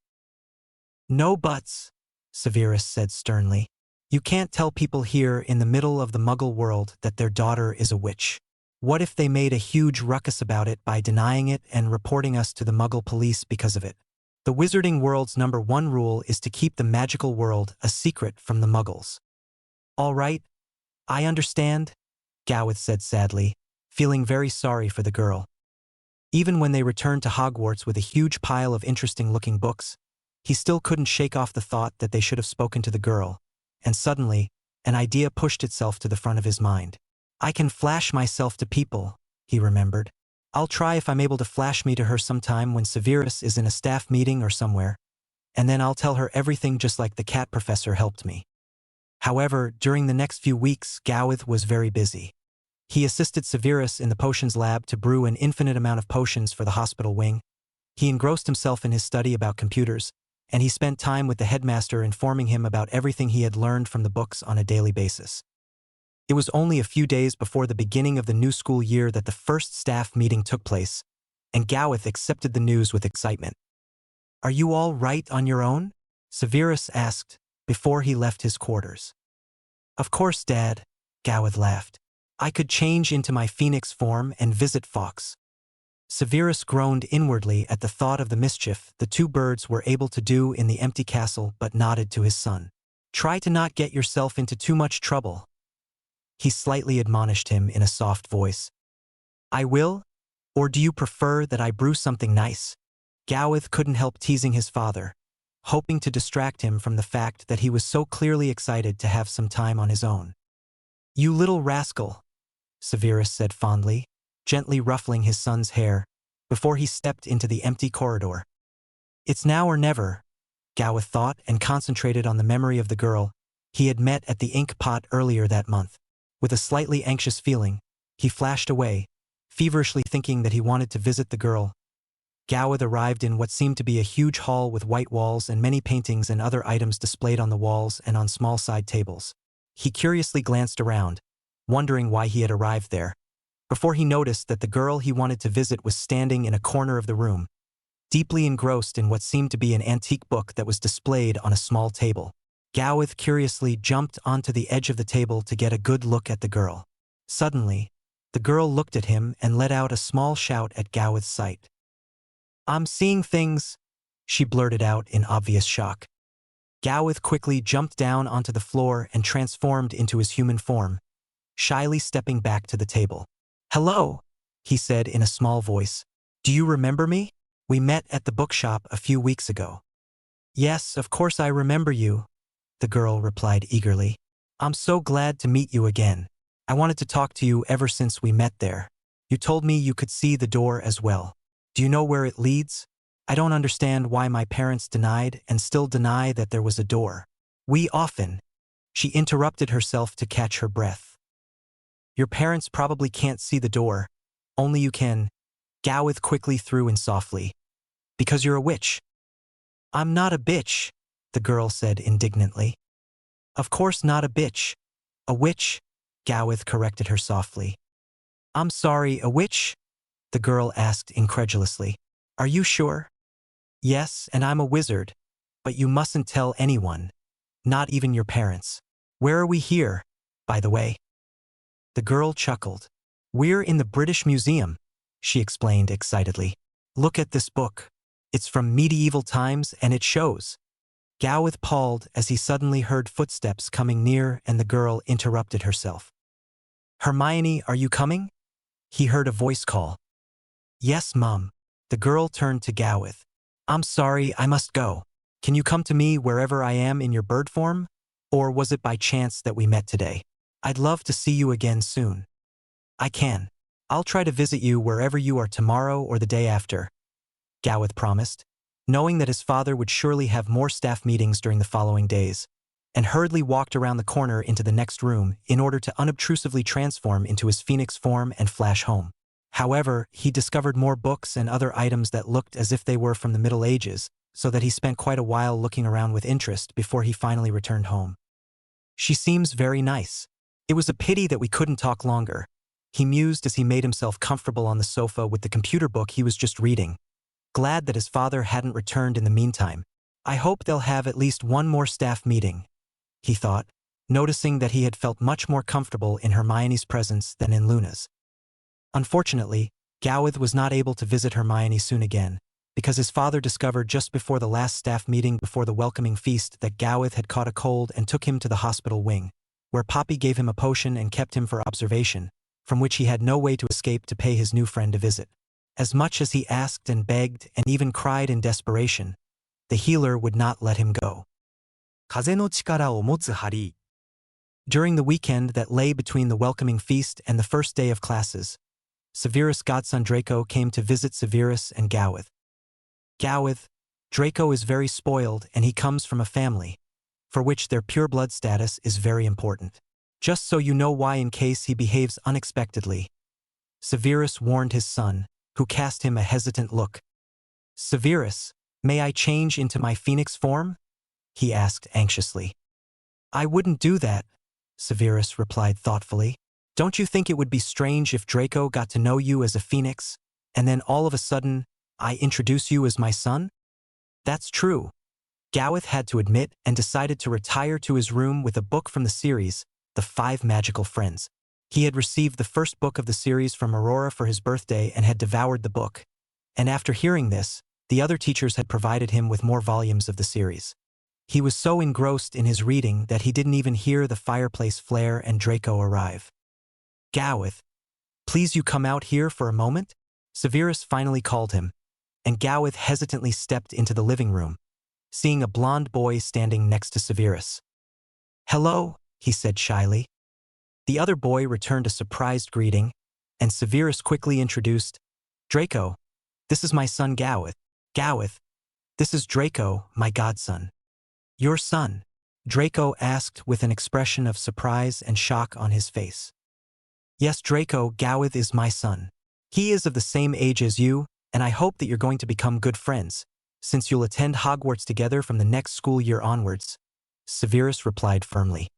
No buts, Severus said sternly. You can't tell people here in the middle of the Muggle world that their daughter is a witch. What if they made a huge ruckus about it by denying it and reporting us to the Muggle police because of it? The Wizarding world's #1 rule is to keep the magical world a secret from the Muggles. All right, I understand, Gawith said sadly, feeling very sorry for the girl. Even when they returned to Hogwarts with a huge pile of interesting-looking books, he still couldn't shake off the thought that they should have spoken to the girl, and suddenly, an idea pushed itself to the front of his mind. I can flash myself to people, he remembered. I'll try if I'm able to flash me to her sometime when Severus is in a staff meeting or somewhere, and then I'll tell her everything just like the cat professor helped me. However, during the next few weeks, Gawith was very busy. He assisted Severus in the potions lab to brew an infinite amount of potions for the hospital wing. He engrossed himself in his study about computers, and he spent time with the headmaster informing him about everything he had learned from the books on a daily basis. It was only a few days before the beginning of the new school year that the first staff meeting took place, and Gawith accepted the news with excitement. Are you all right on your own? Severus asked before he left his quarters. Of course, Dad, Gawith laughed. I could change into my phoenix form and visit Fawkes. Severus groaned inwardly at the thought of the mischief the two birds were able to do in the empty castle, but nodded to his son. Try to not get yourself into too much trouble, he slightly admonished him in a soft voice. I will? Or do you prefer that I brew something nice? Gawith couldn't help teasing his father, hoping to distract him from the fact that he was so clearly excited to have some time on his own. You little rascal, Severus said fondly, gently ruffling his son's hair, before he stepped into the empty corridor. It's now or never, Gawith thought, and concentrated on the memory of the girl he had met at the ink pot earlier that month. With a slightly anxious feeling, he flashed away, feverishly thinking that he wanted to visit the girl. Gawith arrived in what seemed to be a huge hall with white walls and many paintings and other items displayed on the walls and on small side tables. He curiously glanced around, wondering why he had arrived there, before he noticed that the girl he wanted to visit was standing in a corner of the room, deeply engrossed in what seemed to be an antique book that was displayed on a small table. Gawith curiously jumped onto the edge of the table to get a good look at the girl. Suddenly, the girl looked at him and let out a small shout at Gawith's sight. I'm seeing things, she blurted out in obvious shock. Gawith quickly jumped down onto the floor and transformed into his human form, shyly stepping back to the table. Hello, he said in a small voice. Do you remember me? We met at the bookshop a few weeks ago. Yes, of course I remember you, the girl replied eagerly. I'm so glad to meet you again. I wanted to talk to you ever since we met there. You told me you could see the door as well. Do you know where it leads? I don't understand why my parents denied and still deny that there was a door. We often… She interrupted herself to catch her breath. Your parents probably can't see the door. Only you can. Gawith quickly threw in softly. Because you're a witch. I'm not a bitch, the girl said indignantly. Of course not a bitch. A witch, Gowith corrected her softly. I'm sorry, a witch? The girl asked incredulously. Are you sure? Yes, and I'm a wizard. But you mustn't tell anyone. Not even your parents. Where are we here, by the way? The girl chuckled. We're in the British Museum, she explained excitedly. Look at this book. It's from medieval times and it shows. Gowith paused as he suddenly heard footsteps coming near and the girl interrupted herself. Hermione, are you coming? He heard a voice call. Yes, Mum. The girl turned to Gowith. I'm sorry, I must go. Can you come to me wherever I am in your bird form? Or was it by chance that we met today? I'd love to see you again soon. I can. I'll try to visit you wherever you are tomorrow or the day after, Gowith promised, knowing that his father would surely have more staff meetings during the following days, and hurriedly walked around the corner into the next room in order to unobtrusively transform into his phoenix form and flash home. However, he discovered more books and other items that looked as if they were from the Middle Ages, so that he spent quite a while looking around with interest before he finally returned home. She seems very nice. It was a pity that we couldn't talk longer, he mused as he made himself comfortable on the sofa with the computer book he was just reading, glad that his father hadn't returned in the meantime. I hope they'll have at least one more staff meeting, he thought, noticing that he had felt much more comfortable in Hermione's presence than in Luna's. Unfortunately, Gowith was not able to visit Hermione soon again, because his father discovered just before the last staff meeting before the welcoming feast that Gowith had caught a cold and took him to the hospital wing, where Poppy gave him a potion and kept him for observation, from which he had no way to escape to pay his new friend a visit. As much as he asked and begged and even cried in desperation, the healer would not let him go. 風の力を持つハリー。 During the weekend that lay between the welcoming feast and the first day of classes, Severus' godson Draco came to visit Severus and Gowith. Gowith, Draco is very spoiled and he comes from a family, for which their pure blood status is very important. Just so you know why in case he behaves unexpectedly. Severus warned his son, who cast him a hesitant look. Severus, may I change into my phoenix form? He asked anxiously. I wouldn't do that, Severus replied thoughtfully. Don't you think it would be strange if Draco got to know you as a phoenix, and then all of a sudden, I introduce you as my son? That's true. Gowith had to admit and decided to retire to his room with a book from the series, The 5 Magical Friends. He had received the first book of the series from Aurora for his birthday and had devoured the book. And after hearing this, the other teachers had provided him with more volumes of the series. He was so engrossed in his reading that he didn't even hear the fireplace flare and Draco arrive. Gowith, please you come out here for a moment? Severus finally called him, and Gowith hesitantly stepped into the living room, seeing a blond boy standing next to Severus. Hello, he said shyly. The other boy returned a surprised greeting, and Severus quickly introduced, Draco, this is my son Gowith. Gowith, this is Draco, my godson. Your son? Draco asked with an expression of surprise and shock on his face. Yes, Draco, Gowith is my son. He is of the same age as you, and I hope that you're going to become good friends, since you'll attend Hogwarts together from the next school year onwards, Severus replied firmly.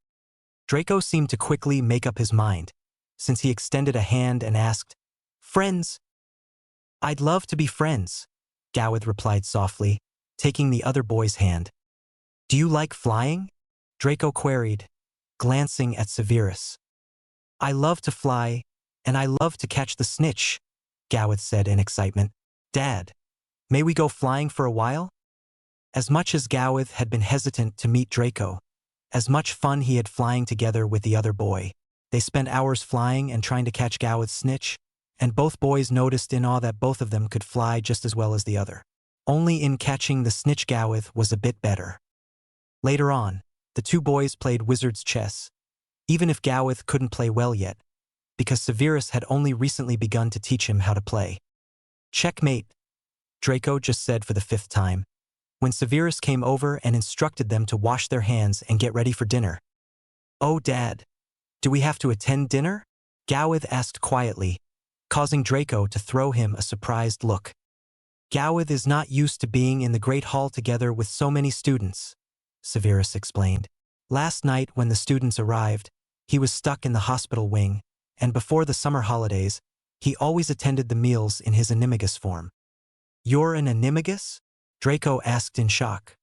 Draco seemed to quickly make up his mind, since he extended a hand and asked, Friends? I'd love to be friends, Gowith replied softly, taking the other boy's hand. Do you like flying? Draco queried, glancing at Severus. I love to fly, and I love to catch the snitch, Gowith said in excitement. Dad, may we go flying for a while? As much as Gowith had been hesitant to meet Draco, as much fun he had flying together with the other boy, they spent hours flying and trying to catch Gowith's snitch, and both boys noticed in awe that both of them could fly just as well as the other. Only in catching the snitch Gowith was a bit better. Later on, the two boys played wizard's chess, even if Gowith couldn't play well yet, because Severus had only recently begun to teach him how to play. Checkmate, Draco just said for the 5th time, when Severus came over and instructed them to wash their hands and get ready for dinner. Oh, Dad, do we have to attend dinner? Gowith asked quietly, causing Draco to throw him a surprised look. Gawith is not used to being in the Great Hall together with so many students, Severus explained. Last night when the students arrived, he was stuck in the hospital wing, and before the summer holidays, he always attended the meals in his Animagus form. You're an Animagus? Draco asked in shock.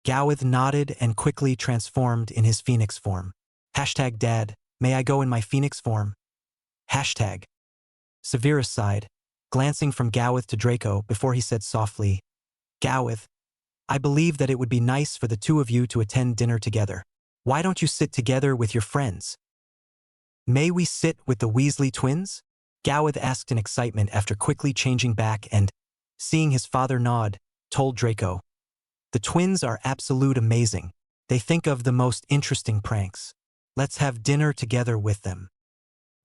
Gawith nodded and quickly transformed in his phoenix form. Hashtag Dad, may I go in my phoenix form? Hashtag. Severus sighed, glancing from Gawith to Draco before he said softly, Gawith, I believe that it would be nice for the two of you to attend dinner together. Why don't you sit together with your friends? May we sit with the Weasley twins? Gawith asked in excitement after quickly changing back and, seeing his father nod, told Draco. The twins are absolute amazing. They think of the most interesting pranks. Let's have dinner together with them.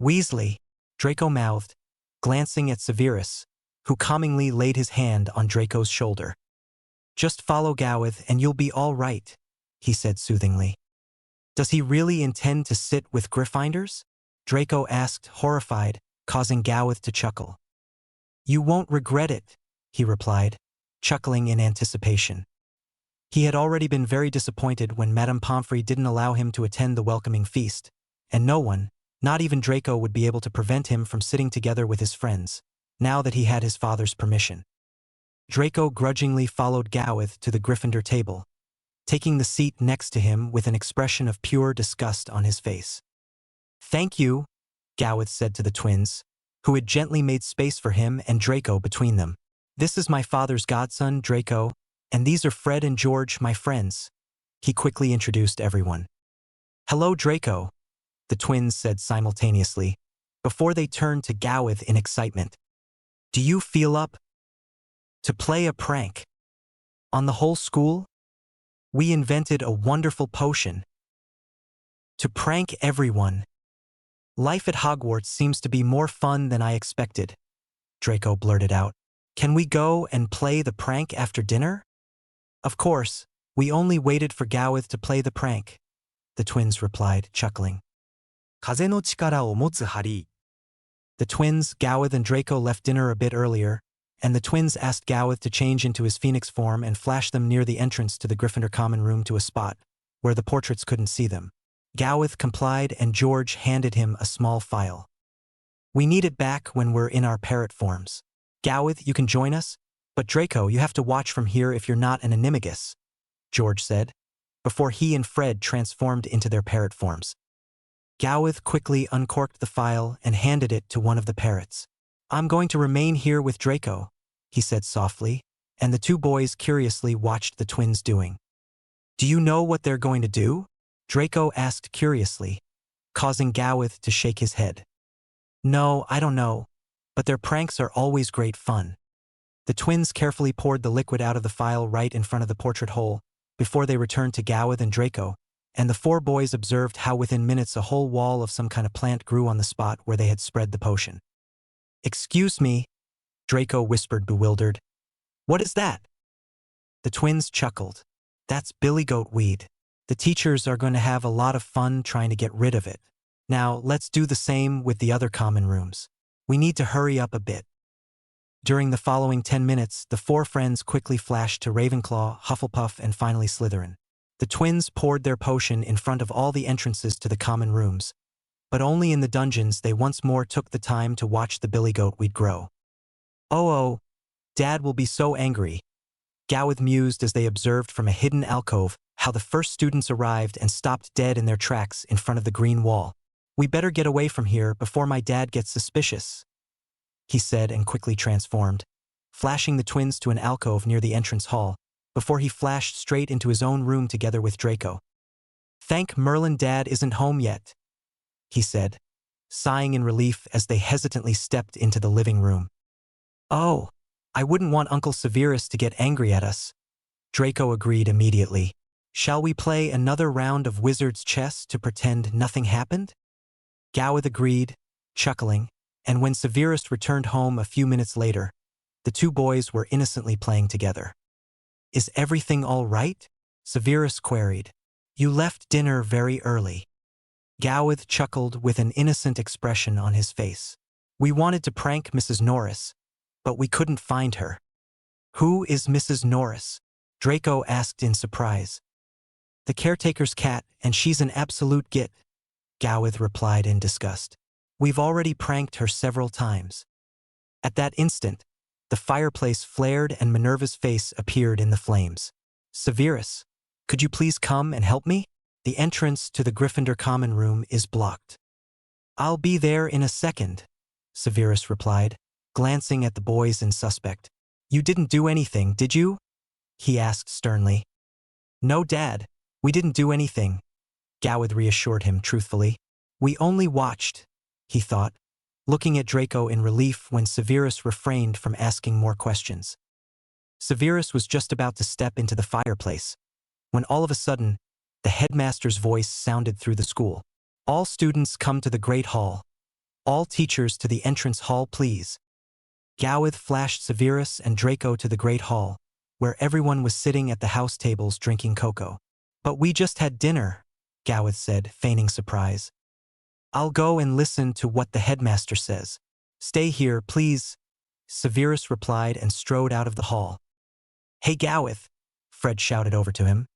Weasley, Draco mouthed, glancing at Severus, who calmingly laid his hand on Draco's shoulder. Just follow Gawith and you'll be all right, he said soothingly. Does he really intend to sit with Gryffindors? Draco asked, horrified, causing Gawith to chuckle. You won't regret it, he replied, chuckling in anticipation. He had already been very disappointed when Madame Pomfrey didn't allow him to attend the welcoming feast, and no one, not even Draco, would be able to prevent him from sitting together with his friends, now that he had his father's permission. Draco grudgingly followed Gawith to the Gryffindor table, taking the seat next to him with an expression of pure disgust on his face. Thank you, Gawith said to the twins, who had gently made space for him and Draco between them. This is my father's godson, Draco, and these are Fred and George, my friends. He quickly introduced everyone. Hello, Draco, the twins said simultaneously, before they turned to Gawith in excitement. Do you feel up to play a prank on the whole school? We invented a wonderful potion to prank everyone. Life at Hogwarts seems to be more fun than I expected, Draco blurted out. Can we go and play the prank after dinner? Of course, we only waited for Gawith to play the prank, the twins replied, chuckling. 風の力を持つハリー。 The twins, Gawith and Draco, left dinner a bit earlier, and the twins asked Gawith to change into his phoenix form and flash them near the entrance to the Gryffindor common room to a spot where the portraits couldn't see them. Gawith complied and George handed him a small file. We need it back when we're in our parrot forms. Gawith, you can join us, but Draco, you have to watch from here if you're not an Animagus, George said, before he and Fred transformed into their parrot forms. Gawith quickly uncorked the file and handed it to one of the parrots. I'm going to remain here with Draco, he said softly, and the two boys curiously watched the twins doing. Do you know what they're going to do? Draco asked curiously, causing Gawith to shake his head. No, I don't know, but their pranks are always great fun. The twins carefully poured the liquid out of the file right in front of the portrait hole before they returned to Gawith and Draco, and the four boys observed how within minutes a whole wall of some kind of plant grew on the spot where they had spread the potion. Excuse me, Draco whispered, bewildered. What is that? The twins chuckled. That's billygoat weed. The teachers are going to have a lot of fun trying to get rid of it. Now, let's do the same with the other common rooms. We need to hurry up a bit. During the following 10 minutes, the four friends quickly flashed to Ravenclaw, Hufflepuff, and finally Slytherin. The twins poured their potion in front of all the entrances to the common rooms, but only in the dungeons they once more took the time to watch the billygoat weed grow. Oh, Dad will be so angry, Gawith mused as they observed from a hidden alcove how the first students arrived and stopped dead in their tracks in front of the green wall. We better get away from here before my dad gets suspicious, he said and quickly transformed, flashing the twins to an alcove near the entrance hall, before he flashed straight into his own room together with Draco. Thank Merlin Dad isn't home yet, he said, sighing in relief as they hesitantly stepped into the living room. Oh, I wouldn't want Uncle Severus to get angry at us, Draco agreed immediately. Shall we play another round of wizard's chess to pretend nothing happened? Gawith agreed, chuckling, and when Severus returned home a few minutes later, the two boys were innocently playing together. Is everything all right? Severus queried. You left dinner very early. Gawith chuckled with an innocent expression on his face. We wanted to prank Mrs. Norris, but we couldn't find her. Who is Mrs. Norris? Draco asked in surprise. The caretaker's cat, and she's an absolute git, Gowith replied in disgust. We've already pranked her several times. At that instant, the fireplace flared and Minerva's face appeared in the flames. Severus, could you please come and help me? The entrance to the Gryffindor common room is blocked. I'll be there in a second, Severus replied, glancing at the boys in suspect. You didn't do anything, did you? He asked sternly. No, Dad, we didn't do anything, Gowith reassured him truthfully. We only watched, he thought, looking at Draco in relief when Severus refrained from asking more questions. Severus was just about to step into the fireplace, when all of a sudden, the headmaster's voice sounded through the school. All students come to the Great Hall. All teachers to the entrance hall, please. Gowith flashed Severus and Draco to the Great Hall, where everyone was sitting at the house tables drinking cocoa. But we just had dinner, Gowith said, feigning surprise. I'll go and listen to what the headmaster says. Stay here, please, Severus replied and strode out of the hall. Hey, Gowith, Fred shouted over to him.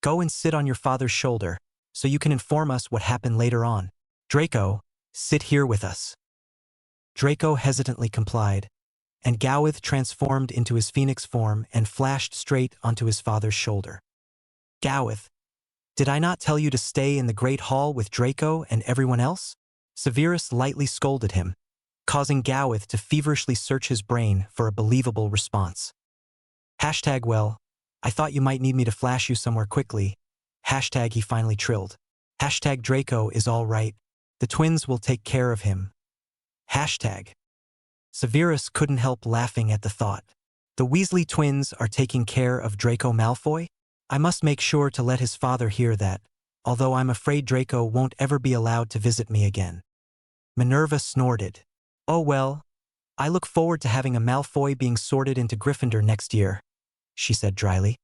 Go and sit on your father's shoulder, so you can inform us what happened later on. Draco, sit here with us. Draco hesitantly complied, and Gowith transformed into his phoenix form and flashed straight onto his father's shoulder. Gowith, did I not tell you to stay in the Great Hall with Draco and everyone else? Severus lightly scolded him, causing Gowith to feverishly search his brain for a believable response. Well, I thought you might need me to flash you somewhere quickly. He finally trilled. Draco is all right. The twins will take care of him. Severus couldn't help laughing at the thought. The Weasley twins are taking care of Draco Malfoy? I must make sure to let his father hear that, although I'm afraid Draco won't ever be allowed to visit me again. Minerva snorted. Oh well, I look forward to having a Malfoy being sorted into Gryffindor next year, she said dryly.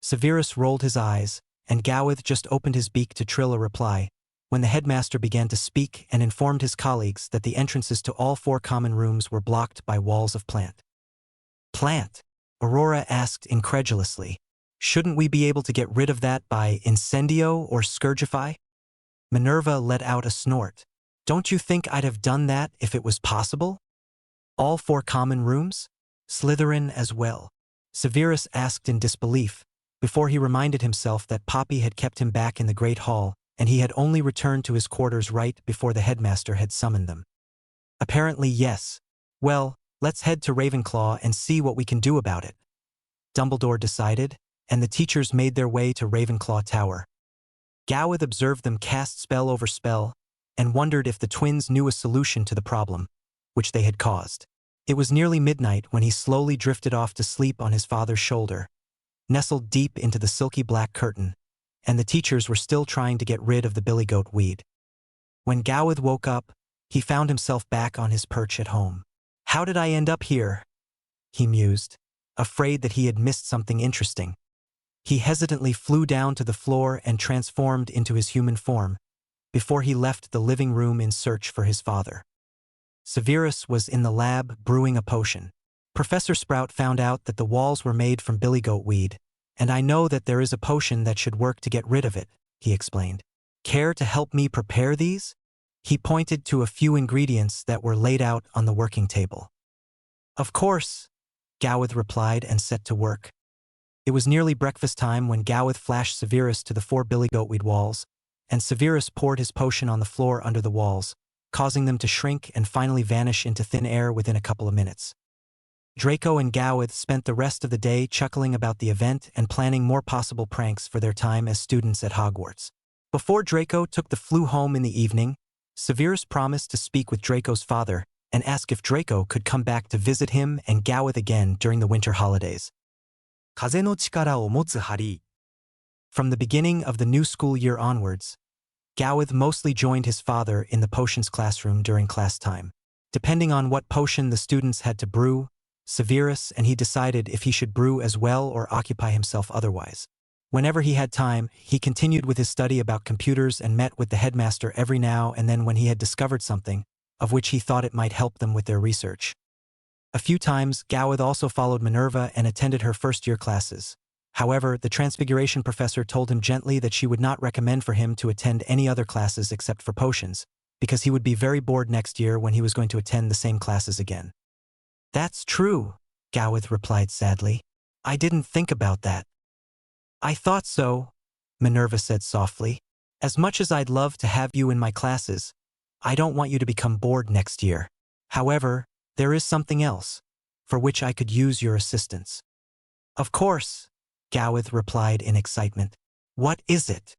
Severus rolled his eyes, and Gowith just opened his beak to trill a reply, when the headmaster began to speak and informed his colleagues that the entrances to all 4 common rooms were blocked by walls of plant. Plant? Aurora asked incredulously. Shouldn't we be able to get rid of that by incendio or scourgify? Minerva let out a snort. Don't you think I'd have done that if it was possible? All 4 common rooms? Slytherin as well? Severus asked in disbelief, before he reminded himself that Poppy had kept him back in the Great Hall, and he had only returned to his quarters right before the headmaster had summoned them. Apparently yes. Well, let's head to Ravenclaw and see what we can do about it, Dumbledore decided, and the teachers made their way to Ravenclaw Tower. Gowith observed them cast spell over spell, and wondered if the twins knew a solution to the problem, which they had caused. It was nearly midnight when he slowly drifted off to sleep on his father's shoulder, nestled deep into the silky black curtain, and the teachers were still trying to get rid of the billygoat weed. When Gowith woke up, he found himself back on his perch at home. How did I end up here? He mused, afraid that he had missed something interesting. He hesitantly flew down to the floor and transformed into his human form, before he left the living room in search for his father. Severus was in the lab brewing a potion. Professor Sprout found out that the walls were made from billygoat weed, and I know that there is a potion that should work to get rid of it, he explained. Care to help me prepare these? He pointed to a few ingredients that were laid out on the working table. Of course, Gowith replied and set to work. It was nearly breakfast time when Gowith flashed Severus to the 4 billygoatweed walls, and Severus poured his potion on the floor under the walls, causing them to shrink and finally vanish into thin air within a couple of minutes. Draco and Gowith spent the rest of the day chuckling about the event and planning more possible pranks for their time as students at Hogwarts. Before Draco took the flu home in the evening, Severus promised to speak with Draco's father and ask if Draco could come back to visit him and Gowith again during the winter holidays. 風の力を持つハリー。 From the beginning of the new school year onwards, Gowith mostly joined his father in the potions classroom during class time. Depending on what potion the students had to brew, Severus and he decided if he should brew as well or occupy himself otherwise. Whenever he had time, he continued with his study about computers and met with the headmaster every now and then when he had discovered something, of which he thought it might help them with their research. A few times, Gawith also followed Minerva and attended her first-year classes. However, the Transfiguration professor told him gently that she would not recommend for him to attend any other classes except for potions, because he would be very bored next year when he was going to attend the same classes again. That's true, Gawith replied sadly. I didn't think about that. I thought so, Minerva said softly. As much as I'd love to have you in my classes, I don't want you to become bored next year. However, there is something else, for which I could use your assistance. Of course, Gawith replied in excitement. What is it?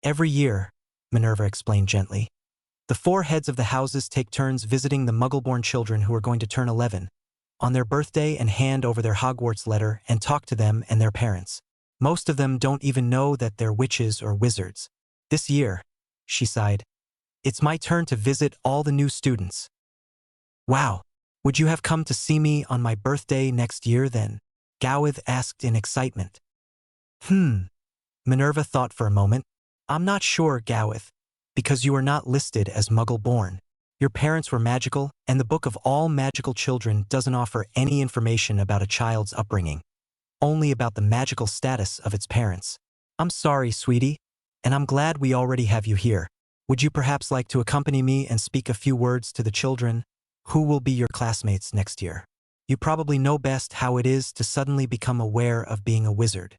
Every year, Minerva explained gently, the 4 heads of the houses take turns visiting the Muggle-born children who are going to turn 11 on their birthday and hand over their Hogwarts letter and talk to them and their parents. Most of them don't even know that they're witches or wizards. This year, she sighed, it's my turn to visit all the new students. Wow, would you have come to see me on my birthday next year then? Gawith asked in excitement. Minerva thought for a moment. I'm not sure, Gawith, because you are not listed as Muggle-born. Your parents were magical, and the Book of All Magical Children doesn't offer any information about a child's upbringing, only about the magical status of its parents. I'm sorry, sweetie, and I'm glad we already have you here. Would you perhaps like to accompany me and speak a few words to the children who will be your classmates next year? You probably know best how it is to suddenly become aware of being a wizard.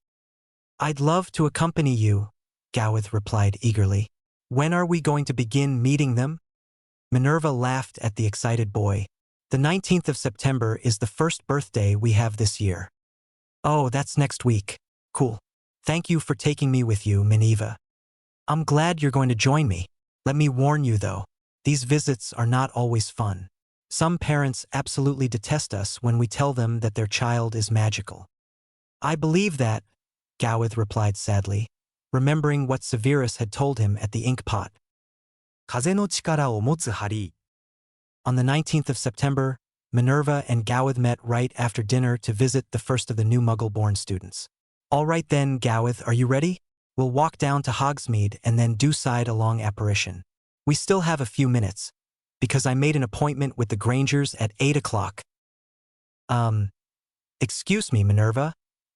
I'd love to accompany you, Gawith replied eagerly. When are we going to begin meeting them? Minerva laughed at the excited boy. The 19th of September is the first birthday we have this year. Oh, that's next week. Cool. Thank you for taking me with you, Minerva. I'm glad you're going to join me. Let me warn you, though, these visits are not always fun. Some parents absolutely detest us when we tell them that their child is magical. I believe that, Gawith replied sadly, remembering what Severus had told him at the ink pot. 風の力を持つハリー。 On the 19th of September, Minerva and Gawith met right after dinner to visit the first of the new Muggle-born students. All right then, Gawith, are you ready? We'll walk down to Hogsmeade and then do side along apparition. We still have a few minutes, because I made an appointment with the Grangers at 8 o'clock. Excuse me, Minerva,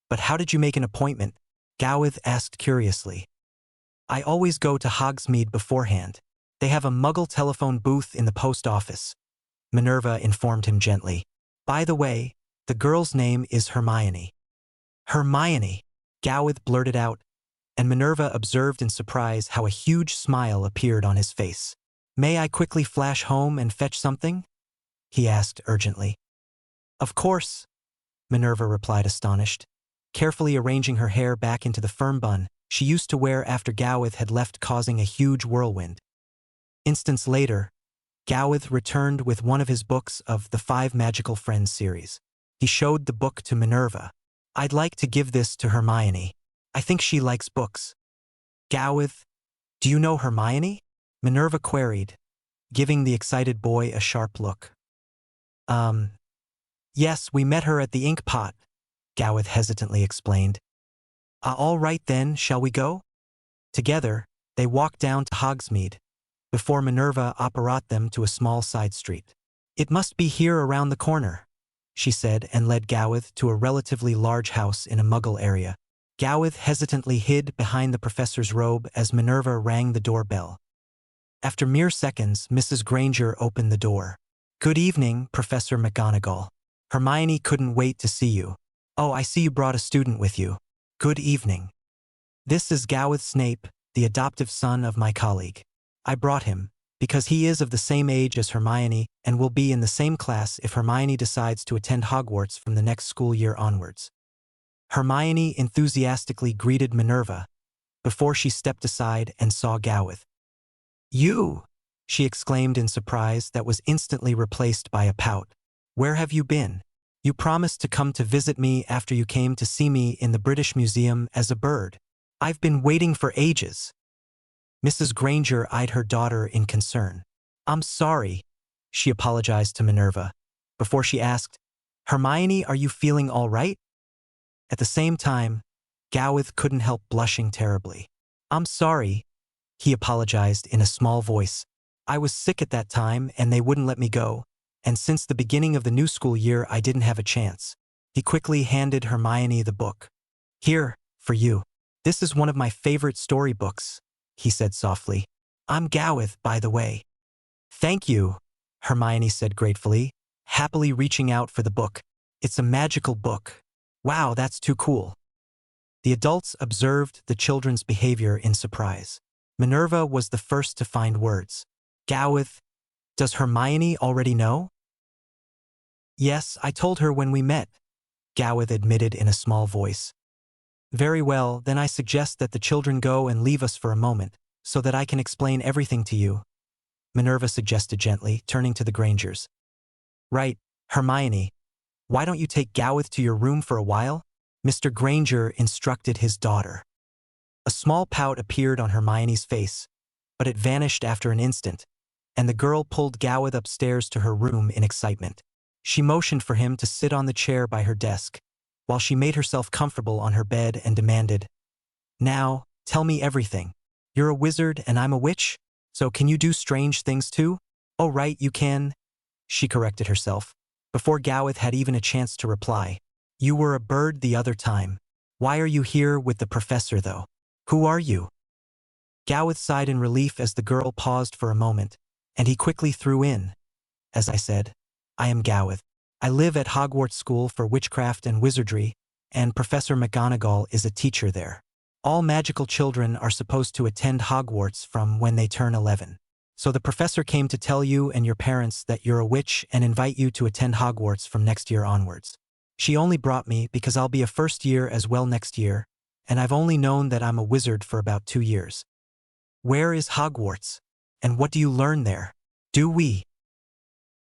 but how did you make an appointment? Gawith asked curiously. I always go to Hogsmeade beforehand. They have a Muggle telephone booth in the post office, Minerva informed him gently. By the way, the girl's name is Hermione. Hermione, Gawith blurted out, and Minerva observed in surprise how a huge smile appeared on his face. May I quickly flash home and fetch something? He asked urgently. Of course, Minerva replied astonished, carefully arranging her hair back into the firm bun she used to wear after Gawith had left, causing a huge whirlwind. Instants later, Gawith returned with one of his books of the 5 Magical Friends series. He showed the book to Minerva. I'd like to give this to Hermione. I think she likes books. Gawith, do you know Hermione? Minerva queried, giving the excited boy a sharp look. Yes, we met her at the ink pot, Gawith hesitantly explained. All right then, shall we go? Together, they walked down to Hogsmeade, before Minerva brought them to a small side street. It must be here around the corner, she said, and led Gawith to a relatively large house in a Muggle area. Gawith hesitantly hid behind the professor's robe as Minerva rang the doorbell. After mere seconds, Mrs. Granger opened the door. Good evening, Professor McGonagall. Hermione couldn't wait to see you. Oh, I see you brought a student with you. Good evening. This is Gawith Snape, the adoptive son of my colleague. I brought him, because he is of the same age as Hermione and will be in the same class if Hermione decides to attend Hogwarts from the next school year onwards. Hermione enthusiastically greeted Minerva, before she stepped aside and saw Gawith. You! She exclaimed in surprise that was instantly replaced by a pout. Where have you been? You promised to come to visit me after you came to see me in the British Museum as a bird. I've been waiting for ages. Mrs. Granger eyed her daughter in concern. I'm sorry, she apologized to Minerva, before she asked, Hermione, are you feeling all right? At the same time, Gawith couldn't help blushing terribly. I'm sorry, he apologized in a small voice. I was sick at that time and they wouldn't let me go, and since the beginning of the new school year I didn't have a chance. He quickly handed Hermione the book. Here, for you. This is one of my favorite storybooks, he said softly. I'm Gowith, by the way. Thank you, Hermione said gratefully, happily reaching out for the book. It's a magical book. Wow, that's too cool. The adults observed the children's behavior in surprise. Minerva was the first to find words. Gowith, does Hermione already know? Yes, I told her when we met, Gowith admitted in a small voice. Very well, then I suggest that the children go and leave us for a moment, so that I can explain everything to you, Minerva suggested gently, turning to the Grangers. Right, Hermione. Why don't you take Gowith to your room for a while? Mr. Granger instructed his daughter. A small pout appeared on Hermione's face, but it vanished after an instant, and the girl pulled Gowith upstairs to her room in excitement. She motioned for him to sit on the chair by her desk, while she made herself comfortable on her bed and demanded, Now, tell me everything. You're a wizard and I'm a witch, so can you do strange things too? Oh right, you can, she corrected herself, before Gowith had even a chance to reply. You were a bird the other time. Why are you here with the professor though? Who are you? Gowith sighed in relief as the girl paused for a moment, and he quickly threw in. As I said, I am Gowith. I live at Hogwarts School for Witchcraft and Wizardry, and Professor McGonagall is a teacher there. All magical children are supposed to attend Hogwarts from when they turn 11. So the professor came to tell you and your parents that you're a witch and invite you to attend Hogwarts from next year onwards. She only brought me because I'll be a first year as well next year, and I've only known that I'm a wizard for about 2 years. Where is Hogwarts? And what do you learn there? Do we?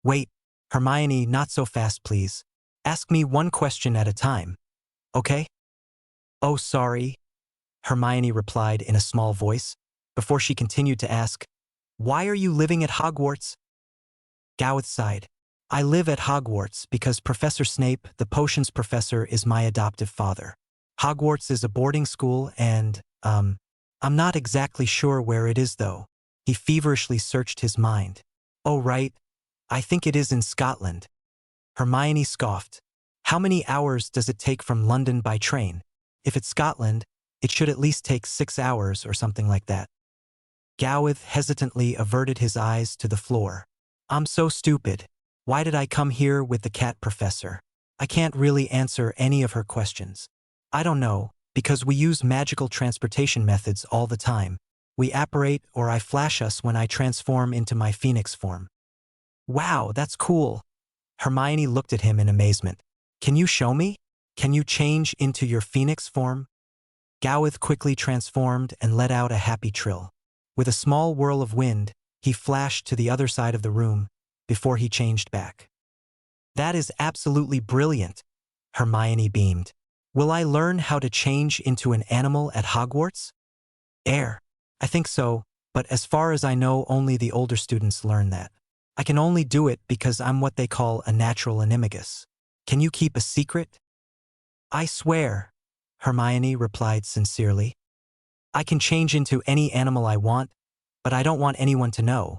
Wait, Hermione, not so fast please. Ask me one question at a time. Okay? Oh, sorry, Hermione replied in a small voice, before she continued to ask, Why are you living at Hogwarts? Gowith sighed. I live at Hogwarts because Professor Snape, the potions professor, is my adoptive father. Hogwarts is a boarding school and, I'm not exactly sure where it is though. He feverishly searched his mind. Oh right, I think it is in Scotland. Hermione scoffed. How many hours does it take from London by train? If it's Scotland, it should at least take 6 hours or something like that. Gowith hesitantly averted his eyes to the floor. I'm so stupid. Why did I come here with the cat professor? I can't really answer any of her questions. I don't know, because we use magical transportation methods all the time. We apparate or I flash us when I transform into my phoenix form. Wow, that's cool. Hermione looked at him in amazement. Can you show me? Can you change into your phoenix form? Gowith quickly transformed and let out a happy trill. With a small whirl of wind, he flashed to the other side of the room, before he changed back. That is absolutely brilliant, Hermione beamed. Will I learn how to change into an animal at Hogwarts? I think so, but as far as I know only the older students learn that. I can only do it because I'm what they call a natural animagus. Can you keep a secret? I swear, Hermione replied sincerely. I can change into any animal I want, but I don't want anyone to know,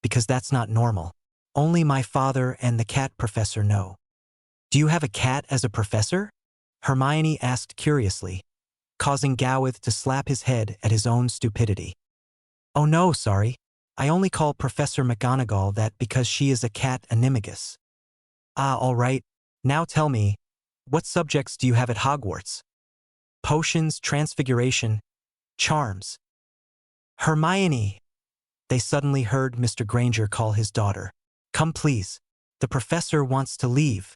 because that's not normal. Only my father and the cat professor know. Do you have a cat as a professor? Hermione asked curiously, causing Gowith to slap his head at his own stupidity. Oh no, sorry. I only call Professor McGonagall that because she is a cat animagus. Ah, all right. Now tell me, what subjects do you have at Hogwarts? Potions, transfiguration, charms. Hermione! They suddenly heard Mr. Granger call his daughter. Come please. The professor wants to leave.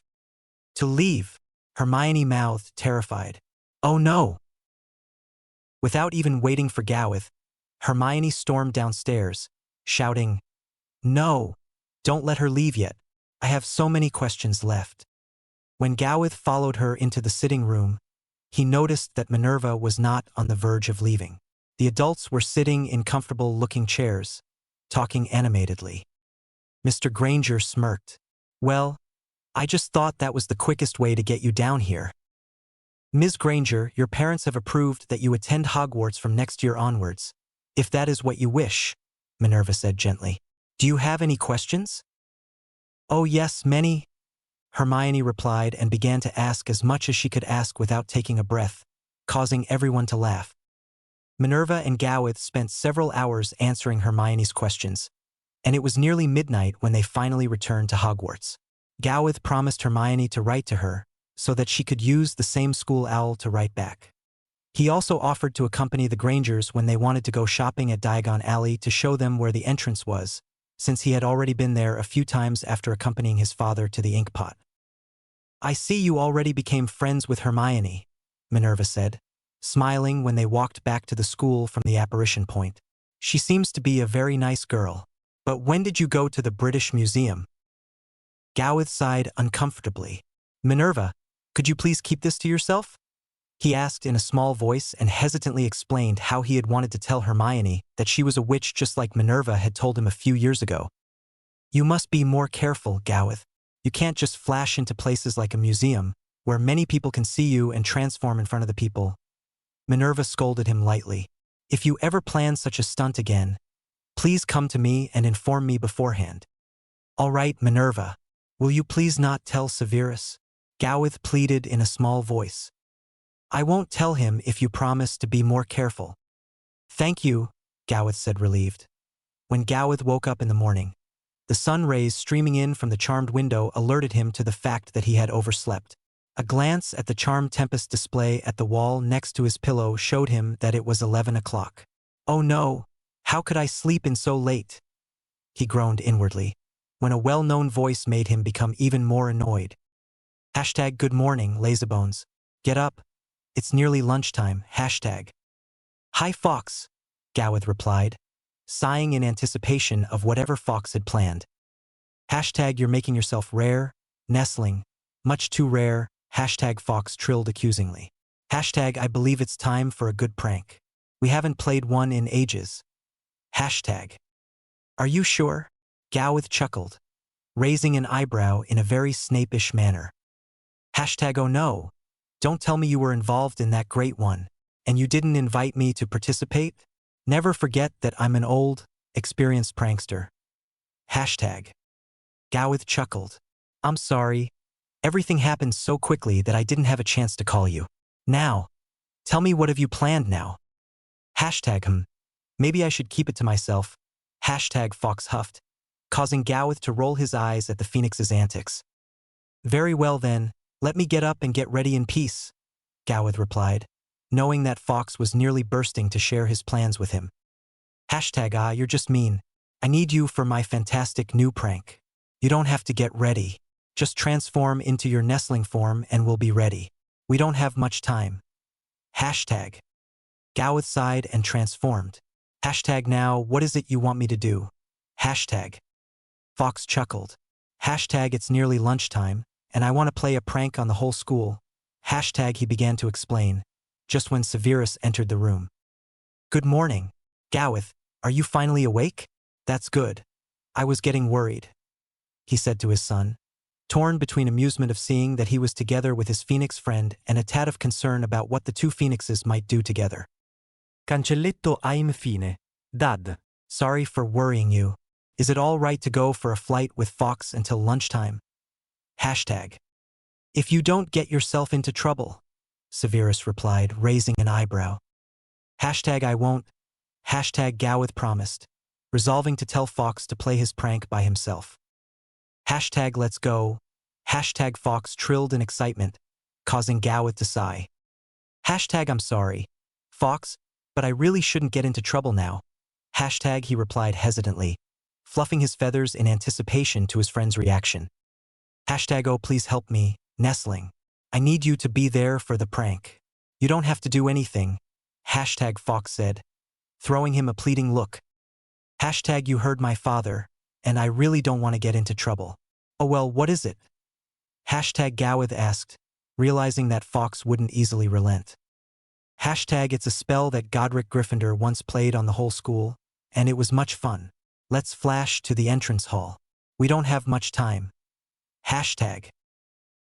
To leave? Hermione mouthed, terrified. Oh no! Without even waiting for Gowith, Hermione stormed downstairs, shouting, No! Don't let her leave yet. I have so many questions left. When Gowith followed her into the sitting room, he noticed that Minerva was not on the verge of leaving. The adults were sitting in comfortable-looking chairs, talking animatedly. Mr. Granger smirked. Well, I just thought that was the quickest way to get you down here. Ms. Granger, your parents have approved that you attend Hogwarts from next year onwards, if that is what you wish, Minerva said gently. Do you have any questions? Oh yes, many, Hermione replied and began to ask as much as she could ask without taking a breath, causing everyone to laugh. Minerva and Gowith spent several hours answering Hermione's questions, and it was nearly midnight when they finally returned to Hogwarts. Gowith promised Hermione to write to her, so that she could use the same school owl to write back. He also offered to accompany the Grangers when they wanted to go shopping at Diagon Alley to show them where the entrance was, since he had already been there a few times after accompanying his father to the Inkpot. I see you already became friends with Hermione, Minerva said, smiling when they walked back to the school from the apparition point. She seems to be a very nice girl. But when did you go to the British Museum? Gowith sighed uncomfortably. Minerva, could you please keep this to yourself? He asked in a small voice and hesitantly explained how he had wanted to tell Hermione that she was a witch just like Minerva had told him a few years ago. You must be more careful, Gowith. You can't just flash into places like a museum, where many people can see you and transform in front of the people. Minerva scolded him lightly. If you ever plan such a stunt again, please come to me and inform me beforehand. All right, Minerva. Will you please not tell Severus? Gowith pleaded in a small voice. I won't tell him if you promise to be more careful. Thank you, Gowith said relieved. When Gowith woke up in the morning, the sun rays streaming in from the charmed window alerted him to the fact that he had overslept. A glance at the charmed tempest display at the wall next to his pillow showed him that it was 11 o'clock. Oh no, how could I sleep in so late? He groaned inwardly, when a well-known voice made him become even more annoyed. Hashtag good morning, lazybones. Get up. It's nearly lunchtime. Hashtag. Hi, Fox, Gowith replied, sighing in anticipation of whatever Fox had planned. Hashtag you're making yourself rare, nestling, much too rare, hashtag Fox trilled accusingly. Hashtag I believe it's time for a good prank. We haven't played one in ages. Hashtag. Are you sure? Gowith chuckled, raising an eyebrow in a very Snape-ish manner. Hashtag oh no, don't tell me you were involved in that great one, and you didn't invite me to participate? Never forget that I'm an old, experienced prankster. Hashtag. Gowith chuckled. I'm sorry. Everything happened so quickly that I didn't have a chance to call you. Now, tell me what have you planned now? Hashtag maybe I should keep it to myself. Hashtag Fox huffed, causing Gowith to roll his eyes at the Phoenix's antics. Very well then, let me get up and get ready in peace, Gowith replied, knowing that Fox was nearly bursting to share his plans with him. Hashtag you're just mean. I need you for my fantastic new prank. You don't have to get ready. Just transform into your nestling form and we'll be ready. We don't have much time. Hashtag. Gowith sighed and transformed. Hashtag now, what is it you want me to do? Hashtag. Fox chuckled. Hashtag it's nearly lunchtime, and I want to play a prank on the whole school. Hashtag he began to explain, just when Severus entered the room. Good morning. Gowith, are you finally awake? That's good. I was getting worried, he said to his son, torn between amusement of seeing that he was together with his Phoenix friend and a tad of concern about what the two Phoenixes might do together. Cancelletto aim fine. Dad. Sorry for worrying you. Is it all right to go for a flight with Fox until lunchtime? Hashtag. If you don't get yourself into trouble, Severus replied, raising an eyebrow. Hashtag I won't. Hashtag Gowith promised, resolving to tell Fox to play his prank by himself. Hashtag let's go. Hashtag Fox trilled in excitement, causing Gowith to sigh. Hashtag I'm sorry, Fox, but I really shouldn't get into trouble now. Hashtag he replied hesitantly, fluffing his feathers in anticipation to his friend's reaction. Hashtag oh please help me, nestling. I need you to be there for the prank. You don't have to do anything, hashtag Fox said, throwing him a pleading look. Hashtag you heard my father, and I really don't want to get into trouble. Oh well, what is it? Hashtag Gowith asked, realizing that Fox wouldn't easily relent. Hashtag it's a spell that Godric Gryffindor once played on the whole school, and it was much fun. Let's flash to the entrance hall. We don't have much time. Hashtag.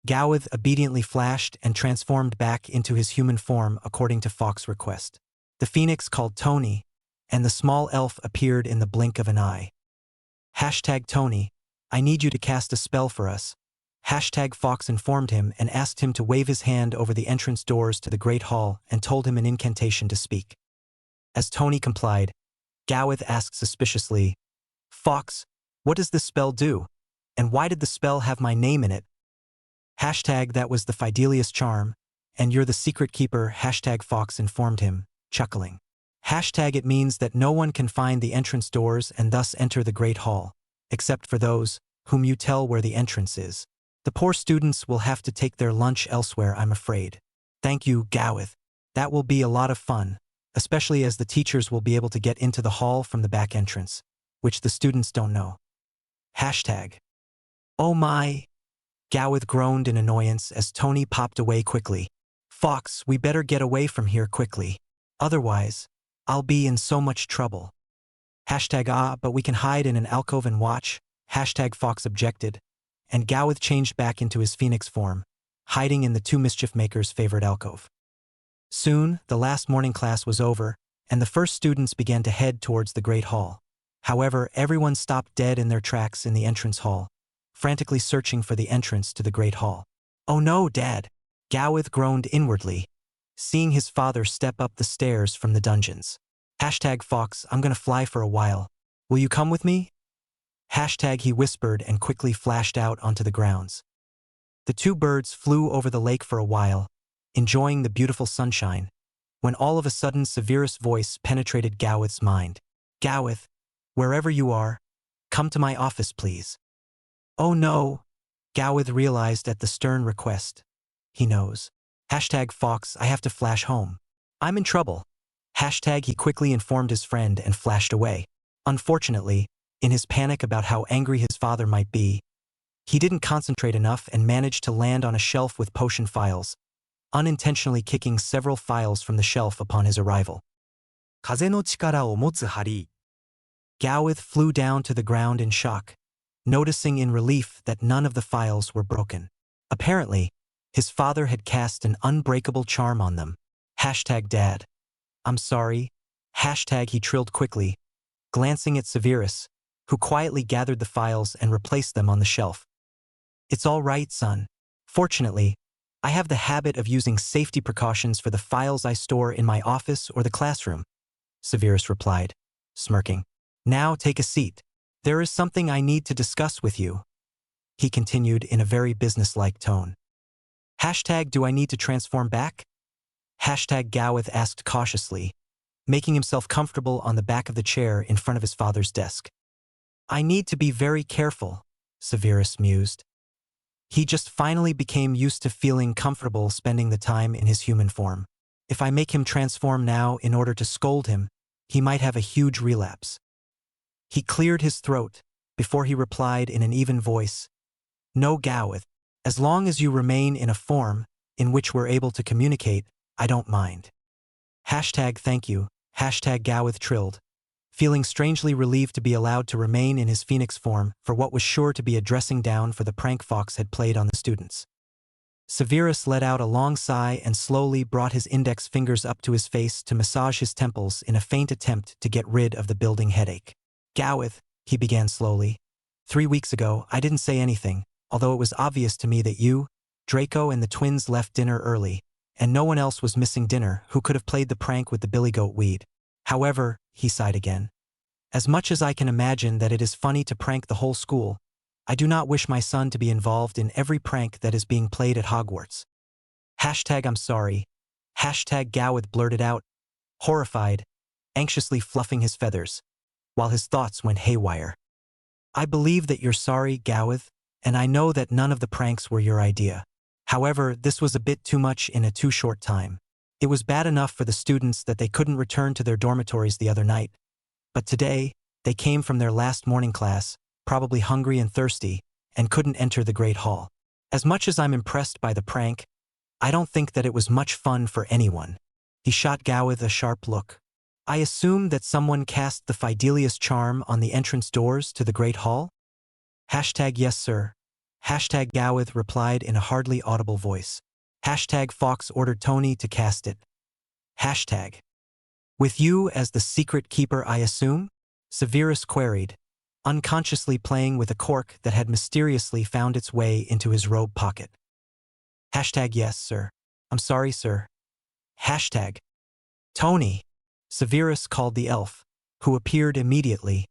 Gowith obediently flashed and transformed back into his human form according to Fox's request. The Phoenix called Tony, and the small elf appeared in the blink of an eye. Hashtag Tony, I need you to cast a spell for us. Hashtag Fox informed him and asked him to wave his hand over the entrance doors to the Great Hall and told him an incantation to speak. As Tony complied, Gawith asked suspiciously, Fox, what does this spell do? And why did the spell have my name in it? Hashtag that was the Fidelius charm, and you're the secret keeper, hashtag Fox informed him, chuckling. Hashtag it means that no one can find the entrance doors and thus enter the Great Hall, except for those whom you tell where the entrance is. The poor students will have to take their lunch elsewhere, I'm afraid. Thank you, Gawith. That will be a lot of fun, especially as the teachers will be able to get into the hall from the back entrance, which the students don't know. Hashtag. Oh my! Gawith groaned in annoyance as Tony popped away quickly. Fox, we better get away from here quickly. Otherwise, I'll be in so much trouble. Hashtag but we can hide in an alcove and watch, hashtag Fox objected, and Gawith changed back into his phoenix form, hiding in the two mischief makers' favorite alcove. Soon, the last morning class was over, and the first students began to head towards the Great Hall. However, everyone stopped dead in their tracks in the entrance hall, frantically searching for the entrance to the Great Hall. Oh no, Dad! Gawith groaned inwardly, seeing his father step up the stairs from the dungeons. Hashtag Fox, I'm gonna fly for a while. Will you come with me? Hashtag he whispered and quickly flashed out onto the grounds. The two birds flew over the lake for a while, enjoying the beautiful sunshine, when all of a sudden Severus' voice penetrated Gawith's mind. Gawith, wherever you are, come to my office, please. Oh no! Gawith realized at the stern request. He knows. Hashtag Fox, I have to flash home. I'm in trouble. Hashtag he quickly informed his friend and flashed away. Unfortunately, in his panic about how angry his father might be, he didn't concentrate enough and managed to land on a shelf with potion files, unintentionally kicking several files from the shelf upon his arrival. 風の力を持つハリー。Gawith flew down to the ground in shock, noticing in relief that none of the files were broken. Apparently, his father had cast an unbreakable charm on them. Hashtag Dad. I'm sorry. Hashtag he trilled quickly, glancing at Severus, who quietly gathered the files and replaced them on the shelf. It's all right, son. Fortunately, I have the habit of using safety precautions for the files I store in my office or the classroom, Severus replied, smirking. Now take a seat. There is something I need to discuss with you, he continued in a very businesslike tone. Hashtag do I need to transform back? Hashtag Gawith asked cautiously, making himself comfortable on the back of the chair in front of his father's desk. I need to be very careful, Severus mused. He just finally became used to feeling comfortable spending the time in his human form. If I make him transform now in order to scold him, he might have a huge relapse. He cleared his throat before he replied in an even voice. No, Gawith, as long as you remain in a form in which we're able to communicate, I don't mind. Hashtag thank you, hashtag Gawith trilled, feeling strangely relieved to be allowed to remain in his phoenix form for what was sure to be a dressing down for the prank Fox had played on the students. Severus let out a long sigh and slowly brought his index fingers up to his face to massage his temples in a faint attempt to get rid of the building headache. Gawith, he began slowly. 3 weeks ago, I didn't say anything, although it was obvious to me that you, Draco and the twins left dinner early, and no one else was missing dinner who could have played the prank with the billy goat weed. However, he sighed again. As much as I can imagine that it is funny to prank the whole school, I do not wish my son to be involved in every prank that is being played at Hogwarts. Hashtag I'm sorry. Hashtag Gawith blurted out, horrified, anxiously fluffing his feathers, while his thoughts went haywire. I believe that you're sorry, Gawith, and I know that none of the pranks were your idea. However, this was a bit too much in a too short time. It was bad enough for the students that they couldn't return to their dormitories the other night, but today, they came from their last morning class, probably hungry and thirsty, and couldn't enter the Great Hall. As much as I'm impressed by the prank, I don't think that it was much fun for anyone. He shot Gawith a sharp look. I assume that someone cast the Fidelius charm on the entrance doors to the Great Hall? Hashtag yes, sir. Hashtag Gawith replied in a hardly audible voice. Hashtag Fox ordered Tony to cast it. Hashtag. With you as the secret keeper, I assume? Severus queried, unconsciously playing with a cork that had mysteriously found its way into his robe pocket. Hashtag yes, sir. I'm sorry, sir. Hashtag Tony. Severus called the elf, who appeared immediately,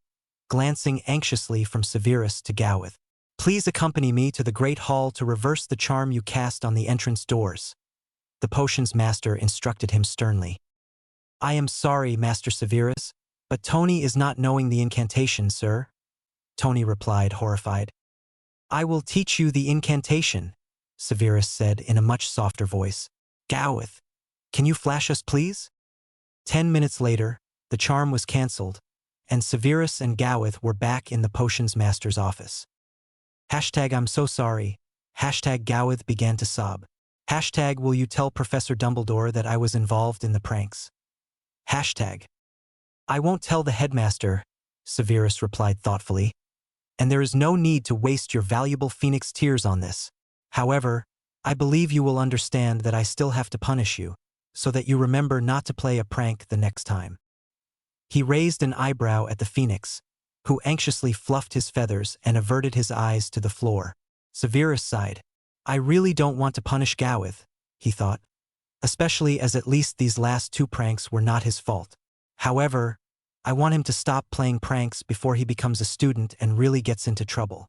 glancing anxiously from Severus to Gowith. Please accompany me to the great hall to reverse the charm you cast on the entrance doors. The potions master instructed him sternly. I am sorry, Master Severus, but Tony is not knowing the incantation, sir. Tony replied, horrified. I will teach you the incantation, Severus said in a much softer voice. Gowith, can you flash us, please? 10 minutes later, the charm was cancelled, and Severus and Gowith were back in the potions master's office. Hashtag I'm so sorry. Hashtag Gowith began to sob. Hashtag will you tell Professor Dumbledore that I was involved in the pranks? Hashtag I won't tell the headmaster, Severus replied thoughtfully. And there is no need to waste your valuable phoenix tears on this. However, I believe you will understand that I still have to punish you, so that you remember not to play a prank the next time. He raised an eyebrow at the phoenix, who anxiously fluffed his feathers and averted his eyes to the floor. Severus sighed. I really don't want to punish Gowith, he thought, especially as at least these last 2 pranks were not his fault. However, I want him to stop playing pranks before he becomes a student and really gets into trouble.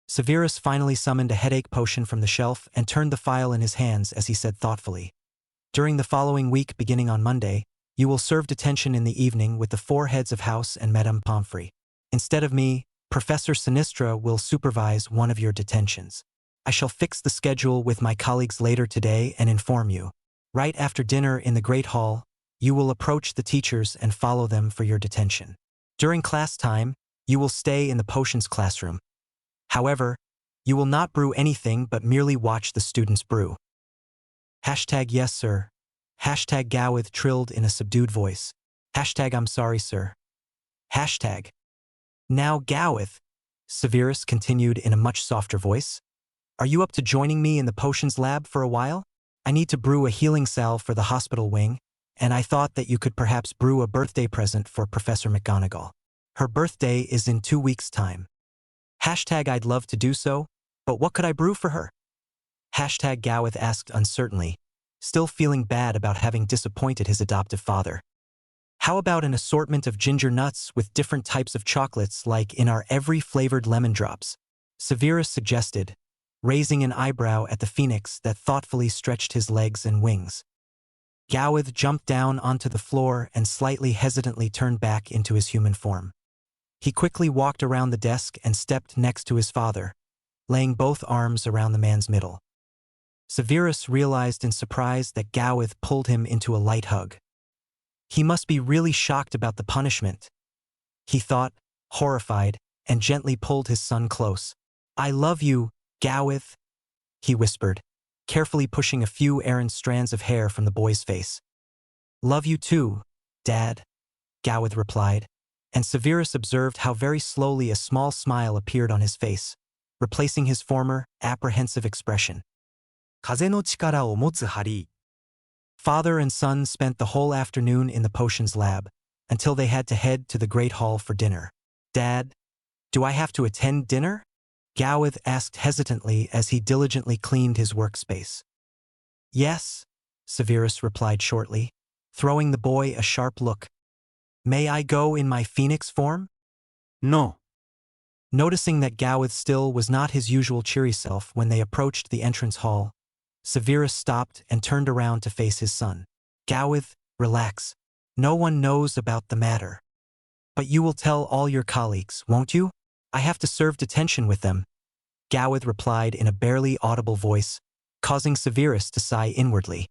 Severus finally summoned a headache potion from the shelf and turned the phial in his hands as he said thoughtfully. During the following week, beginning on Monday, you will serve detention in the evening with the 4 heads of house and Madame Pomfrey. Instead of me, Professor Sinistra will supervise one of your detentions. I shall fix the schedule with my colleagues later today and inform you. Right after dinner in the Great Hall, you will approach the teachers and follow them for your detention. During class time, you will stay in the potions classroom. However, you will not brew anything but merely watch the students brew. Hashtag yes, sir. Hashtag Gowith trilled in a subdued voice. Hashtag I'm sorry, sir. Hashtag now Gowith, Severus continued in a much softer voice. Are you up to joining me in the potions lab for a while? I need to brew a healing salve for the hospital wing, and I thought that you could perhaps brew a birthday present for Professor McGonagall. Her birthday is in 2 weeks' time. Hashtag I'd love to do so, but what could I brew for her? Hashtag Gowith asked uncertainly, still feeling bad about having disappointed his adoptive father. How about an assortment of ginger nuts with different types of chocolates like in our every flavored lemon drops? Severus suggested, raising an eyebrow at the phoenix that thoughtfully stretched his legs and wings. Gowith jumped down onto the floor and slightly hesitantly turned back into his human form. He quickly walked around the desk and stepped next to his father, laying both arms around the man's middle. Severus realized in surprise that Gowith pulled him into a light hug. He must be really shocked about the punishment, he thought, horrified, and gently pulled his son close. I love you, Gowith, he whispered, carefully pushing a few errant strands of hair from the boy's face. Love you too, Dad, Gowith replied, and Severus observed how very slowly a small smile appeared on his face, replacing his former, apprehensive expression. 風の力を持つハリー。 Father and son spent the whole afternoon in the potions lab, until they had to head to the Great Hall for dinner. Dad, do I have to attend dinner? Gowith asked hesitantly as he diligently cleaned his workspace. Yes, Severus replied shortly, throwing the boy a sharp look. May I go in my phoenix form? No. Noticing that Gowith still was not his usual cheery self when they approached the entrance hall, Severus stopped and turned around to face his son. Gowith, relax. No one knows about the matter. But you will tell all your colleagues, won't you? I have to serve detention with them, Gowith replied in a barely audible voice, causing Severus to sigh inwardly.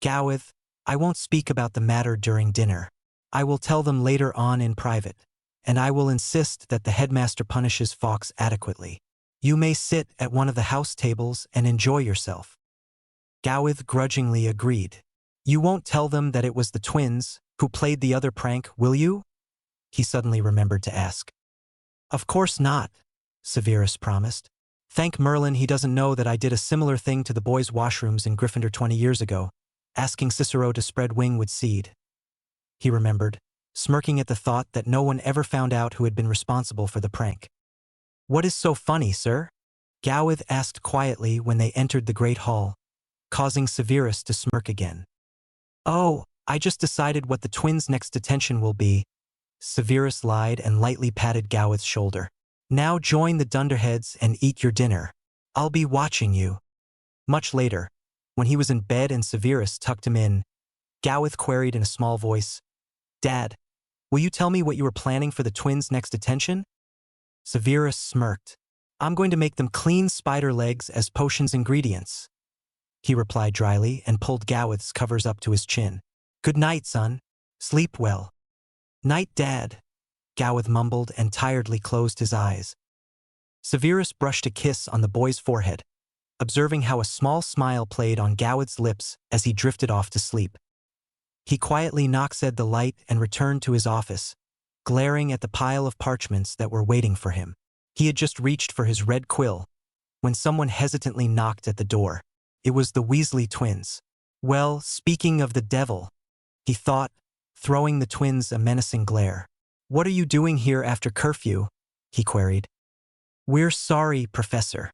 Gowith, I won't speak about the matter during dinner. I will tell them later on in private, and I will insist that the headmaster punishes Fawkes adequately. You may sit at one of the house tables and enjoy yourself. Gowith grudgingly agreed. You won't tell them that it was the twins who played the other prank, will you? He suddenly remembered to ask. Of course not, Severus promised. Thank Merlin he doesn't know that I did a similar thing to the boys' washrooms in Gryffindor 20 years ago, asking Cicero to spread wing with seed. He remembered. smirking at the thought that no one ever found out who had been responsible for the prank. "What is so funny, sir?" Gowith asked quietly when they entered the great hall, causing Severus to smirk again. "Oh, I just decided what the twins' next detention will be," Severus lied and lightly patted Gowith's shoulder. "Now join the dunderheads and eat your dinner. I'll be watching you." Much later, when he was in bed and Severus tucked him in, Gowith queried in a small voice, "Dad, will you tell me what you were planning for the twins' next detention?" Severus smirked. "I'm going to make them clean spider legs as potions ingredients," he replied dryly and pulled Gowith's covers up to his chin. "Good night, son. Sleep well." "Night, Dad," Gowith mumbled and tiredly closed his eyes. Severus brushed a kiss on the boy's forehead, observing how a small smile played on Gowith's lips as he drifted off to sleep. He quietly knocked the light and returned to his office, glaring at the pile of parchments that were waiting for him. He had just reached for his red quill when someone hesitantly knocked at the door. It was the Weasley twins. "Well, speaking of the devil," he thought, throwing the twins a menacing glare. "What are you doing here after curfew?" he queried. "We're sorry, Professor."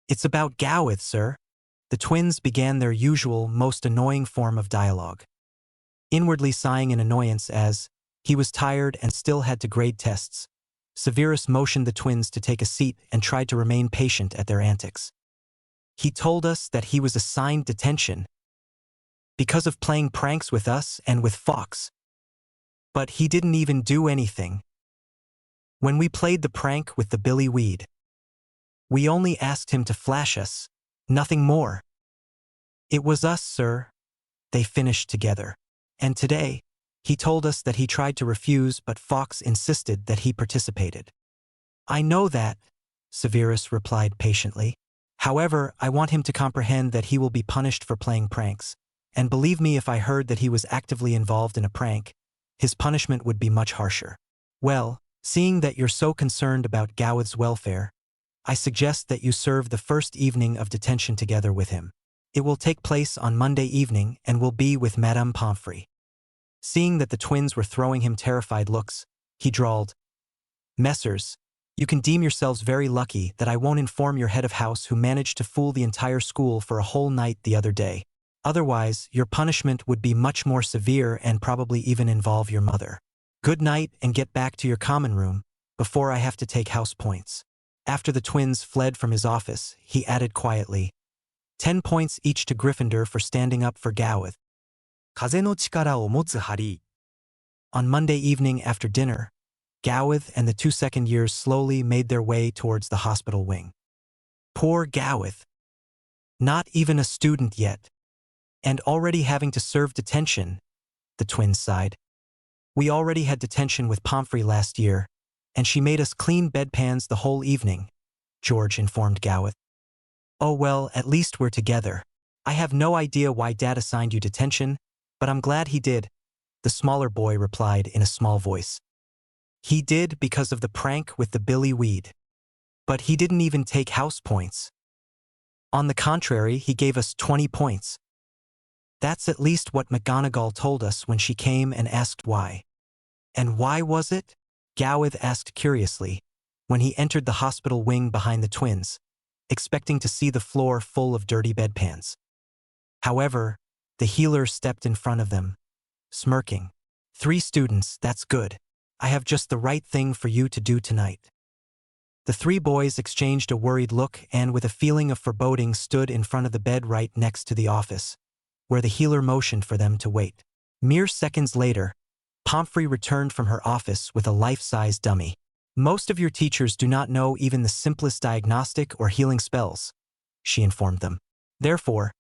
"It's about Gowith, sir." The twins began their usual, most annoying form of dialogue. Inwardly sighing in annoyance as he was tired and still had to grade tests, Severus motioned the twins to take a seat and tried to remain patient at their antics. "He told us that he was assigned detention because of playing pranks with us and with Fox. But he didn't even do anything. When we played the prank with the Billy Weed, we only asked him to flash us, nothing more. It was us, sir," they finished together. "And today, he told us that he tried to refuse but Fox insisted that he participated." "I know that," Severus replied patiently. "However, I want him to comprehend that he will be punished for playing pranks. And believe me, if I heard that he was actively involved in a prank, his punishment would be much harsher. Well, seeing that you're so concerned about Gowith's welfare, I suggest that you serve the first evening of detention together with him. It will take place on Monday evening and will be with Madame Pomfrey." Seeing that the twins were throwing him terrified looks, he drawled, "Messers, you can deem yourselves very lucky that I won't inform your head of house who managed to fool the entire school for a whole night the other day. Otherwise, your punishment would be much more severe and probably even involve your mother. Good night and get back to your common room before I have to take house points." After the twins fled from his office, he added quietly, 10 points each to Gryffindor for standing up for Gowith. 風の力を持つハリー。 On Monday evening after dinner, Gowith and the two second years slowly made their way towards the hospital wing. Poor Gowith. Not even a student yet. And already having to serve detention, the twins sighed. "We already had detention with Pomfrey last year, and she made us clean bedpans the whole evening," George informed Gowith. "Oh well, at least we're together. I have no idea why Dad assigned you detention, but I'm glad he did," the smaller boy replied in a small voice. "He did because of the prank with the Billy Weed. But he didn't even take house points. On the contrary, he gave us 20 points. That's at least what McGonagall told us when she came and asked why." "And why was it?" Gowith asked curiously, when he entered the hospital wing behind the twins, expecting to see the floor full of dirty bedpans. However, the healer stepped in front of them, smirking. 3 students, that's good. I have just the right thing for you to do tonight." The 3 boys exchanged a worried look and with a feeling of foreboding stood in front of the bed right next to the office, where the healer motioned for them to wait. Mere seconds later, Pomfrey returned from her office with a life-size dummy. "Most of your teachers do not know even the simplest diagnostic or healing spells," she informed them. "Therefore,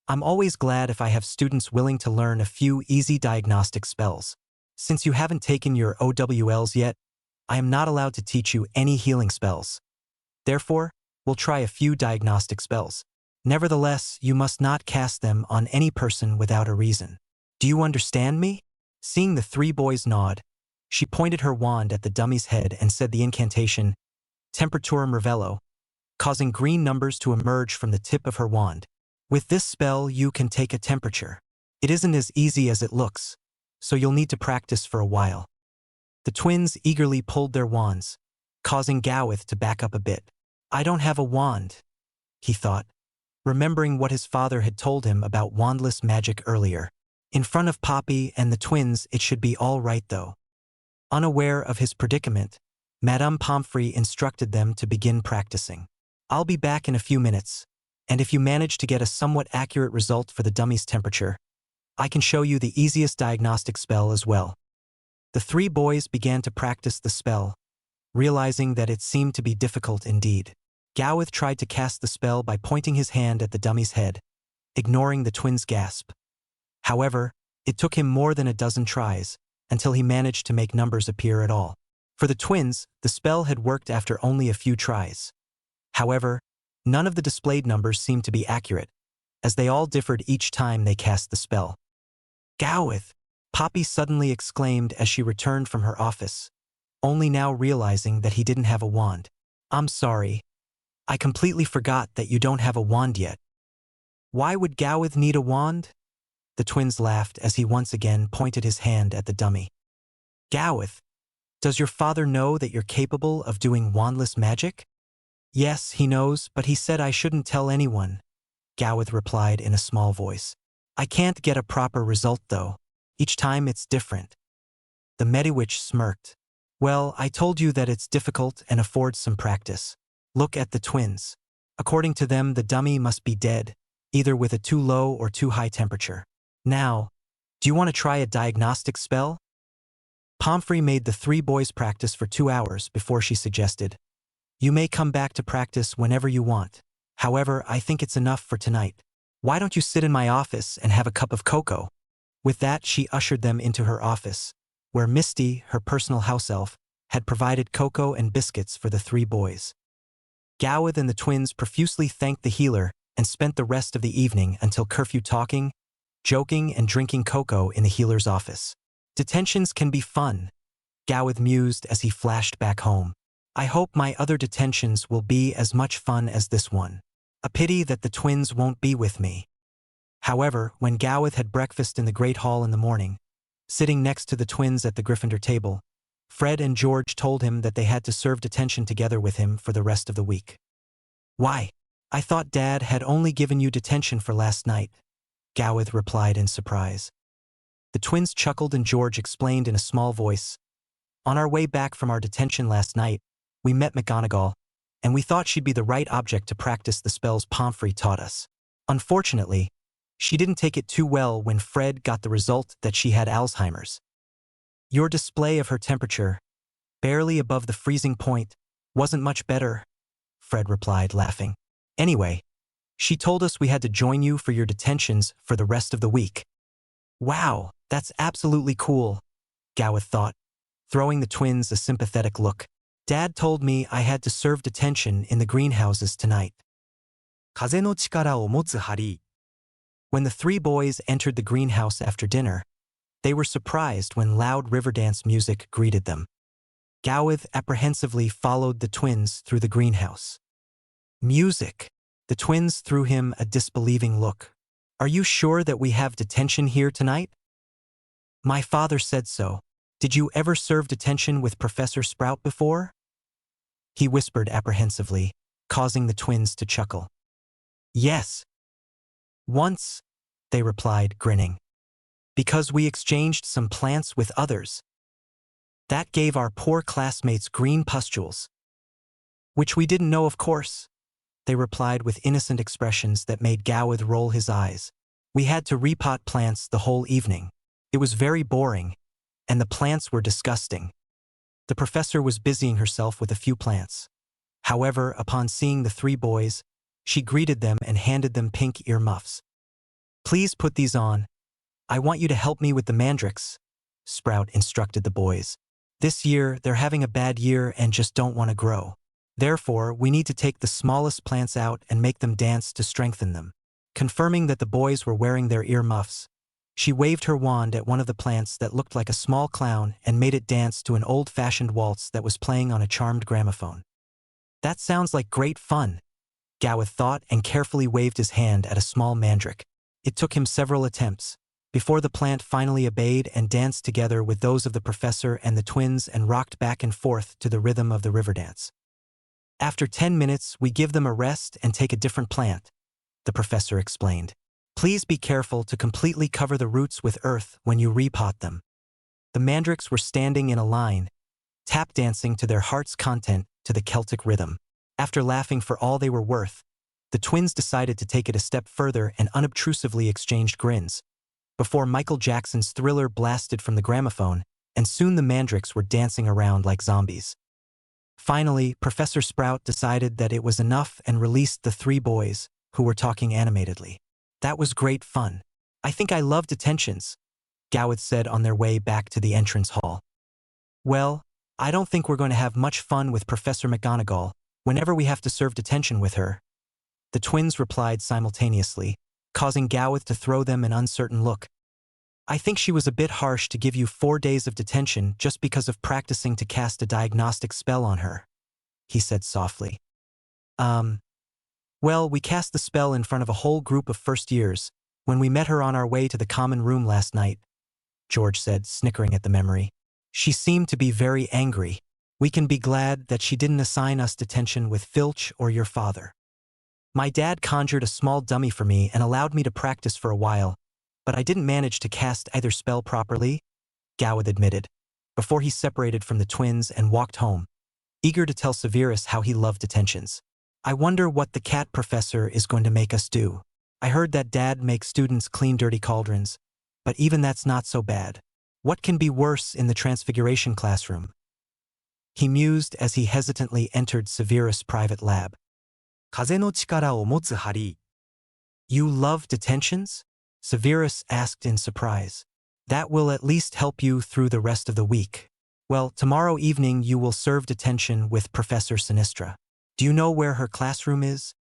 I'm always glad if I have students willing to learn a few easy diagnostic spells. Since you haven't taken your OWLs yet, I am not allowed to teach you any healing spells. Therefore, we'll try a few diagnostic spells. Nevertheless, you must not cast them on any person without a reason. Do you understand me?" Seeing the 3 boys nod, she pointed her wand at the dummy's head and said the incantation, Temperaturum Revello, causing green numbers to emerge from the tip of her wand. "With this spell, you can take a temperature. It isn't as easy as it looks. so you'll need to practice for a while. The twins eagerly pulled their wands, causing Gowith to back up a bit. I don't have a wand, he thought, remembering what his father had told him about wandless magic earlier. In front of Poppy and the twins, it should be all right though. Unaware of his predicament, Madame Pomfrey instructed them to begin practicing. I'll be back in a few minutes, and if you manage to get a somewhat accurate result for the dummy's temperature, I can show you the easiest diagnostic spell as well. The three boys began to practice the spell, realizing that it seemed to be difficult indeed. Gowith tried to cast the spell by pointing his hand at the dummy's head, ignoring the twins' gasp. However, it took him more than a dozen tries until he managed to make numbers appear at all. For the twins, the spell had worked after only a few tries. However, none of the displayed numbers seemed to be accurate, as they all differed each time they cast the spell. Gowith! Poppy suddenly exclaimed as she returned from her office, only now realizing that he didn't have a wand. I'm sorry. I completely forgot that you don't have a wand yet. Why would Gowith need a wand? The twins laughed as he once again pointed his hand at the dummy. Gowith, does your father know that you're capable of doing wandless magic? Yes, he knows, but he said I shouldn't tell anyone, Gowith replied in a small voice. I can't get a proper result though. Each time it's different. The Mediwitch smirked. Well, I told you that it's difficult and affords some practice. Look at the twins. According to them, the dummy must be dead, either with a too low or too high temperature. Now, do you want to try a diagnostic spell? Pomfrey made the three boys practice for 2 hours before she suggested, you may come back to practice whenever you want. However, I think it's enough for tonight. Why don't you sit in my office and have a cup of cocoa? With that, she ushered them into her office, where Misty, her personal house elf, had provided cocoa and biscuits for the three boys. Gowith and the twins profusely thanked the healer and spent the rest of the evening until curfew talking, joking, and drinking cocoa in the healer's office. Detentions can be fun, Gowith mused as he flashed back home. I hope my other detentions will be as much fun as this one. A pity that the twins won't be with me. However, when Gowith had breakfast in the Great Hall in the morning, sitting next to the twins at the Gryffindor table, Fred and George told him that they had to serve detention together with him for the rest of the week. Why? I thought Dad had only given you detention for last night, Gowith replied in surprise. The twins chuckled and George explained in a small voice. On our way back from our detention last night, we met McGonagall, and we thought she'd be the right object to practice the spells Pomfrey taught us. Unfortunately, she didn't take it too well when Fred got the result that she had Alzheimer's. Your display of her temperature, barely above the freezing point, wasn't much better, Fred replied, laughing. Anyway, she told us we had to join you for your detentions for the rest of the week. Wow, that's absolutely cool, Gowith thought, throwing the twins a sympathetic look. Dad told me I had to serve detention in the greenhouses tonight. 風の力を持つハリー。 When the three boys entered the greenhouse after dinner, they were surprised when loud river dance music greeted them. Gowith apprehensively followed the twins through the greenhouse. Music! The twins threw him a disbelieving look. Are you sure that we have detention here tonight? My father said so. Did you ever serve detention with Professor Sprout before? He whispered apprehensively, causing the twins to chuckle. Yes. Once, they replied, grinning. Because we exchanged some plants with others. That gave our poor classmates green pustules. Which we didn't know, of course, they replied with innocent expressions that made Gowith roll his eyes. We had to repot plants the whole evening. It was very boring, and the plants were disgusting. The professor was busying herself with a few plants. However, upon seeing the three boys, she greeted them and handed them pink ear muffs. Please put these on. I want you to help me with the mandrakes, Sprout instructed the boys. This year, they're having a bad year and just don't want to grow. Therefore, we need to take the smallest plants out and make them dance to strengthen them. Confirming that the boys were wearing their ear muffs, she waved her wand at one of the plants that looked like a small clown and made it dance to an old-fashioned waltz that was playing on a charmed gramophone. That sounds like great fun, Gowith thought and carefully waved his hand at a small mandrake. It took him several attempts, before the plant finally obeyed and danced together with those of the professor and the twins and rocked back and forth to the rhythm of the river dance. After 10 minutes, we give them a rest and take a different plant, the professor explained. Please be careful to completely cover the roots with earth when you repot them. The mandrakes were standing in a line, tap dancing to their heart's content to the Celtic rhythm. After laughing for all they were worth, the twins decided to take it a step further and unobtrusively exchanged grins, before Michael Jackson's Thriller blasted from the gramophone, and soon the mandrakes were dancing around like zombies. Finally, Professor Sprout decided that it was enough and released the three boys, who were talking animatedly. That was great fun. I think I love detentions, Gowith said on their way back to the entrance hall. Well, I don't think we're going to have much fun with Professor McGonagall whenever we have to serve detention with her, the twins replied simultaneously, causing Gowith to throw them an uncertain look. I think she was a bit harsh to give you 4 days of detention just because of practicing to cast a diagnostic spell on her, he said softly. Well, we cast the spell in front of a whole group of first years when we met her on our way to the common room last night, George said, snickering at the memory. She seemed to be very angry. We can be glad that she didn't assign us detention with Filch or your father. My dad conjured a small dummy for me and allowed me to practice for a while, but I didn't manage to cast either spell properly, Gowith admitted, before he separated from the twins and walked home, eager to tell Severus how he loved detentions. I wonder what the cat professor is going to make us do. I heard that Dad makes students clean dirty cauldrons, but even that's not so bad. What can be worse in the Transfiguration classroom? He mused as he hesitantly entered Severus' private lab. 風の力を持つハリー。 You love detentions? Severus asked in surprise. That will at least help you through the rest of the week. Well, tomorrow evening you will serve detention with Professor Sinistra. Do you know where her classroom is?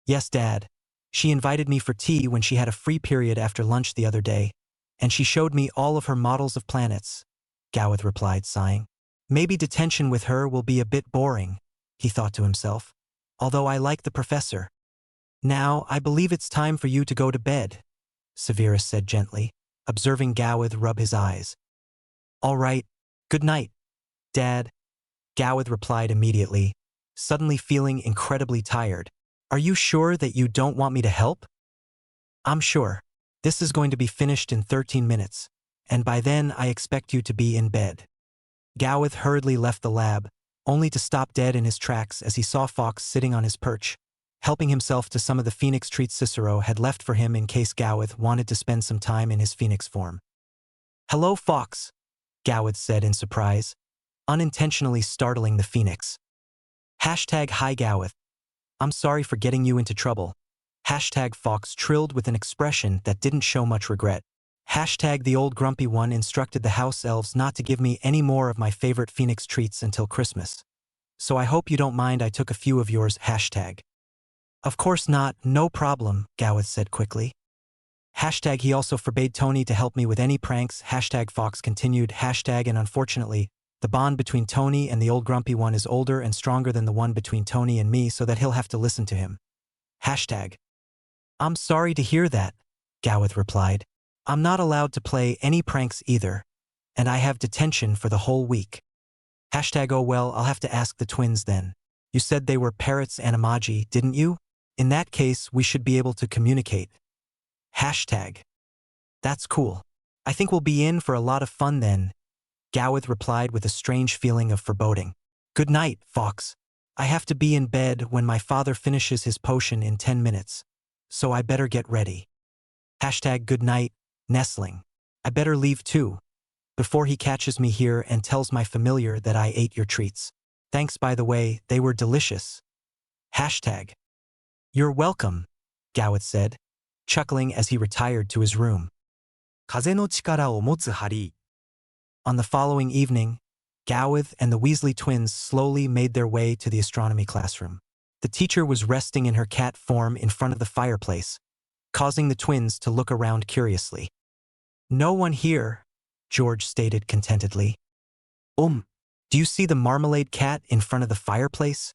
Yes, Dad. She invited me for tea when she had a free period after lunch the other day, and she showed me all of her models of planets, Gowith replied, sighing. Maybe detention with her will be a bit boring, he thought to himself, although I like the professor. Now, I believe it's time for you to go to bed, Severus said gently, observing Gowith rub his eyes. All right, good night, Dad, Gowith replied immediately, suddenly feeling incredibly tired. Are you sure that you don't want me to help? I'm sure. This is going to be finished in 13 minutes, and by then I expect you to be in bed. Gowith hurriedly left the lab, only to stop dead in his tracks as he saw Fawkes sitting on his perch, helping himself to some of the phoenix treats Cicero had left for him in case Gowith wanted to spend some time in his phoenix form. Hello, Fawkes, Gowith said in surprise, unintentionally startling the phoenix. Hashtag hi Gowith. I'm sorry for getting you into trouble. Hashtag Fawkes trilled with an expression that didn't show much regret. Hashtag the old grumpy one instructed the house elves not to give me any more of my favorite phoenix treats until Christmas. So I hope you don't mind I took a few of yours. Hashtag. Of course not, no problem, Gowith said quickly. Hashtag he also forbade Tony to help me with any pranks. Hashtag Fawkes continued. Hashtag and unfortunately, the bond between Tony and the old grumpy one is older and stronger than the one between Tony and me, so that he'll have to listen to him. Hashtag. I'm sorry to hear that, Gowith replied. I'm not allowed to play any pranks either, and I have detention for the whole week. Hashtag oh well, I'll have to ask the twins then. You said they were parrots animagi, didn't you? In that case, we should be able to communicate. Hashtag. That's cool. I think we'll be in for a lot of fun then, Gowith replied with a strange feeling of foreboding. Good night, Fawkes. I have to be in bed when my father finishes his potion in 10 minutes, so I better get ready. Hashtag good night, Nestling. I better leave too, before he catches me here and tells my familiar that I ate your treats. Thanks, by the way, they were delicious. Hashtag. You're welcome, Gowith said, chuckling as he retired to his room. 風の力を持つハリー。 On the following evening, Gowith and the Weasley twins slowly made their way to the astronomy classroom. The teacher was resting in her cat form in front of the fireplace, causing the twins to look around curiously. No one here, George stated contentedly. Do you see the marmalade cat in front of the fireplace?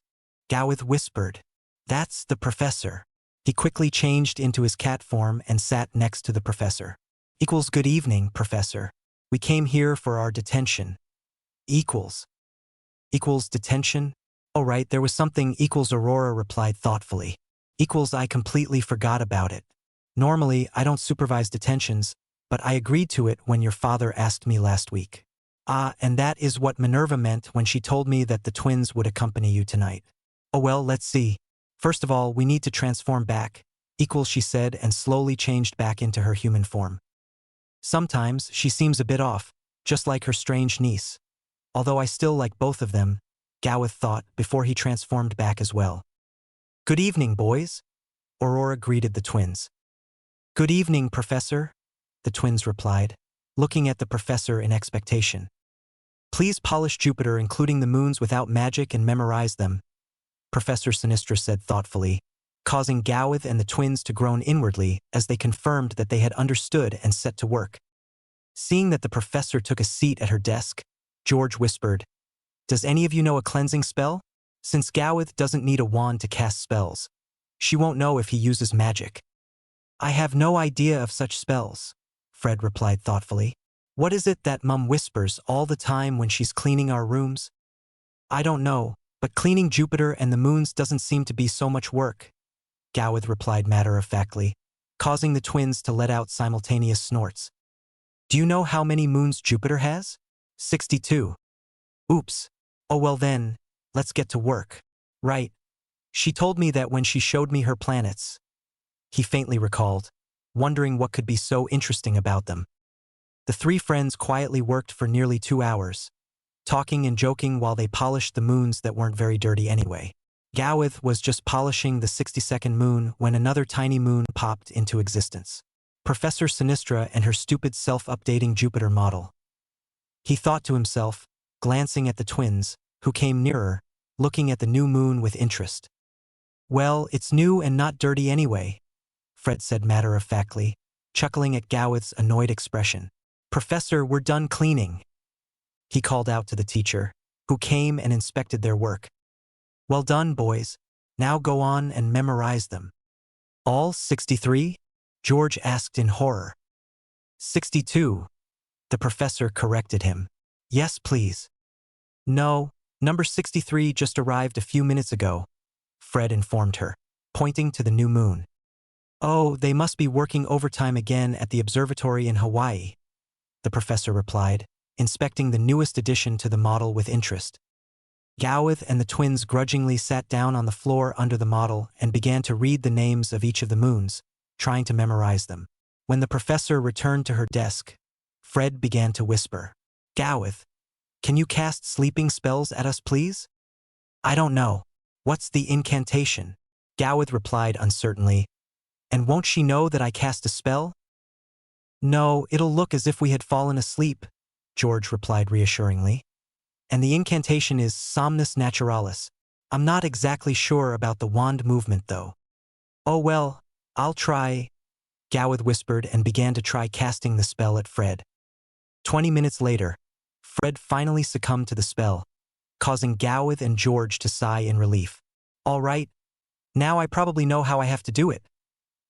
Gowith whispered. That's the professor. He quickly changed into his cat form and sat next to the professor. Equals good evening, Professor. We came here for our detention. Equals. Equals detention? Oh right, there was something equals Aurora replied thoughtfully. Equals I completely forgot about it. Normally, I don't supervise detentions, but I agreed to it when your father asked me last week. Ah, and that is what Minerva meant when she told me that the twins would accompany you tonight. Oh well, let's see. First of all, we need to transform back. Equals she said and slowly changed back into her human form. Sometimes she seems a bit off, just like her strange niece. Although I still like both of them, Gawith thought before he transformed back as well. Good evening, boys. Aurora greeted the twins. Good evening, Professor, the twins replied, looking at the professor in expectation. Please polish Jupiter including the moons without magic and memorize them, Professor Sinistra said thoughtfully, causing Gawith and the twins to groan inwardly as they confirmed that they had understood and set to work. Seeing that the professor took a seat at her desk, George whispered, Does any of you know a cleansing spell? Since Gawith doesn't need a wand to cast spells, she won't know if he uses magic. I have no idea of such spells, Fred replied thoughtfully. What is it that Mum whispers all the time when she's cleaning our rooms? I don't know, but cleaning Jupiter and the moons doesn't seem to be so much work, Gawith replied matter-of-factly, causing the twins to let out simultaneous snorts. Do you know how many moons Jupiter has? 62. Oops. Oh well then, let's get to work. Right. She told me that when she showed me her planets. He faintly recalled, wondering what could be so interesting about them. The three friends quietly worked for nearly 2 hours, talking and joking while they polished the moons that weren't very dirty anyway. Gawith was just polishing the 62nd moon when another tiny moon popped into existence. Professor Sinistra and her stupid self-updating Jupiter model. He thought to himself, glancing at the twins, who came nearer, looking at the new moon with interest. Well, it's new and not dirty anyway, Fred said matter-of-factly, chuckling at Gawith's annoyed expression. Professor, we're done cleaning, he called out to the teacher, who came and inspected their work. Well done, boys. Now go on and memorize them. All 63? George asked in horror. 62. The professor corrected him. Yes, please. No, number 63 just arrived a few minutes ago, Fred informed her, pointing to the new moon. Oh, they must be working overtime again at the observatory in Hawaii, the professor replied, inspecting the newest addition to the model with interest. Gawith and the twins grudgingly sat down on the floor under the model and began to read the names of each of the moons, trying to memorize them. When the professor returned to her desk, Fred began to whisper, Gawith, can you cast sleeping spells at us, please? I don't know. What's the incantation? Gawith replied uncertainly. And won't she know that I cast a spell? No, it'll look as if we had fallen asleep, George replied reassuringly. And the incantation is Somnus Naturalis. I'm not exactly sure about the wand movement, though. Oh well, I'll try, Gawith whispered and began to try casting the spell at Fred. 20 minutes later, Fred finally succumbed to the spell, causing Gawith and George to sigh in relief. All right, now I probably know how I have to do it,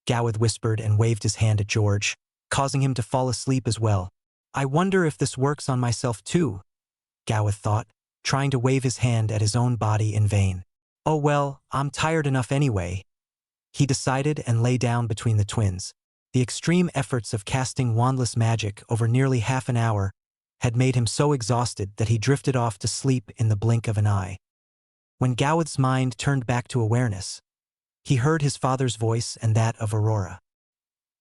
Gawith whispered and waved his hand at George, causing him to fall asleep as well. I wonder if this works on myself too, Gawith thought, trying to wave his hand at his own body in vain. Oh well, I'm tired enough anyway, he decided and lay down between the twins. The extreme efforts of casting wandless magic over nearly half an hour had made him so exhausted that he drifted off to sleep in the blink of an eye. When Gawith's mind turned back to awareness, he heard his father's voice and that of Aurora.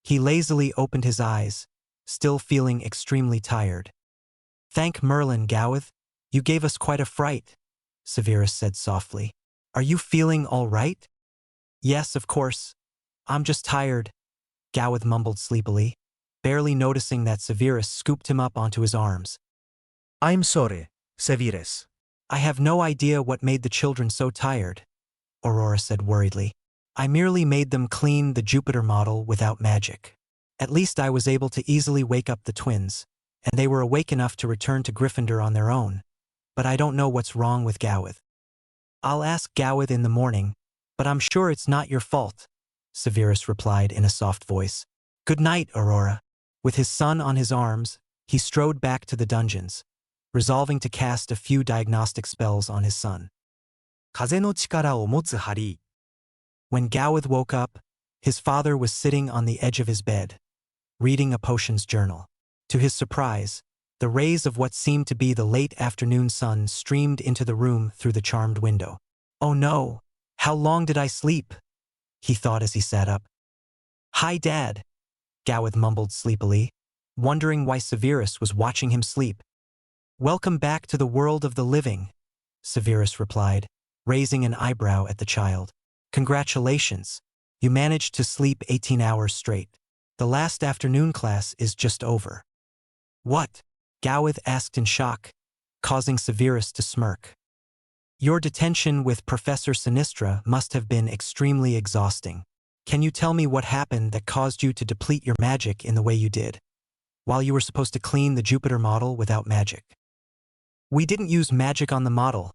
He lazily opened his eyes, still feeling extremely tired. Thank Merlin, Gawith, you gave us quite a fright, Severus said softly. Are you feeling all right? Yes, of course. I'm just tired, Gawith mumbled sleepily, barely noticing that Severus scooped him up onto his arms. I'm sorry, Severus. I have no idea what made the children so tired, Aurora said worriedly. I merely made them clean the Jupiter model without magic. At least I was able to easily wake up the twins, and they were awake enough to return to Gryffindor on their own. But I don't know what's wrong with Gawith. I'll ask Gawith in the morning, but I'm sure it's not your fault, Severus replied in a soft voice. Good night, Aurora. With his son on his arms, he strode back to the dungeons, resolving to cast a few diagnostic spells on his son. 風の力を持つハリー。When Gowith woke up, his father was sitting on the edge of his bed, reading a potions journal. To his surprise, the rays of what seemed to be the late afternoon sun streamed into the room through the charmed window. Oh no, how long did I sleep? He thought as he sat up. Hi, Dad, Gowith mumbled sleepily, wondering why Severus was watching him sleep. Welcome back to the world of the living, Severus replied, raising an eyebrow at the child. Congratulations, you managed to sleep 18 hours straight. The last afternoon class is just over. What? Gowith asked in shock, causing Severus to smirk. Your detention with Professor Sinistra must have been extremely exhausting. Can you tell me what happened that caused you to deplete your magic in the way you did, while you were supposed to clean the Jupiter model without magic? We didn't use magic on the model,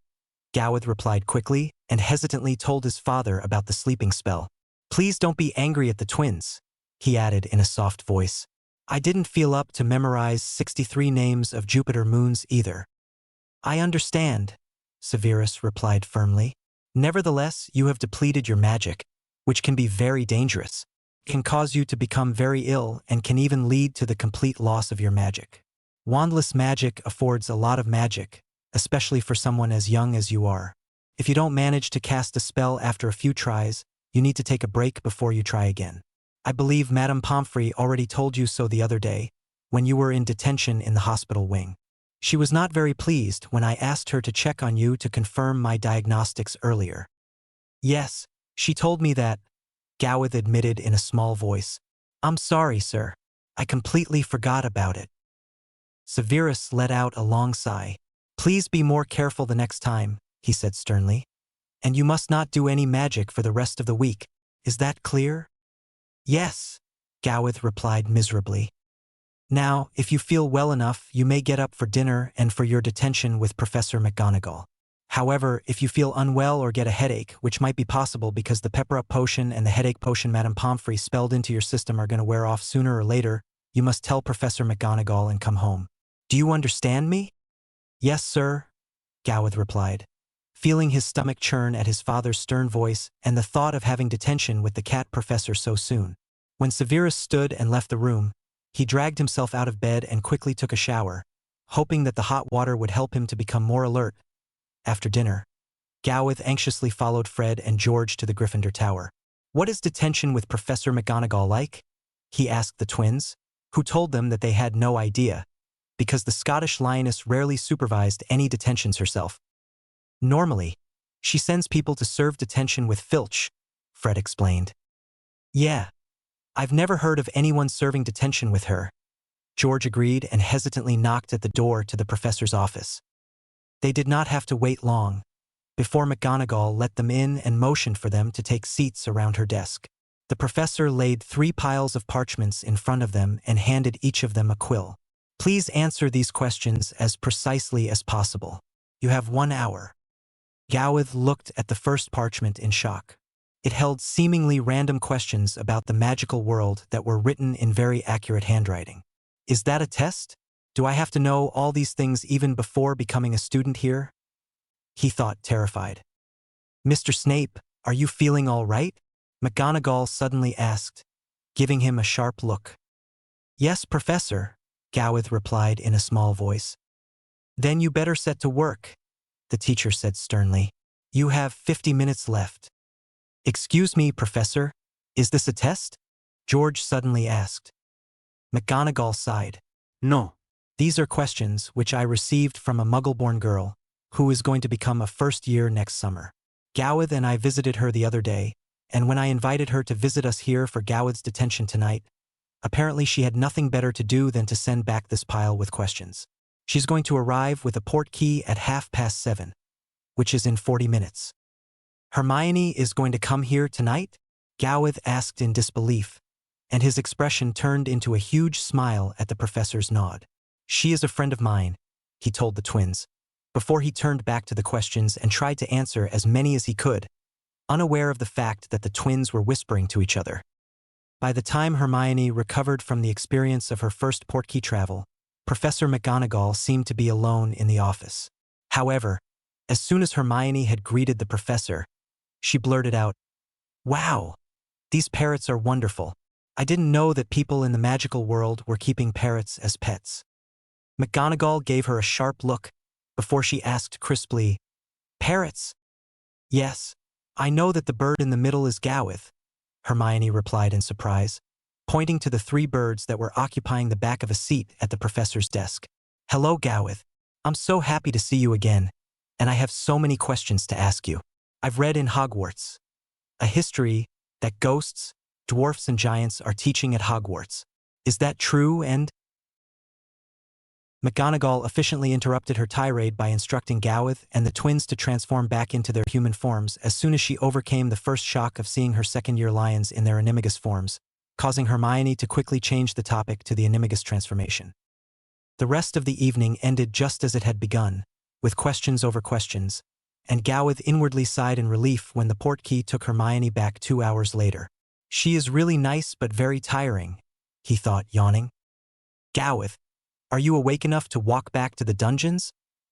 Gowith replied quickly and hesitantly told his father about the sleeping spell. Please don't be angry at the twins, he added in a soft voice. I didn't feel up to memorize 63 names of Jupiter moons either. I understand, Severus replied firmly. Nevertheless, you have depleted your magic, which can be very dangerous. It can cause you to become very ill and can even lead to the complete loss of your magic. Wandless magic affords a lot of magic, especially for someone as young as you are. If you don't manage to cast a spell after a few tries, you need to take a break before you try again. I believe Madame Pomfrey already told you so the other day, when you were in detention in the hospital wing. She was not very pleased when I asked her to check on you to confirm my diagnostics earlier. Yes, she told me that, Gowith admitted in a small voice. I'm sorry, sir. I completely forgot about it. Severus let out a long sigh. Please be more careful the next time, he said sternly. And you must not do any magic for the rest of the week. Is that clear? Yes, Gowith replied miserably. Now, if you feel well enough, you may get up for dinner and for your detention with Professor McGonagall. However, if you feel unwell or get a headache, which might be possible because the pepper-up potion and the headache potion Madame Pomfrey spelled into your system are going to wear off sooner or later, you must tell Professor McGonagall and come home. Do you understand me? Yes, sir, Gowith replied, feeling his stomach churn at his father's stern voice and the thought of having detention with the cat professor so soon. When Severus stood and left the room, he dragged himself out of bed and quickly took a shower, hoping that the hot water would help him to become more alert. After dinner, Gowith anxiously followed Fred and George to the Gryffindor Tower. What is detention with Professor McGonagall like? He asked the twins, who told them that they had no idea, because the Scottish lioness rarely supervised any detentions herself. Normally, she sends people to serve detention with Filch, Fred explained. Yeah, I've never heard of anyone serving detention with her, George agreed and hesitantly knocked at the door to the professor's office. They did not have to wait long before McGonagall let them in and motioned for them to take seats around her desk. The professor laid 3 piles of parchments in front of them and handed each of them a quill. Please answer these questions as precisely as possible. You have 1 hour. Gowith looked at the first parchment in shock. It held seemingly random questions about the magical world that were written in very accurate handwriting. Is that a test? Do I have to know all these things even before becoming a student here? He thought, terrified. Mr. Snape, are you feeling all right? McGonagall suddenly asked, giving him a sharp look. Yes, Professor, Gowith replied in a small voice. Then you better set to work, the teacher said sternly. You have 50 minutes left. Excuse me, Professor, is this a test? George suddenly asked. McGonagall sighed. No. These are questions which I received from a Muggle-born girl who is going to become a first year next summer. Gowith and I visited her the other day, and when I invited her to visit us here for Gowith's detention tonight, apparently she had nothing better to do than to send back this pile with questions. She's going to arrive with a port key at 7:30, which is in 40 minutes. Hermione is going to come here tonight? Gowith asked in disbelief, and his expression turned into a huge smile at the professor's nod. She is a friend of mine, he told the twins, before he turned back to the questions and tried to answer as many as he could, unaware of the fact that the twins were whispering to each other. By the time Hermione recovered from the experience of her first portkey travel, Professor McGonagall seemed to be alone in the office. However, as soon as Hermione had greeted the professor, she blurted out, "Wow! These parrots are wonderful. I didn't know that people in the magical world were keeping parrots as pets." McGonagall gave her a sharp look before she asked crisply, "Parrots?" "Yes, I know that the bird in the middle is Gowith," Hermione replied in surprise, pointing to the 3 birds that were occupying the back of a seat at the professor's desk. "Hello, Gowith. I'm so happy to see you again, and I have so many questions to ask you. I've read in Hogwarts a history that ghosts, dwarfs, and giants are teaching at Hogwarts. Is that true and—" McGonagall efficiently interrupted her tirade by instructing Gowith and the twins to transform back into their human forms as soon as she overcame the first shock of seeing her second-year lions in their Animagus forms, causing Hermione to quickly change the topic to the Animagus transformation. The rest of the evening ended just as it had begun, with questions over questions, and Gowith inwardly sighed in relief when the portkey took Hermione back 2 hours later. "She is really nice but very tiring," he thought, yawning. "Gowith, are you awake enough to walk back to the dungeons?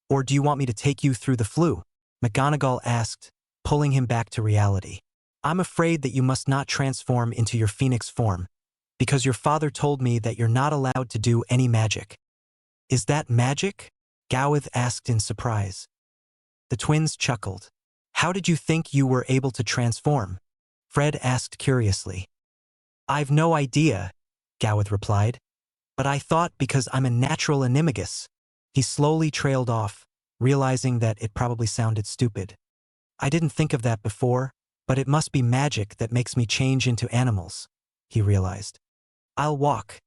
Or do you want me to take you through the flue?" McGonagall asked, pulling him back to reality. "I'm afraid that you must not transform into your phoenix form, because your father told me that you're not allowed to do any magic." "Is that magic?" Gowith asked in surprise. The twins chuckled. "How did you think you were able to transform?" Fred asked curiously. "I've no idea," Gowith replied. "But I thought because I'm a natural Animagus." He slowly trailed off, realizing that it probably sounded stupid. "I didn't think of that before, but it must be magic that makes me change into animals," he realized. "I'll walk,"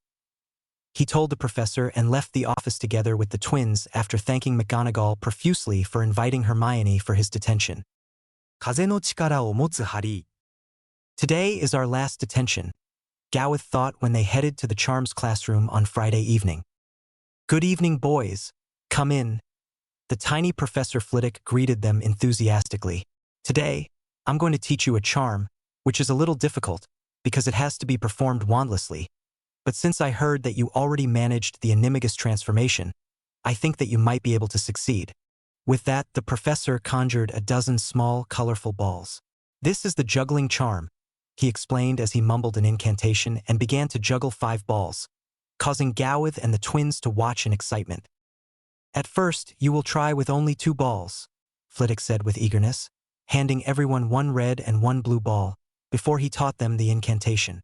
he told the professor and left the office together with the twins after thanking McGonagall profusely for inviting Hermione for his detention. 風の力を持つハリー。Today is our last detention, Gowith thought when they headed to the Charms classroom on Friday evening. "Good evening, boys. Come in." The tiny Professor Flitwick greeted them enthusiastically. "Today, I'm going to teach you a charm, which is a little difficult, because it has to be performed wandlessly. But since I heard that you already managed the Animagus transformation, I think that you might be able to succeed." With that, the professor conjured a dozen small, colorful balls. "This is the juggling charm," he explained as he mumbled an incantation and began to juggle 5 balls, causing Gowith and the twins to watch in excitement. "At first, you will try with only 2 balls," Flitwick said with eagerness, handing everyone 1 red and 1 blue ball, before he taught them the incantation.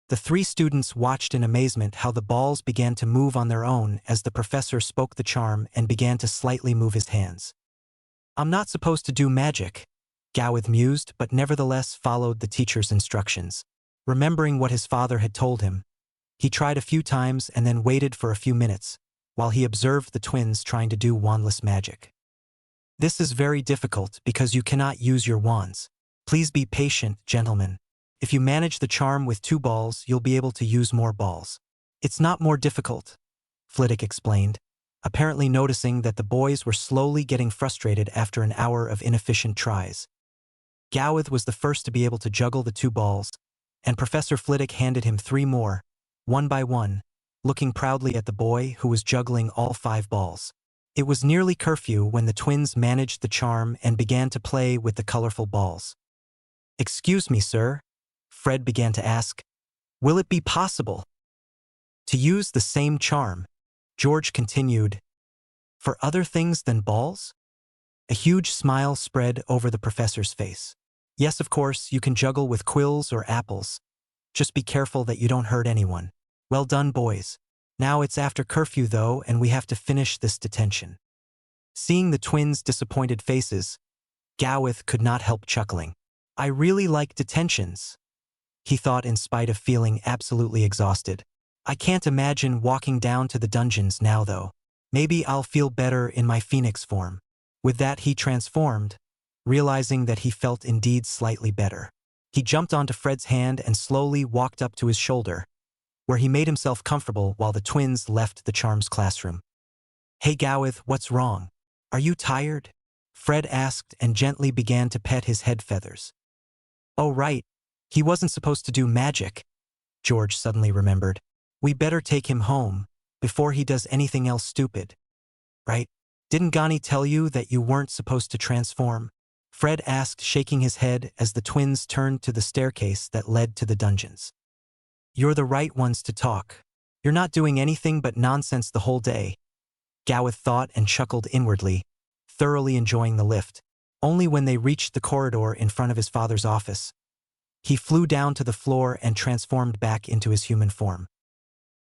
The 3 students watched in amazement how the balls began to move on their own as the professor spoke the charm and began to slightly move his hands. "I'm not supposed to do magic," Gowith mused, but nevertheless followed the teacher's instructions. Remembering what his father had told him, he tried a few times and then waited for a few minutes, while he observed the twins trying to do wandless magic. "This is very difficult because you cannot use your wands. Please be patient, gentlemen. If you manage the charm with 2 balls, you'll be able to use more balls." "It's not more difficult," Flitwick explained, apparently noticing that the boys were slowly getting frustrated after an hour of inefficient tries. Gowith was the first to be able to juggle the 2 balls, and Professor Flitwick handed him 3 more, one by one, looking proudly at the boy who was juggling all 5 balls. It was nearly curfew when the twins managed the charm and began to play with the colorful balls. "Excuse me, sir," Fred began to ask, "will it be possible to use the same charm?" George continued, "For other things than balls?" A huge smile spread over the professor's face. "Yes, of course, you can juggle with quills or apples. Just be careful that you don't hurt anyone." "Well done, boys. Now it's after curfew, though, and we have to finish this detention." Seeing the twins' disappointed faces, Gowith could not help chuckling. "I really like detentions," he thought in spite of feeling absolutely exhausted. "I can't imagine walking down to the dungeons now, though. Maybe I'll feel better in my phoenix form." With that, he transformed, realizing that he felt indeed slightly better. He jumped onto Fred's hand and slowly walked up to his shoulder, where he made himself comfortable while the twins left the Charms classroom. "Hey Gowith, what's wrong? Are you tired?" Fred asked and gently began to pet his head feathers. "Oh right, he wasn't supposed to do magic," George suddenly remembered. We better take him home, before he does anything else stupid. Right? Didn't Gani tell you that you weren't supposed to transform? Fred asked, shaking his head as the twins turned to the staircase that led to the dungeons. You're the right ones to talk. You're not doing anything but nonsense the whole day. Gawith thought and chuckled inwardly, thoroughly enjoying the lift. Only when they reached the corridor in front of his father's office, he flew down to the floor and transformed back into his human form.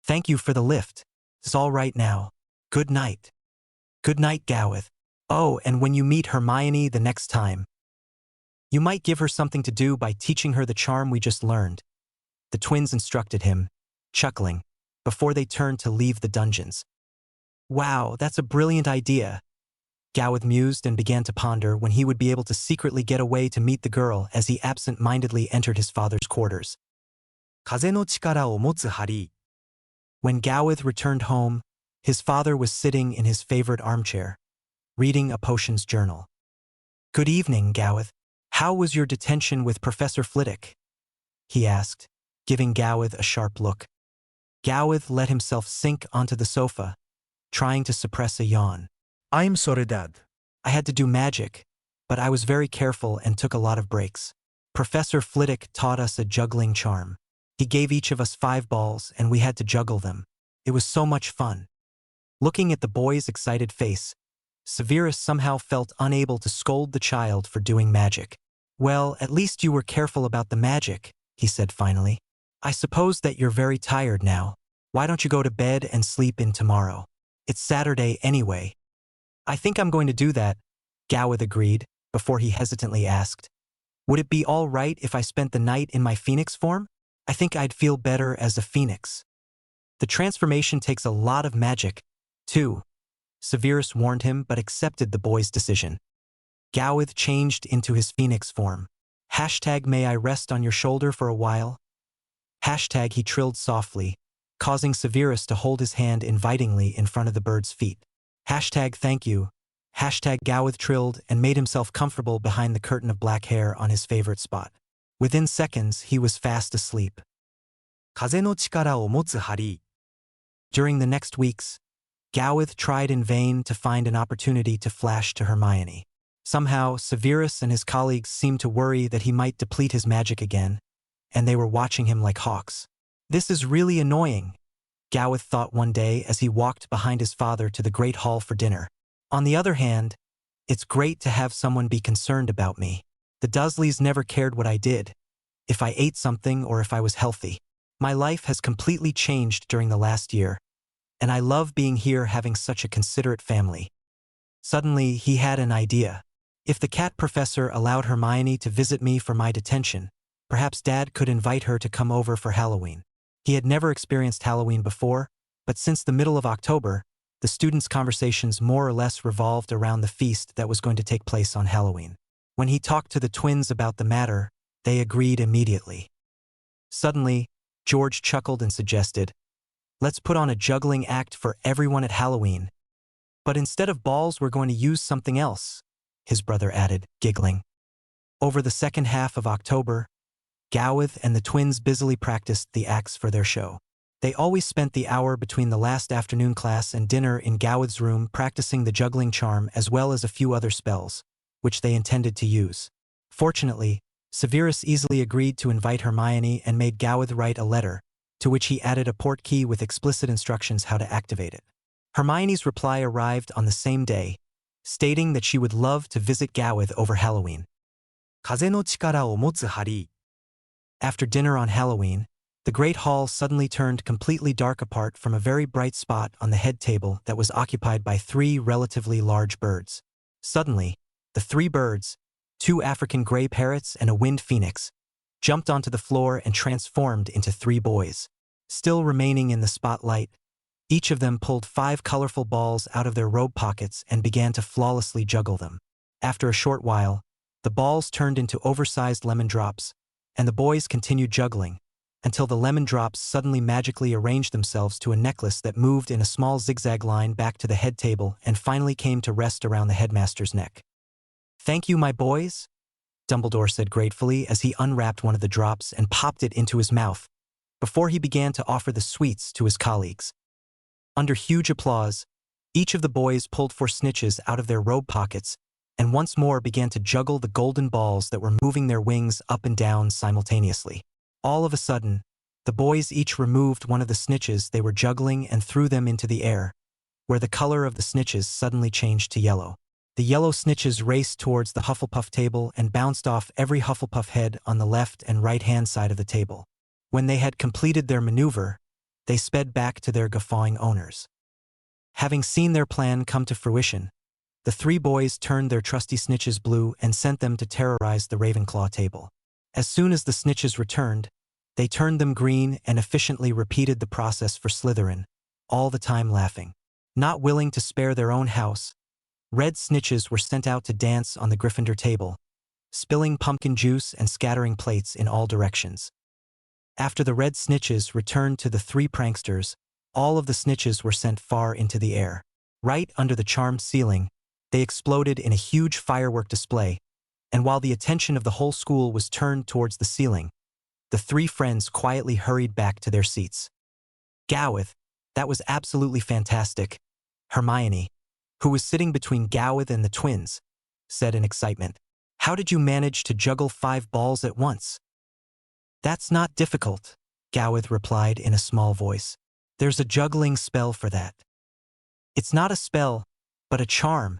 Thank you for the lift. It's all right now. Good night. Good night, Gawith. Oh, and when you meet Hermione the next time, you might give her something to do by teaching her the charm we just learned. The twins instructed him, chuckling, before they turned to leave the dungeons. Wow, that's a brilliant idea. Gawith mused and began to ponder when he would be able to secretly get away to meet the girl as he absent-mindedly entered his father's quarters. 風の力を持つハリー。 When Gawith returned home, his father was sitting in his favorite armchair, reading a potions journal. Good evening, Gawith. How was your detention with Professor Flitwick? He asked, giving Gawith a sharp look. Gawith let himself sink onto the sofa, trying to suppress a yawn. I'm sorry, Dad. I had to do magic, but I was very careful and took a lot of breaks. Professor Flitwick taught us a juggling charm. He gave each of us 5 balls and we had to juggle them. It was so much fun. Looking at the boy's excited face, Severus somehow felt unable to scold the child for doing magic. Well, at least you were careful about the magic, he said finally. I suppose that you're very tired now. Why don't you go to bed and sleep in tomorrow? It's Saturday anyway. I think I'm going to do that, Gawith agreed, before he hesitantly asked. Would it be all right if I spent the night in my phoenix form? I think I'd feel better as a phoenix. The transformation takes a lot of magic, too. Severus warned him but accepted the boy's decision. Gawith changed into his phoenix form. Hashtag may I rest on your shoulder for a while? Hashtag he trilled softly, causing Severus to hold his hand invitingly in front of the bird's feet. Hashtag thank you. Hashtag Gawith trilled and made himself comfortable behind the curtain of black hair on his favorite spot. Within seconds, he was fast asleep. 風の力を持つハリー。 During the next weeks, Gawith tried in vain to find an opportunity to flash to Hermione. Somehow, Severus and his colleagues seemed to worry that he might deplete his magic again, and they were watching him like hawks. This is really annoying, Gawith thought one day as he walked behind his father to the great hall for dinner. On the other hand, it's great to have someone be concerned about me. The Dursleys never cared what I did, if I ate something or if I was healthy. My life has completely changed during the last year, and I love being here having such a considerate family. Suddenly, he had an idea. If the cat professor allowed Hermione to visit me for my detention, perhaps Dad could invite her to come over for Halloween. He had never experienced Halloween before, but since the middle of October, the students' conversations more or less revolved around the feast that was going to take place on Halloween. When he talked to the twins about the matter, they agreed immediately. Suddenly, George chuckled and suggested, "Let's put on a juggling act for everyone at Halloween. But instead of balls, we're going to use something else," his brother added, giggling. Over the second half of October, Gawith and the twins busily practiced the acts for their show. They always spent the hour between the last afternoon class and dinner in Gawith's room practicing the juggling charm as well as a few other spells, which they intended to use. Fortunately, Severus easily agreed to invite Hermione and made Gawith write a letter, to which he added a portkey with explicit instructions how to activate it. Hermione's reply arrived on the same day, stating that she would love to visit Gawith over Halloween. 風の力を持つハリー。 After dinner on Halloween, the great hall suddenly turned completely dark apart from a very bright spot on the head table that was occupied by 3 relatively large birds. Suddenly, the 3 birds, 2 African gray parrots and a winged phoenix, jumped onto the floor and transformed into 3 boys. Still remaining in the spotlight, each of them pulled 5 colorful balls out of their robe pockets and began to flawlessly juggle them. After a short while, the balls turned into oversized lemon drops, and the boys continued juggling, until the lemon drops suddenly magically arranged themselves to a necklace that moved in a small zigzag line back to the head table and finally came to rest around the headmaster's neck. "Thank you, my boys," Dumbledore said gratefully as he unwrapped one of the drops and popped it into his mouth, before he began to offer the sweets to his colleagues. Under huge applause, each of the boys pulled four snitches out of their robe pockets and once more began to juggle the golden balls that were moving their wings up and down simultaneously. All of a sudden, the boys each removed one of the snitches they were juggling and threw them into the air, where the color of the snitches suddenly changed to yellow. The yellow snitches raced towards the Hufflepuff table and bounced off every Hufflepuff head on the left and right-hand side of the table. When they had completed their maneuver, they sped back to their guffawing owners. Having seen their plan come to fruition, the three boys turned their trusty snitches blue and sent them to terrorize the Ravenclaw table. As soon as the snitches returned, they turned them green and efficiently repeated the process for Slytherin, all the time laughing. Not willing to spare their own house, red snitches were sent out to dance on the Gryffindor table, spilling pumpkin juice and scattering plates in all directions. After the red snitches returned to the three pranksters, all of the snitches were sent far into the air. Right under the charmed ceiling, they exploded in a huge firework display, and while the attention of the whole school was turned towards the ceiling, the three friends quietly hurried back to their seats. Gowith, that was absolutely fantastic, Hermione, who was sitting between Gowith and the twins, said in excitement. How did you manage to juggle 5 balls at once? That's not difficult, Gowith replied in a small voice. There's a juggling spell for that. It's not a spell, but a charm,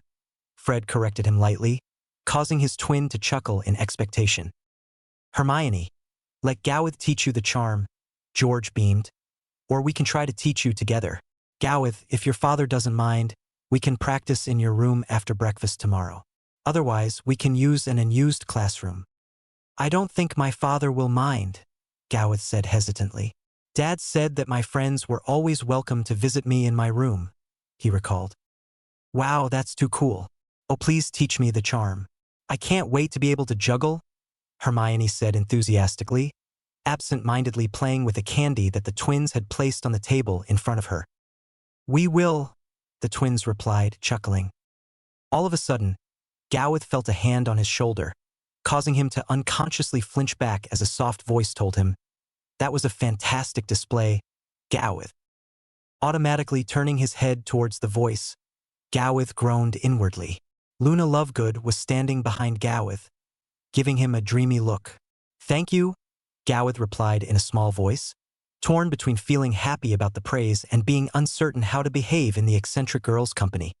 Fred corrected him lightly, causing his twin to chuckle in expectation. Hermione, let Gowith teach you the charm, George beamed. Or we can try to teach you together. Gowith, if your father doesn't mind, we can practice in your room after breakfast tomorrow. Otherwise, we can use an unused classroom. I don't think my father will mind, Gowith said hesitantly. Dad said that my friends were always welcome to visit me in my room, he recalled. Wow, that's too cool. Oh, please teach me the charm. I can't wait to be able to juggle, Hermione said enthusiastically, absent-mindedly playing with a candy that the twins had placed on the table in front of her. We will, the twins replied, chuckling. All of a sudden, Gowith felt a hand on his shoulder, causing him to unconsciously flinch back as a soft voice told him, that was a fantastic display, Gowith. Automatically turning his head towards the voice, Gowith groaned inwardly. Luna Lovegood was standing behind Gowith, giving him a dreamy look. Thank you, Gowith replied in a small voice, torn between feeling happy about the praise and being uncertain how to behave in the eccentric girl's company.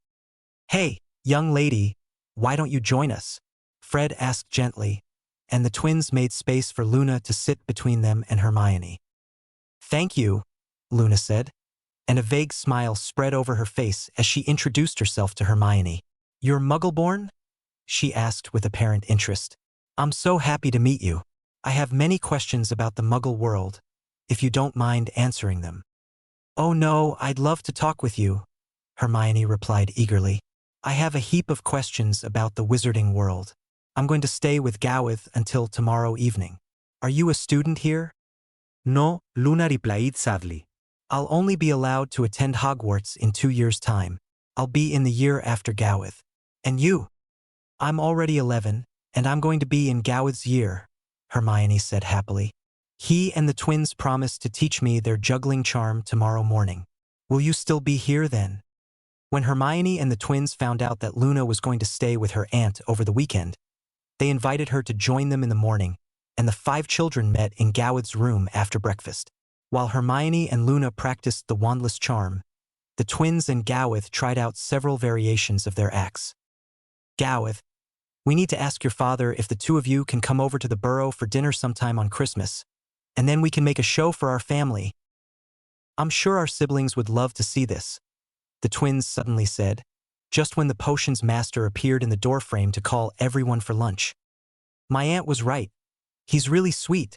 Hey, young lady, why don't you join us? Fred asked gently, and the twins made space for Luna to sit between them and Hermione. Thank you, Luna said, and a vague smile spread over her face as she introduced herself to Hermione. You're Muggleborn? She asked with apparent interest. I'm so happy to meet you. I have many questions about the Muggle world, if you don't mind answering them. Oh no, I'd love to talk with you, Hermione replied eagerly. I have a heap of questions about the wizarding world. I'm going to stay with Gowith until tomorrow evening. Are you a student here? No, Luna replied sadly. I'll only be allowed to attend Hogwarts in 2 years' time. I'll be in the year after Gowith. And you? I'm already 11, and I'm going to be in Gowith's year, Hermione said happily. He and the twins promised to teach me their juggling charm tomorrow morning. Will you still be here then? When Hermione and the twins found out that Luna was going to stay with her aunt over the weekend, they invited her to join them in the morning, and the 5 children met in Gowith's room after breakfast. While Hermione and Luna practiced the wandless charm, the twins and Gowith tried out several variations of their acts. Gowith, we need to ask your father if the 2 of you can come over to the Burrow for dinner sometime on Christmas, and then we can make a show for our family. I'm sure our siblings would love to see this, the twins suddenly said, just when the potions master appeared in the doorframe to call everyone for lunch. My aunt was right. He's really sweet,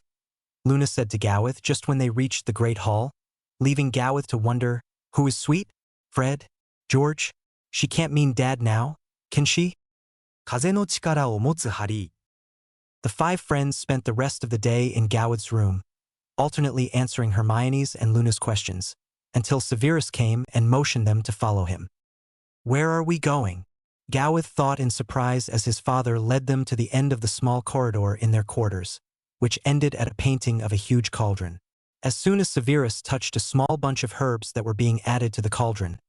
Luna said to Gowith just when they reached the Great Hall, leaving Gowith to wonder, who is sweet? Fred? George? She can't mean Dad now, can she? 風の力を持つハリー。The 5 friends spent the rest of the day in Gowith's room, alternately answering Hermione's and Luna's questions, until Severus came and motioned them to follow him. Where are we going? Gowith thought in surprise as his father led them to the end of the small corridor in their quarters, which ended at a painting of a huge cauldron. As soon as Severus touched a small bunch of herbs that were being added to the cauldron,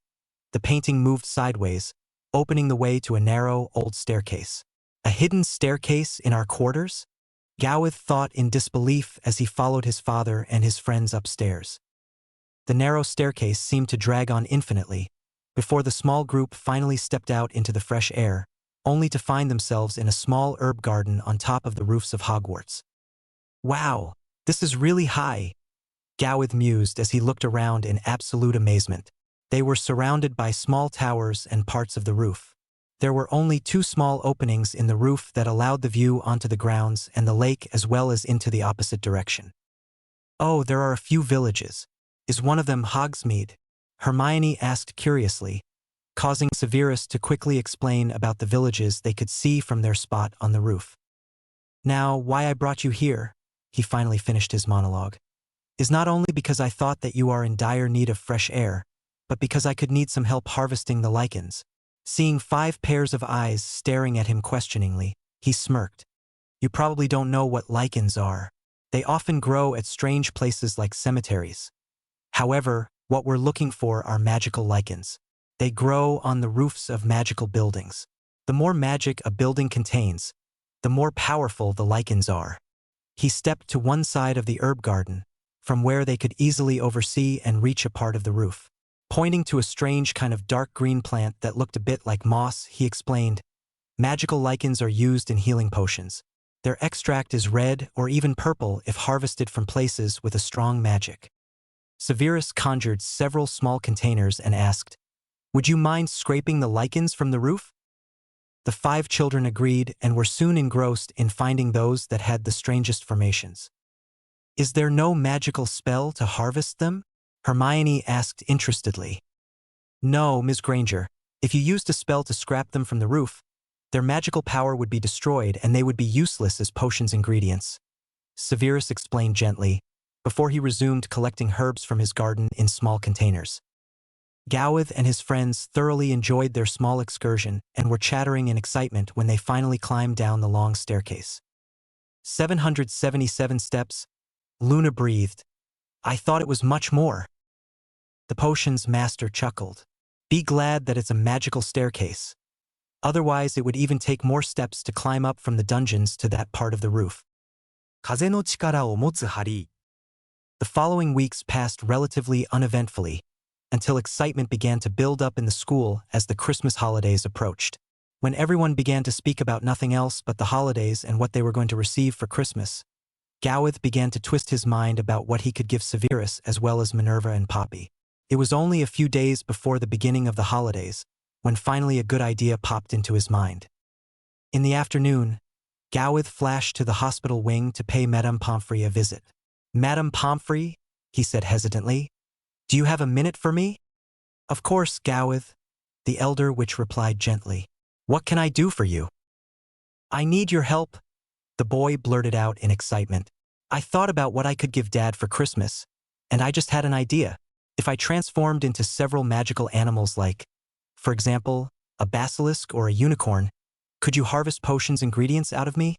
the painting moved sideways, opening the way to a narrow, old staircase. A hidden staircase in our quarters? Gowith thought in disbelief as he followed his father and his friends upstairs. The narrow staircase seemed to drag on infinitely, before the small group finally stepped out into the fresh air, only to find themselves in a small herb garden on top of the roofs of Hogwarts. Wow, this is really high, Gowith mused as he looked around in absolute amazement. They were surrounded by small towers and parts of the roof. There were only two small openings in the roof that allowed the view onto the grounds and the lake as well as into the opposite direction. Oh, there are a few villages. Is one of them Hogsmeade? Hermione asked curiously, causing Severus to quickly explain about the villages they could see from their spot on the roof. Now, why I brought you here, he finally finished his monologue, is not only because I thought that you are in dire need of fresh air, but because I could need some help harvesting the lichens. Seeing 5 pairs of eyes staring at him questioningly, he smirked. You probably don't know what lichens are. They often grow at strange places like cemeteries. However, what we're looking for are magical lichens. They grow on the roofs of magical buildings. The more magic a building contains, the more powerful the lichens are. He stepped to one side of the herb garden, from where they could easily oversee and reach a part of the roof. Pointing to a strange kind of dark green plant that looked a bit like moss, he explained, magical lichens are used in healing potions. Their extract is red or even purple if harvested from places with a strong magic. Severus conjured several small containers and asked, would you mind scraping the lichens from the roof? The 5 children agreed and were soon engrossed in finding those that had the strangest formations. Is there no magical spell to harvest them? Hermione asked interestedly. No, Ms. Granger. If you used a spell to scrap them from the roof, their magical power would be destroyed and they would be useless as potions ingredients. Severus explained gently, before he resumed collecting herbs from his garden in small containers. Gowith and his friends thoroughly enjoyed their small excursion and were chattering in excitement when they finally climbed down the long staircase. 777 steps, Luna breathed. I thought it was much more. The potion's master chuckled. Be glad that it's a magical staircase. Otherwise, it would even take more steps to climb up from the dungeons to that part of the roof. 風の力を持つハリー。The following weeks passed relatively uneventfully, until excitement began to build up in the school as the Christmas holidays approached. When everyone began to speak about nothing else but the holidays and what they were going to receive for Christmas, Gowith began to twist his mind about what he could give Severus as well as Minerva and Poppy. It was only a few days before the beginning of the holidays, when finally a good idea popped into his mind. In the afternoon, Gowith flashed to the hospital wing to pay Madame Pomfrey a visit. Madame Pomfrey, he said hesitantly, do you have a minute for me? Of course, Gowith, the elder witch replied gently. What can I do for you? I need your help, the boy blurted out in excitement. I thought about what I could give Dad for Christmas, and I just had an idea. If I transformed into several magical animals like, for example, a basilisk or a unicorn, could you harvest potions ingredients out of me?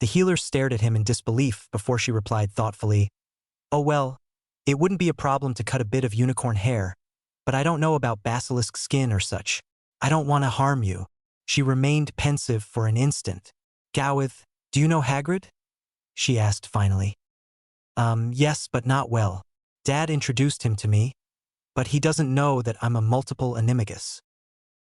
The healer stared at him in disbelief before she replied thoughtfully, oh well, it wouldn't be a problem to cut a bit of unicorn hair, but I don't know about basilisk skin or such. I don't want to harm you. She remained pensive for an instant. Gowith, do you know Hagrid? She asked finally. Yes, but not well. Dad introduced him to me, but he doesn't know that I'm a multiple Animagus.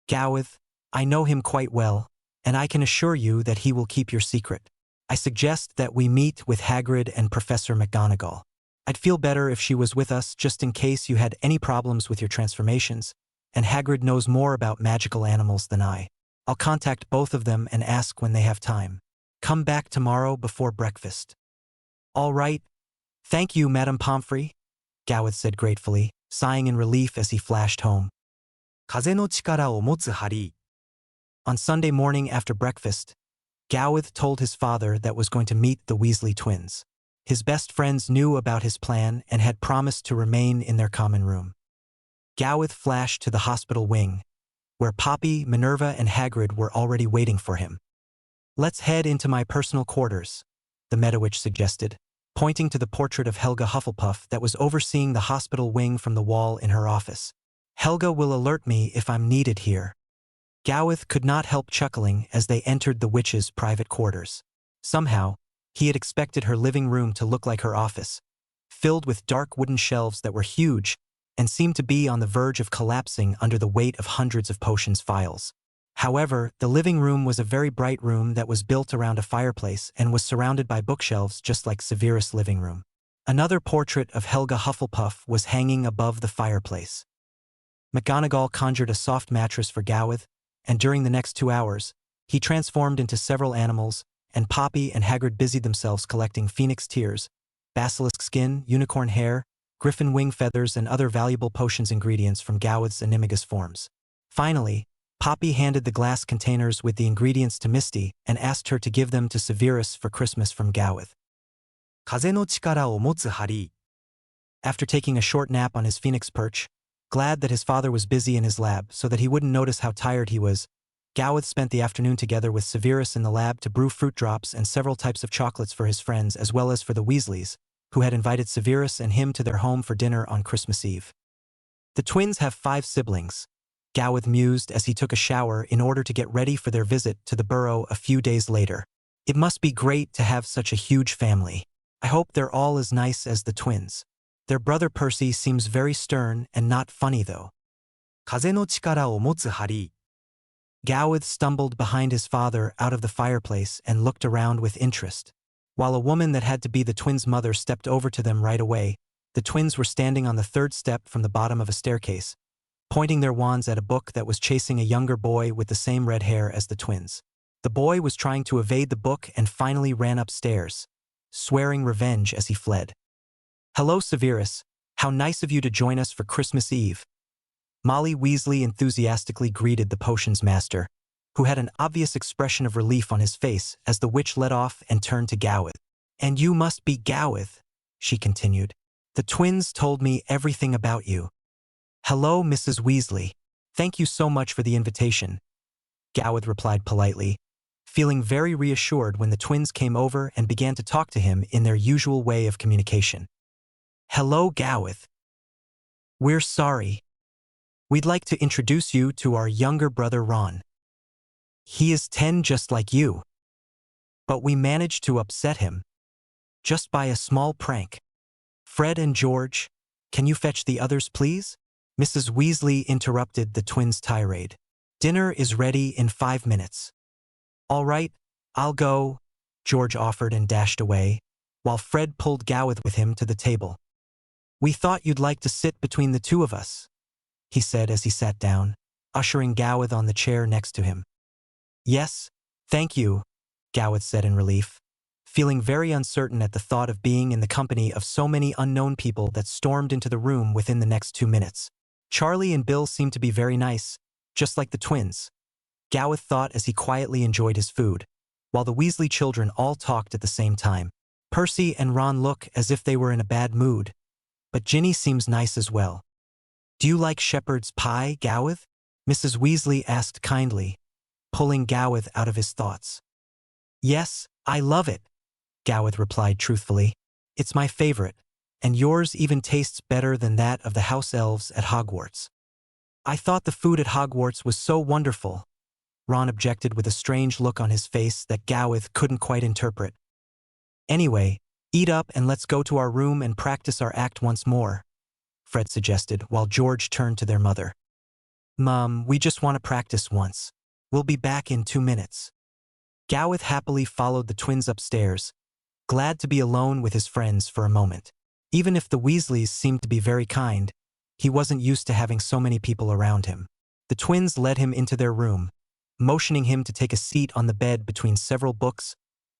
Gowith, I know him quite well, and I can assure you that he will keep your secret. I suggest that we meet with Hagrid and Professor McGonagall. I'd feel better if she was with us just in case you had any problems with your transformations, and Hagrid knows more about magical animals than I. I'll contact both of them and ask when they have time. Come back tomorrow before breakfast. All right. Thank you, Madame Pomfrey, Gowith said gratefully, sighing in relief as he flashed home. 風の力を持つハリー。On Sunday morning after breakfast, Gowith told his father that was going to meet the Weasley twins. His best friends knew about his plan and had promised to remain in their common room. Gowith flashed to the hospital wing, where Poppy, Minerva, and Hagrid were already waiting for him. Let's head into my personal quarters, the Meta Witch suggested. pointing to the portrait of Helga Hufflepuff that was overseeing the hospital wing from the wall in her office. "Helga will alert me if I'm needed here." Gowith could not help chuckling as they entered the witch's private quarters. Somehow, he had expected her living room to look like her office, filled with dark wooden shelves that were huge and seemed to be on the verge of collapsing under the weight of hundreds of potions files. However, the living room was a very bright room that was built around a fireplace and was surrounded by bookshelves just like Severus' living room. Another portrait of Helga Hufflepuff was hanging above the fireplace. McGonagall conjured a soft mattress for Gowith, and during the next 2 hours, he transformed into several animals, and Poppy and Hagrid busied themselves collecting phoenix tears, basilisk skin, unicorn hair, griffin wing feathers, and other valuable potions ingredients from Gowith's Animagus forms. Finally, Poppy handed the glass containers with the ingredients to Misty and asked her to give them to Severus for Christmas from Gowith. 風の力を持つハリー。 After taking a short nap on his phoenix perch, glad that his father was busy in his lab so that he wouldn't notice how tired he was, Gowith spent the afternoon together with Severus in the lab to brew fruit drops and several types of chocolates for his friends as well as for the Weasleys, who had invited Severus and him to their home for dinner on Christmas Eve. The twins have 5 siblings, Gowith mused as he took a shower in order to get ready for their visit to the burrow a few days later. It must be great to have such a huge family. I hope they're all as nice as the twins. Their brother Percy seems very stern and not funny though. 風の力を持つハリー。 Gowith stumbled behind his father out of the fireplace and looked around with interest. While a woman that had to be the twins' mother stepped over to them right away, the twins were standing on the 3rd step from the bottom of a staircase, pointing their wands at a book that was chasing a younger boy with the same red hair as the twins. The boy was trying to evade the book and finally ran upstairs, swearing revenge as he fled. "Hello, Severus. How nice of you to join us for Christmas Eve." Molly Weasley enthusiastically greeted the potions master, who had an obvious expression of relief on his face as the witch led off and turned to Gowith. "And you must be Gowith," she continued. "The twins told me everything about you." "Hello, Mrs. Weasley. Thank you so much for the invitation," Gowith replied politely, feeling very reassured when the twins came over and began to talk to him in their usual way of communication. "Hello, Gowith. We're sorry. We'd like to introduce you to our younger brother Ron. He is 10 just like you. But we managed to upset him. Just by a small prank. Fred and George, can you fetch the others, please?" Mrs. Weasley interrupted the twins' tirade. "Dinner is ready in 5 minutes." "All right, I'll go," George offered and dashed away, while Fred pulled Gowith with him to the table. "We thought you'd like to sit between the 2 of us," he said as he sat down, ushering Gowith on the chair next to him. "Yes, thank you," Gowith said in relief, feeling very uncertain at the thought of being in the company of so many unknown people that stormed into the room within the next 2 minutes. Charlie and Bill seemed to be very nice, just like the twins, Gowith thought as he quietly enjoyed his food, while the Weasley children all talked at the same time. Percy and Ron look as if they were in a bad mood, but Ginny seems nice as well. "Do you like shepherd's pie, Gowith?" Mrs. Weasley asked kindly, pulling Gowith out of his thoughts. "Yes, I love it," Gowith replied truthfully. "It's my favorite, and yours even tastes better than that of the house elves at Hogwarts." "I thought the food at Hogwarts was so wonderful," Ron objected with a strange look on his face that Gowith couldn't quite interpret. "Anyway, eat up and let's go to our room and practice our act once more," Fred suggested while George turned to their mother. "Mom, we just want to practice once. We'll be back in 2 minutes." Gowith happily followed the twins upstairs, glad to be alone with his friends for a moment. Even if the Weasleys seemed to be very kind, he wasn't used to having so many people around him. The twins led him into their room, motioning him to take a seat on the bed between several books,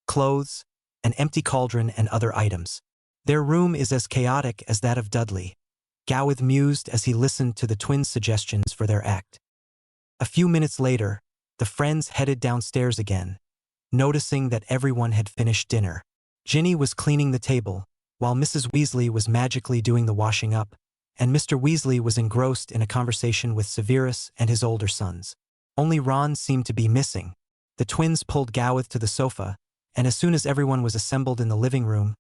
clothes, an empty cauldron, and other items. Their room is as chaotic as that of Dudley, Gowith mused as he listened to the twins' suggestions for their act. A few minutes later, the friends headed downstairs again, noticing that everyone had finished dinner. Ginny was cleaning the table, while Mrs. Weasley was magically doing the washing up, and Mr. Weasley was engrossed in a conversation with Severus and his older sons. Only Ron seemed to be missing. The twins pulled Gowith to the sofa, and as soon as everyone was assembled in the living room,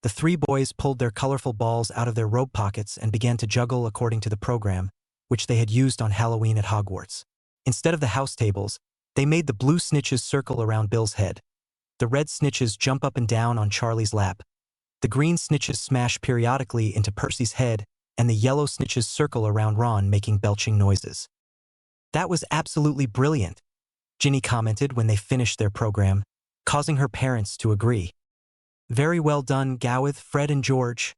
The three boys pulled their colorful balls out of their robe pockets and began to juggle according to the program, which they had used on Halloween at Hogwarts. Instead of the house tables, they made the blue snitches circle around Bill's head. The red snitches jump up and down on Charlie's lap. The green snitches smash periodically into Percy's head, and the yellow snitches circle around Ron, making belching noises. That was absolutely brilliant, Ginny commented when they finished their program, causing her parents to agree. Very well done, Gowith, Fred, and George,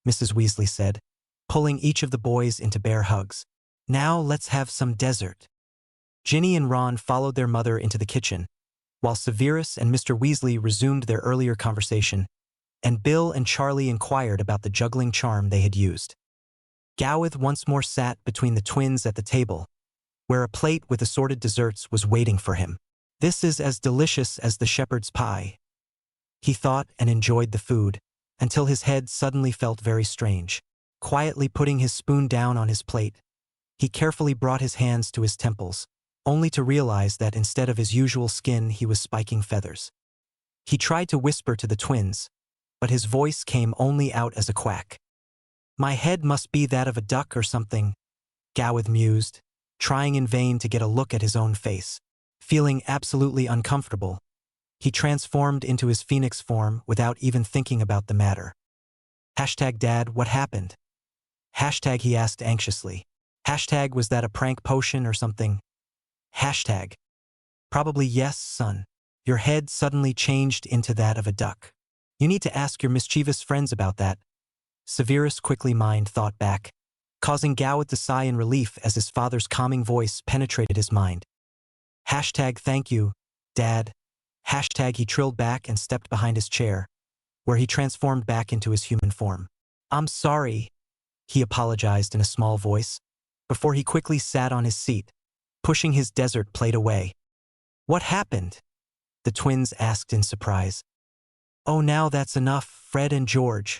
Mrs. Weasley said, pulling each of the boys into bear hugs. Now let's have some dessert. Ginny and Ron followed their mother into the kitchen, while Severus and Mr. Weasley resumed their earlier conversation, and Bill and Charlie inquired about the juggling charm they had used. Gowith once more sat between the twins at the table, where a plate with assorted desserts was waiting for him. This is as delicious as the shepherd's pie, he thought, and enjoyed the food, until his head suddenly felt very strange. Quietly putting his spoon down on his plate, he carefully brought his hands to his temples, only to realize that instead of his usual skin he was spiking feathers. He tried to whisper to the twins, but his voice came only out as a quack. My head must be that of a duck or something, Gowith mused, trying in vain to get a look at his own face. Feeling absolutely uncomfortable, he transformed into his phoenix form without even thinking about the matter. #Dad, what happened? He asked anxiously. Was that a prank potion or something? Probably yes, son. Your head suddenly changed into that of a duck. You need to ask your mischievous friends about that. Severus quickly thought back, causing Gowith to sigh in relief as his father's calming voice penetrated his mind. Thank you, Dad. He trilled back and stepped behind his chair, where he transformed back into his human form. I'm sorry, he apologized in a small voice, before he quickly sat on his seat, pushing his dessert plate away. What happened? The twins asked in surprise. Oh, now that's enough, Fred and George.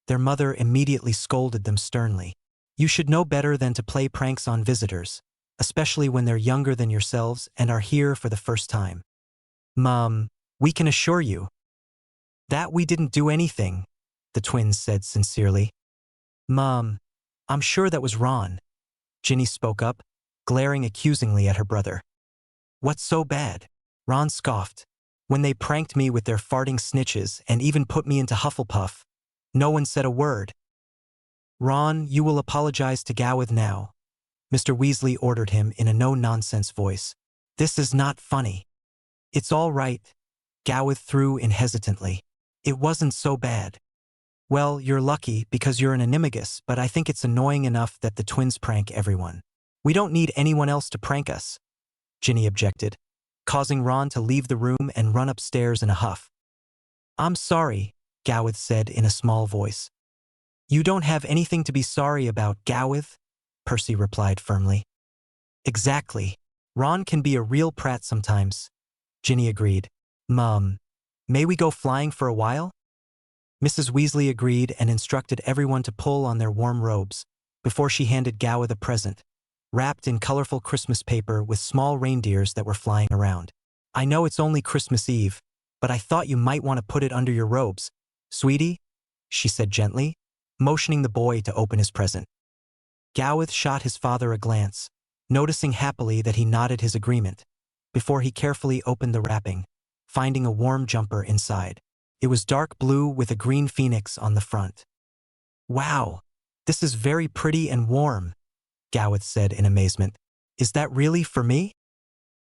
Their mother immediately scolded them sternly. You should know better than to play pranks on visitors, especially when they're younger than yourselves and are here for the first time. Mom, we can assure you that we didn't do anything, the twins said sincerely. Mom, I'm sure that was Ron, Ginny spoke up, glaring accusingly at her brother. What's so bad? Ron scoffed. When they pranked me with their farting snitches and even put me into Hufflepuff, no one said a word. Ron, you will apologize to Gowith now, Mr. Weasley ordered him in a no-nonsense voice. This is not funny. It's all right, Gowith threw in hesitantly. It wasn't so bad. Well, you're lucky because you're an Animagus, but I think it's annoying enough that the twins prank everyone. We don't need anyone else to prank us, Ginny objected, causing Ron to leave the room and run upstairs in a huff. I'm sorry, Gowith said in a small voice. You don't have anything to be sorry about, Gowith, Percy replied firmly. Exactly. Ron can be a real prat sometimes, Ginny agreed. Mom, may we go flying for a while? Mrs. Weasley agreed and instructed everyone to pull on their warm robes before she handed Gowith a present, wrapped in colorful Christmas paper with small reindeers that were flying around. I know it's only Christmas Eve, but I thought you might want to put it under your robes, sweetie, she said gently, motioning the boy to open his present. Gowith shot his father a glance, noticing happily that he nodded his agreement, before he carefully opened the wrapping, finding a warm jumper inside. It was dark blue with a green phoenix on the front. Wow, this is very pretty and warm, Gowith said in amazement. Is that really for me?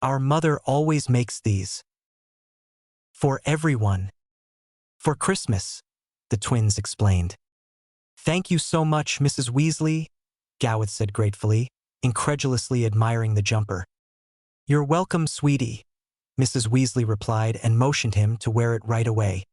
Our mother always makes these. For everyone. For Christmas, the twins explained. Thank you so much, Mrs. Weasley, Gowith said gratefully, incredulously admiring the jumper. You're welcome, sweetie, Mrs. Weasley replied and motioned him to wear it right away.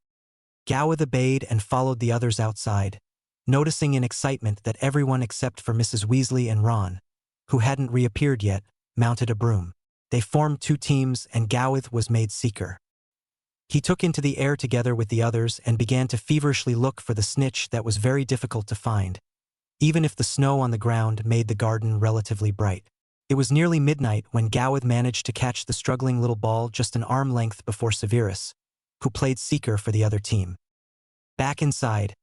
Gowith obeyed and followed the others outside, noticing in excitement that everyone except for Mrs. Weasley and Ron, who hadn't reappeared yet, mounted a broom. They formed two teams and Gowith was made seeker. He took into the air together with the others and began to feverishly look for the snitch that was very difficult to find, even if the snow on the ground made the garden relatively bright. It was nearly midnight when Gowith managed to catch the struggling little ball just an arm length before Severus, who played seeker for the other team. Back inside,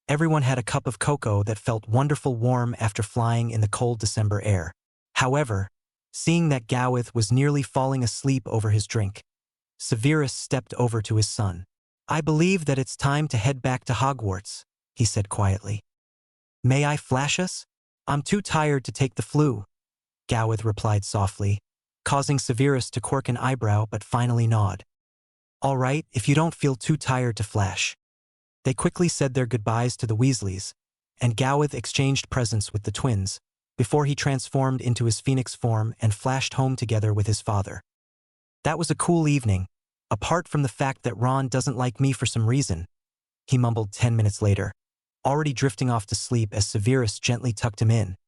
everyone had a cup of cocoa that felt wonderful warm after flying in the cold December air. However, seeing that Gowith was nearly falling asleep over his drink, Severus stepped over to his son. "I believe that it's time to head back to Hogwarts," he said quietly. "May I flash us? I'm too tired to take the flu," Gowith replied softly, causing Severus to quirk an eyebrow but finally nod. "All right, if you don't feel too tired to flash." They quickly said their goodbyes to the Weasleys, and Gowith exchanged presents with the twins, before he transformed into his phoenix form and flashed home together with his father. "That was a cool evening, apart from the fact that Ron doesn't like me for some reason," he mumbled 10 minutes later, already drifting off to sleep as Severus gently tucked him in,